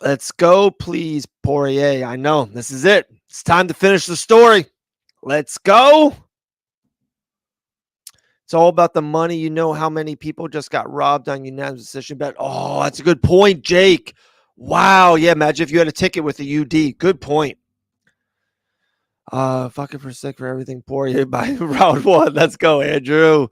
Let's go, please, Poirier. I know. This is it. It's time to finish the story. Let's go. It's all about the money. You know how many people just got robbed on unanimous decision bet. Oh, that's a good point, Jake. Wow. Yeah. Imagine if you had a ticket with a UD. Good point. Fucking for sick for everything. Poirier by round 1. Let's go, Andrew.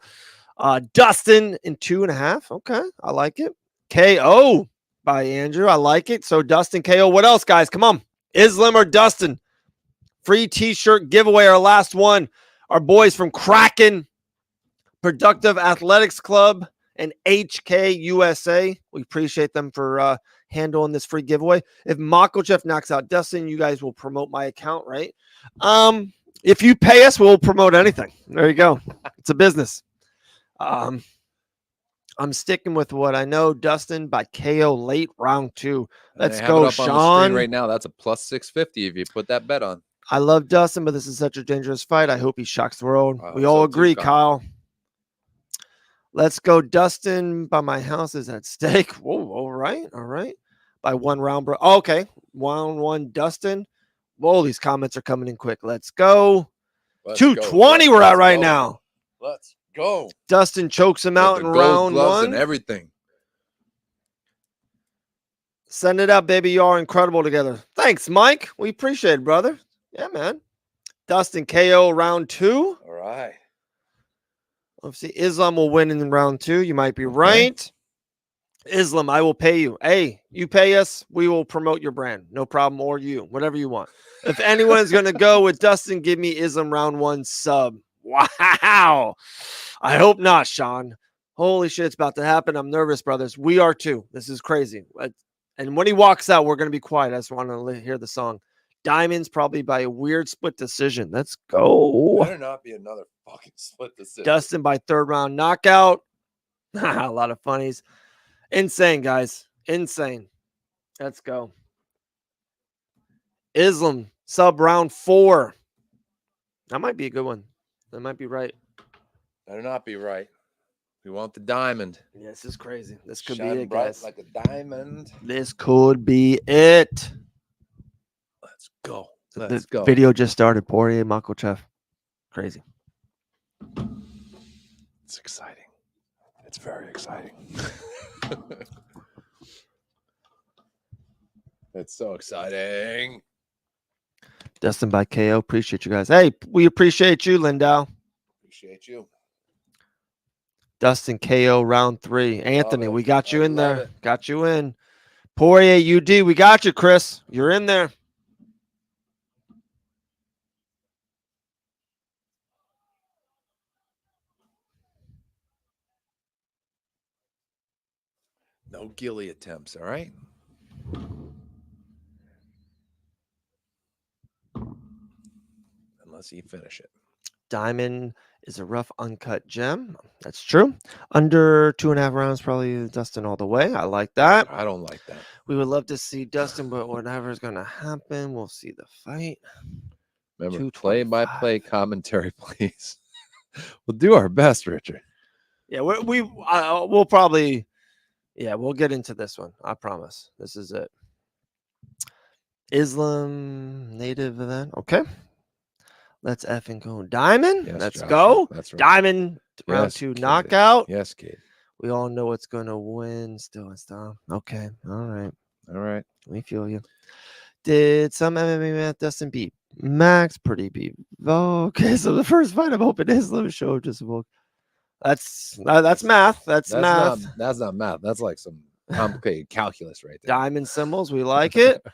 Dustin in 2.5. Okay. I like it. KO by Andrew. I like it. So Dustin KO. What else, guys? Come on. Islam or Dustin? Free t-shirt giveaway. Our last one. Our boys from Kraken Productive Athletics Club and HK USA. We appreciate them for handling this free giveaway. If Makhachev knocks out Dustin, you guys will promote my account, right? If you pay us, we'll promote anything. There you go. It's a business. I'm sticking with what I know. Dustin by KO late round 2. Let's go, Sean. On the screen right now. That's a plus 650 if you put that bet on. I love Dustin, but this is such a dangerous fight. I hope he shocks the world. We all agree, Kyle. Let's go. Dustin by my house is at stake. Whoa, all right. All right. By 1 round, bro. Oh, okay. 1-1 Dustin. Whoa, these comments are coming in quick. Let's go. 220 we're at right now. Let's go. Dustin chokes him out in round 1. And everything. Send it up, baby. You are incredible together. Thanks, Mike. We appreciate it, brother. Yeah, man. Dustin KO round 2. All right. Let's see. Islam will win in round 2. You might be right. Islam, I will pay you. Hey, you pay us, we will promote your brand. No problem. Or you, whatever you want. If anyone is going to go with Dustin, give me Islam round 1 sub. Wow. I hope not, Sean. Holy shit, it's about to happen. I'm nervous, brothers. We are too. This is crazy. And when he walks out, we're going to be quiet. I just want to hear the song. Diamonds probably by a weird split decision. Let's go. Better not be another fucking split decision. Dustin by 3rd round knockout. A lot of funnies. Insane, guys. Insane. Let's go. Islam sub round 4. That might be a good one. That might be right. Better not be right. We want the diamond. Yeah, this is crazy. This could Shine be it, bright guys. like a diamond. This could be it. Let's go. Let's go. Video just started. Poirier, Makhachev. Crazy. It's exciting. It's very exciting. It's so exciting. Dustin by KO. Appreciate you guys. Hey, we appreciate you, Lindau. Appreciate you. Dustin KO round 3. Anthony, we got you in there. It. Got you in. Poirier UD, we got you, Chris. You're in there. No ghillie attempts, all right? Unless you finish it. Diamond is a rough, uncut gem. That's true. Under 2.5 rounds, probably Dustin all the way. I like that. I don't like that. We would love to see Dustin, but whatever is going to happen, we'll see the fight. Remember, play-by-play commentary, please. We'll do our best, Richard. Yeah, we'll probably... Yeah, we'll get into this one. I promise. This is it. Islam native event. Okay. Let's effing go. Diamond. Yes, Let's Joshua. go. That's right. Diamond round 2 knockout. Yes, kid. We all know what's going to win still and stuff. Okay. All right. All right. We feel you. Did some MMA math Dustin beat Max? Pretty beat. Okay. So the first fight I'm hoping Islam show just will. That's math. That's math. That's not math. That's like some complicated calculus right there. Diamond symbols. We like it.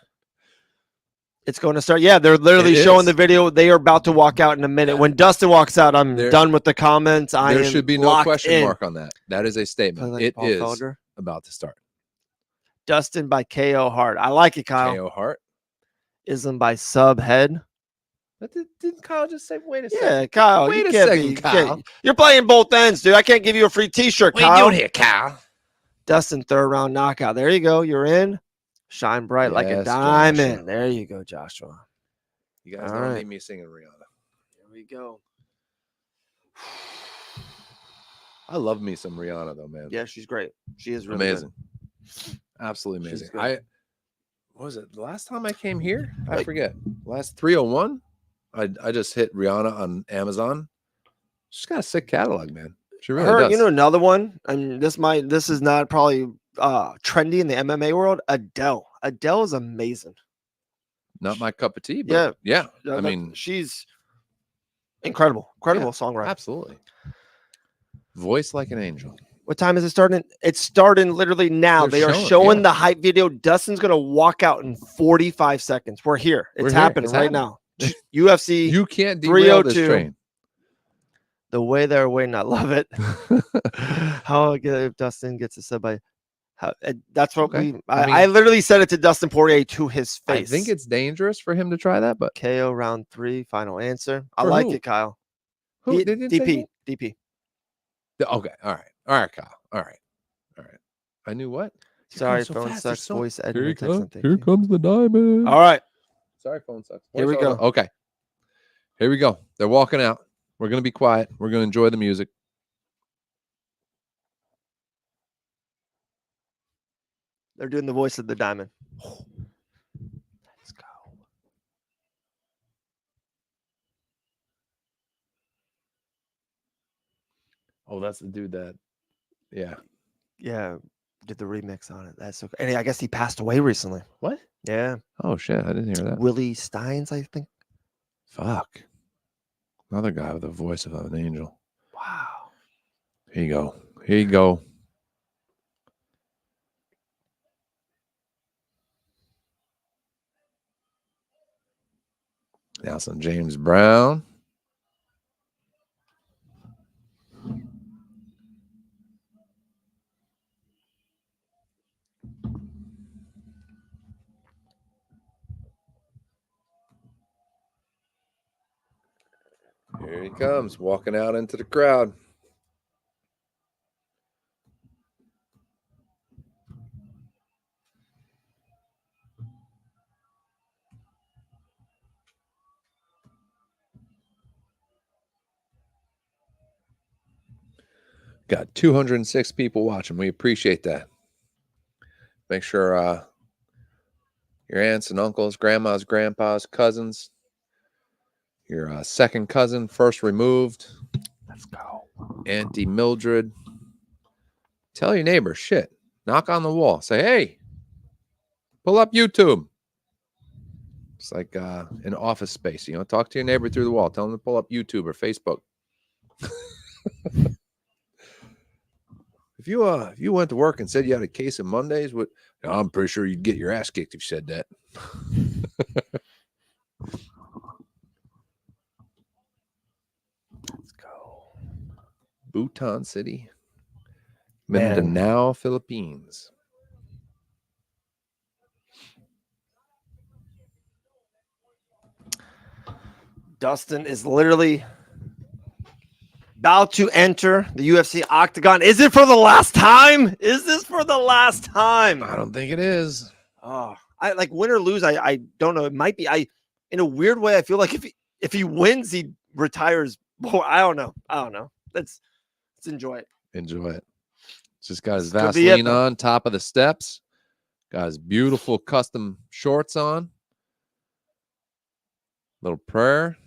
It's going to start. Yeah, they're literally showing the video. They are about to walk out in a minute. When Dustin walks out, I'm done with the comments. There should be no question mark on that. That is a statement. Like it Paul is Felder. About to start. Dustin by KO Hart. I like it, Kyle. KO Hart. Islam by Subhead. Didn't Kyle just say, wait a second? Yeah, Kyle. Wait a second, Kyle. You're playing both ends, dude. I can't give you a free t-shirt, Kyle. What are you doing here, Kyle? Dustin, 3rd round knockout. There you go. You're in. Shine bright like a diamond. Joshua. There you go, Joshua. You guys don't need me singing Rihanna. Here we go. I love me some Rihanna, though, man. Yeah, she's great. She is really amazing. Good. Absolutely amazing. What was it? The last time I came here? I forget. Last 301? I just hit Rihanna on Amazon. She's got a sick catalog, man. She really does. You know, another one, and this is not probably trendy in the MMA world. Adele. Adele is amazing. Not my cup of tea, but yeah. I mean, she's incredible songwriter. Absolutely. Voice like an angel. What time is it starting? It's starting literally now. They are showing the hype video. Dustin's going to walk out in 45 seconds. We're here. It's happening right now. UFC. You can't derail this train. The way they're waiting, I love it. How if Dustin gets a sub by. That's what I literally said it to Dustin Poirier to his face. I think it's dangerous for him to try that, but KO round 3, final answer. I like it, Kyle. Who did DP. Okay. All right, Kyle. All right. I knew what? Sorry, phone sucks. Voice editor. Here comes the diamond. All right. Sorry, phone sucks. Here we go. Okay. Here we go. They're walking out. We're going to be quiet. We're going to enjoy the music. They're doing the voice of the diamond. Let's go. Oh, that's the dude that, yeah, did the remix on it. That's okay. And I guess he passed away recently. What? Yeah. Oh shit, I didn't hear that. Willie Steins, I think. Fuck. Another guy with the voice of an angel. Wow. Here you go. Now some James Brown. Here he comes, walking out into the crowd. Got 206 people watching. We appreciate that. Make sure your aunts and uncles, grandmas, grandpas, cousins, your second cousin, first removed. Let's go. Auntie Mildred. Tell your neighbor, shit. Knock on the wall. Say, hey, pull up YouTube. It's like in Office Space. Talk to your neighbor through the wall. Tell them to pull up YouTube or Facebook. If you went to work and said you had a case of Mondays, I'm pretty sure you'd get your ass kicked if you said that. Let's go. Bhutan City, Mindanao, Philippines. Dustin is literally about to enter the UFC octagon. Is it for the last time? Is this for the last time? I don't think it is. Oh, I like win or lose. I don't know. It might be. In a weird way, I feel like if he wins, he retires. Boy, I don't know. Let's enjoy it. Enjoy it. Just got his Vaseline on top of the steps. Got his beautiful custom shorts on. Little prayer.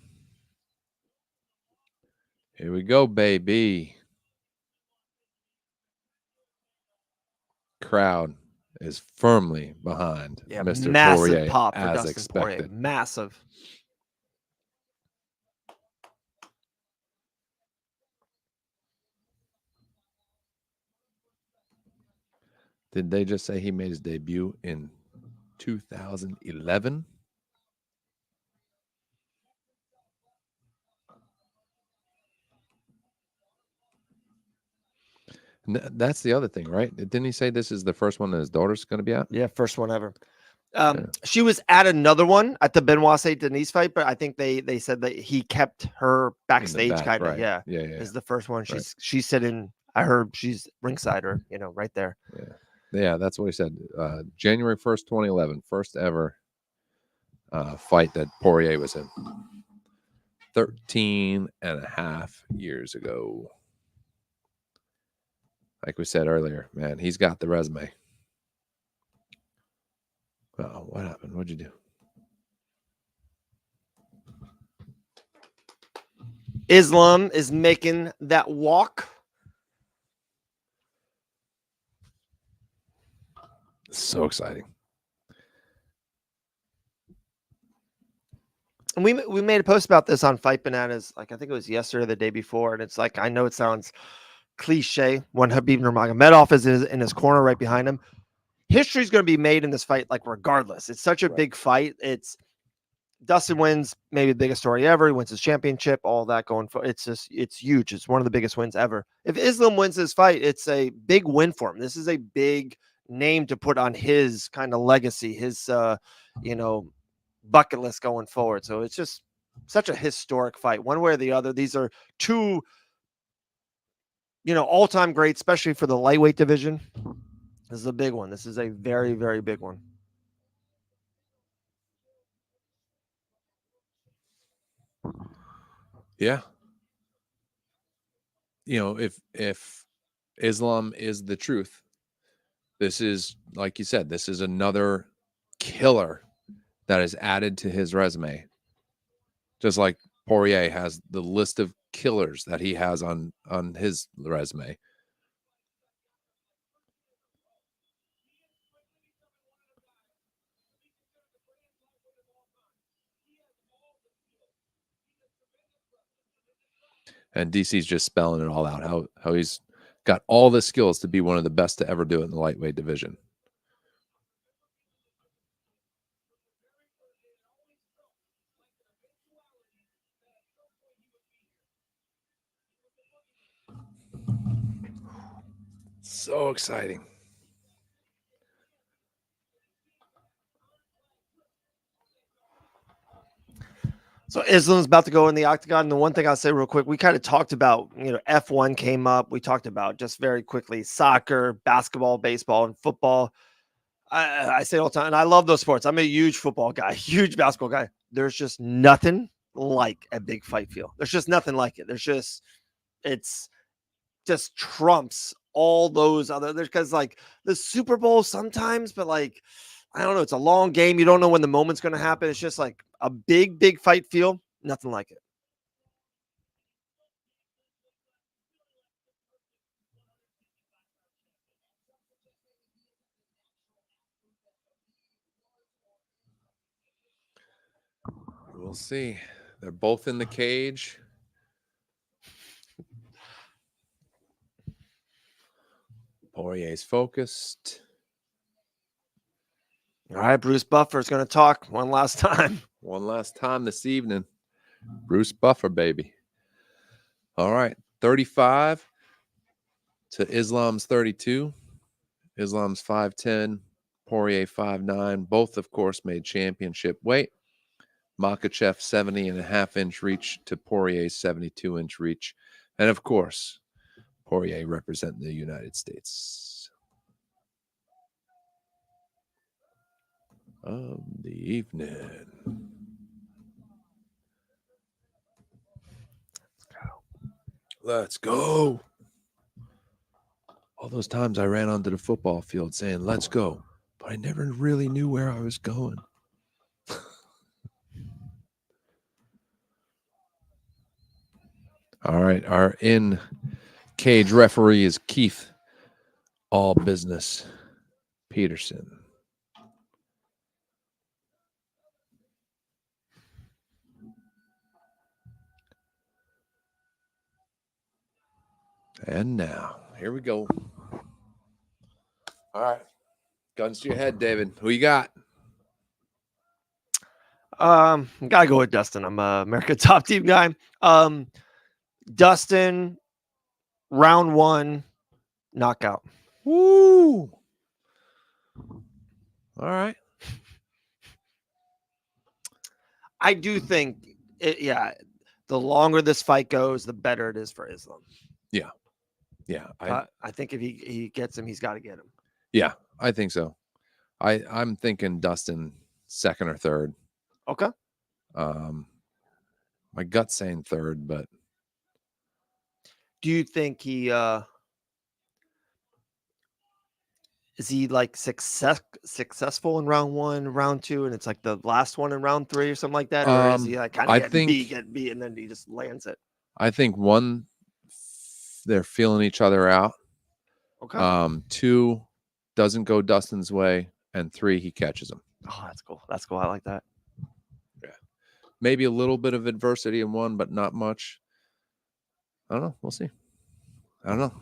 Here we go, baby. Crowd is firmly behind Mr. Massive Poirier, pop for as Dustin expected. Poirier. Massive. Did they just say he made his debut in 2011? And that's the other thing, right? Didn't he say this is the first one that his daughter's going to be at? Yeah, first one ever. She was at another one at the Benoit St. Denis fight, but I think they said that he kept her backstage, kind of. Right. Yeah. Is the first one. She's sitting. I heard she's ringside, or right there. Yeah, that's what he said. January 1st, 2011, first ever fight that Poirier was in. 13 and a half years ago. Like we said earlier, man, he's got the resume. Oh, what happened? What'd you do? Islam is making that walk. So exciting. And we made a post about this on Fight Bananas, like I think it was yesterday or the day before, and it's like I know it sounds cliche when Habib Nurmagomedov is in his corner right behind him. History's going to be made in this fight, like regardless. It's such a big fight. It's Dustin wins, maybe the biggest story ever. He wins his championship, all that going for. It's huge. It's one of the biggest wins ever. If Islam wins this fight, it's a big win for him. This is a big name to put on his kind of legacy, his bucket list going forward. So it's just such a historic fight, one way or the other. These are two, all-time greats, especially for the lightweight division. This is a big one. This is a very, very big one. Yeah. If Islam is the truth, this is, like you said, this is another killer that is added to his resume. Just like Poirier has the list of killers that he has on his resume. And DC's just spelling it all out, how he's got all the skills to be one of the best to ever do it in the lightweight division. So exciting. So Islam's about to go in the octagon. And the one thing I'll say real quick, we kind of talked about, F1 came up. We talked about just very quickly soccer, basketball, baseball, and football. I say all the time, and I love those sports. I'm a huge football guy, huge basketball guy. There's just nothing like a big fight field. There's just nothing like it. It's just trumps all those other, because like the Super Bowl sometimes, but like, I don't know, it's a long game. You don't know when the moment's going to happen. It's just like a big, big fight feel. Nothing like it. We'll see. They're both in the cage. Poirier's focused. All right, Bruce Buffer is going to talk one last time. One last time this evening. Bruce Buffer, baby. All right. 35 to Islam's 32. Islam's 5'10", Poirier 5'9". Both, of course, made championship weight. Makhachev 70.5-inch reach to Poirier's 72-inch reach. And, of course, Poirier representing the United States. Of the evening. Let's go. All those times I ran onto the football field saying, let's go. But I never really knew where I was going. All right. Our in-cage referee is Keith All Business Peterson. And now, here we go. All right. Guns to your head, David. Who you got? Gotta go with Dustin. I'm a America Top Team guy. Dustin, round 1, knockout. Woo! All right. I do think, the longer this fight goes, the better it is for Islam. Yeah. Yeah. I think if he gets him, he's got to get him. Yeah, I think so. I'm thinking Dustin second or third. Okay. My gut's saying third, but do you think he is he like successful in round 1, round 2, and it's like the last one in round 3 or something like that, or is he like kind of get beat and then he just lands it? I think 1, they're feeling each other out. Okay. 2, doesn't go Dustin's way, and 3, he catches him. Oh, that's cool. That's cool. I like that. Yeah. maybe a little bit of adversity in one, but not much. I don't know. We'll see. I don't know.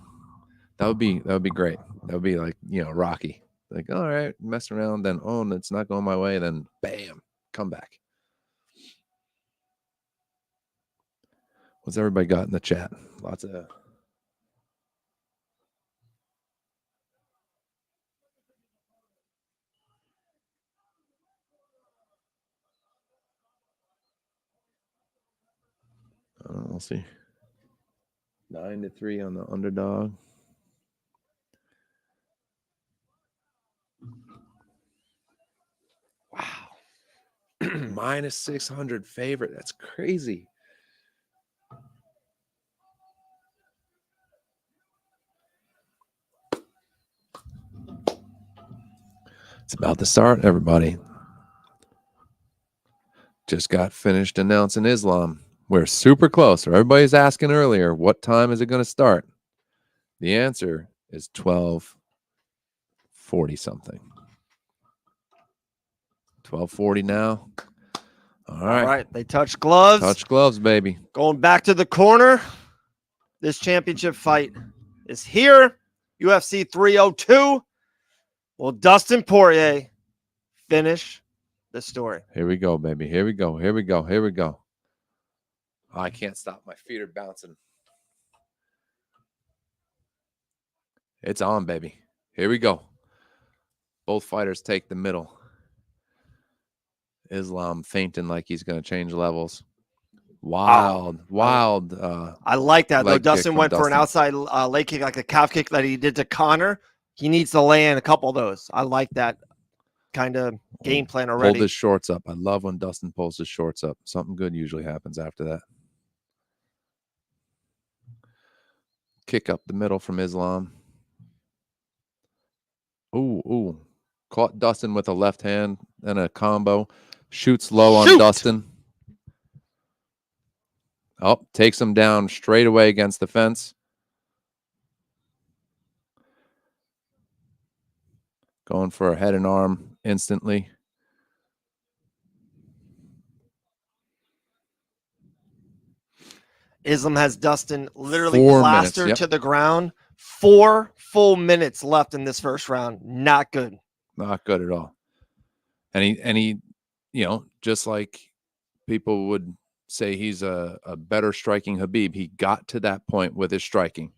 That would be great. That would be like, Rocky. Like, all right, mess around, then it's not going my way, then bam, come back. What's everybody got in the chat? Lots of we'll see. 9-3 on the underdog. Wow. Minus 600 favorite. That's crazy. It's about to start, everybody. Just got finished announcing Islam. We're super close. Everybody's asking earlier, what time is it going to start? The answer is 12:40 something. 12:40 now. All right. They touch gloves. Touch gloves, baby. Going back to the corner. This championship fight is here. UFC 302. Will Dustin Poirier finish the story? Here we go, baby. Here we go. Here we go. Here we go. I can't stop. My feet are bouncing. It's on, baby. Here we go. Both fighters take the middle. Islam fainting like he's going to change levels. Wild. I like that, though. Dustin went for an outside leg kick, like the calf kick that he did to Connor. He needs to lay in a couple of those. I like that kind of game plan already. Pulled his shorts up. I love when Dustin pulls his shorts up. Something good usually happens after that. Kick up the middle from Islam. Ooh. Caught Dustin with a left hand and a combo. Shoots low on Dustin. Oh, takes him down straight away against the fence. Going for a head and arm instantly. Islam has Dustin literally plastered to the ground. 4 full minutes left in this first round. Not good. Not good at all. And he, just like people would say he's a better striking Khabib, he got to that point with his striking.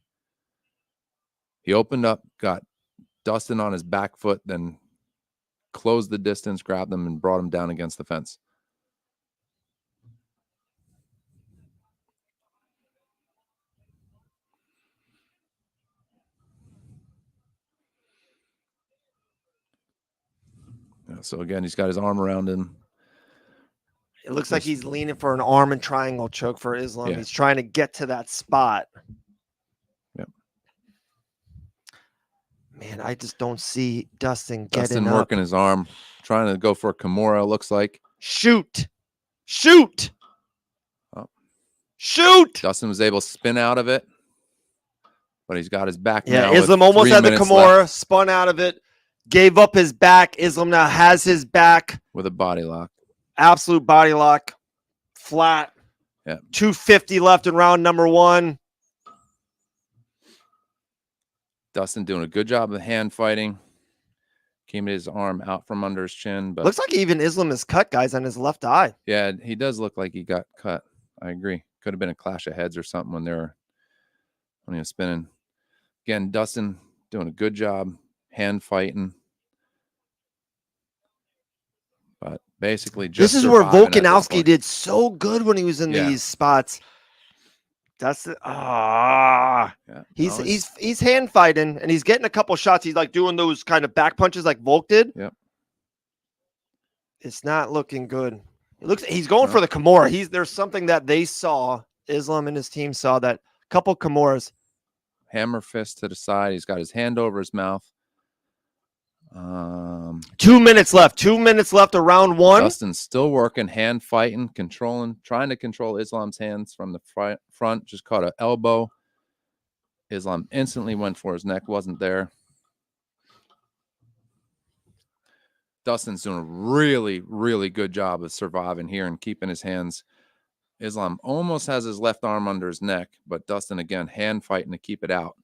He opened up, got Dustin on his back foot, then closed the distance, grabbed him, and brought him down against the fence. So again, he's got his arm around him. It looks like he's leaning for an arm and triangle choke for Islam. Yeah. He's trying to get to that spot. Yep. Man, I just don't see Dustin getting up. Working his arm, trying to go for a Kimura, looks like. Shoot. Oh. Shoot. Dustin was able to spin out of it, but he's got his back now. Yeah, Islam almost had the Kimura, spun out of it, gave up his back. Islam now has his back. With a body lock. Absolute body lock. Flat. Yeah. 250 left in round number 1. Dustin doing a good job of hand fighting. Keeping his arm out from under his chin. But looks like even Islam is cut, guys, on his left eye. Yeah, he does look like he got cut. I agree. Could have been a clash of heads or something when he was spinning. Again, Dustin doing a good job hand fighting. But basically just this is where Volkanovski did so good when he was in these spots. That's he's hand fighting and he's getting a couple shots. He's like doing those kind of back punches like Volk did. Yep. It's not looking good. It looks he's going for the Kimura. There's something that they saw, Islam and his team saw, that couple Kimuras. Hammer fist to the side. He's got his hand over his mouth. 2 minutes left. 2 minutes left of round 1. Dustin's still working, hand fighting, trying to control Islam's hands from the front. Just caught an elbow. Islam instantly went for his neck. Wasn't there. Dustin's doing a really, really good job of surviving here and keeping his hands. Islam almost has his left arm under his neck, but Dustin, again, hand fighting to keep it out.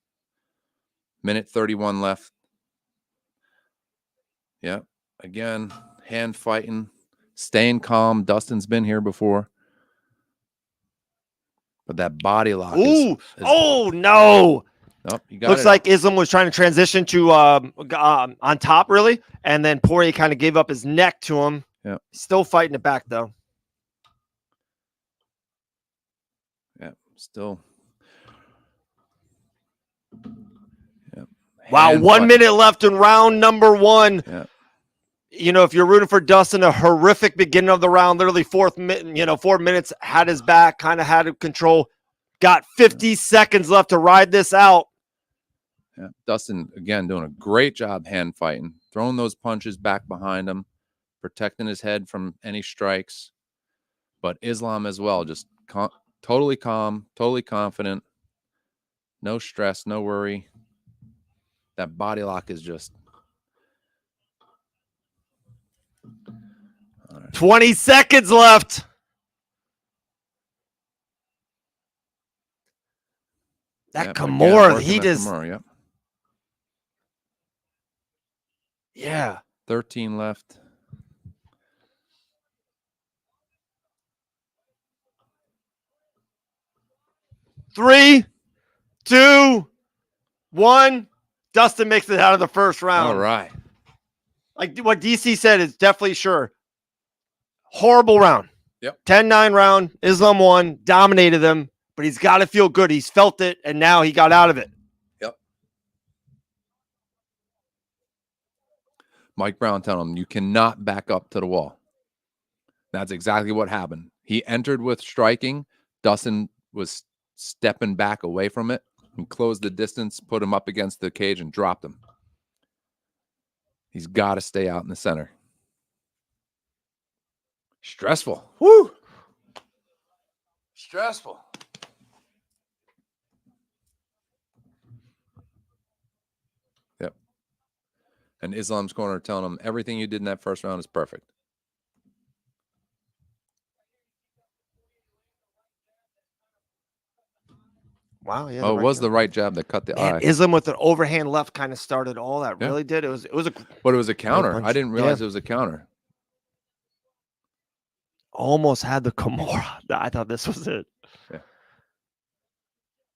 Minute 31 left. Yep. Again, hand fighting, staying calm. Dustin's been here before. But that body lock is oh, no. Nope, you got Looks it like out. Islam was trying to transition to on top, really. And then Poirier kind of gave up his neck to him. Yeah. Still fighting it back, though. Yeah, still. Yeah. Wow, 1 minute left in round number 1. Yeah. You know, if you're rooting for Dustin, a horrific beginning of the round, literally 4 minutes, had his back, kind of had control. Got 50 seconds left to ride this out. Yeah. Dustin, again, doing a great job hand fighting, throwing those punches back behind him, protecting his head from any strikes. But Islam as well, just totally calm, totally confident, no stress, no worry. That body lock is just... All right. 20 seconds left. That Kimura, he just... Kimura, yep. Yeah. 13 left. Three, 2, 1. Dustin makes it out of the first round. All right. Like what DC said is definitely sure. Horrible round. Yep. 10-9 round. Islam won, dominated them, but he's got to feel good. He's felt it, and now he got out of it. Yep. Mike Brown telling him, you cannot back up to the wall. That's exactly what happened. He entered with striking. Dustin was stepping back away from it and closed the distance, put him up against the cage, and dropped him. He's got to stay out in the center. Stressful. Woo! Stressful. Yep. And Islam's corner telling him everything you did in that first round is perfect. Wow, yeah. Oh, it was the right jab that cut the eye. Islam with an overhand left kind of started all that. Really did. It was a. But it was a counter. I didn't realize it was a counter. Almost had the Kimura. I thought this was it. Yeah.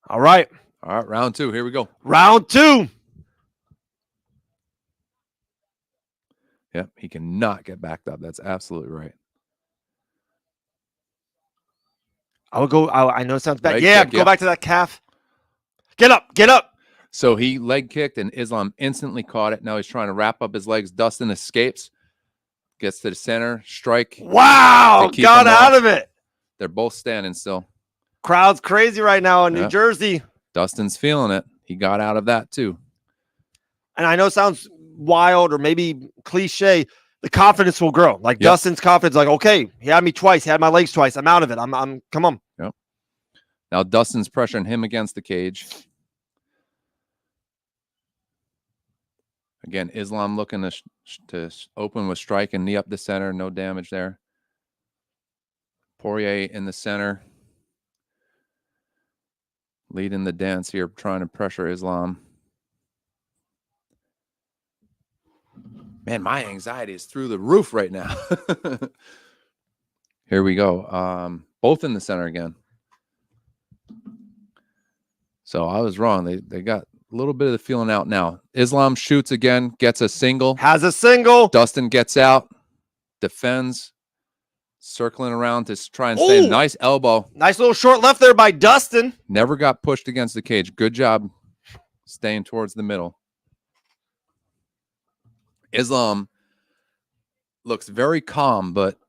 All right. All right, round 2. Here we go. Round 2. Yep, he cannot get backed up. That's absolutely right. I would go. I know it sounds bad. Leg Yeah, kick, go back to that calf. Get up. Get up. So he leg kicked, and Islam instantly caught it. Now he's trying to wrap up his legs. Dustin escapes, gets to the center, strike. Wow, got out of it. They're both standing still. Crowd's crazy right now in New Jersey. Dustin's feeling it. He got out of that too. And I know it sounds wild or maybe cliche. The confidence will grow. Like Dustin's confidence, like, okay, he had me twice. He had my legs twice. I'm out of it. I'm come on. Yep. Now Dustin's pressuring him against the cage. Again, Islam looking to open with strike and knee up the center. No damage there. Poirier in the center. Leading the dance here, trying to pressure Islam. Man, my anxiety is through the roof right now. Here we go. Both in the center again. So I was wrong. They got a little bit of the feeling out now. Islam shoots again, gets a single. Has a single. Dustin gets out, defends, circling around to try and stay. Nice elbow. Nice little short left there by Dustin. Never got pushed against the cage. Good job staying towards the middle. Islam looks very calm, but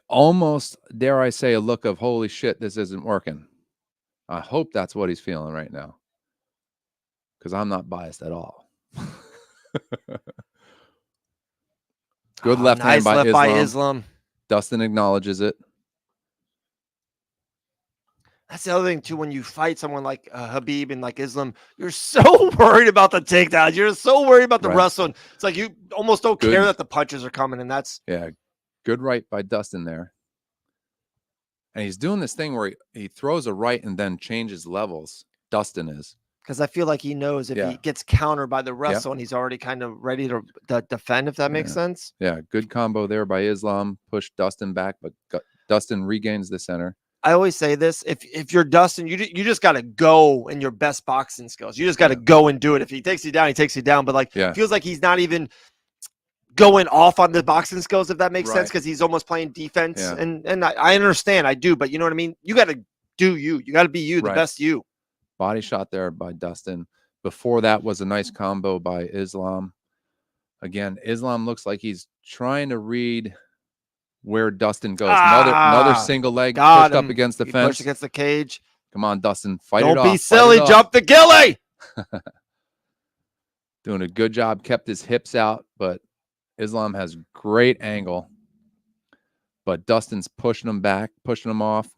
almost, dare I say, a look of, holy shit, this isn't working. I hope that's what he's feeling right now, because I'm not biased at all. Good left hand by Islam. Islam. Dustin acknowledges it. That's the other thing too. When you fight someone like Habib and like Islam, you're so worried about the takedowns. You're so worried about the wrestling. It's like you almost don't care that the punches are coming, and that's good right by Dustin there. And he's doing this thing where he throws a right and then changes levels. Dustin is. Because I feel like he knows if he gets countered by the wrestle and he's already kind of ready to defend, if that makes sense. Yeah, good combo there by Islam. Push Dustin back, but Dustin regains the center. I always say this: if you're Dustin, you just got to go in your best boxing skills. You just got to go and do it. If he takes you down, he takes you down. But like, it feels like he's not even going off on the boxing skills, if that makes sense, because he's almost playing defense. Yeah. And I understand, I do, but you know what I mean. You got to do you. You got to be you, the best you. Body shot there by Dustin. Before that was a nice combo by Islam. Again, Islam looks like he's trying to read where Dustin goes. Another single leg pushed up against the fence. Pushed against the cage. Come on, Dustin. Fight it off. Don't be silly. Jump the ghillie. Doing a good job. Kept his hips out, but Islam has great angle. But Dustin's pushing him back, pushing him off.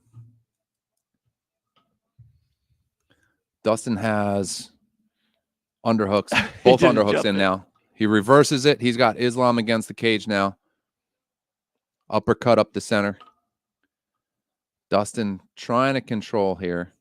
Dustin has underhooks, both underhooks in now. He reverses it. He's got Islam against the cage now. Uppercut up the center. Dustin trying to control here.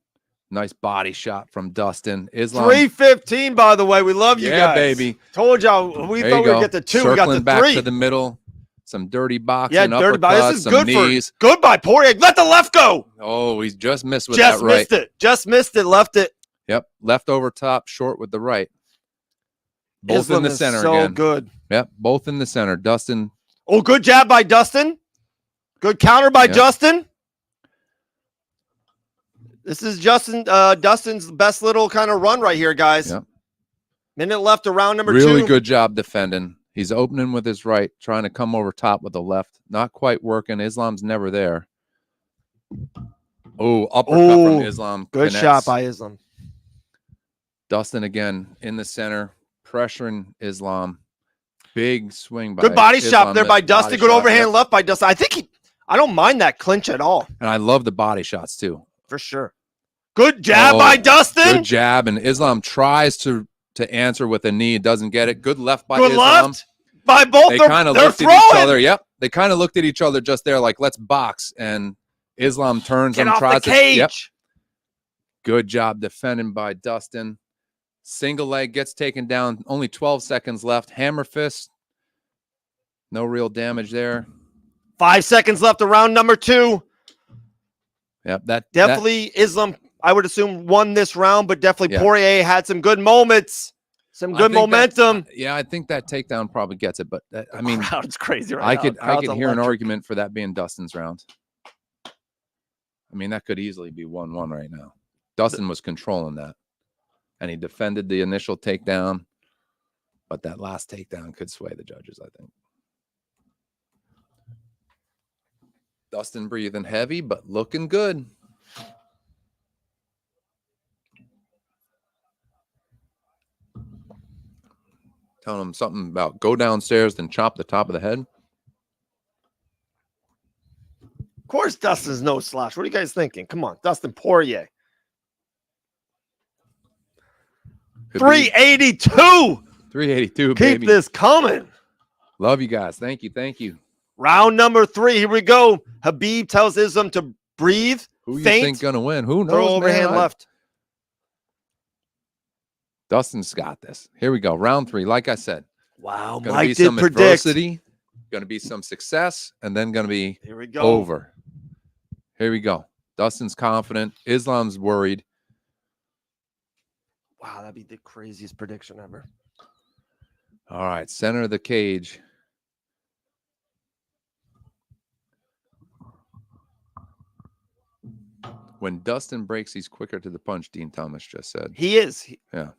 Nice body shot from Dustin. Islam 315, by the way. We love you guys. Yeah, baby. Told y'all we thought we would get to 2. Circling we got to 3. Back to the middle. Some dirty boxing. Yeah, dirty boxing. This is good knees. Good by Poirier. Let the left go. Oh, he's just missed with that right. Just missed it. Left it. Yep. Left over top, short with the right. Both Islam in the center so again. Good. Yep. Both in the center. Dustin. Oh, good jab by Dustin. Good counter by Justin. This is Dustin's best little kind of run right here, guys. Yep. Minute left to round number 2. Really good job defending. He's opening with his right, trying to come over top with the left. Not quite working. Islam's never there. Oh, uppercut from Islam. Good shot by Islam. Dustin again in the center, pressuring Islam. Big swing by Good body Islam shot there by Dustin. Good overhand left by Dustin. I don't mind that clinch at all. And I love the body shots too. For sure. Good jab by Dustin. Good jab. And Islam tries to answer with a knee. Doesn't get it. Good left by Good Islam. Left by both. They kind of looked at each other. Yep. They kind of looked at each other just there like, let's box. And Islam turns and tries the cage. Yep. Good job defending by Dustin. Single leg gets taken down. Only 12 seconds left. Hammer fist. No real damage there. 5 seconds left of round number 2. Yep. Definitely Islam, I would assume, won this round, but definitely Poirier had some good moments. Some good momentum. I think that takedown probably gets it, but I mean, it's crazy right I could hear an argument for that being Dustin's round. I mean, that could easily be 1-1 right now. Dustin was controlling that, and he defended the initial takedown, but that last takedown could sway the judges, I think. Dustin breathing heavy, but looking good. Telling him something about go downstairs, then chop the top of the head. Of course, Dustin's no slouch. What are you guys thinking? Come on, Dustin Poirier. 382. 382, baby. Keep this coming. Love you guys. Thank you. Thank you. Round number 3. Here we go. Habib tells Islam to breathe. Who you think gonna win? Who knows? Throw overhand left. Dustin's got this. Here we go. Round 3. Like I said. Wow. Gonna be some adversity. Gonna be some success, and then gonna be over. Here we go. Dustin's confident. Islam's worried. Wow, that'd be the craziest prediction ever. All right, center of the cage. When Dustin breaks, he's quicker to the punch, Dean Thomas just said. He is. Yeah.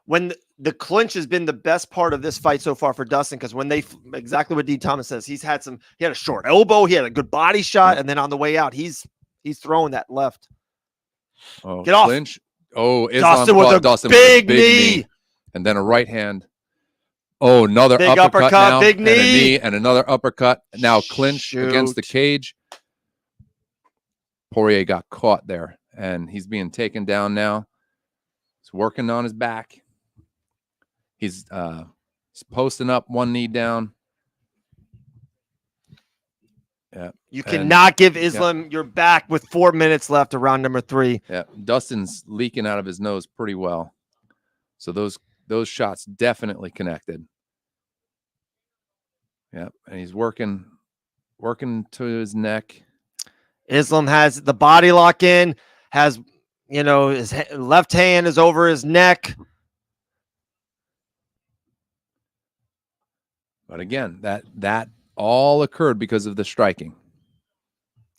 When the clinch has been the best part of this fight so far for Dustin, because when exactly what Dean Thomas says, he had a short elbow, he had a good body shot, and then on the way out, he's throwing that left. Oh, get off. Clinch. Oh, Islam Dustin with a big knee. And then a right hand. Oh, another big uppercut now, big knee. And a knee, and another uppercut. Now clinch against the cage. Poirier got caught there, and he's being taken down now. He's working on his back. He's posting up, one knee down. Yeah. You cannot give Islam your back with 4 minutes left of round number 3. Yeah. Dustin's leaking out of his nose pretty well. So those shots definitely connected. Yeah. And he's working to his neck. Islam has the body lock in, has, his left hand is over his neck. But again, that all occurred because of the striking.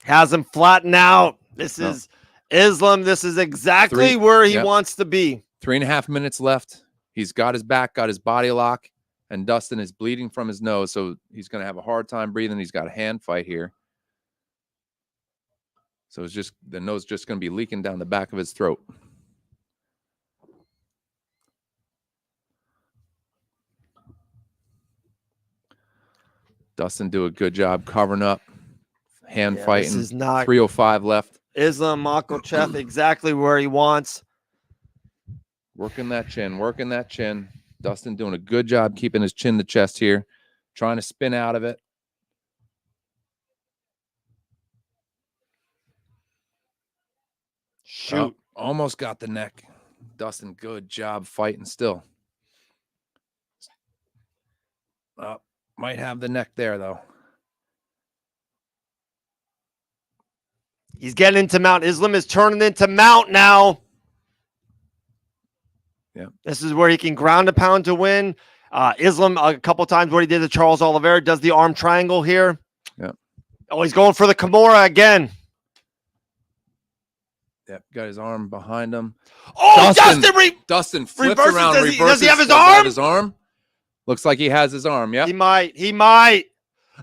Has him flattened out. This is Islam. This is exactly where he wants to be. 3.5 minutes left. He's got his back, got his body lock, and Dustin is bleeding from his nose, so he's going to have a hard time breathing. He's got a hand fight here. So it's just the nose just going to be leaking down the back of his throat. Dustin do a good job covering up, hand fighting. This is not 3:05 left. Islam Makhachev exactly where he wants. Working that chin. Dustin doing a good job keeping his chin to chest here, trying to spin out of it. Shoot. Almost got the neck. Dustin, good job fighting still. Might have the neck there, though. He's getting into mount. Islam is turning into mount now. Yeah. This is where he can ground a pound to win. Islam, a couple times what he did to Charles Oliveira, does the arm triangle here. Yeah. Oh, he's going for the Kimura again. Yep, got his arm behind him. Oh, Dustin flips reverses. around, Does reverses. he have his does arm? Have his arm? Looks like he has his arm. Yeah. He might.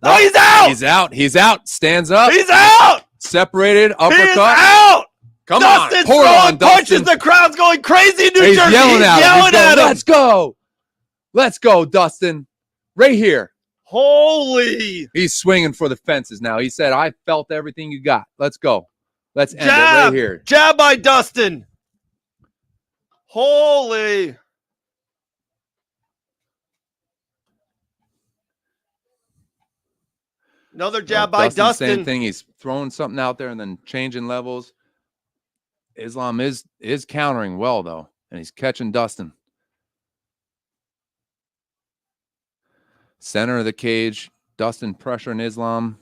No, he's out. He's out. Stands up. He's out. Separated. Uppercut. He is out. Come Dustin's on. Pour it on, punches. Dustin. The crowd's going crazy in New He's Jersey. yelling He's at yelling at him. Let's go. Let's go, Dustin. Right here. Holy. He's swinging for the fences now. He said, I felt everything you got. Let's go. Let's end it right here. Jab by Dustin. Holy. Another jab by Dustin. Same thing. He's throwing something out there and then changing levels. Islam is countering well, though, and he's catching Dustin. Center of the cage. Dustin pressuring Islam.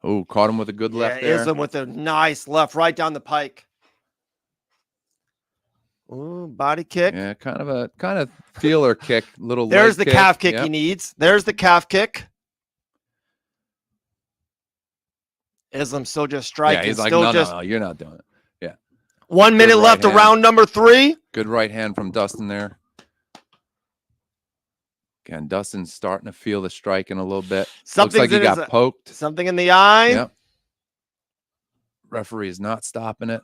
Oh, caught him with a good left there. Islam with a nice left right down the pike. Ooh, body kick. Yeah, kind of feeler kick. Little. There's the kick. calf kick he needs. There's the calf kick. Islam still just striking. Yeah, he's like, no, you're not doing it. Yeah. 1 minute left of round number 3. Good right hand from Dustin there. Again, Dustin's starting to feel the striking a little bit. Looks like he got poked. Something in the eye. Yep. Referee is not stopping it.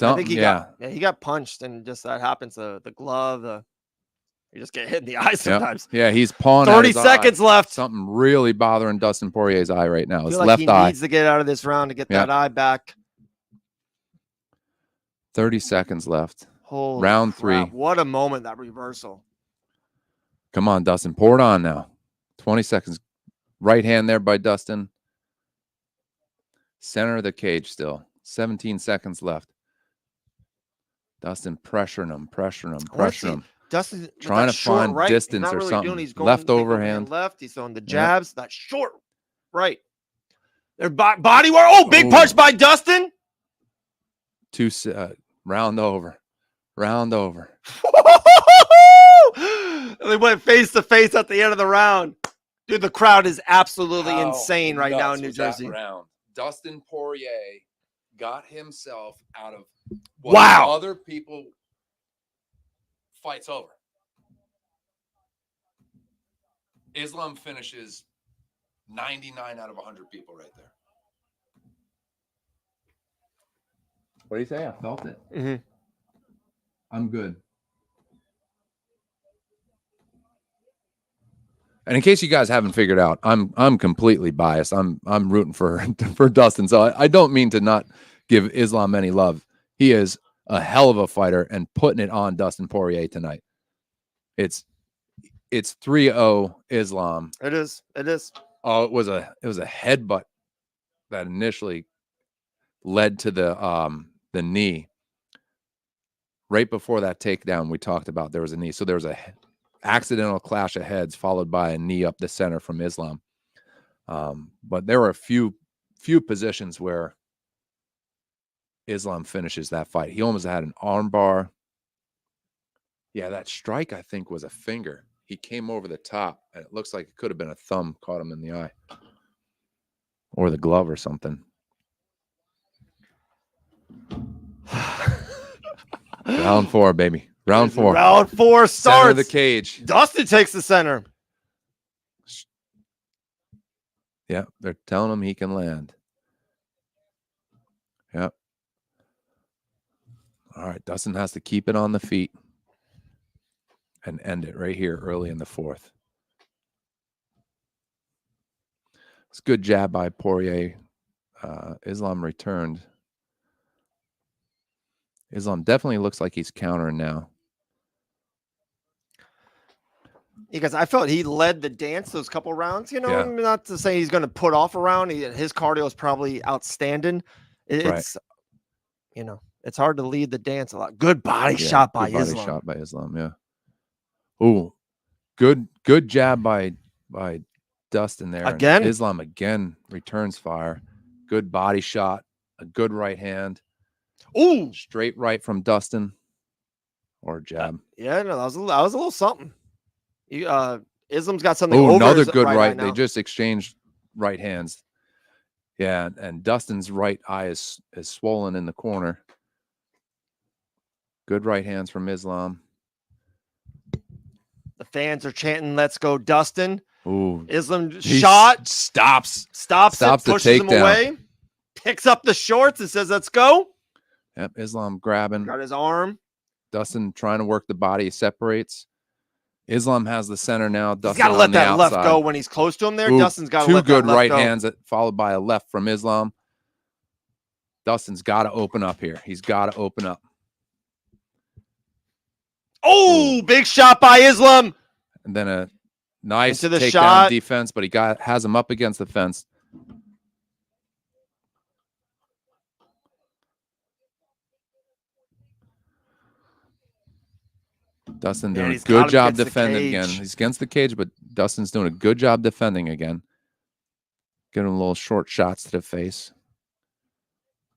I think he got punched, and just that happens. The glove, you just get hit in the eye sometimes. Yeah, he's pawing. 30 seconds left. Something really bothering Dustin Poirier's eye right now. His left left eye. He needs to get out of this round to get that eye back. 30 seconds left. Holy round crap. 3. What a moment, that reversal. Come on, Dustin. Pour it on now. 20 seconds. Right hand there by Dustin. Center of the cage still. 17 seconds left. Dustin pressuring him. Dustin trying to find distance or something. He's going left overhand. Left. He's throwing the jabs. That short right. Their body work. Oh, big punch by Dustin. Round over. They went face to face at the end of the round. Dude, the crowd is absolutely insane right now in New Jersey. Dustin Poirier got himself out of other people fights over. Islam finishes 99 out of 100 people right there. What do you say? I felt it. Mm-hmm. I'm good. And in case you guys haven't figured out, I'm completely biased. I'm rooting for Dustin. So I don't mean to not give Islam any love. He is a hell of a fighter and putting it on Dustin Poirier tonight. It's 3-0 Islam. It is. Oh, it was a headbutt that initially led to the knee. Right before that takedown we talked about, there was a knee. So there was a accidental clash of heads followed by a knee up the center from Islam. But there were a few positions where Islam finishes that fight. He almost had an arm bar. Yeah, that strike, I think, was a finger. He came over the top, and it looks like it could have been a thumb caught him in the eye. Or the glove or something. Round 4, baby. Round 4. Round 4 starts. Center of the cage. Dustin takes the center. Yeah, they're telling him he can land. Yep. All right, Dustin has to keep it on the feet and end it right here early in the 4th. It's a good jab by Poirier. Islam returned. Islam definitely looks like he's countering now. Because I felt he led the dance those couple rounds, you know, Yeah. not to say he's going to put off a round. His cardio is probably outstanding. It's, you know, it's hard to lead the dance a lot. Good body shot by Islam. Body shot by Islam, yeah. Ooh, good jab by Dustin there. Again? And Islam again returns fire. Good body shot, a good right hand. Ooh, straight right from Dustin, or jab. Yeah, no, that was a little something. Islam's got something. Oh, over another his good right. now. They just exchanged right hands. Yeah, and Dustin's right eye is swollen in the corner. Good right hands from Islam. The fans are chanting, "Let's go, Dustin!" Ooh, Islam shot stops it, pushes him away, picks up the shorts and says, "Let's go." Yep, Islam grabbing. Got his arm. Dustin trying to work the body, separates. Islam has the center now. Dustin he's got to let that outside. left go when he's close to him there. Ooh, Dustin's got to let that left go. 2 good right hands followed by a left from Islam. Dustin's got to open up here. He's got to open up. Oh, big shot by Islam. And then a nice into the takedown shot. defense, but he has him up against the fence. Dustin doing a good job defending again. He's against the cage, but Dustin's doing a good job defending again. Getting little short shots to the face.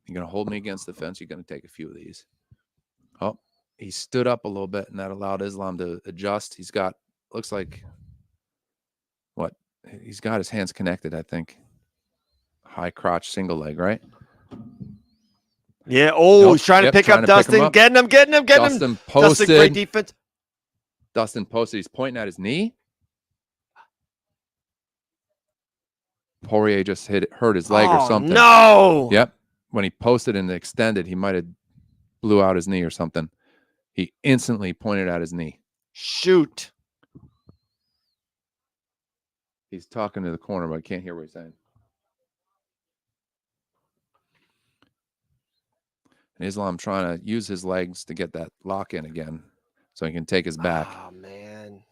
You're going to hold me against the fence. You're going to take a few of these. Oh, he stood up a little bit, and that allowed Islam to adjust. He's got, looks like, what? He's got his hands connected, I think. High crotch single leg, right? Yeah. Oh, he's trying to pick up Dustin. Getting him. Dustin posted. Dustin, great defense. Dustin posted. He's pointing at his knee. Poirier just hurt his leg or something. No. Yep. When he posted and extended, he might have blew out his knee or something. He instantly pointed at his knee. Shoot. He's talking to the corner, but I can't hear what he's saying. And Islam trying to use his legs to get that lock in again so he can take his back. Oh, man.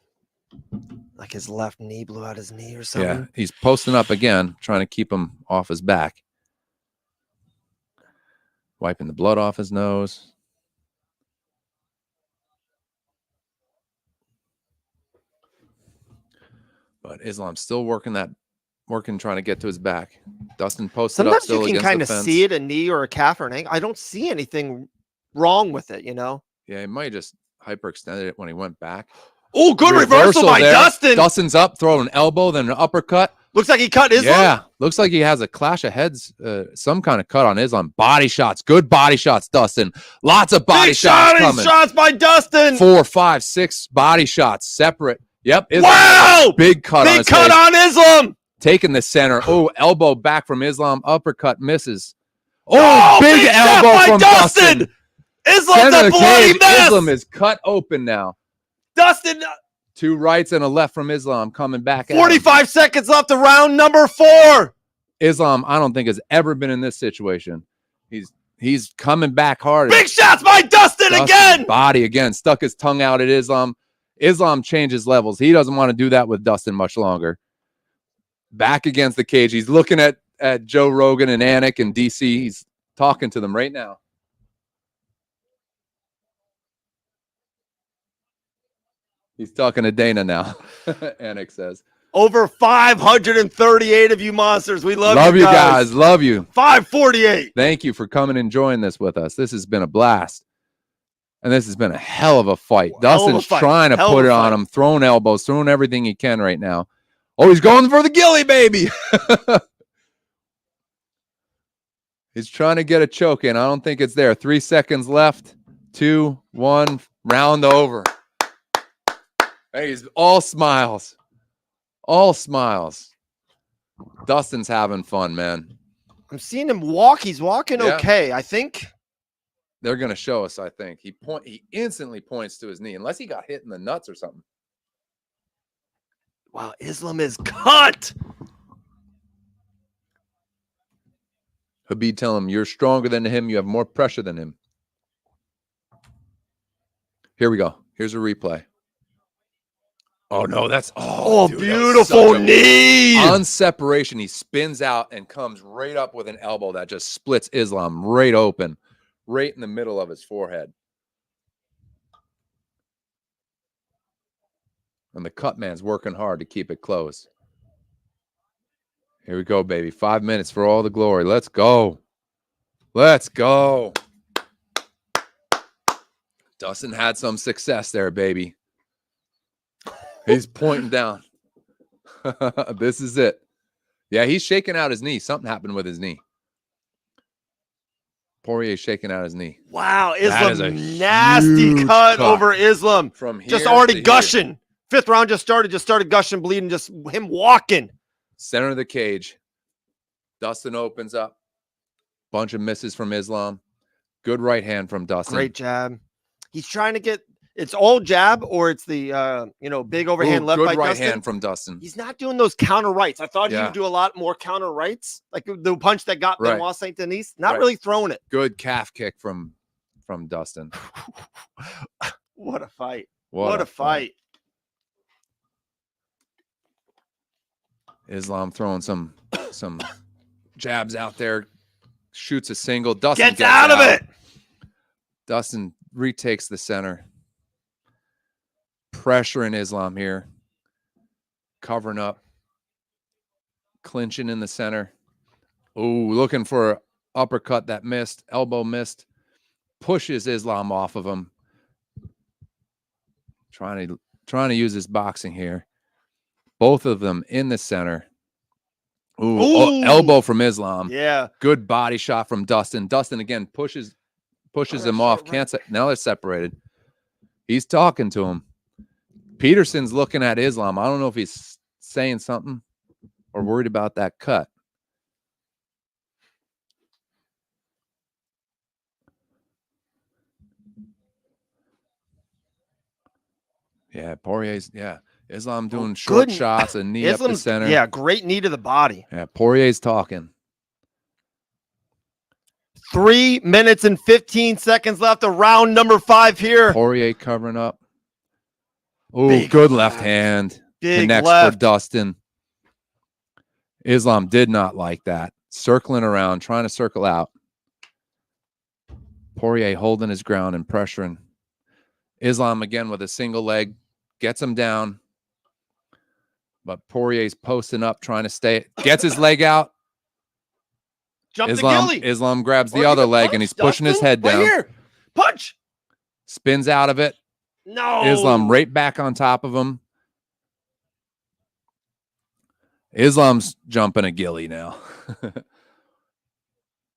Like his left knee blew out his knee or something. Yeah, he's posting up again, trying to keep him off his back. Wiping the blood off his nose. But Islam's still working, trying to get to his back. Dustin posted Sometimes up still you can kind of see it, a knee or a calf or an ankle. I don't see anything wrong with it, you know? Yeah, he might have just hyperextended it when he went back. Oh, good reversal by there. Dustin. Dustin's up, throwing an elbow, then an uppercut. Looks like he cut Islam. Yeah, looks like he has a clash of heads, some kind of cut on Islam. Body shots, good body shots, Dustin. Lots of body shots coming. Shots by Dustin. 4, 5, 6 body shots separate. Yep. Islam. Wow. Big cut on Islam. Taking the center. Oh, elbow back from Islam. Uppercut misses. Oh, big elbow from Dustin. Islam's a bloody mess. Islam is cut open now. Dustin 2 rights and a left from Islam coming back. 45 seconds left of round number 4. Islam, I don't think has ever been in this situation. He's coming back hard. Big shots by Dustin again. Body again, stuck his tongue out at Islam. Islam changes levels. He doesn't want to do that with Dustin much longer. Back against the cage. He's looking at Joe Rogan and Anik and DC. He's talking to them right now. He's talking to Dana now. Anik says. Over 538 of you monsters. We love you guys. Love you. 548. Thank you for coming and joining this with us. This has been a blast. And this has been a hell of a fight. Dustin's trying to put it on him, throwing elbows, throwing everything he can right now. Oh, he's going for the gilly, baby. He's trying to get a choke in. I don't think it's there. 3 seconds left. 2, 1, round over. Hey, he's all smiles. All smiles. Dustin's having fun, man. I'm seeing him walk. He's walking okay, I think. They're going to show us, I think. He instantly points to his knee, unless he got hit in the nuts or something. Wow, Islam is cut. Habib tell him, you're stronger than him. You have more pressure than him. Here we go. Here's a replay. Oh, no, that's... dude, beautiful knee. On separation, he spins out and comes right up with an elbow that just splits Islam right open, right in the middle of his forehead. And the cut man's working hard to keep it closed. Here we go, baby. 5 minutes for all the glory. Let's go. Let's go. Dustin had some success there, baby. He's pointing down. This is it. Yeah, he's shaking out his knee. Something happened with his knee. Poirier's shaking out his knee. Wow, Islam, nasty cut over Islam. From here just already gushing. Here. 5th round just started gushing, bleeding, just him walking. Center of the cage. Dustin opens up. Bunch of misses from Islam. Good right hand from Dustin. Great jab. He's trying to get... It's all jab, or it's the big overhand left by right Dustin. Hand from Dustin. He's not doing those counter rights. I thought he would do a lot more counter rights, like the punch that got Benoit Saint Denis. Not really throwing it. Good calf kick from Dustin. What a fight! What a fight! Islam throwing some jabs out there. Shoots a single. Dustin gets out of it. Dustin retakes the center. Pressure in Islam here. Covering up. Clinching in the center. Ooh, looking for an uppercut that missed. Elbow missed. Pushes Islam off of him. Trying to use his boxing here. Both of them in the center. Ooh. Elbow from Islam. Yeah. Good body shot from Dustin. Dustin again pushes him off. Can't say, now they're separated. He's talking to him. Peterson's looking at Islam. I don't know if he's saying something or worried about that cut. Yeah, Poirier's, Islam doing short shots, a knee up the center. Yeah, great knee to the body. Yeah, Poirier's talking. 3 minutes and 15 seconds left of round number 5 here. Poirier covering up. Oh, good left hand. Connects for Dustin. Islam did not like that. Circling around, trying to circle out. Poirier holding his ground and pressuring. Islam again with a single leg. Gets him down. But Poirier's posting up, trying to stay. Gets his leg out. Islam grabs the other leg and he's pushing his head down. Right here. Punch. Spins out of it. No. Islam right back on top of him. Islam's jumping a gilly now.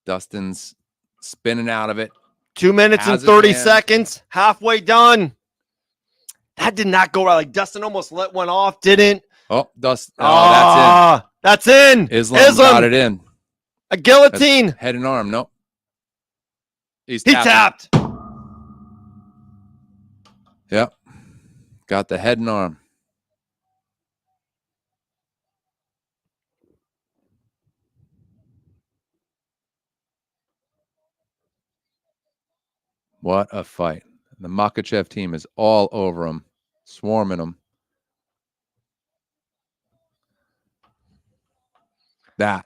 Dustin's spinning out of it. 2 minutes and 30 seconds. Halfway done. That did not go right. Like Dustin almost let one off. Didn't. Oh, Dustin. Oh, that's in. Islam got it in. A guillotine. That's head and arm. Nope. He tapped. Yep. Got the head and arm. What a fight. The Makhachev team is all over him, swarming him. That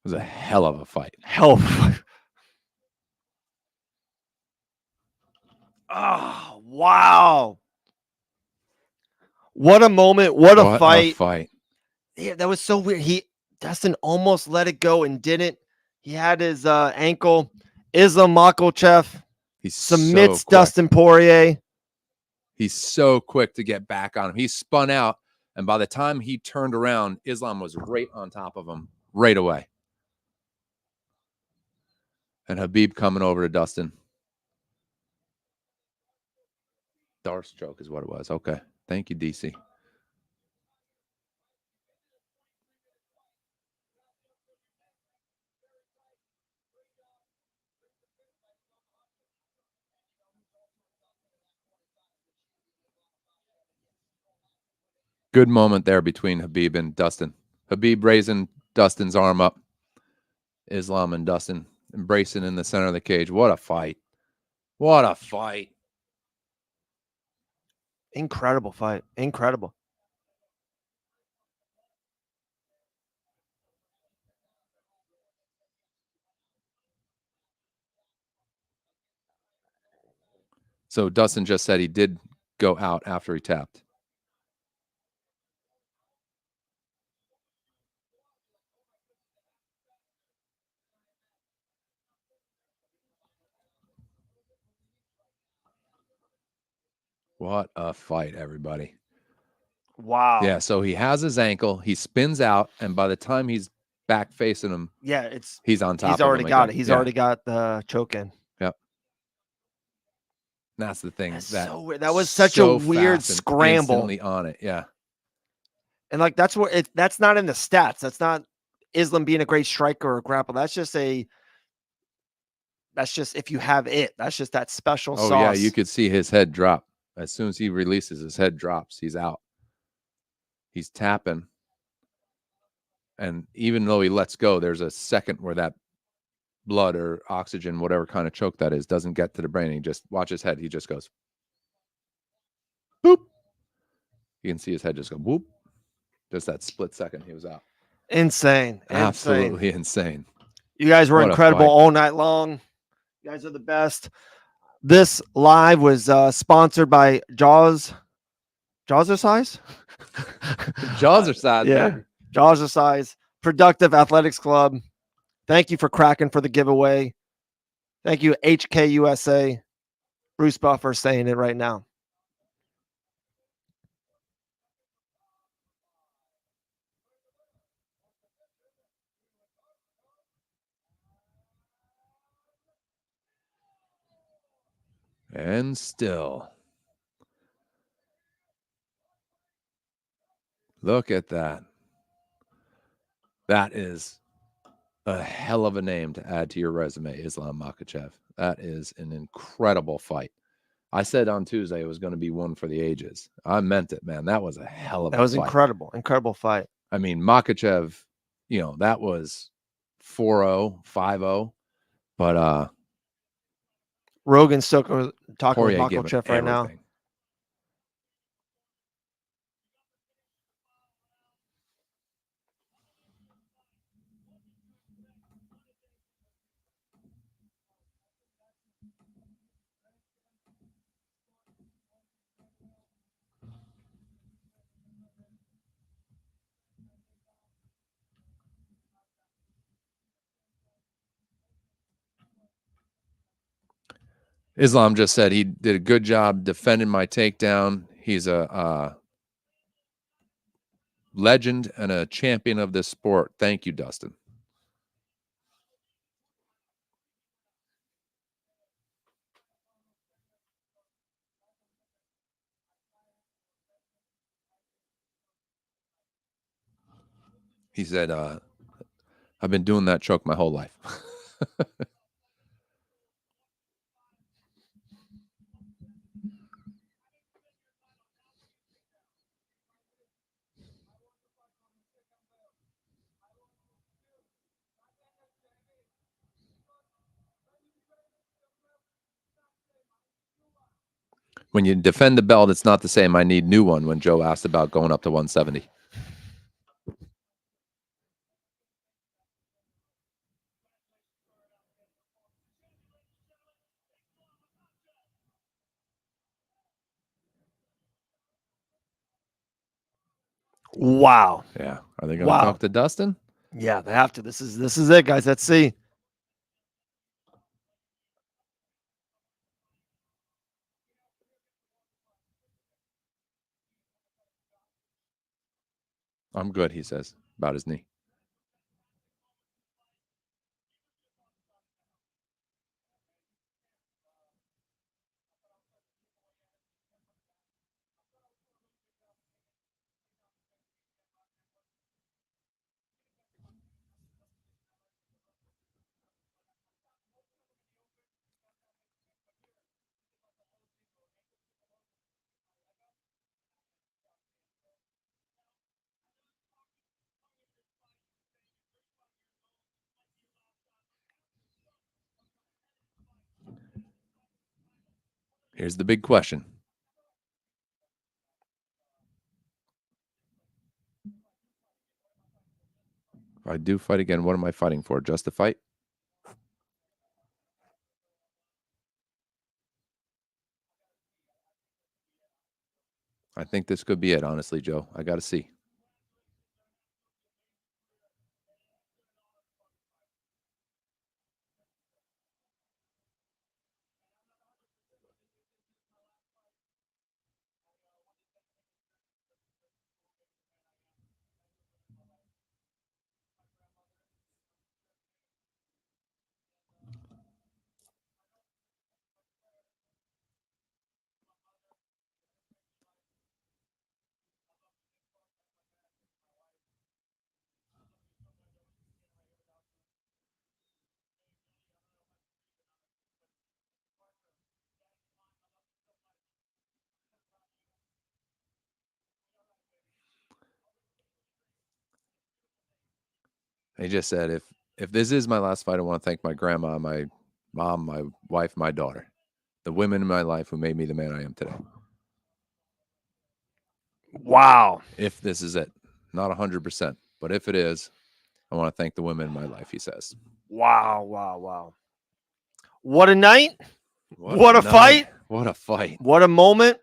was a hell of a fight. Hell of a fight. Oh, wow. What a moment. What a fight. Yeah, that was so weird. Dustin almost let it go and didn't. He had his ankle. Islam Makhachev He submits Dustin Poirier. He's so quick to get back on him. He spun out, and by the time he turned around, Islam was right on top of him right away. And Khabib coming over to Dustin. Darce choke is what it was. Okay. Thank you, DC. Good moment there between Khabib and Dustin. Khabib raising Dustin's arm up. Islam and Dustin embracing in the center of the cage. What a fight. What a fight. Incredible fight. Incredible. So Dustin just said he did go out after he tapped. What a fight, everybody. Wow. Yeah, so he has his ankle, he spins out, and by the time he's back facing him, yeah, he's on top he's of already him got again. it. He's Yeah. already got the choke in. Yep. That's the thing. That's so weird. That was such a so weird fast and scramble. instantly on it. Yeah. And like that's where that's not in the stats. That's not Islam being a great striker or grapple. That's just if you have it. That's just that special sauce. Oh yeah, you could see his head drop. As soon as he releases, his head drops. He's out. He's tapping. And even though he lets go, there's a second where that blood or oxygen, whatever kind of choke that is, doesn't get to the brain. He just watch his head. He just goes boop. You can see his head just go whoop. Just that split second, he was out. Insane. Absolutely insane. You guys were incredible all night long. You guys are the best. This live was sponsored by Jaws. Jazzercise? Jazzercise. Yeah. Jazzercise. Productive Athletics Club. Thank you for cracking for the giveaway. Thank you, HKUSA. Bruce Buffer saying it right now. And still. Look at that. That is a hell of a name to add to your resume, Islam Makhachev. That is an incredible fight. I said on Tuesday it was going to be one for the ages. I meant it, man. That was a hell of a fight. That was incredible. Incredible fight. I mean, Makhachev, that was 4-0, 5-0. But Rogan's still talking Poirier with Makhachev right now. Islam just said he did a good job defending my takedown. He's a legend and a champion of this sport. Thank you, Dustin. He said, I've been doing that choke my whole life. when you defend the belt, it's not the same. I need new one. When Joe asked about going up to 170. Wow. Yeah. Are they going to talk to Dustin? Yeah, they have to. This is it, guys. Let's see. I'm good, he says, about his knee. Here's the big question. If I do fight again, what am I fighting for? Just a fight? I think this could be it, honestly, Joe. I got to see. He just said, if this is my last fight, I want to thank my grandma, my mom, my wife, my daughter, the women in my life who made me the man I am today. Wow. If this is it, not 100%, but if it is, I want to thank the women in my life, he says. Wow. What a night. What a fight. What a fight. What a moment.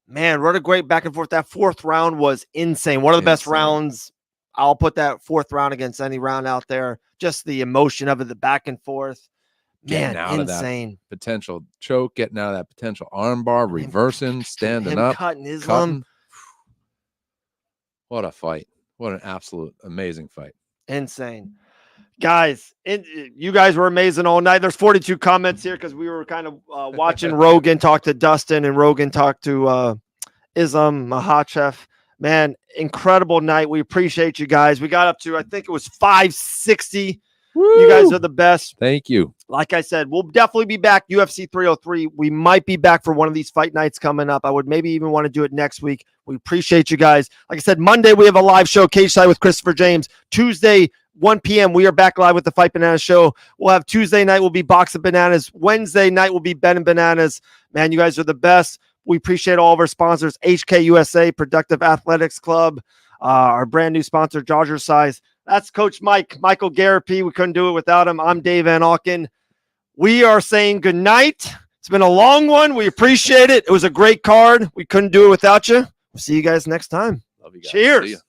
Man, what a great back and forth. That fourth round was insane. One of the best rounds. I'll put that fourth round against any round out there. Just the emotion of it, the back and forth. Man, out insane. Of that potential choke, getting out of that potential armbar, reversing, standing up, cutting Islam. What a fight. What an absolute amazing fight. Insane. Guys, you guys were amazing all night. There's 42 comments here because we were kind of watching Rogan talk to Dustin and Rogan talk to Islam Makhachev. Man, incredible night. We appreciate you guys. We got up to, I think it was 560. Woo! You guys are the best. Thank you. Like I said, we'll definitely be back. UFC 303. We might be back for one of these fight nights coming up. I would maybe even want to do it next week. We appreciate you guys. Like I said, Monday we have a live show, Cage Side with Christopher James. Tuesday, 1 p.m. we are back live with the Fight Bananas show. We'll have Tuesday night will be Boxing Bananas. Wednesday night will be Ben and Bananas. Man, you guys are the best. We appreciate all of our sponsors, HK USA, Productive Athletics Club, our brand new sponsor, Dodger Size. That's Coach Michael Garapi. We couldn't do it without him. I'm Dave Van Auken. We are saying good night. It's been a long one. We appreciate it. It was a great card. We couldn't do it without you. We'll see you guys next time. Love you guys. Cheers.